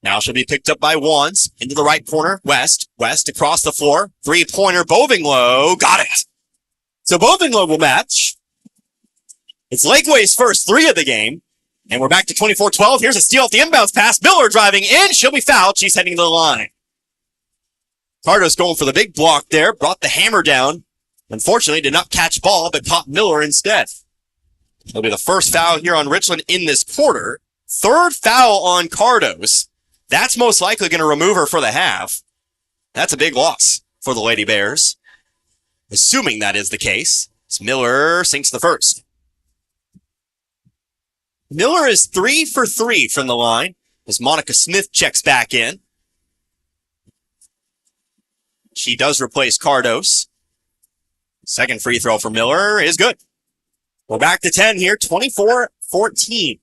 Now she'll be picked up by Wands. Into the right corner. West across the floor. 3-pointer. Bovinglow. Got it. So Bovinglow will match. It's Lakeway's first 3 of the game. And we're back to 24-12. Here's a steal off the inbounds pass. Miller driving in. She'll be fouled. She's heading to the line. Cardos going for the big block there. Brought the hammer down. Unfortunately, did not catch ball, but caught Miller instead. It'll be the first foul here on Richland in this quarter. Third foul on Cardos. That's most likely going to remove her for the half. That's a big loss for the Lady Bears. Assuming that is the case, Miller sinks the first. Miller is 3 for 3 from the line as Monica Smith checks back in. She does replace Cardos. Second free throw for Miller is good. We're back to 10 here, 24-14.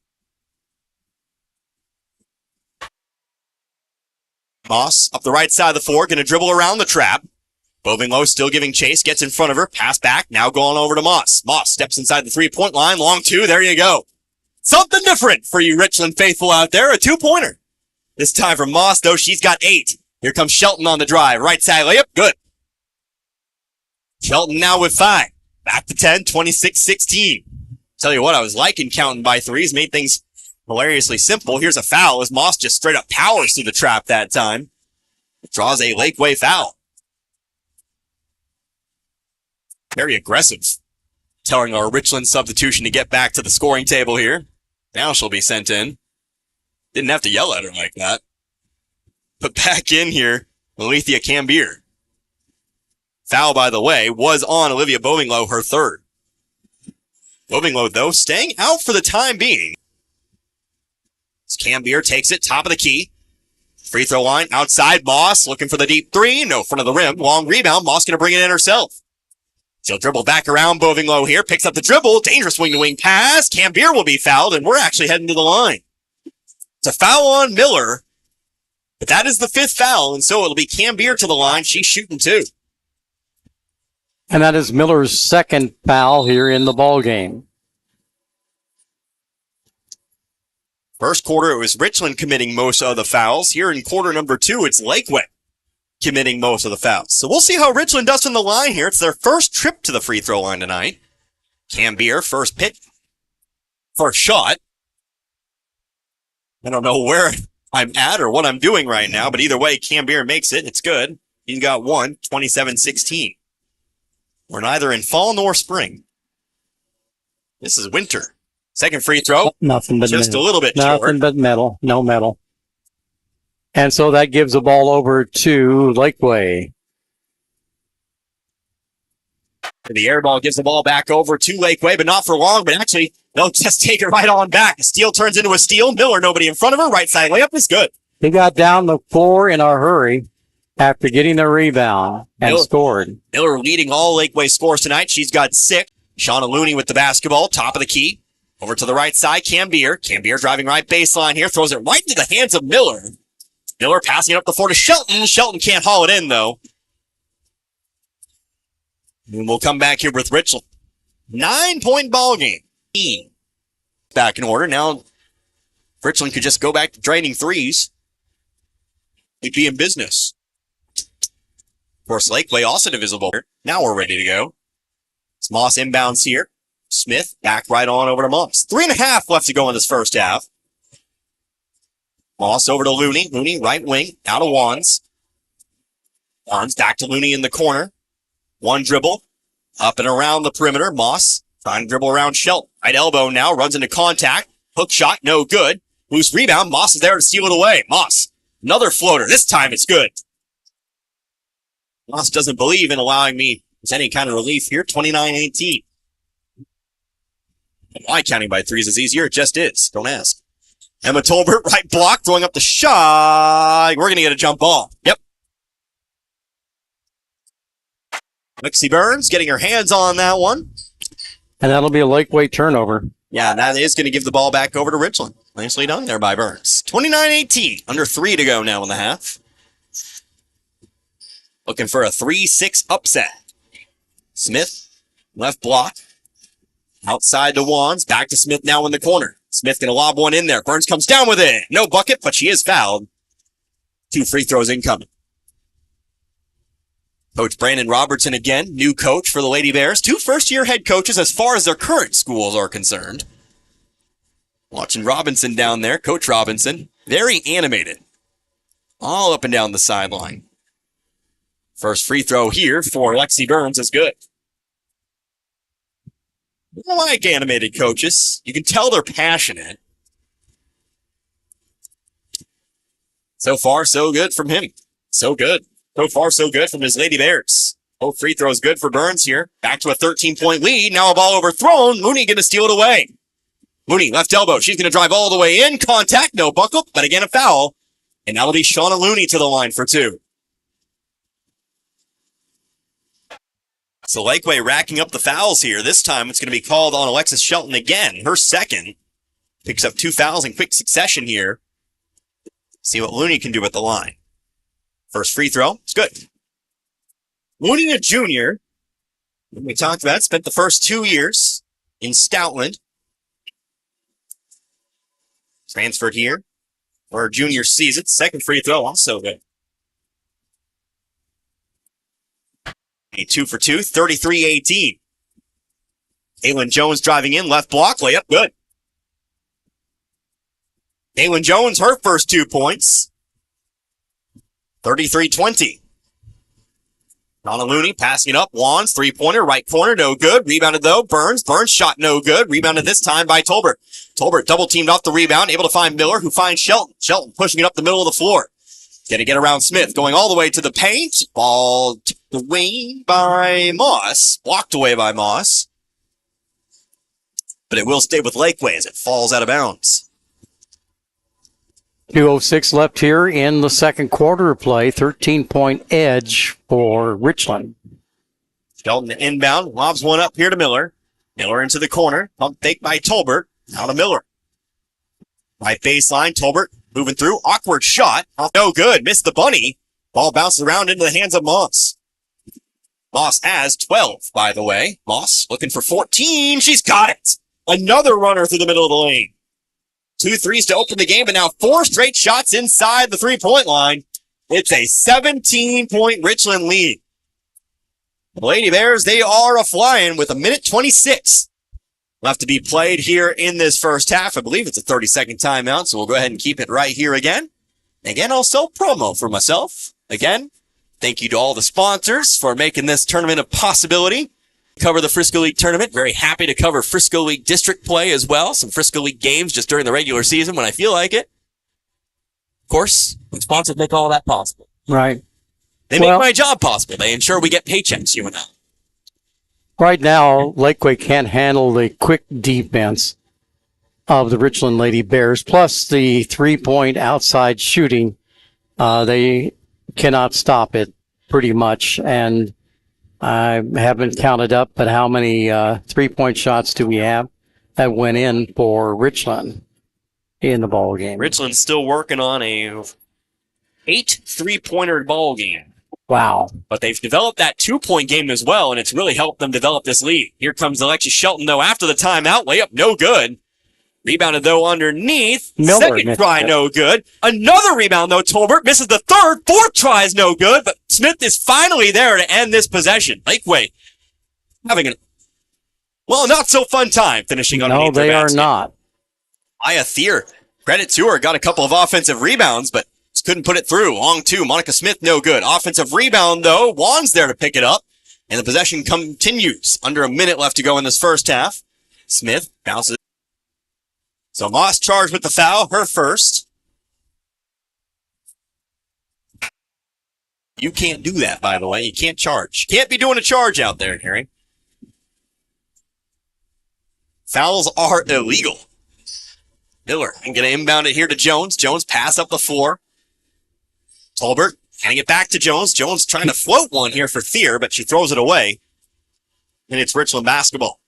Moss up the right side of the floor, going to dribble around the trap. Bovinglow still giving chase, gets in front of her, pass back, now going over to Moss. Moss steps inside the 3-point line, long 2, there you go. Something different for you Richland faithful out there, a 2-pointer. This time from Moss, though, she's got 8. Here comes Shelton on the drive, right side layup, good. Shelton now with 5. Back to 10, 26-16. Tell you what, I was liking counting by 3s, made things hilariously simple. Here's a foul as Moss just straight up powers through the trap that time. Draws a Lakeway foul. Very aggressive. Telling our Richland substitution to get back to the scoring table here. Now she'll be sent in. Didn't have to yell at her like that. But back in here, Alethea Cambier. Foul, by the way, was on Olivia Bovinglow, her third. Bovinglow, though, staying out for the time being. As Cambier takes it, top of the key. Free throw line, outside, Moss looking for the deep 3. No, front of the rim, long rebound. Moss going to bring it in herself. She'll dribble back around Bovinglow here, picks up the dribble, dangerous wing-to-wing pass. Cambier will be fouled, and we're actually heading to the line. It's a foul on Miller, but that is the 5th foul, and so it'll be Cambier to the line. She's shooting 2. And that is Miller's second foul here in the ball game. First quarter, it was Richland committing most of the fouls. Here in quarter number 2, it's Lakeway committing most of the fouls. So we'll see how Richland does in the line here. It's their first trip to the free throw line tonight. Cambier, first pick, first shot. I don't know where I'm at or what I'm doing right now, but either way, Cambier makes it. It's good. He's got one, 27-16. We're neither in fall nor spring. This is winter. Second free throw. Nothing but just metal. A little bit Nothing short. but metal. No metal. And so that gives the ball over to Lakeway. The air ball gives the ball back over to Lakeway, but not for long. But actually, they'll just take it right on back. A steal turns into a steal. Miller, nobody in front of her. Right side layup is good. He got down the floor in a hurry after getting the rebound and scored. Miller leading all Lakeway scores tonight. She's got 6. Shauna Looney with the basketball, top of the key. Over to the right side, Cambier. Cambier driving right baseline here, throws it right into the hands of Miller. Miller passing it up the floor to Shelton. Shelton can't haul it in, though. And we'll come back here with Richland. 9-point ball game. Back in order. Now, Richland could just go back to draining threes. We'd be in business. Of course, Lakeway also divisible. Now we're ready to go. It's Moss inbounds here. Smith back right on over to Moss. 3.5 left to go in this first half. Moss over to Looney. Looney, right wing, out of Wands. Wands back to Looney in the corner. One dribble, up and around the perimeter. Moss trying to dribble around Shelton. Right elbow now, runs into contact. Hook shot, no good. Loose rebound. Moss is there to steal it away. Moss, another floater. This time it's good. Moss doesn't believe in allowing me any kind of relief here. 29-18. Why counting by threes is easier? It just is. Don't ask. Emma Tolbert, right block, throwing up the shot. We're going to get a jump ball. Yep. Lexi Burns getting her hands on that one. And that'll be a Lakeway turnover. Yeah, that is going to give the ball back over to Richland. Nicely done there by Burns. 29-18. Under 3 to go now in the half. Looking for a 3-6 upset. Smith, left block. Outside to Wands. Back to Smith now in the corner. Smith going to lob one in there. Burns comes down with it. No bucket, but she is fouled. 2 free throws incoming. Coach Brandon Robertson again, new coach for the Lady Bears. 2 first-year head coaches as far as their current schools are concerned. Watching Robinson down there, Coach Robinson, very animated. All up and down the sideline. First free throw here for Lexi Burns is good. I like animated coaches. You can tell they're passionate. So far, so good from him. So good. So far, so good from his Lady Bears. Both free throws good for Burns here. Back to a 13-point lead. Now a ball overthrown. Mooney going to steal it away. Mooney, left elbow. She's going to drive all the way in. Contact, no buckle, but again a foul. And that'll be Shauna Looney to the line for 2. So Lakeway racking up the fouls here. This time it's going to be called on Alexis Shelton again. Her second. Picks up 2 fouls in quick succession here. See what Looney can do at the line. First free throw. It's good. Looney, a junior. We talked about it. Spent the first 2 years in Stoutland. Transferred here for her junior season. Second free throw also good. A 2 for 2, 33-18. Kaylin Jones driving in, left block, layup, good. Kaylin Jones, her first 2 points. 33-20. Donna Looney passing it up, Wands, 3-pointer, right corner, no good. Rebounded though, Burns shot no good. Rebounded this time by Tolbert. Tolbert double teamed off the rebound, able to find Miller, who finds Shelton. Shelton pushing it up the middle of the floor. Gonna get around Smith, going all the way to the paint. Ball tipped away by Moss. Blocked away by Moss. But it will stay with Lakeway as it falls out of bounds. 2:06 left here in the second quarter of play. 13-point edge for Richland. Shelton inbound, lobs one up here to Miller. Miller into the corner. Pump fake by Tolbert. Now to Miller. Right baseline, Tolbert moving through. Awkward shot. No good. Missed the bunny. Ball bounces around into the hands of Moss. Moss has 12, by the way. Moss looking for 14. She's got it. Another runner through the middle of the lane. 2 threes to open the game, and now 4 straight shots inside the three-point line. It's a 17-point Richland lead. The Lady Bears, they are a-flying with 1:26 left to be played here in this first half. I believe it's a 30-second timeout, so we'll go ahead and keep it right here again. Again, I'll sell promo for myself. Again, thank you to all the sponsors for making this tournament a possibility. Cover the Frisco League tournament. Very happy to cover Frisco League district play as well. Some Frisco League games just during the regular season when I feel like it. Of course, the sponsors make all that possible. Right. They make my job possible. They ensure we get paychecks, you and I. Right now, Lakeway can't handle the quick defense of the Richland Lady Bears, plus the three-point outside shooting. They cannot stop it pretty much, and I haven't counted up, but how many three-point shots do we have that went in for Richland in the ball game? Richland's still working on a 8 three-pointer ball game. Wow. But they've developed that 2-point game as well, and it's really helped them develop this lead. Here comes Alexis Shelton, though, after the timeout. Layup, no good. Rebounded, though, underneath. Miller Second try, no good. Another rebound, though. Tolbert misses the third. Fourth try is no good, but Smith is finally there to end this possession. Lakeway having a, not so fun time finishing underneath. No, they are not. Maya Thier, credit to her, got a couple of offensive rebounds, but just couldn't put it through. Long two. Monica Smith, no good. Offensive rebound, though. Juan's there to pick it up, and the possession continues. Under a minute left to go in this first half. Smith bounces. So Moss charged with the foul, her first. You can't do that, by the way. You can't charge. You can't be doing a charge out there, Harry. Fouls are illegal. Miller, I'm going to inbound it here to Jones. Jones pass up the floor. Tolbert handing it back to Jones. Jones trying to float one here for Thier, but she throws it away. And it's Richland basketball.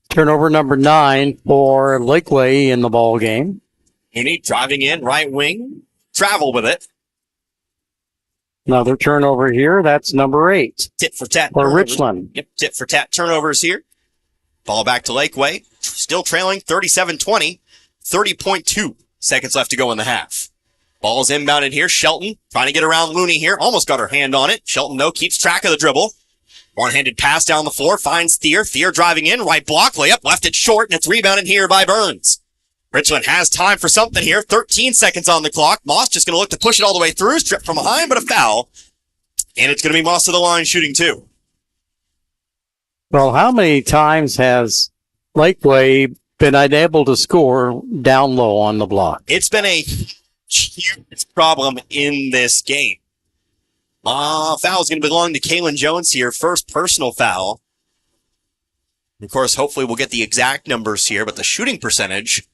Turnover number 9 for Lakeway in the ball game. Tourney driving in, right wing. Travel with it. Another turnover here. That's number 8. Tit for tat. For Richland. Yep, tit for tat turnovers here. Ball back to Lakeway. Still trailing 37-20. 30.2 seconds left to go in the half. Ball's inbounded here. Shelton trying to get around Looney here. Almost got her hand on it. Shelton, though, keeps track of the dribble. One-handed pass down the floor. Finds Thier. Thier driving in. Right block. Layup. Left it short, and it's rebounded here by Burns. Richland has time for something here. 13 seconds on the clock. Moss just going to look to push it all the way through. Stripped from behind, but a foul. And it's going to be Moss to the line shooting two. Well, how many times has Lakeway been unable to score down low on the block? It's been a huge problem in this game. Foul is going to belong to Kaylin Jones here. First personal foul. Of course, hopefully we'll get the exact numbers here, but the shooting percentage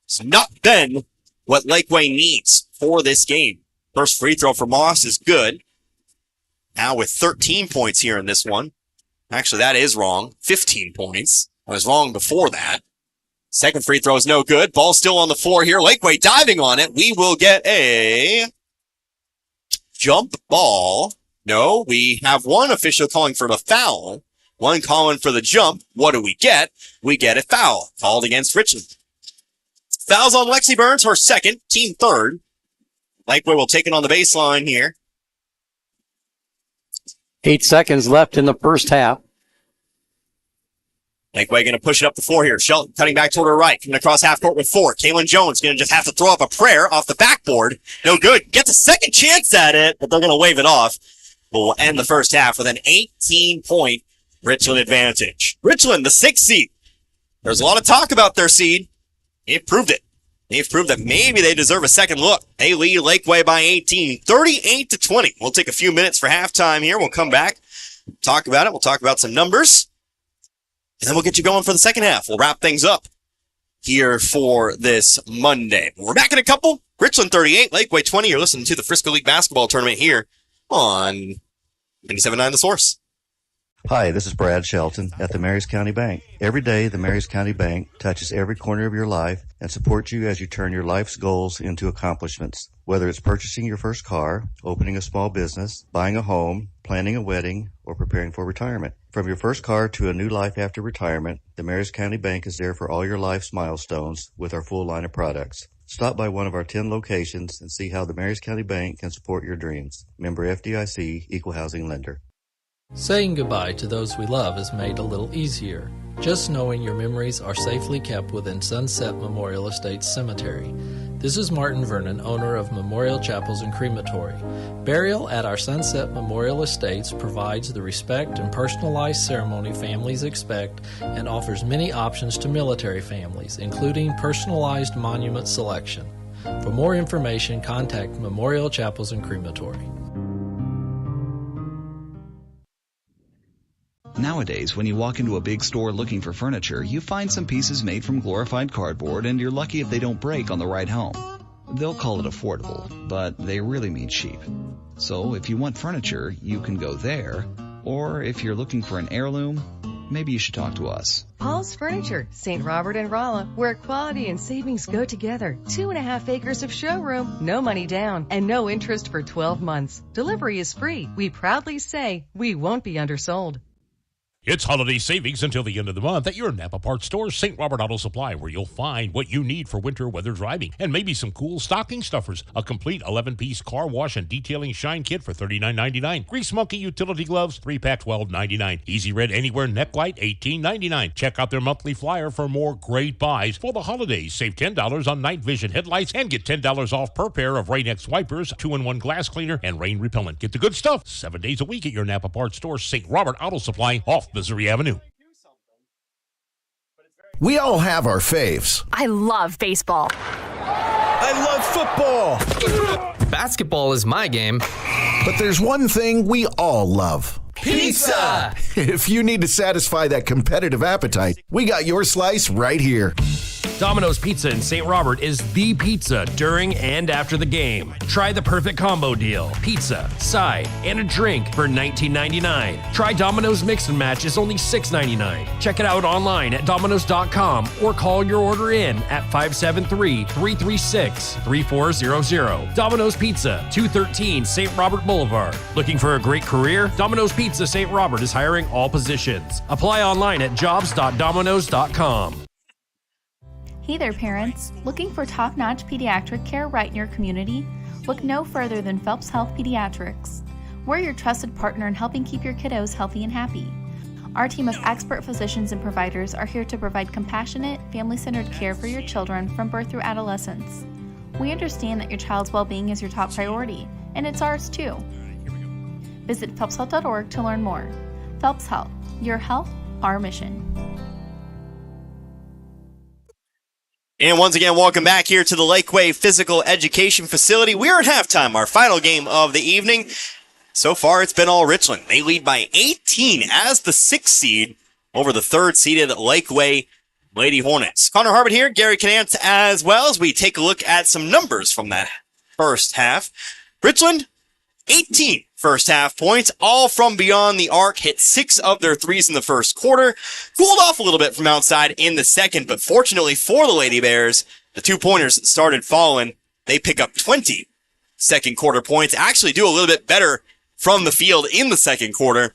has not been what Lakeway needs for this game. First free throw for Moss is good. Now with 13 points here in this one. Actually, that is wrong. 15 points. I was wrong before that. Second free throw is no good. Ball still on the floor here. Lakeway diving on it. We will get a jump ball. No, we have one official calling for the foul. One calling for the jump. What do we get? We get a foul called against Richland. Fouls on Lexi Burns, her second, team third. Lakeway will take it on the baseline here. 8 seconds left in the first half. Lakeway going to push it up the floor here. Shelton cutting back toward her right. Coming across half court with 4. Kaylin Jones going to just have to throw up a prayer off the backboard. No good. Gets a second chance at it, but they're going to wave it off. We'll end the first half with an 18-point Richland advantage. Richland, the 6th seed. There's a lot of talk about their seed. They've proved it. They've proved that maybe they deserve a second look. They lead Lakeway by 18, 38-20. We'll take a few minutes for halftime here. We'll come back, talk about it. We'll talk about some numbers. And then we'll get you going for the second half. We'll wrap things up here for this Monday. We're back in a couple. Richland 38, Lakeway 20. You're listening to the Frisco League basketball tournament here on 97.9 The Source. Hi, this is Brad Shelton at the Marys County Bank. Every day, the Marys County Bank touches every corner of your life and supports you as you turn your life's goals into accomplishments. Whether it's purchasing your first car, opening a small business, buying a home, planning a wedding, or preparing for retirement. From your first car to a new life after retirement, the Marys County Bank is there for all your life's milestones with our full line of products. Stop by one of our 10 locations and see how the Marys County Bank can support your dreams. Member FDIC, Equal Housing Lender. Saying goodbye to those we love is made a little easier. Just knowing your memories are safely kept within Sunset Memorial Estates Cemetery. This is Martin Vernon, owner of Memorial Chapels and Crematory. Burial at our Sunset Memorial Estates provides the respect and personalized ceremony families expect and offers many options to military families, including personalized monument selection. For more information, contact Memorial Chapels and Crematory. Nowadays, when you walk into a big store looking for furniture, you find some pieces made from glorified cardboard, and you're lucky if they don't break on the ride home. They'll call it affordable, but they really mean cheap. So if you want furniture, you can go there, or if you're looking for an heirloom, maybe you should talk to us. Paul's Furniture, St. Robert and Rolla, where quality and savings go together. 2.5 acres of showroom, no money down, and no interest for 12 months. Delivery is free. We proudly say we won't be undersold. It's holiday savings until the end of the month at your Napa Parts store, St. Robert Auto Supply, where you'll find what you need for winter weather driving and maybe some cool stocking stuffers. A complete 11-piece car wash and detailing shine kit for $39.99. Grease Monkey utility gloves, 3-pack, $12.99. Easy Red Anywhere neck light, $18.99. Check out their monthly flyer for more great buys for the holidays. Save $10 on night vision headlights and get $10 off per pair of Rain-X wipers, 2-in-1 glass cleaner, and rain repellent. Get the good stuff 7 days a week at your Napa Parts store, St. Robert Auto Supply, off Missouri Avenue. We all have our faves. I love baseball. I love football. Basketball is my game. But there's one thing we all love. Pizza! If you need to satisfy that competitive appetite, we got your slice right here. Domino's Pizza in St. Robert is the pizza during and after the game. Try the perfect combo deal. Pizza, side, and a drink for $19.99. Try Domino's Mix and Match is only $6.99. Check it out online at Domino's.com or call your order in at 573-336-3400. Domino's Pizza, 213 St. Robert Boulevard. Looking for a great career? Domino's Pizza St. Robert is hiring all positions. Apply online at jobs.domino's.com. Hey there, parents. Looking for top-notch pediatric care right in your community? Look no further than Phelps Health Pediatrics. We're your trusted partner in helping keep your kiddos healthy and happy. Our team of expert physicians and providers are here to provide compassionate, family-centered care for your children from birth through adolescence. We understand that your child's well-being is your top priority, and it's ours too. Visit phelpshealth.org to learn more. Phelps Health, your health, our mission. And once again, welcome back here to the Lakeway Physical Education Facility. We're at halftime, our final game of the evening. So far, it's been all Richland. They lead by 18 as the 6th seed over the 3rd-seeded Lakeway Lady Hornets. Connor Harbert here, Gary Canance as well, as we take a look at some numbers from that first half. Richland, 18 first half points, all from beyond the arc, hit 6 of their threes in the first quarter, cooled off a little bit from outside in the second, but fortunately for the Lady Bears, the 2-pointers started falling. They pick up 20 second quarter points, actually do a little bit better from the field in the second quarter,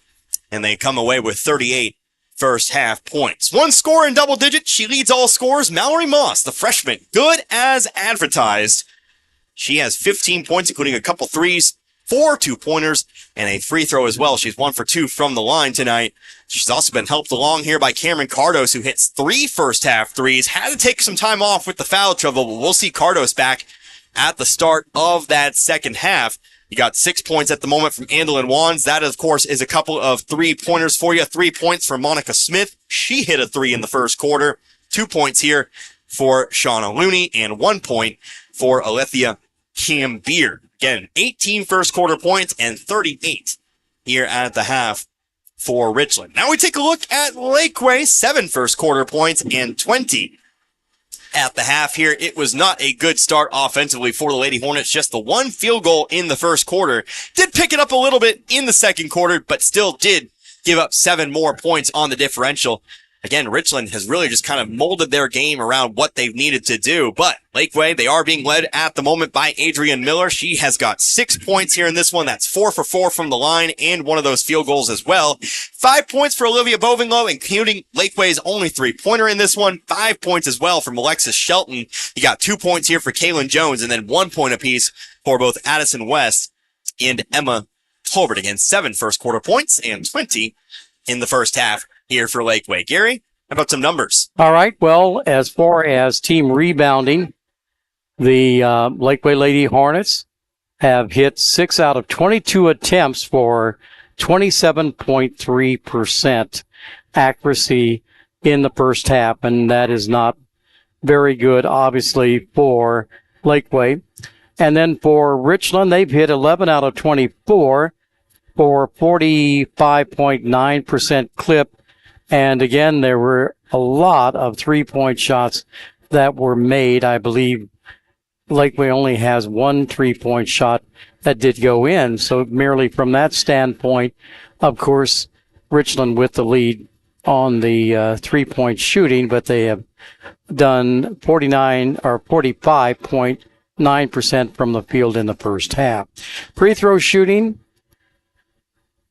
and they come away with 38 first half points. One scorer in double digits, she leads all scorers, Mallory Moss, the freshman, good as advertised. She has 15 points, including a couple threes, 4 2-pointers, and a free throw as well. She's 1 for 2 from the line tonight. She's also been helped along here by Cameron Cardos, who hits 3 first-half threes. Had to take some time off with the foul trouble, but we'll see Cardos back at the start of that second half. You got 6 points at the moment from Andalyn Wands. That, of course, is a couple of 3-pointers for you. 3 points for Monica Smith. She hit a 3 in the first quarter. 2 points here for Shauna Looney, and 1 point for Alethea Cambeard. Again, 18 first quarter points and 38 here at the half for Richland. Now we take a look at Lakeway, 7 first quarter points and 20 at the half here. It was not a good start offensively for the Lady Hornets. Just the 1 field goal in the first quarter. Did pick it up a little bit in the second quarter, but still did give up 7 more points on the differential. Again, Richland has really just kind of molded their game around what they've needed to do. But Lakeway, they are being led at the moment by Adrienne Miller. She has got 6 points here in this one. That's 4 for 4 from the line and one of those field goals as well. 5 points for Olivia Bovinglow, including Lakeway's only 3-pointer in this one. 5 points as well from Alexis Shelton. You got 2 points here for Kaylin Jones, and then 1 point apiece for both Addison West and Emma Tolbert. Again, 7 first quarter points and 20 in the first half here for Lakeway. Gary, how about some numbers? All right. Well, as far as team rebounding, the Lakeway Lady Hornets have hit 6 out of 22 attempts for 27.3% accuracy in the first half, and that is not very good, obviously, for Lakeway. And then for Richland, they've hit 11 out of 24 for 45.9% clip. And again, there were a lot of 3-point shots that were made. I believe Lakeway only has 1 3-point shot that did go in. So merely from that standpoint, of course, Richland with the lead on the 3-point shooting, but they have done 45.9% from the field in the first half. Free throw shooting,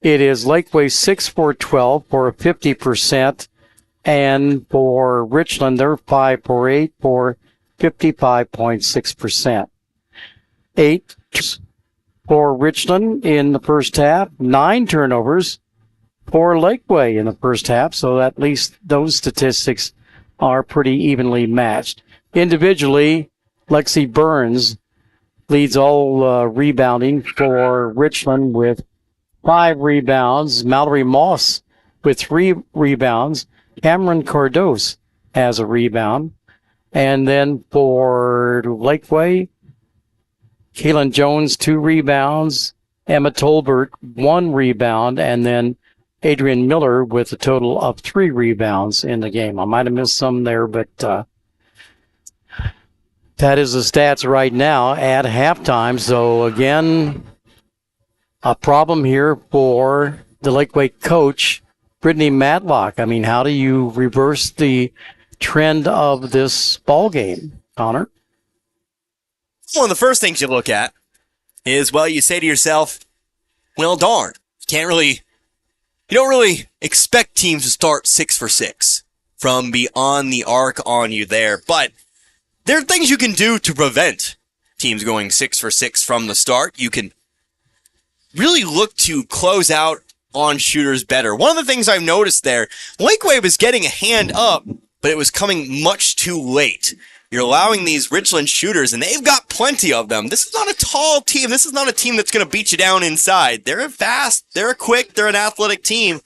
it is Lakeway 6 for 12 for 50%, and for Richland, they're 5 for 8 for 55.6%. 8 for Richland in the first half, 9 turnovers for Lakeway in the first half, so at least those statistics are pretty evenly matched. Individually, Lexi Burns leads all rebounding for Richland with 5 rebounds. Mallory Moss with 3 rebounds. Cameron Cardos has a rebound. And then for Lakeway, Kaylin Jones, 2 rebounds. Emma Tolbert, 1 rebound. And then Adrienne Miller with a total of 3 rebounds in the game. I might have missed some there, but that is the stats right now at halftime. So again, a problem here for the Lakeway coach, Brittany Matlock. I mean, how do you reverse the trend of this ball game, Connor? One of the first things you look at is, well, you say to yourself, well, darn, you don't really expect teams to start 6 for 6 from beyond the arc on you there, but there are things you can do to prevent teams going 6 for 6 from the start. You can really look to close out on shooters better. One of the things I've noticed there, Lakeway was getting a hand up, but it was coming much too late. You're allowing these Richland shooters, and they've got plenty of them. This is not a tall team. This is not a team that's going to beat you down inside. They're fast, they're quick, they're an athletic team.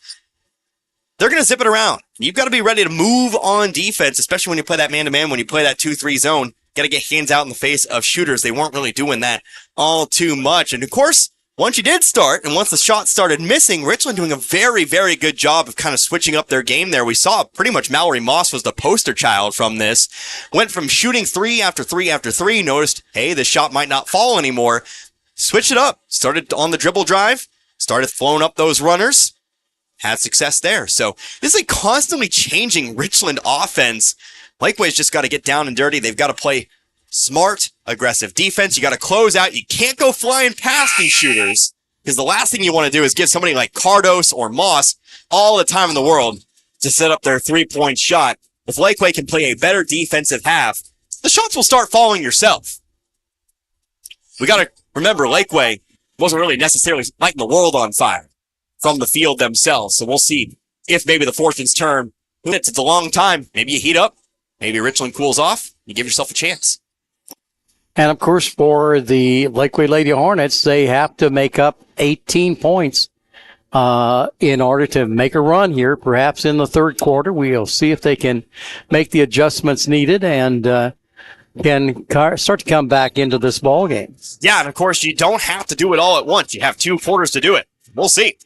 They're going to zip it around. You've got to be ready to move on defense, especially when you play that man-to-man, when you play that 2-3 zone. Got to get hands out in the face of shooters. They weren't really doing that all too much. And of course, once you did start, and once the shots started missing, Richland doing a very, very good job of kind of switching up their game there. We saw pretty much Mallory Moss was the poster child from this. Went from shooting 3 after 3 after 3, noticed, hey, this shot might not fall anymore. Switched it up. Started on the dribble drive. Started flowing up those runners. Had success there. So this is a constantly changing Richland offense. Lakeway's just got to get down and dirty. They've got to play smart, aggressive defense. You got to close out. You can't go flying past these shooters, because the last thing you want to do is give somebody like Cardos or Moss all the time in the world to set up their 3-point shot. If Lakeway can play a better defensive half, the shots will start falling yourself. We got to remember, Lakeway wasn't really necessarily lighting the world on fire from the field themselves. So we'll see if maybe the fortunes turn. It's a long time. Maybe you heat up. Maybe Richland cools off. You give yourself a chance. And, of course, for the Lakeway Lady Hornets, they have to make up 18 points in order to make a run here, perhaps in the third quarter. We'll see if they can make the adjustments needed and can start to come back into this ball game. Yeah, and, of course, you don't have to do it all at once. You have 2 quarters to do it. We'll see.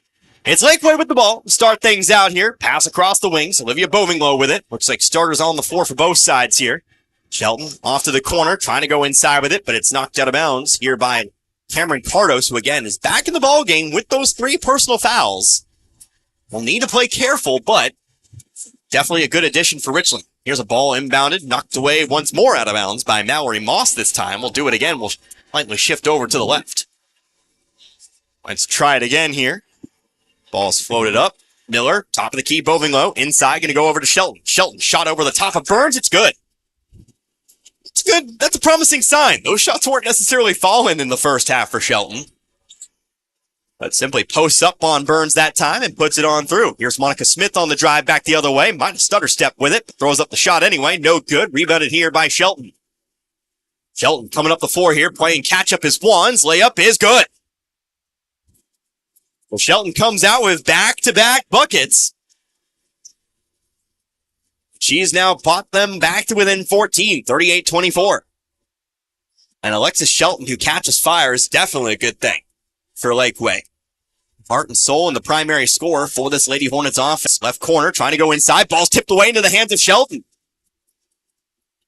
It's Lakeway with the ball. Start things out here. Pass across the wings. Olivia Bovinglow with it. Looks like starters on the floor for both sides here. Shelton off to the corner, trying to go inside with it, but it's knocked out of bounds here by Cameron Cardos, who again is back in the ball game with those 3 personal fouls. will need to play careful, but definitely a good addition for Richland. Here's a ball inbounded, knocked away once more out of bounds by Mallory Moss this time. We'll do it again. We'll lightly shift over to the left. Let's try it again here. Ball's floated up. Miller, top of the key, Boving low. Inside, going to go over to Shelton. Shelton shot over the top of Burns. It's good. It's good. That's a promising sign. Those shots weren't necessarily falling in the first half for Shelton. But simply posts up on Burns that time and puts it on through. Here's Monica Smith on the drive back the other way. Might have stutter step with it. Throws up the shot anyway. No good. Rebounded here by Shelton. Shelton coming up the floor here, playing catch up his ones. Layup is good. Well, Shelton comes out with back-to-back buckets. She's now brought them back to within 14, 38-24. And Alexis Shelton, who catches fire, is definitely a good thing for Lakeway. Heart and soul and the primary scorer for this Lady Hornets offense. Left corner, trying to go inside. Ball's tipped away into the hands of Shelton.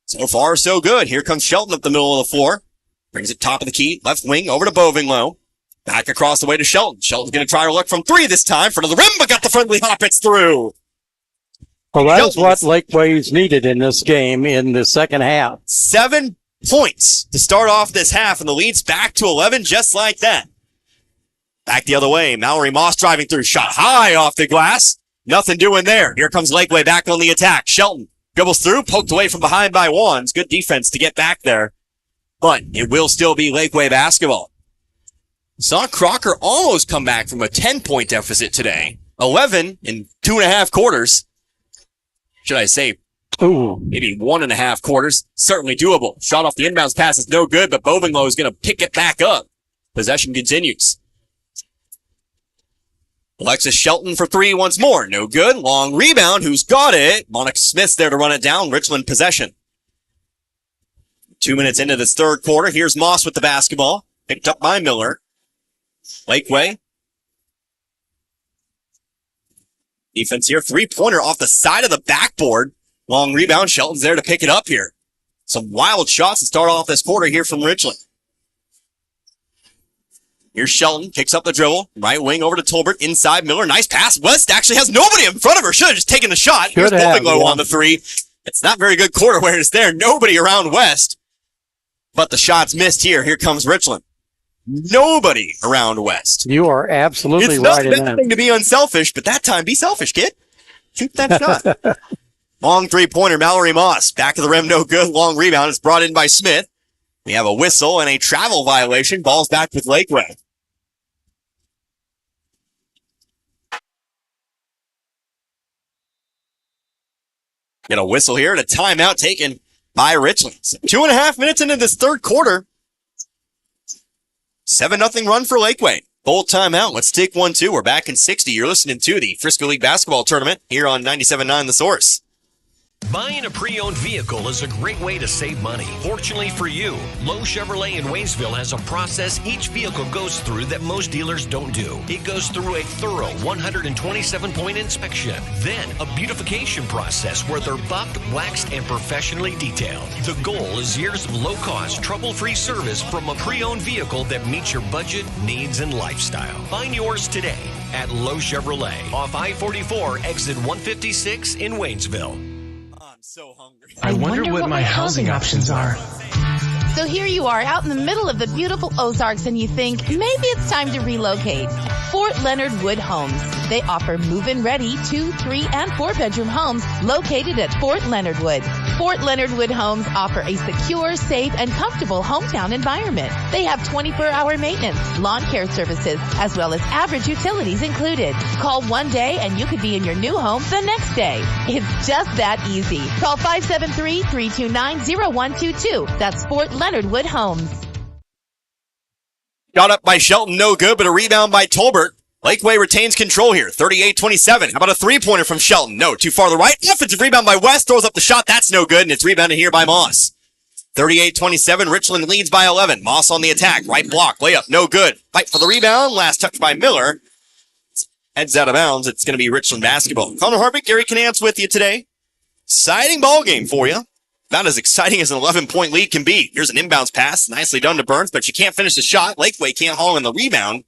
So far, so good. Here comes Shelton up the middle of the floor. Brings it top of the key. Left wing over to Boving low. Back across the way to Shelton. Shelton's going to try her luck from three this time. Front of the rim, but got the friendly hop. It's through. Well, that's what Lakeway's needed in this game in the second half. 7 points to start off this half, and the lead's back to 11 just like that. Back the other way. Mallory Moss driving through. Shot high off the glass. Nothing doing there. Here comes Lakeway back on the attack. Shelton dribbles through, poked away from behind by Wands. Good defense to get back there. But it will still be Lakeway basketball. Saw Crocker almost come back from a 10-point deficit today. 11 in 2.5 quarters. Should I say, maybe 1.5 quarters. Certainly doable. Shot off the inbounds pass is no good, but Bovinglow is going to pick it back up. Possession continues. Alexis Shelton for three once more. No good. Long rebound. Who's got it? Monica Smith's there to run it down. Richland possession. 2 minutes into this third quarter. Here's Moss with the basketball. Picked up by Miller. Lakeway. Defense here. Three-pointer off the side of the backboard. Long rebound. Shelton's there to pick it up here. Some wild shots to start off this quarter here from Richland. Here's Shelton. Kicks up the dribble. Right wing over to Tolbert. Inside Miller. Nice pass. West actually has nobody in front of her. Should have just taken the shot. Here's Bovinglow on the three. It's not very good court awareness there. Nobody around West. But the shot's missed here. Here comes Richland. Nobody around West. You are absolutely right in that. It's not a bad thing to be unselfish, but that time, be selfish, kid. Shoot that shot. Long three-pointer, Mallory Moss. Back of the rim, no good. Long rebound. It's brought in by Smith. We have a whistle and a travel violation. Ball's back with Lakeway. Get a whistle here and a timeout taken by Richland. 2.5 minutes into this third quarter. 7-0 run for Lakeway. Full timeout. Let's take 1-2. We're back in 60. You're listening to the Frisco League Basketball Tournament here on 97.9 The Source. Buying a pre-owned vehicle is a great way to save money. Fortunately for you, Lowe Chevrolet in Waynesville has a process each vehicle goes through that most dealers don't do. It goes through a thorough 127-point inspection, then a beautification process where they're buffed, waxed, and professionally detailed. The goal is years of low-cost, trouble-free service from a pre-owned vehicle that meets your budget, needs, and lifestyle. Find yours today at Lowe Chevrolet off I-44, exit 156 in Waynesville. So hungry. I wonder what my housing options are. So here you are out in the middle of the beautiful Ozarks and you think maybe it's time to relocate. Fort Leonard Wood Homes. They offer move-in ready 2, 3, and 4-bedroom homes located at Fort Leonard Wood. Fort Leonard Wood Homes offer a secure, safe, and comfortable hometown environment. They have 24-hour maintenance, lawn care services, as well as average utilities included. Call one day and you could be in your new home the next day. It's just that easy. Call 573-329-0122. That's Fort Leonard Wood Homes. Got up by Shelton, no good, but a rebound by Tolbert. Lakeway retains control here, 38-27. How about a three-pointer from Shelton? No, too far to the right. Offensive rebound by West, throws up the shot. That's no good, and it's rebounded here by Moss. 38-27, Richland leads by 11. Moss on the attack, right block, layup, no good. Fight for the rebound, last touch by Miller. Heads out of bounds, it's going to be Richland basketball. Connor Harvick, Gary Canance with you today. Exciting ball game for you. Not as exciting as an 11-point lead can be. Here's an inbounds pass. Nicely done to Burns, but she can't finish the shot. Lakeway can't haul in the rebound.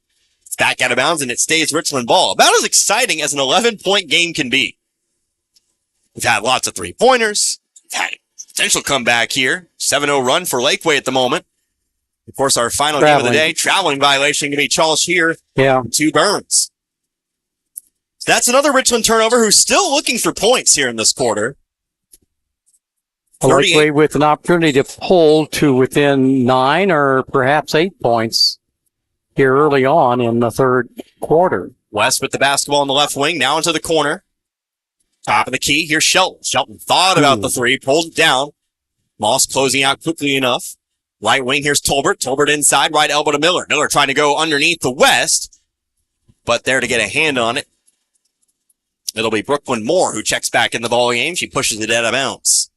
It's back out of bounds, and it stays Richland ball. About as exciting as an 11-point game can be. We've had lots of three-pointers. We've had potential comeback here. 7-0 run for Lakeway at the moment. Of course, our final game of the day, traveling violation going to be Charles here to Burns. So that's another Richland turnover who's still looking for points here in this quarter. Lakeway with an opportunity to pull to within 9 or perhaps 8 points here early on in the third quarter. West with the basketball in the left wing, now into the corner. Top of the key, here's Shelton. Shelton thought about the three, pulls it down. Moss closing out quickly enough. Right wing, here's Tolbert. Tolbert inside, right elbow to Miller. Miller trying to go underneath the West, but there to get a hand on it. It'll be Brooklyn Moore who checks back in the ball game. She pushes it out of bounds.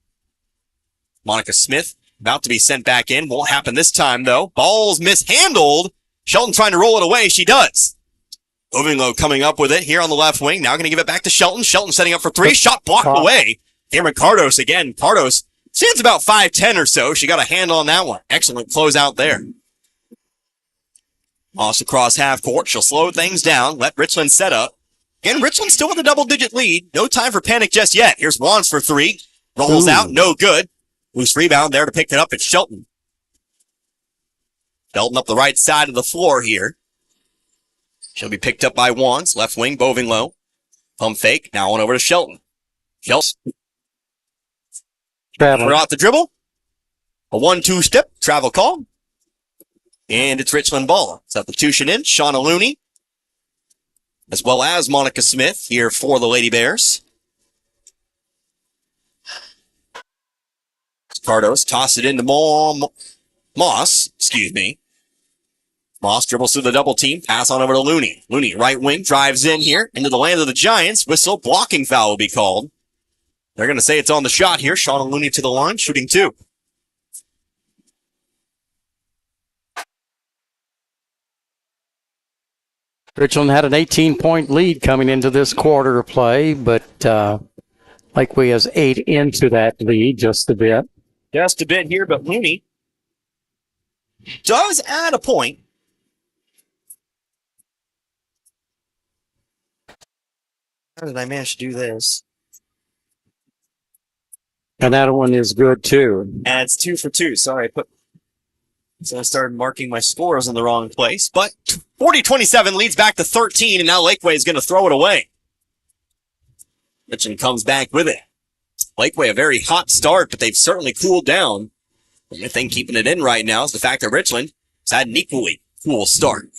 Monica Smith about to be sent back in. Won't happen this time, though. Ball's mishandled. Shelton trying to roll it away. She does. Ovinglow coming up with it here on the left wing. Now going to give it back to Shelton. Shelton setting up for three. Shot blocked away. Cameron Cardos again. Cardos stands about 5'10 or so. She got a hand on that one. Excellent closeout there. Moss across half court. She'll slow things down. Let Richland set up. Again, Richland still with a double-digit lead. No time for panic just yet. Here's Wands for three. Rolls out. No good. Loose rebound there to pick it up. It's Shelton. Shelton up the right side of the floor here. She'll be picked up by Wands. Left wing, Bovinglow. Pump fake. Now on over to Shelton. Shelton. We're off the dribble. A 1-2 step. Travel call. And it's Richland ball. Substitution in. Shauna Looney. As well as Monica Smith here for the Lady Bears. Cardos toss it into Moss. Moss dribbles through the double team. Pass on over to Looney. Looney, right wing, drives in here into the land of the Giants. Whistle, blocking foul will be called. They're going to say it's on the shot here. Shauna Looney to the line, shooting two. Richland had an 18-point lead coming into this quarter of play, but Lakeway has 8 into that lead just a bit. Just a bit here, but Looney does add a point. How did I manage to do this? And that one is good, too. And it's 2 for 2. Sorry, I started marking my scores in the wrong place. But 40-27 leads back to 13, and now Lakeway is going to throw it away. Richland comes back with it. Lakeway, a very hot start, but they've certainly cooled down. The only thing keeping it in right now is the fact that Richland has had an equally cool start.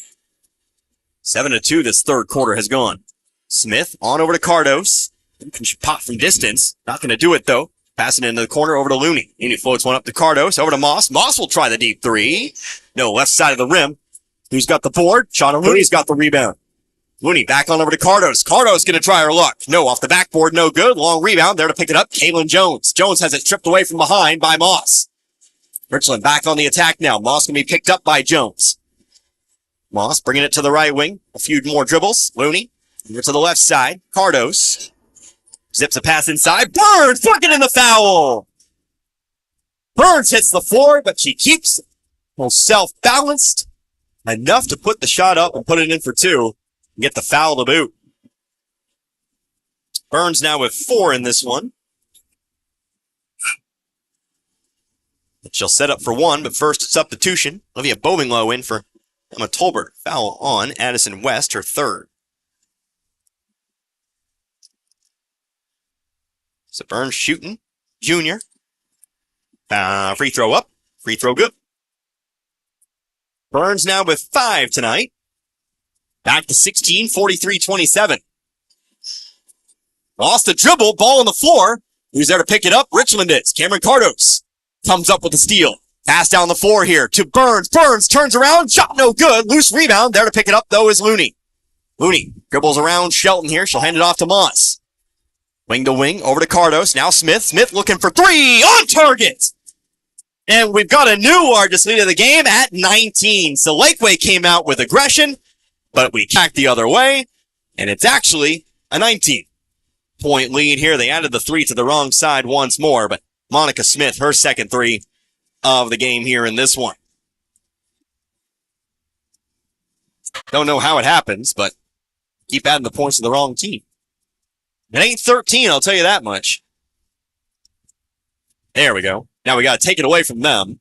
7-2 this third quarter has gone. Smith on over to Cardos. Can she pop from distance? Not going to do it, though. Passing into the corner over to Looney. Looney floats one up to Cardos. Over to Moss. Moss will try the deep three. No, left side of the rim. Who's got the board? Shauna Looney's got the rebound. Looney back on over to Cardos. Cardos going to try her luck. No, off the backboard, no good. Long rebound there to pick it up. Kaylin Jones. Jones has it stripped away from behind by Moss. Richland back on the attack now. Moss going to be picked up by Jones. Moss bringing it to the right wing. A few more dribbles. Looney over to the left side. Cardos zips a pass inside. Burns fucking in the foul. Burns hits the floor, but she keeps self-balanced enough to put the shot up and put it in for 2. Get the foul to boot. Burns now with 4 in this one. She'll set up for 1, but first substitution. Olivia Bovinglow in for Emma Tolbert. Foul on Addison West, her 3rd. So Burns shooting. Junior. Free throw up. Free throw good. Burns now with 5 tonight. Back to 16, 43-27. Lost the dribble, ball on the floor. Who's there to pick it up? Richland is. Cameron Cardos comes up with a steal. Pass down the floor here to Burns. Burns turns around, shot no good. Loose rebound. There to pick it up, though, is Looney. Looney dribbles around Shelton here. She'll hand it off to Moss. Wing to wing, over to Cardos. Now Smith. Smith looking for 3, on target. And we've got a new largest lead of the game at 19. So Lakeway came out with aggression, but we tacked the other way, and it's actually a 19-point lead here. They added the 3 to the wrong side once more, but Monica Smith, her second 3 of the game here in this one. Don't know how it happens, but keep adding the points to the wrong team. It ain't 13, I'll tell you that much. There we go. Now we got to take it away from them.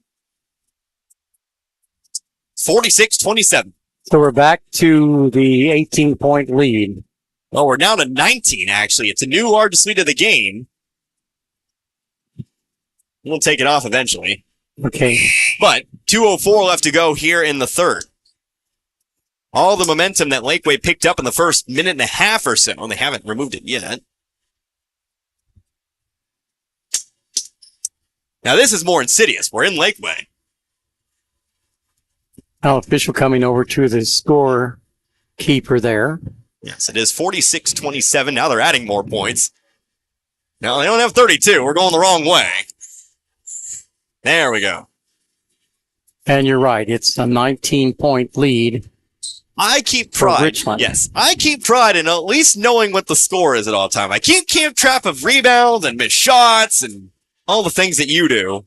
46-27. So we're back to the 18-point lead. Well, we're down to 19, actually. It's a new largest lead of the game. We'll take it off eventually. Okay. But 2:04 left to go here in the third. All the momentum that Lakeway picked up in the first minute and a half or so. They haven't removed it yet. Now, this is more insidious. We're in Lakeway. Now, official coming over to the score keeper there. Yes, it is 46-27. Now they're adding more points. No, they don't have 32. We're going the wrong way. There we go. And you're right. It's a 19-point lead. I keep pride. Yes, I keep pride in at least knowing what the score is at all time. I can't keep track of rebounds and missed shots and all the things that you do.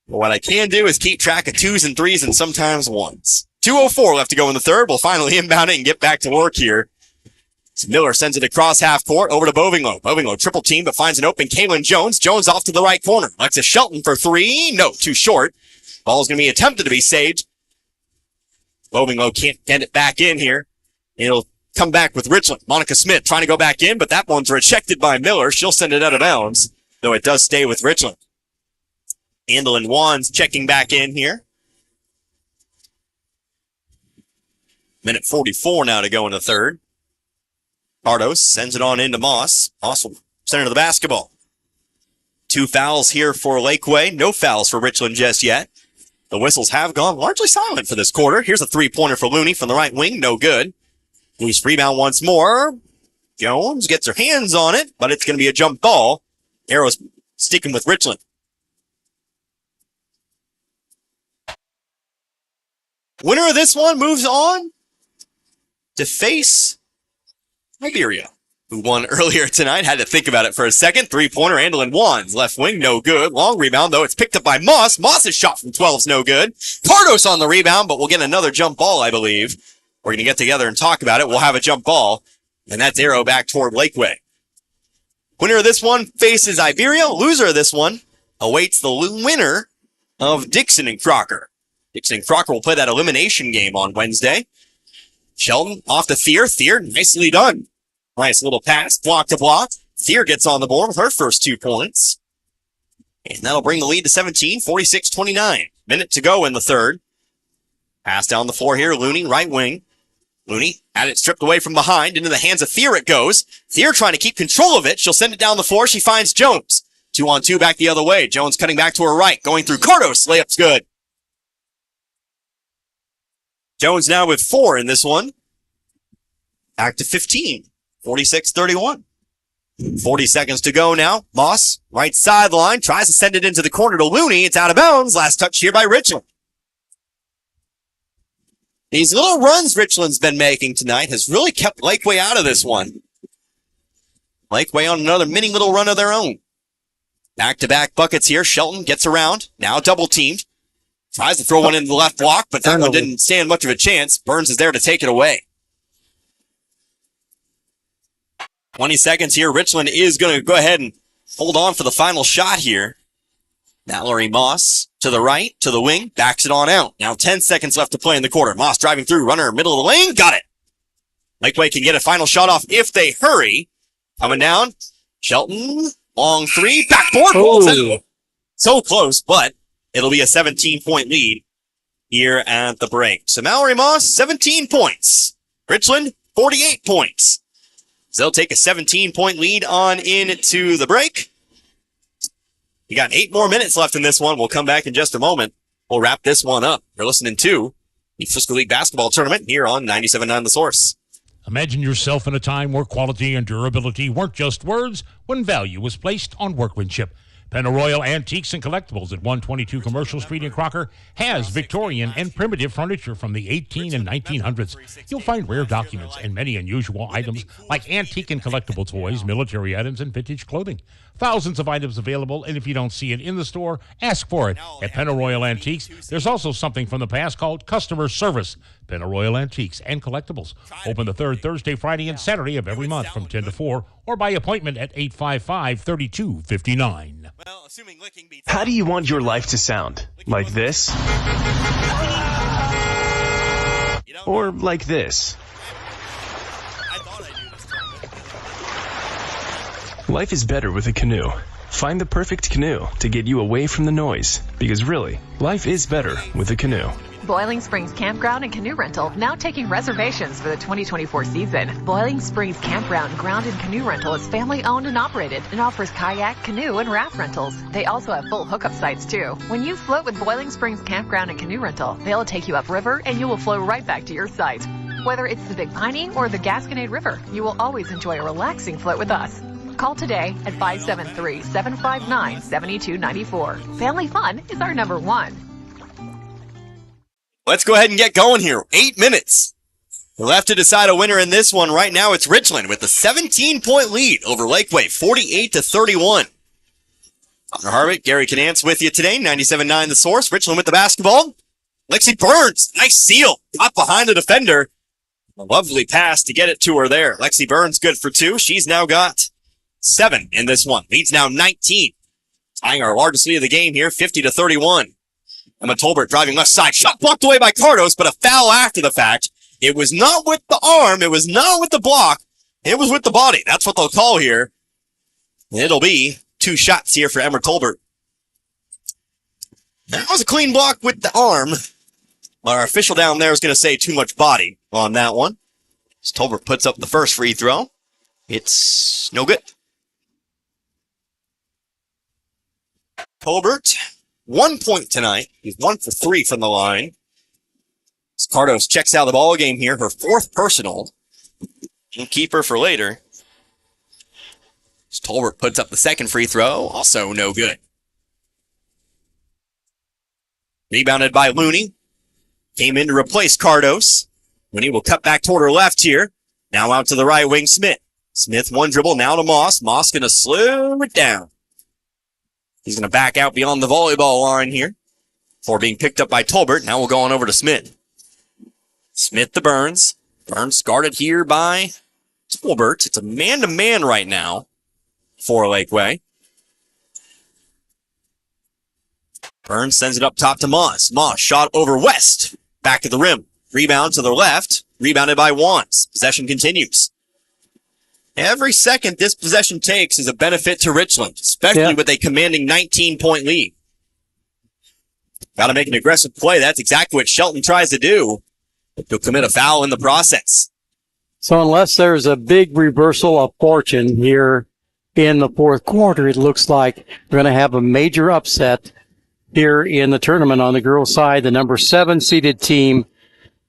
But what I can do is keep track of 2s and 3s and sometimes 1s. 2:04 left to go in the third. We'll finally inbound it and get back to work here. So Miller sends it across half court over to Bovinglow. Bovinglow triple team, but finds an open Kaylin Jones. Jones off to the right corner. Alexis Shelton for 3. No, too short. Ball's going to be attempted to be saved. Bovinglow can't get it back in here. It'll come back with Richland. Monica Smith trying to go back in, but that one's rejected by Miller. She'll send it out of bounds, though it does stay with Richland. Andolyn Wands checking back in here. Minute 44 now to go in the third. Cardos sends it on into Moss. Moss will center the basketball. 2 fouls here for Lakeway. No fouls for Richland just yet. The whistles have gone largely silent for this quarter. Here's a 3-pointer for Looney from the right wing. No good. Loose rebound once more. Jones gets her hands on it, but it's going to be a jump ball. Arrows sticking with Richland. Winner of this one moves on to face Iberia, who won earlier tonight. Had to think about it for a second. 3-pointer, Andolyn Wands. Left wing, no good. Long rebound, though. It's picked up by Moss. Moss's shot from 12's no good. Cardos on the rebound, but we'll get another jump ball, I believe. We're going to get together and talk about it. We'll have a jump ball, and that's arrow back toward Lakeway. Winner of this one faces Iberia. Loser of this one awaits the winner of Dixon and Crocker. Dixon and Crocker will play that elimination game on Wednesday. Shelton off to Thier. Thier, nicely done. Nice little pass, block to block. Thier gets on the board with her first 2 points. And that'll bring the lead to 17, 46-29. Minute to go in the third. Pass down the floor here, Looney, right wing. Looney had it stripped away from behind. Into the hands of Thier it goes. Thier trying to keep control of it. She'll send it down the floor. She finds Jones. 2-on-2 back the other way. Jones cutting back to her right. Going through Cardos. Layup's good. Jones now with 4 in this one. Back to 15. 46-31. 40 seconds to go now. Moss, right sideline, tries to send it into the corner to Looney. It's out of bounds. Last touch here by Richland. These little runs Richland's been making tonight has really kept Lakeway out of this one. Lakeway on another mini little run of their own. Back-to-back buckets here. Shelton gets around. Now double-teamed. Tries to throw one into the left block, but that one didn't stand much of a chance. Burns is there to take it away. 20 seconds here. Richland is going to go ahead and hold on for the final shot here. Mallory Moss to the right, to the wing, backs it on out. Now 10 seconds left to play in the quarter. Moss driving through, runner, middle of the lane, got it. Lakeway can get a final shot off if they hurry. Coming down, Shelton, long 3, backboard, oh. So close, but it'll be a 17-point lead here at the break. So Mallory Moss, 17 points. Richland, 48 points. So they'll take a 17-point lead on into the break. You got 8 more minutes left in this one. We'll come back in just a moment. We'll wrap this one up. You're listening to the Frisco League Basketball Tournament here on 97.9 The Source. Imagine yourself in a time where quality and durability weren't just words when value was placed on workmanship. Pennaroyal Antiques and Collectibles at 122 Commercial Street in Crocker has Victorian and primitive furniture from the 18 and 1900s. You'll find rare documents and many unusual items like antique and collectible toys, military items, and vintage clothing. Thousands of items available, and if you don't see it in the store, ask for it at Pennaroyal Antiques. There's also something from the past called customer service. Pennaroyal Antiques and Collectibles. Open the third Thursday, Friday, and Saturday of every month from 10 to 4 or by appointment at 855-3259. How do you want your life to sound? Like this? Or like this? Life is better with a canoe. Find the perfect canoe to get you away from the noise. Because really, life is better with a canoe. Boiling Springs Campground and Canoe Rental now taking reservations for the 2024 season. Boiling Springs Campground Ground and Canoe Rental is family owned and operated and offers kayak, canoe, and raft rentals. They also have full hookup sites too. When you float with Boiling Springs Campground and Canoe Rental, they'll take you upriver and you will float right back to your site. Whether it's the Big Piney or the Gasconade River, you will always enjoy a relaxing float with us. Call today at 573-759-7294. Family fun is our number one. Let's go ahead and get going here. 8 minutes. We'll have to decide a winner in this one. Right now, it's Richland with a 17-point lead over Lakeway, 48-31. Connor Harvick, Gary Canance with you today, 97.9 The Source. Richland with the basketball. Lexi Burns, nice seal. Got behind the defender. A lovely pass to get it to her there. Lexi Burns good for 2. She's now got 7 in this one. Leads now 19. Tying our largest lead of the game here, 50-31. Emma Tolbert driving left side. Shot blocked away by Cardos, but a foul after the fact. It was not with the arm. It was not with the block. It was with the body. That's what they'll call here. It'll be 2 shots here for Emma Tolbert. That was a clean block with the arm. Our official down there is going to say too much body on that one. As Tolbert puts up the first free throw. It's no good. Tolbert, 1 point tonight. He's 1 for 3 from the line. Cardos checks out the ball game here. Her 4th personal. We'll keep her for later. Tolbert puts up the second free throw. Also no good. Rebounded by Looney. Came in to replace Cardos. Looney will cut back toward her left here. Now out to the right wing, Smith. Smith, 1 dribble, now to Moss. Moss going to slow it down. He's going to back out beyond the volleyball line here before being picked up by Tolbert. Now we'll go on over to Smith. Smith to Burns. Burns guarded here by Tolbert. It's a man-to-man right now for Lakeway. Burns sends it up top to Moss. Moss shot over West. Back to the rim. Rebound to the left. Rebounded by Wands. Possession continues. Every second this possession takes is a benefit to Richland, especially with a commanding 19-point lead. Got to make an aggressive play. That's exactly what Shelton tries to do. He'll commit a foul in the process. So unless there's a big reversal of fortune here in the fourth quarter, it looks like we're going to have a major upset here in the tournament on the girls' side. The number 7 seeded team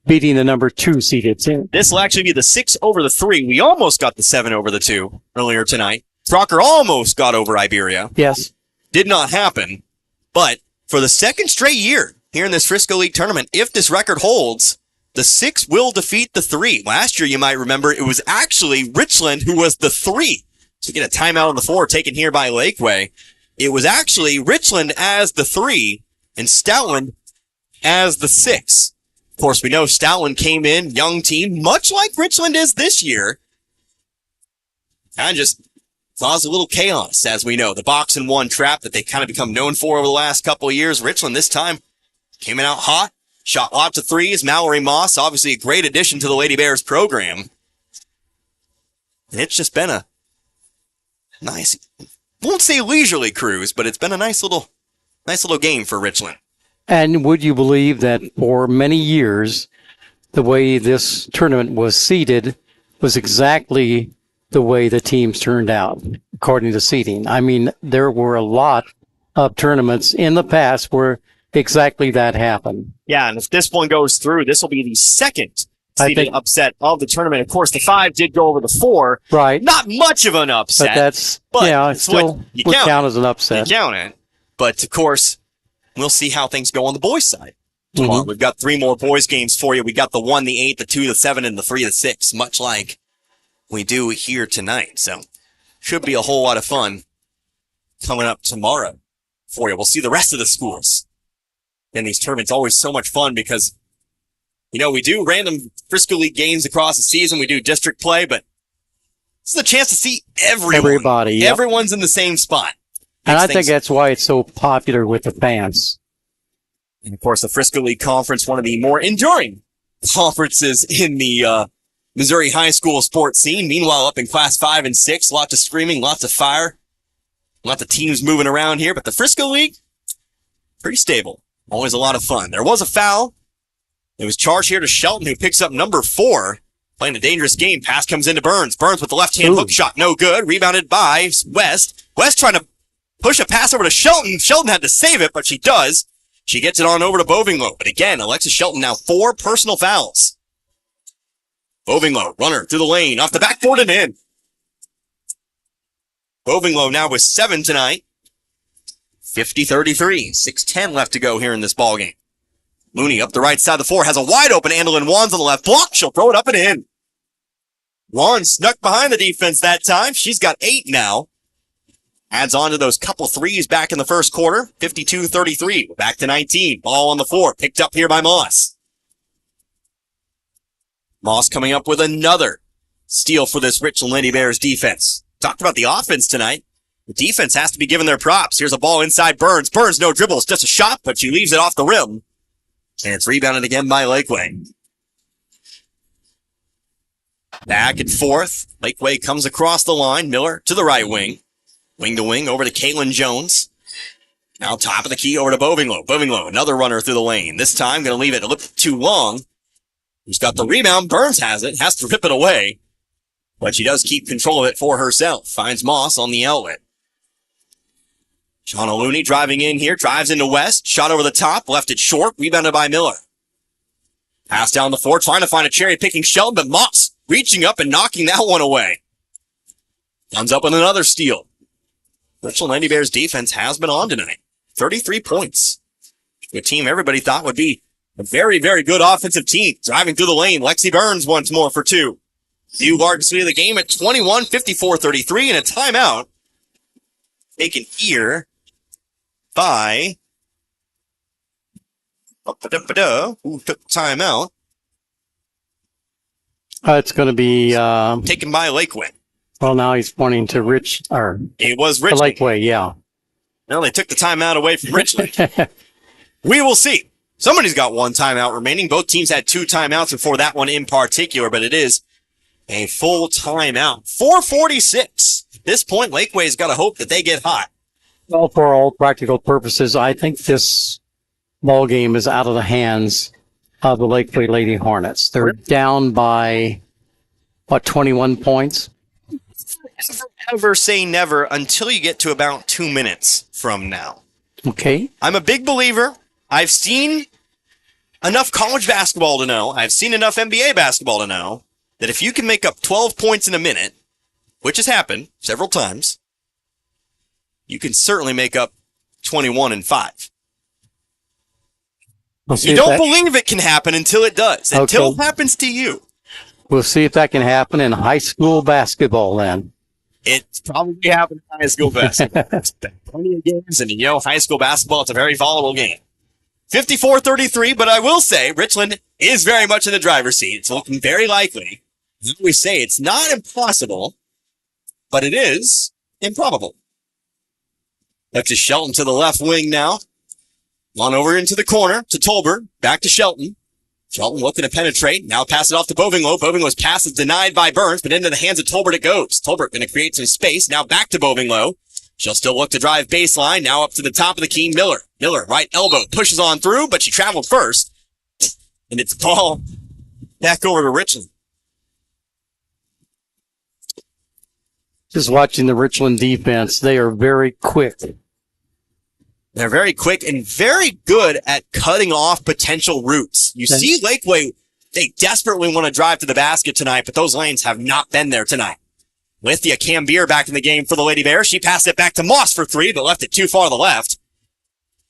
beating the number 2 seeded team. This will actually be the 6 over the 3. We almost got the 7 over the 2 earlier tonight. Crocker almost got over Iberia. Yes. Did not happen. But for the second straight year here in this Frisco League tournament, if this record holds, the 6 will defeat the 3. Last year, you might remember, it was actually Richland who was the 3. So we get a timeout on the floor taken here by Lakeway. It was actually Richland as the 3 and Stoutland as the 6. Of course, we know Stoutland came in, young team, much like Richland is this year. And just caused a little chaos, as we know. The box and one trap that they've kind of become known for over the last couple of years. Richland this time came in out hot, shot lots of threes. Mallory Moss, obviously a great addition to the Lady Bears program. And it's just been a nice, won't say leisurely cruise, but it's been a nice little game for Richland. And would you believe that for many years, the way this tournament was seeded was exactly the way the teams turned out, according to seeding? I mean, there were a lot of tournaments in the past where exactly that happened. Yeah, and if this one goes through, this will be the second seeded upset of the tournament. Of course, the 5 did go over the 4. Right. Not much of an upset. But it still would count as an upset. You count it. But, of course, we'll see how things go on the boys' side tomorrow. Mm-hmm. We've got 3 more boys' games for you. We got the 1, the 8, the 2, the 7, and the 3, the 6, much like we do here tonight. So, should be a whole lot of fun coming up tomorrow for you. We'll see the rest of the schools. And these tournaments always so much fun because, we do random Frisco League games across the season. We do district play, but this is a chance to see everybody. Yep. Everyone's in the same spot. And I think that's why it's so popular with the fans. And, of course, the Frisco League Conference, one of the more enduring conferences in the Missouri high school sports scene. Meanwhile, up in Class 5 and 6, lots of screaming, lots of fire, lots of teams moving around here. But the Frisco League, pretty stable. Always a lot of fun. There was a foul. It was charged here to Shelton, who picks up number 4. Playing a dangerous game. Pass comes into Burns. Burns with the left-hand hook shot. No good. Rebounded by West. West trying to push a pass over to Shelton. Shelton had to save it, but she does. She gets it on over to Bovinglow. But again, Alexis Shelton now 4 personal fouls. Bovinglow, runner through the lane. Off the backboard and in. Bovinglow now with 7 tonight. 50-33. 6:10 left to go here in this ballgame. Looney up the right side of the floor, has a wide open Andolyn Wands on the left block. She'll throw it up and in. Wands snuck behind the defense that time. She's got 8 now. Adds on to those couple threes back in the first quarter. 52-33. We're back to 19. Ball on the floor. Picked up here by Moss. Moss coming up with another steal for this Richland Lady Bears defense. Talked about the offense tonight. The defense has to be given their props. Here's a ball inside Burns. Burns, no dribbles, just a shot, but she leaves it off the rim. And it's rebounded again by Lakeway. Back and forth. Lakeway comes across the line. Miller to the right wing. Wing to wing over to Caitlin Jones. Now top of the key over to Bovinglow. Bovinglow, another runner through the lane. This time going to leave it a little too long. He's got the rebound. Burns has it. Has to rip it away. But she does keep control of it for herself. Finds Moss on the outlet. Shauna Looney driving in here, drives into West, shot over the top, left it short, rebounded by Miller. Pass down the floor, trying to find a cherry-picking Shelton, but Moss reaching up and knocking that one away. Comes up with another steal. Richland Lady Bears defense has been on tonight. 33 points. A team everybody thought would be a very, very good offensive team. Driving through the lane, Lexi Burns once more for 2. The largest lead of the game at 21, 54-33, and a timeout taken here by who took timeout? It's going to be taken by Lakeway. Well, now he's pointing to it was Richland. Lakeway, yeah. Well, they took the timeout away from Richland. We will see. Somebody's got 1 timeout remaining. Both teams had 2 timeouts before that one in particular, but it is a full timeout. 4:46. At this point, Lakeway's got to hope that they get hot. Well, for all practical purposes, I think this ball game is out of the hands of the Lakeway Lady Hornets. They're down by, 21 points? Never say never until you get to about 2 minutes from now. Okay. I'm a big believer. I've seen enough college basketball to know, I've seen enough NBA basketball to know, that if you can make up 12 points in a minute, which has happened several times, you can certainly make up 21 in 5. You don't believe it can happen until it does. Until it happens to you. We'll see if that can happen in high school basketball then. It's probably happened in high school basketball. Plenty of games, and high school basketball, it's a very volatile game. 54-33, but I will say Richland is very much in the driver's seat. It's looking very likely. As we say, it's not impossible, but it is improbable. That's to Shelton to the left wing now. On over into the corner to Tolbert. Back to Shelton. Shelton looking to penetrate. Now pass it off to Bovinglow. Bovinglow's pass is denied by Burns, but into the hands of Tolbert it goes. Tolbert going to create some space. Now back to Bovinglow. She'll still look to drive baseline. Now up to the top of the key. Miller. Miller, right elbow. Pushes on through, but she traveled first. And it's ball back over to Richland. Just watching the Richland defense, they are very quick. They're very quick and very good at cutting off potential routes. You see Lakeway They desperately want to drive to the basket tonight, but those lanes have not been there tonight. Lithia Cambier back in the game for the Lady Bears. She passed it back to Moss for three, but left it too far to the left.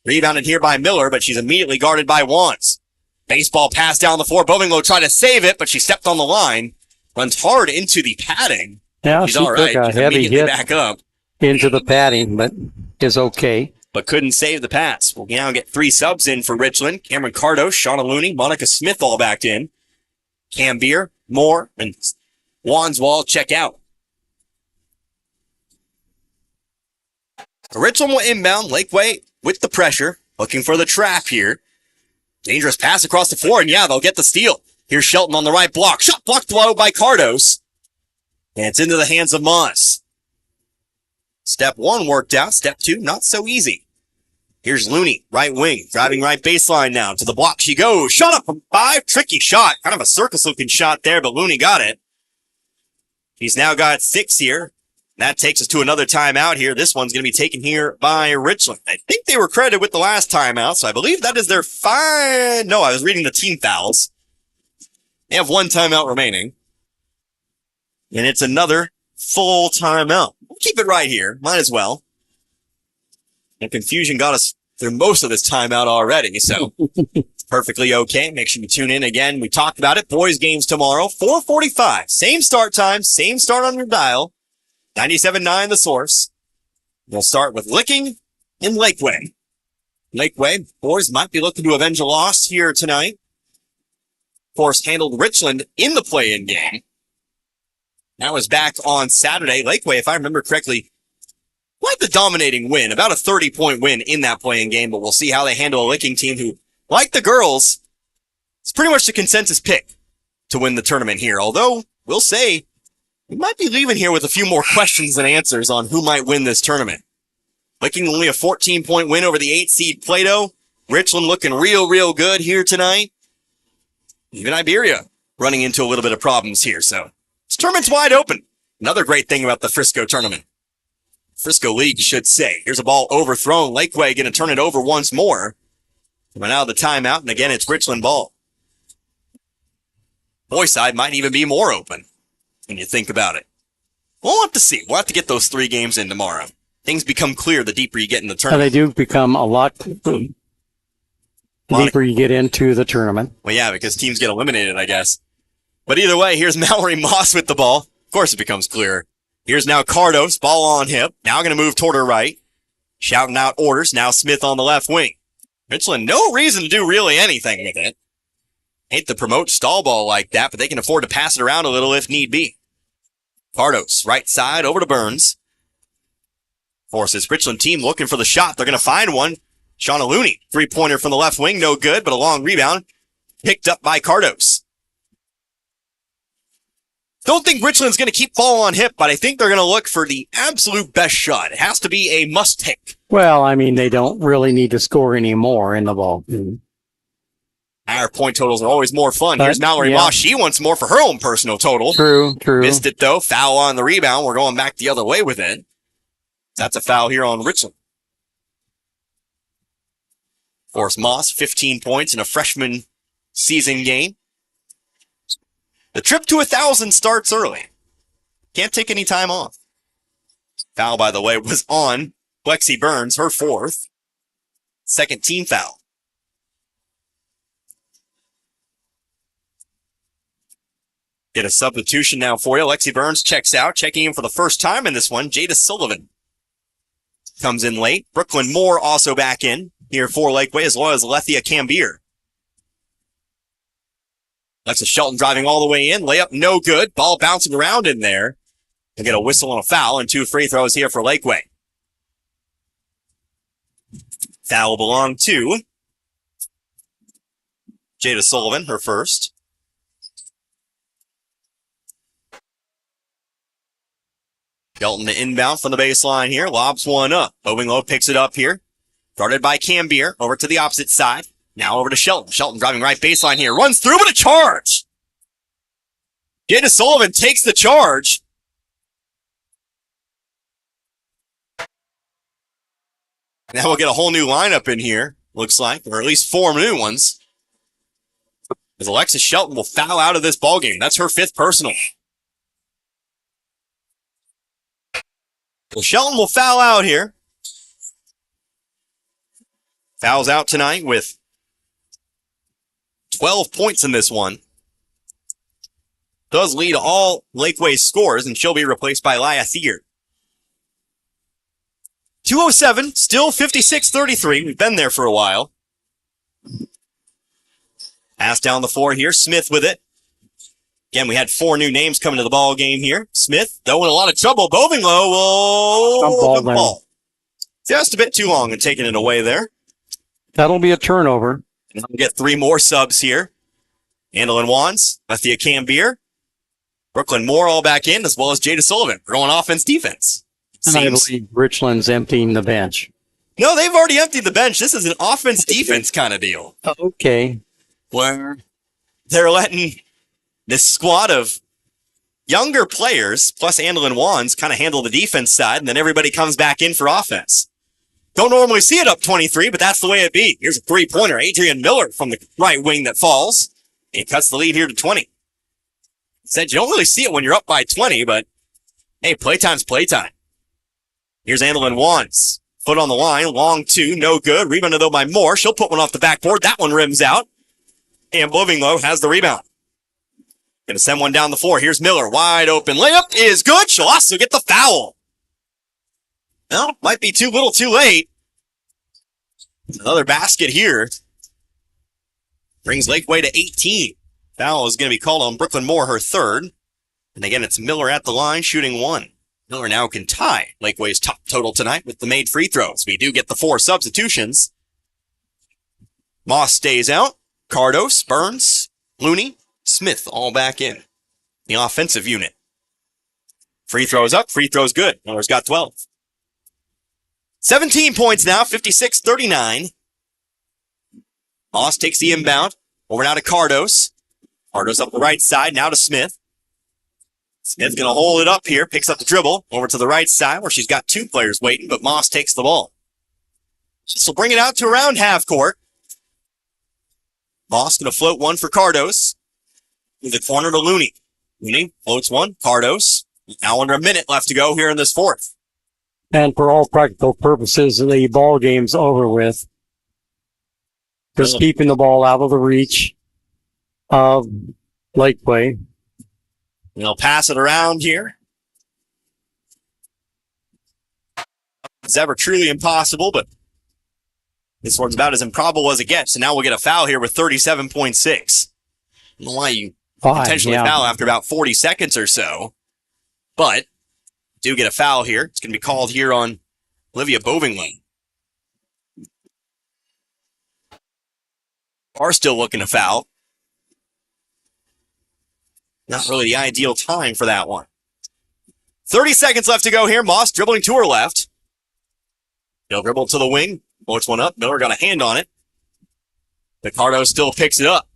Rebounded here by Miller, but she's immediately guarded by Wands. Baseball pass down the floor. Bovinglow tried to save it, but she stepped on the line. Runs hard into the padding. Yeah, she's she all right. took a She's heavy immediately hit back up. into the padding, but is okay. But couldn't save the pass. We'll now get three subs in for Richland. Cameron Cardo, Shauna Looney, Monica Smith all back in. Cambier, Moore, and Wandswall check out. Richland will inbound. Lakeway with the pressure. Looking for the trap here. Dangerous pass across the floor, and yeah, they'll get the steal. Here's Shelton on the right block. Shot blocked low by Cardos. And it's into the hands of Moss. Step one worked out. Step two, not so easy. Here's Looney, right wing, driving right baseline now. To the block she goes. Shot up from 5. Tricky shot. Kind of a circus-looking shot there, but Looney got it. He's now got 6 here. That takes us to another timeout here. This one's going to be taken here by Richland. I think they were credited with the last timeout, so I believe that is their No, I was reading the team fouls. They have 1 timeout remaining. And it's another full timeout. We'll keep it right here. Might as well. And confusion got us through most of this timeout already, so perfectly okay. Make sure you tune in again. We talked about it. Boys games tomorrow, 4:45. Same start time, same start on your dial. 97.9 The Source. We'll start with Licking and Lakeway. Lakeway, boys might be looking to avenge a loss here tonight. Of course, handled Richland in the play-in game. That was back on Saturday. Lakeway, if I remember correctly, quite the dominating win, about a 30-point win in that play-in game, but we'll see how they handle a Licking team who, like the girls, it's pretty much the consensus pick to win the tournament here. Although, we'll say, we might be leaving here with a few more questions than answers on who might win this tournament. Licking only a 14-point win over the 8-seed Plato. Richland looking real good here tonight. Even Iberia running into a little bit of problems here, so this tournament's wide open. Another great thing about the Frisco tournament. Frisco League should say. Here's a ball overthrown. Lakeway going to turn it over once more. Coming out of the timeout, and again, it's Richland ball. Boy side might even be more open when you think about it. We'll have to see. We'll have to get those 3 games in tomorrow. Things become clear the deeper you get in the And tournament. they do become a lot the deeper you get into the tournament. Well, yeah, because teams get eliminated, I guess. But either way, here's Mallory Moss with the ball. Of course it becomes clear. Here's now Cardos, ball on hip. Now going to move toward her right. Shouting out orders. Now Smith on the left wing. Richland, no reason to do really anything with it. Hate to promote stall ball like that, but they can afford to pass it around a little if need be. Cardos, right side, over to Burns. Forces Richland team looking for the shot. They're going to find one. Shauna Looney, 3-pointer from the left wing, no good, but a long rebound. Picked up by Cardos. Don't think Richland's going to keep ball on hip, but I think they're going to look for the absolute best shot. It has to be a must-take. Well, I mean, they don't really need to score any more in the ball. Our point totals are always more fun. But, Here's Mallory yeah. Moss. She wants more for her own personal total. True. Missed it, though. Foul on the rebound. We're going back the other way with it. That's a foul here on Richland. Of course, Moss, 15 points in a freshman season game. The trip to 1,000 starts early. Can't take any time off. Foul, by the way, was on Lexi Burns, her 4th. 2nd team foul. Get a substitution now for you. Lexi Burns checks out. Checking in for the first time in this one, Jada Sullivan comes in late. Brooklyn Moore also back in here for Lakeway, as well as Lethia Cambier. Alexa Shelton driving all the way in. Layup no good. Ball bouncing around in there. They get a whistle and a foul, and 2 free throws here for Lakeway. Foul belonged to Jada Sullivan, her first. Shelton to inbound from the baseline here. Lobs one up. Bovinglow picks it up here. Started by Cambier. Over to the opposite side. Now over to Shelton. Shelton driving right baseline here. Runs through, but a charge. Jada Sullivan takes the charge. Now we'll get a whole new lineup in here, looks like, or at least 4 new ones. As Alexis Shelton will foul out of this ballgame. That's her 5th personal. Well, Shelton will foul out here. Fouls out tonight with 12 points in this one. Does lead all Lakeway scores, and she'll be replaced by Laya Thier. 2:07, still 56-33. We've been there for a while. Pass down the floor here. Smith with it. Again, we had 4 new names coming to the ball game here. Smith, though, in a lot of trouble. Bovinglow will the ball. Just a bit too long and taking it away there. That'll be a turnover. And we'll get 3 more subs here. Andolyn Wands, Bethia Cambier, Brooklyn Moore all back in, as well as Jada Sullivan. We're going offense-defense. And I believe Richland's emptying the bench. No, they've already emptied the bench. This is an offense-defense kind of deal. Okay. Where they're letting this squad of younger players, plus Andolyn Wands, kind of handle the defense side, and then everybody comes back in for offense. Don't normally see it up 23, but that's the way it be. Here's a 3-pointer. Adrian Miller from the right wing that falls. He cuts the lead here to 20. Said you don't really see it when you're up by 20, but hey, playtime's playtime. Here's Andolyn Wands. Foot on the line, long 2, no good. Rebounded though by Moore. She'll put one off the backboard. That one rims out. And Bovinglow has the rebound. Gonna send one down the floor. Here's Miller. Wide open layup is good. She'll also get the foul. Well, might be too little too late. Another basket here. Brings Lakeway to 18. Foul is going to be called on Brooklyn Moore, her 3rd. And again, it's Miller at the line, shooting 1. Miller now can tie Lakeway's top total tonight with the made free throws. We do get the 4 substitutions. Moss stays out. Cardos, Burns, Looney, Smith all back in the offensive unit. Free throws up, free throws good. Miller's got 12. 17 points now, 56-39. Moss takes the inbound. Over now to Cardos. Cardos up the right side, now to Smith. Smith going to hold it up here, picks up the dribble. Over to the right side where she's got 2 players waiting, but Moss takes the ball. This will bring it out to around half court. Moss going to float one for Cardos. In the corner to Looney. Looney floats one, Cardos. Now under a minute left to go here in this 4th. And for all practical purposes, the ball game's over with. Just keeping the ball out of the reach of Lakeway. They'll pass it around here. It's ever truly impossible, but this one's about as improbable as it gets. So now we'll get a foul here with 37.6. I don't know why you potentially foul after about 40 seconds or so, but do get a foul here. It's going to be called here on Olivia Bovinglow. Are still looking to foul. Not really the ideal time for that one. 30 seconds left to go here. Moss dribbling to her left. He'll dribble to the wing. Floats one up. Miller got a hand on it. Picardo still picks it up.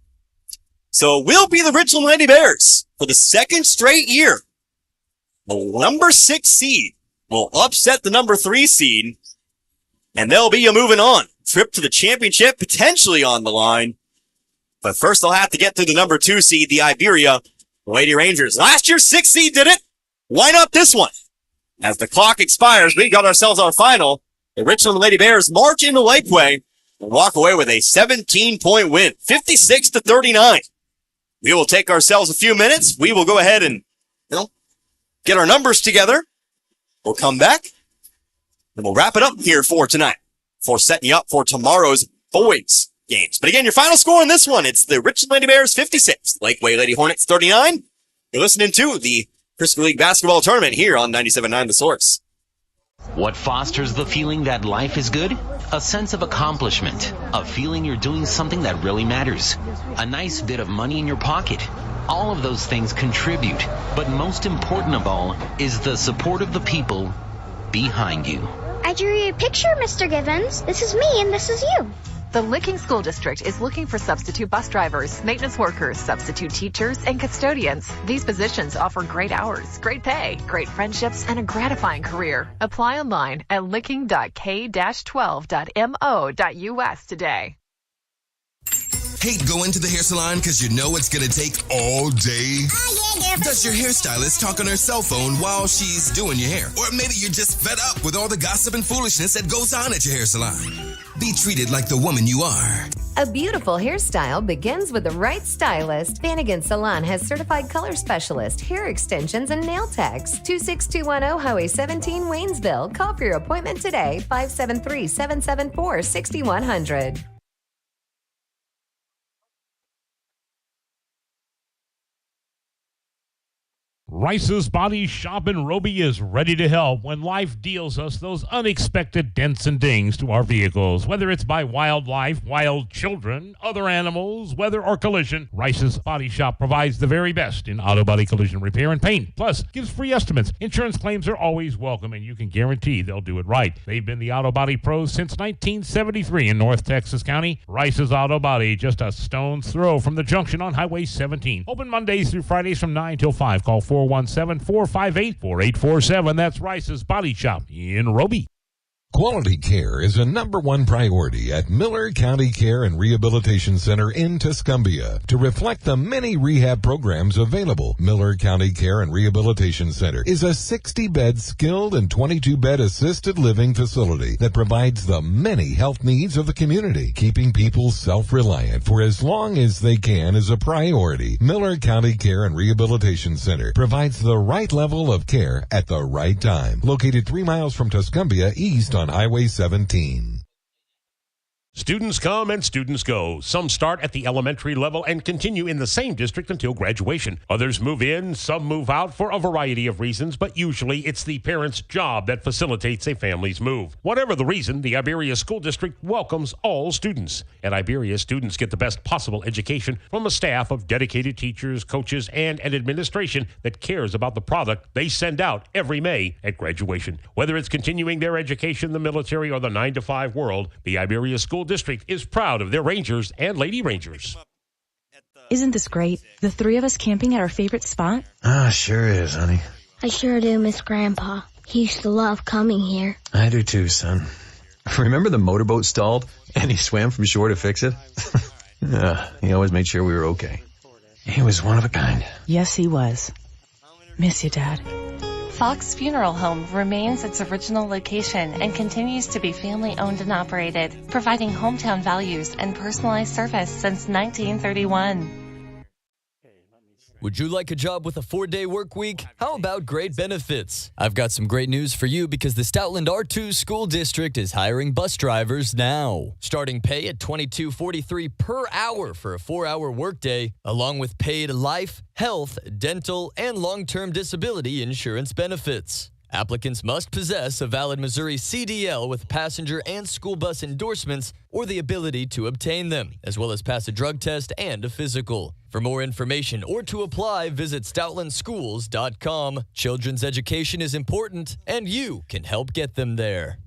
So it will be the Richland Lady Bears for the 2nd straight year. The number 6 seed will upset the number 3 seed, and they'll be moving on. Trip to the championship potentially on the line. But first they'll have to get to the number 2 seed, the Iberia Lady Rangers. Last year's 6 seed did it. Why not this one? As the clock expires, we got ourselves our final. The Richland Lady Bears march into Lakeway and walk away with a 17-point win, 56-39. We will take ourselves a few minutes. We will go ahead and, get our numbers together. We'll come back and we'll wrap it up here for tonight, for setting you up for tomorrow's boys games. But again, your final score in this one, it's the Richland Lady Bears 56, Lakeway Lady Hornets 39. You're listening to the Frisco League Basketball Tournament here on 97.9 The Source. What fosters the feeling that life is good? A sense of accomplishment, a feeling you're doing something that really matters, a nice bit of money in your pocket. All of those things contribute, but most important of all is the support of the people behind you. I drew you a picture, Mr. Givens. This is me and this is you. The Licking School District is looking for substitute bus drivers, maintenance workers, substitute teachers, and custodians. These positions offer great hours, great pay, great friendships, and a gratifying career. Apply online at licking.k-12.mo.us today. Hate going to the hair salon because you know it's going to take all day? Does your hairstylist talk on her cell phone while she's doing your hair? Or maybe you're just fed up with all the gossip and foolishness that goes on at your hair salon. Be treated like the woman you are. A beautiful hairstyle begins with the right stylist. Vanagon Salon has certified color specialist, hair extensions, and nail techs. 26210 Highway 17, Waynesville. Call for your appointment today, 573-774-6100. Rice's Body Shop in Roby is ready to help when life deals us those unexpected dents and dings to our vehicles. Whether it's by wildlife, wild children, other animals, weather, or collision, Rice's Body Shop provides the very best in auto body collision repair and paint. Plus, gives free estimates. Insurance claims are always welcome, and you can guarantee they'll do it right. They've been the auto body pros since 1973 in North Texas County. Rice's Auto Body, just a stone's throw from the junction on Highway 17. Open Mondays through Fridays from 9 till 5. Call 417-458-4847. That's Rice's Body Shop in Roby. Quality care is a #1 priority at Miller County Care and Rehabilitation Center in Tuscumbia. To reflect the many rehab programs available, Miller County Care and Rehabilitation Center is a 60-bed skilled and 22-bed assisted living facility that provides the many health needs of the community. Keeping people self-reliant for as long as they can is a priority. Miller County Care and Rehabilitation Center provides the right level of care at the right time. Located 3 miles from Tuscumbia, east on Highway 17. Students come and students go. Some start at the elementary level and continue in the same district until graduation. Others move in, some move out for a variety of reasons, but usually it's the parent's job that facilitates a family's move. Whatever the reason, the Iberia School District welcomes all students. At Iberia, students get the best possible education from a staff of dedicated teachers, coaches, and an administration that cares about the product they send out every May at graduation. Whether it's continuing their education in the military or the 9-to-5 world, the Iberia School District is proud of their Rangers and Lady Rangers. Isn't this great? The 3 of us camping at our favorite spot? Sure is, honey. I sure do miss Grandpa. He used to love coming here. I do too, son. Remember the motorboat stalled and he swam from shore to fix it? Yeah, he always made sure we were okay. He was one of a kind. Yes, he was. Miss you, Dad. Fox Funeral Home remains its original location and continues to be family-owned and operated, providing hometown values and personalized service since 1931. Would you like a job with a 4-day work week? How about great benefits? I've got some great news for you because the Stoutland R2 School District is hiring bus drivers now. Starting pay at $22.43 per hour for a 4-hour workday, along with paid life, health, dental, and long-term disability insurance benefits. Applicants must possess a valid Missouri CDL with passenger and school bus endorsements or the ability to obtain them, as well as pass a drug test and a physical. For more information or to apply, visit stoutlandschools.com. Children's education is important, and you can help get them there.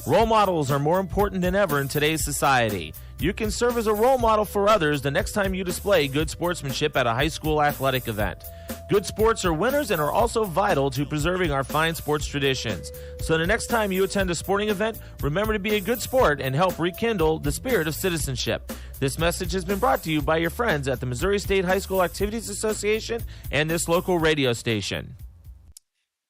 Role models are more important than ever in today's society. You can serve as a role model for others the next time you display good sportsmanship at a high school athletic event. Good sports are winners and are also vital to preserving our fine sports traditions. So the next time you attend a sporting event, remember to be a good sport and help rekindle the spirit of citizenship. This message has been brought to you by your friends at the Missouri State High School Activities Association and this local radio station.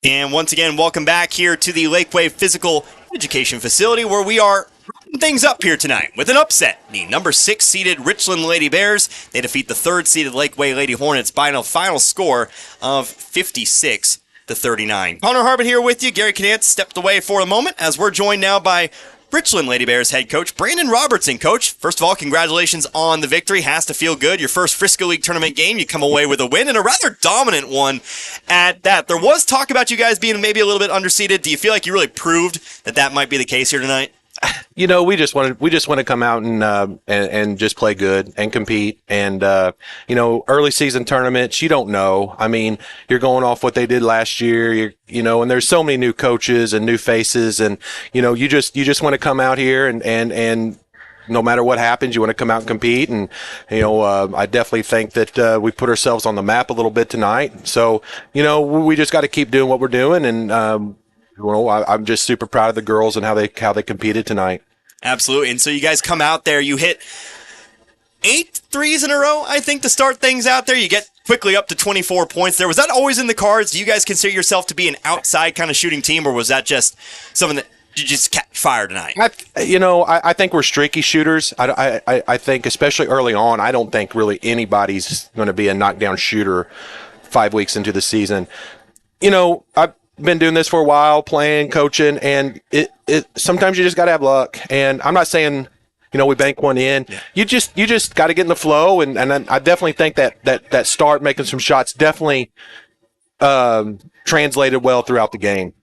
And once again, welcome back here to the Lakeway Physical Education Facility, where we are wrapping things up here tonight with an upset. The number 6 seeded Richland Lady Bears, they defeat the 3rd seeded Lakeway Lady Hornets by a final score of 56-39. Connor Harbin here with you. Gary Canance stepped away for a moment as we're joined now by Richland Lady Bears head coach Brandon Robertson. Coach, first of all, congratulations on the victory. Has to feel good. Your first Frisco League tournament game, you come away with a win, and a rather dominant one at that. There was talk about you guys being maybe a little bit underseeded. Do you feel like you really proved that might be the case here tonight? You know, we just want to come out and just play good and compete. And early season tournaments, you don't know. I mean, you're going off what they did last year. And there's so many new coaches and new faces, and you just want to come out here and no matter what happens, you want to come out and compete. And I definitely think that we put ourselves on the map a little bit tonight. So we just got to keep doing what we're doing, and I'm just super proud of the girls and how they competed tonight. Absolutely. And so you guys come out there, you hit 8 threes in a row, I think, to start things out there. You get quickly up to 24 points there. Was that always in the cards? Do you guys consider yourself to be an outside kind of shooting team, or was that just something that you just catch fire tonight? I think we're streaky shooters. I think, especially early on, I don't think really anybody's going to be a knockdown shooter 5 weeks into the season. I've been doing this for a while, playing, coaching, and it sometimes you just got to have luck. And I'm not saying, we bank one in. Yeah. You just got to get in the flow, and I definitely think that start making some shots definitely translated well throughout the game.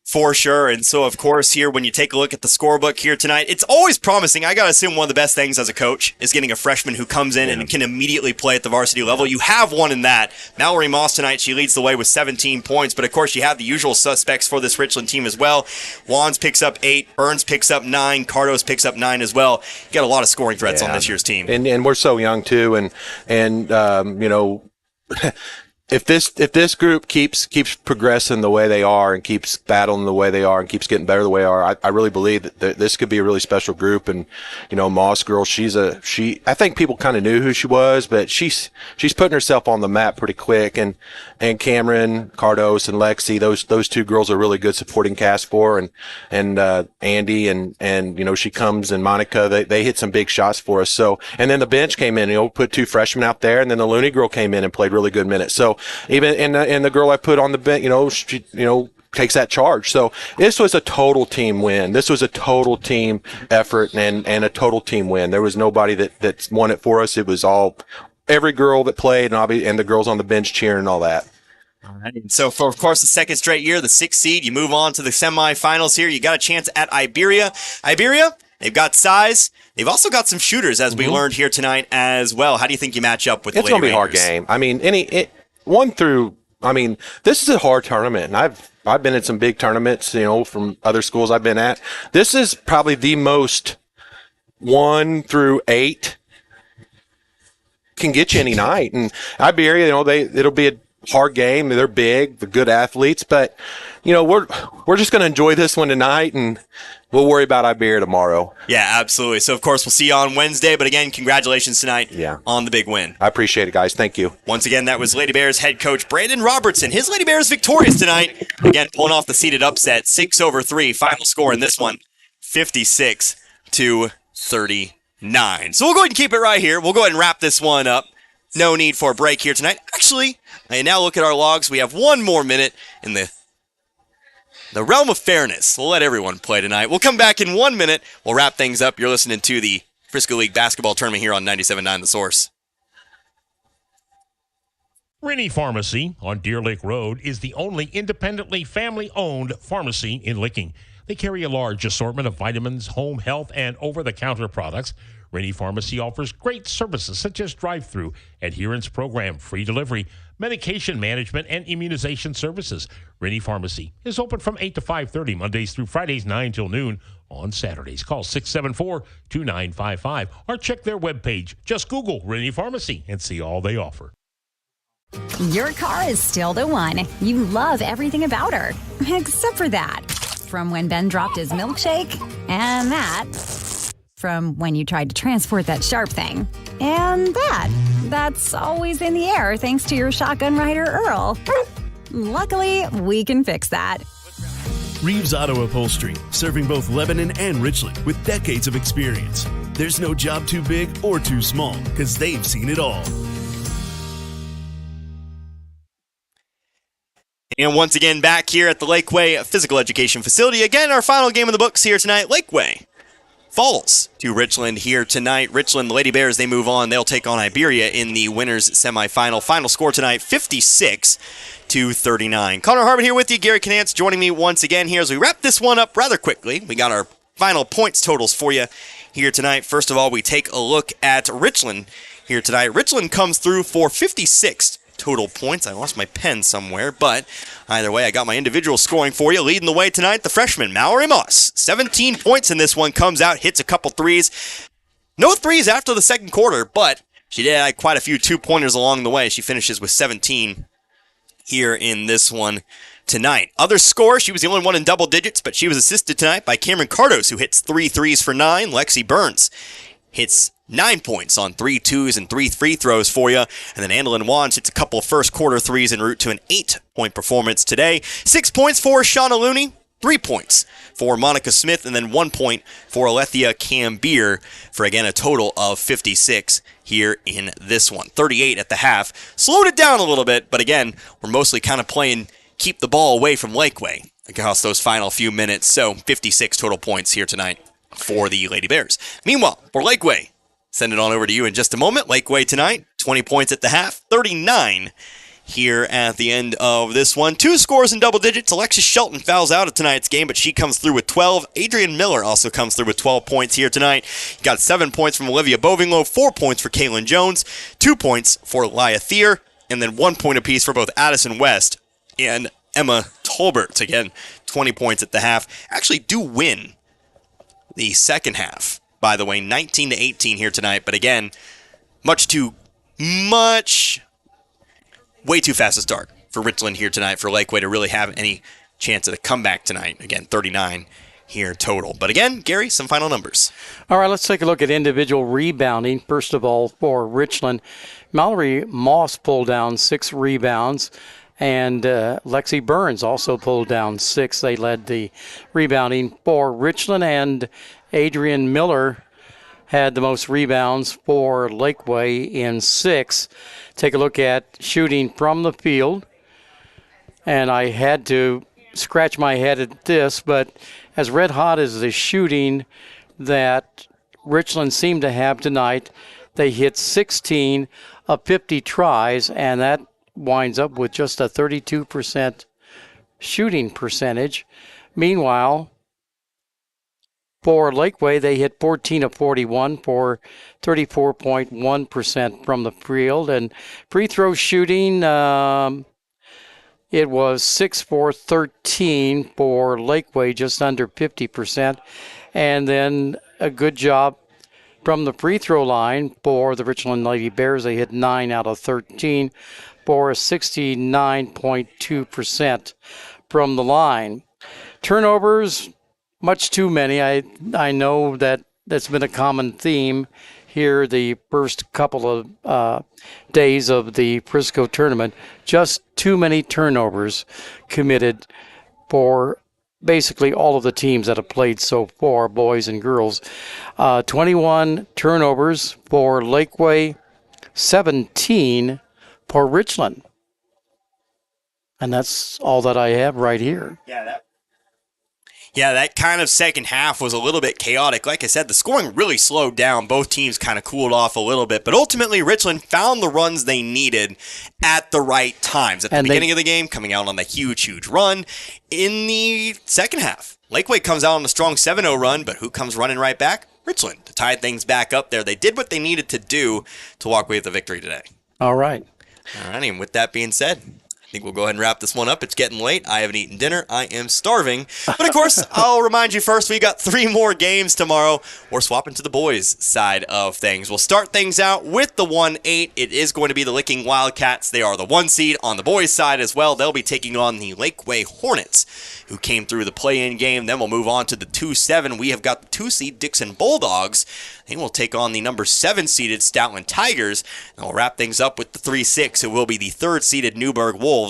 For sure. And so, of course, here, when you take a look at the scorebook here tonight, it's always promising. I got to assume one of the best things as a coach is getting a freshman who comes in and can immediately play at the varsity level. You have one in that. Mallory Moss tonight, she leads the way with 17 points. But, of course, you have the usual suspects for this Richland team as well. Wands picks up 8. Burns picks up 9. Cardos picks up 9 as well. You got a lot of scoring threats on this year's team. And we're so young, too. And If this group keeps progressing the way they are and keeps battling the way they are and keeps getting better the way they are, I really believe that this could be a really special group. And Moss girl, I think people kind of knew who she was, but she's putting herself on the map pretty quick. And Cameron, Cardos, and Lexi, those two girls are really good supporting cast for her. And Andy and she comes, and Monica, they hit some big shots for us. So, and then the bench came in, put 2 freshmen out there, and then the Looney girl came in and played really good minutes. So even and the girl I put on the bench, she takes that charge. So this was a total team win. This was a total team effort and a total team win. There was nobody that won it for us. It was all every girl that played and the girls on the bench cheering and all that. All right. And so for, of course, the second straight year, the 6th seed, you move on to the semifinals here. You got a chance at Iberia. They've got size. They've also got some shooters, as we learned here tonight as well. How do you think you match up with the Lady It's going to be a hard Rangers? game. I mean, this is a hard tournament, and I've been in some big tournaments, from other schools I've been at. This is probably the most 1 through 8 can get you any night. And Iberia, it'll be a hard game. They're big, they're good athletes, but we're just going to enjoy this one tonight, and we'll worry about Iberia tomorrow. Yeah, absolutely. So, of course, we'll see you on Wednesday. But, again, congratulations tonight on the big win. I appreciate it, guys. Thank you. Once again, that was Lady Bears head coach Brandon Robertson. His Lady Bears victorious tonight. Again, pulling off the seeded upset, 6-3. Final score in this one, 56-39. So we'll go ahead and keep it right here. We'll go ahead and wrap this one up. No need for a break here tonight. Actually, I now look at our logs. We have 1 more minute in the realm of fairness. We'll let everyone play tonight. We'll come back in 1 minute. We'll wrap things up. You're listening to the Frisco League basketball tournament here on 97.9 The Source. Rennie Pharmacy on Deer Lake Road is the only independently family-owned pharmacy in Licking. They carry a large assortment of vitamins, home health, and over-the-counter products. Rennie Pharmacy offers great services such as drive-through, adherence program, free delivery, medication management, and immunization services. Rennie Pharmacy is open from 8 to 5:30 Mondays through Fridays, 9 till noon. On Saturdays, call 674-2955 or check their webpage. Just Google Rennie Pharmacy and see all they offer. Your car is still the one. You love everything about her, except for that. From when Ben dropped his milkshake, and that. From when you tried to transport that sharp thing. And that. That's always in the air thanks to your shotgun rider, Earl. Luckily, we can fix that. Reeves Auto Upholstery, serving both Lebanon and Richland with decades of experience. There's no job too big or too small, because they've seen it all. And once again, back here at the Lakeway Physical Education Facility. Again, our final game of the books here tonight. Lakeway falls to Richland here tonight. Richland, the Lady Bears, they move on. They'll take on Iberia in the winners semifinal. Final score tonight, 56-39. Connor Harbin here with you. Gary Canance joining me once again here as we wrap this one up rather quickly. We got our final points totals for you here tonight. First of all, we take a look at Richland here tonight. Richland comes through for 56 total points. I lost my pen somewhere, but either way, I got my individual scoring for you. Leading the way tonight, the freshman, Mallory Moss. 17 points in this one, comes out, hits a couple threes. No threes after the second quarter, but she did add quite a few two-pointers along the way. She finishes with 17 here in this one tonight. Other score, she was the only one in double digits, but she was assisted tonight by Cameron Cardos, who hits 3 threes for 9. Lexi Burns hits 9 points on 3 twos and 3 free throws for you. And then Andolyn Wands hits a couple of first quarter threes en route to an 8-point performance today. 6 points for Shauna Looney, 3 points for Monica Smith, and then 1 point for Alethea Cambier for, again, a total of 56 here in this one. 38 at the half. Slowed it down a little bit, but again, we're mostly kind of playing keep the ball away from Lakeway across those final few minutes. So 56 total points here tonight for the Lady Bears. Meanwhile, for Lakeway, send it on over to you in just a moment. Lakeway tonight, 20 points at the half, 39 here at the end of this one. 2 scores in double digits. Alexis Shelton fouls out of tonight's game, but she comes through with 12. Adrian Miller also comes through with 12 points here tonight. Got 7 points from Olivia Bovinglow, 4 points for Kaylin Jones, 2 points for Laya Thier, and then 1 point apiece for both Addison West and Emma Tolbert. Again, 20 points at the half. Actually do win the second half, by the way, 19-18 here tonight. But again, way too fast a start for Richland here tonight for Lakeway to really have any chance at a comeback tonight. Again, 39 here total. But again, Gary, some final numbers. All right, let's take a look at individual rebounding. First of all, for Richland, Mallory Moss pulled down 6 rebounds, and Lexi Burns also pulled down 6. They led the rebounding for Richland, and Adrian Miller had the most rebounds for Lakeway in 6. Take a look at shooting from the field. And I had to scratch my head at this, but as red hot as the shooting that Richland seemed to have tonight, they hit 16 of 50 tries, and that winds up with just a 32% shooting percentage. Meanwhile, for Lakeway, they hit 14 of 41 for 34.1% from the field. And free throw shooting, it was 6 for 13 for Lakeway, just under 50%. And then a good job from the free throw line for the Richland Lady Bears. They hit 9 out of 13 for 69.2% from the line. Turnovers, much too many. I know that's been a common theme here the first couple of days of the Frisco tournament. Just too many turnovers committed for basically all of the teams that have played so far, boys and girls. 21 turnovers for Lakeway, 17 for Richland. And that's all that I have right here. Yeah, that kind of second half was a little bit chaotic. Like I said, the scoring really slowed down. Both teams kind of cooled off a little bit. But ultimately, Richland found the runs they needed at the right times. At the beginning of the game, coming out on the huge run. In the second half, Lakeway comes out on a strong 7-0 run, but who comes running right back? Richland, to tie things back up there. They did what they needed to do to walk away with the victory today. All right. All right, and with that being said, I think we'll go ahead and wrap this one up. It's getting late. I haven't eaten dinner. I am starving. But, of course, I'll remind you first, we got 3 more games tomorrow. We're swapping to the boys' side of things. We'll start things out with the 1-8. It is going to be the Licking Wildcats. They are the 1 seed on the boys' side as well. They'll be taking on the Lakeway Hornets, who came through the play-in game. Then we'll move on to the 2-7. We have got the 2 seed Dixon Bulldogs. They will take on the number 7 seeded Stoutland Tigers. And we'll wrap things up with the 3-6. It will be the 3rd seeded Newburgh Wolves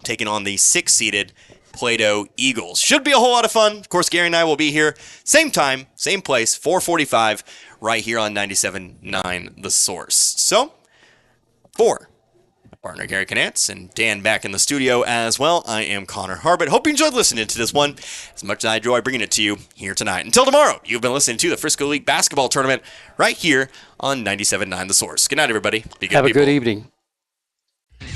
taking on the 6th seeded Plato Eagles. Should be a whole lot of fun. Of course, Gary and I will be here. Same time, same place, 4:45, right here on 97.9 The Source. So, for my partner Gary Canance and Dan back in the studio as well, I am Connor Harbert. Hope you enjoyed listening to this one as much as I enjoy bringing it to you here tonight. Until tomorrow, you've been listening to the Frisco League Basketball Tournament right here on 97.9 The Source. Good night, everybody. Be good Have a people. good evening.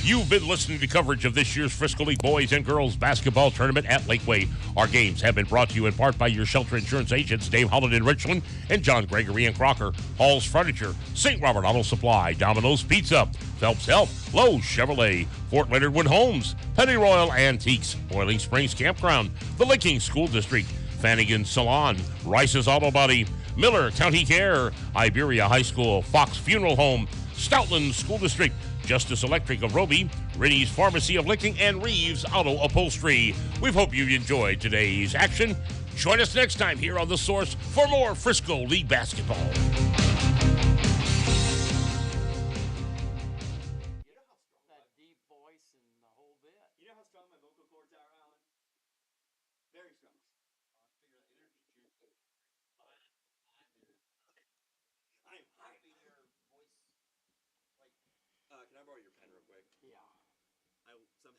You've been listening to coverage of this year's Frisco League Boys and Girls Basketball Tournament at Lakeway. Our games have been brought to you in part by your shelter insurance agents, Dave Holland in Richland and John Gregory in Crocker, Hall's Furniture, St. Robert Auto Supply, Domino's Pizza, Phelps Health, Lowe's Chevrolet, Fort Leonard Wood Homes, Penny Royal Antiques, Boiling Springs Campground, the Licking School District, Fannigan Salon, Rice's Auto Body, Miller County Care, Iberia High School, Fox Funeral Home, Stoutland School District, Justice Electric of Roby, Rennie's Pharmacy of Licking, and Reeves Auto Upholstery. We hope you enjoyed today's action. Join us next time here on The Source for more Frisco League basketball. your pen real quick. Yeah. I somehow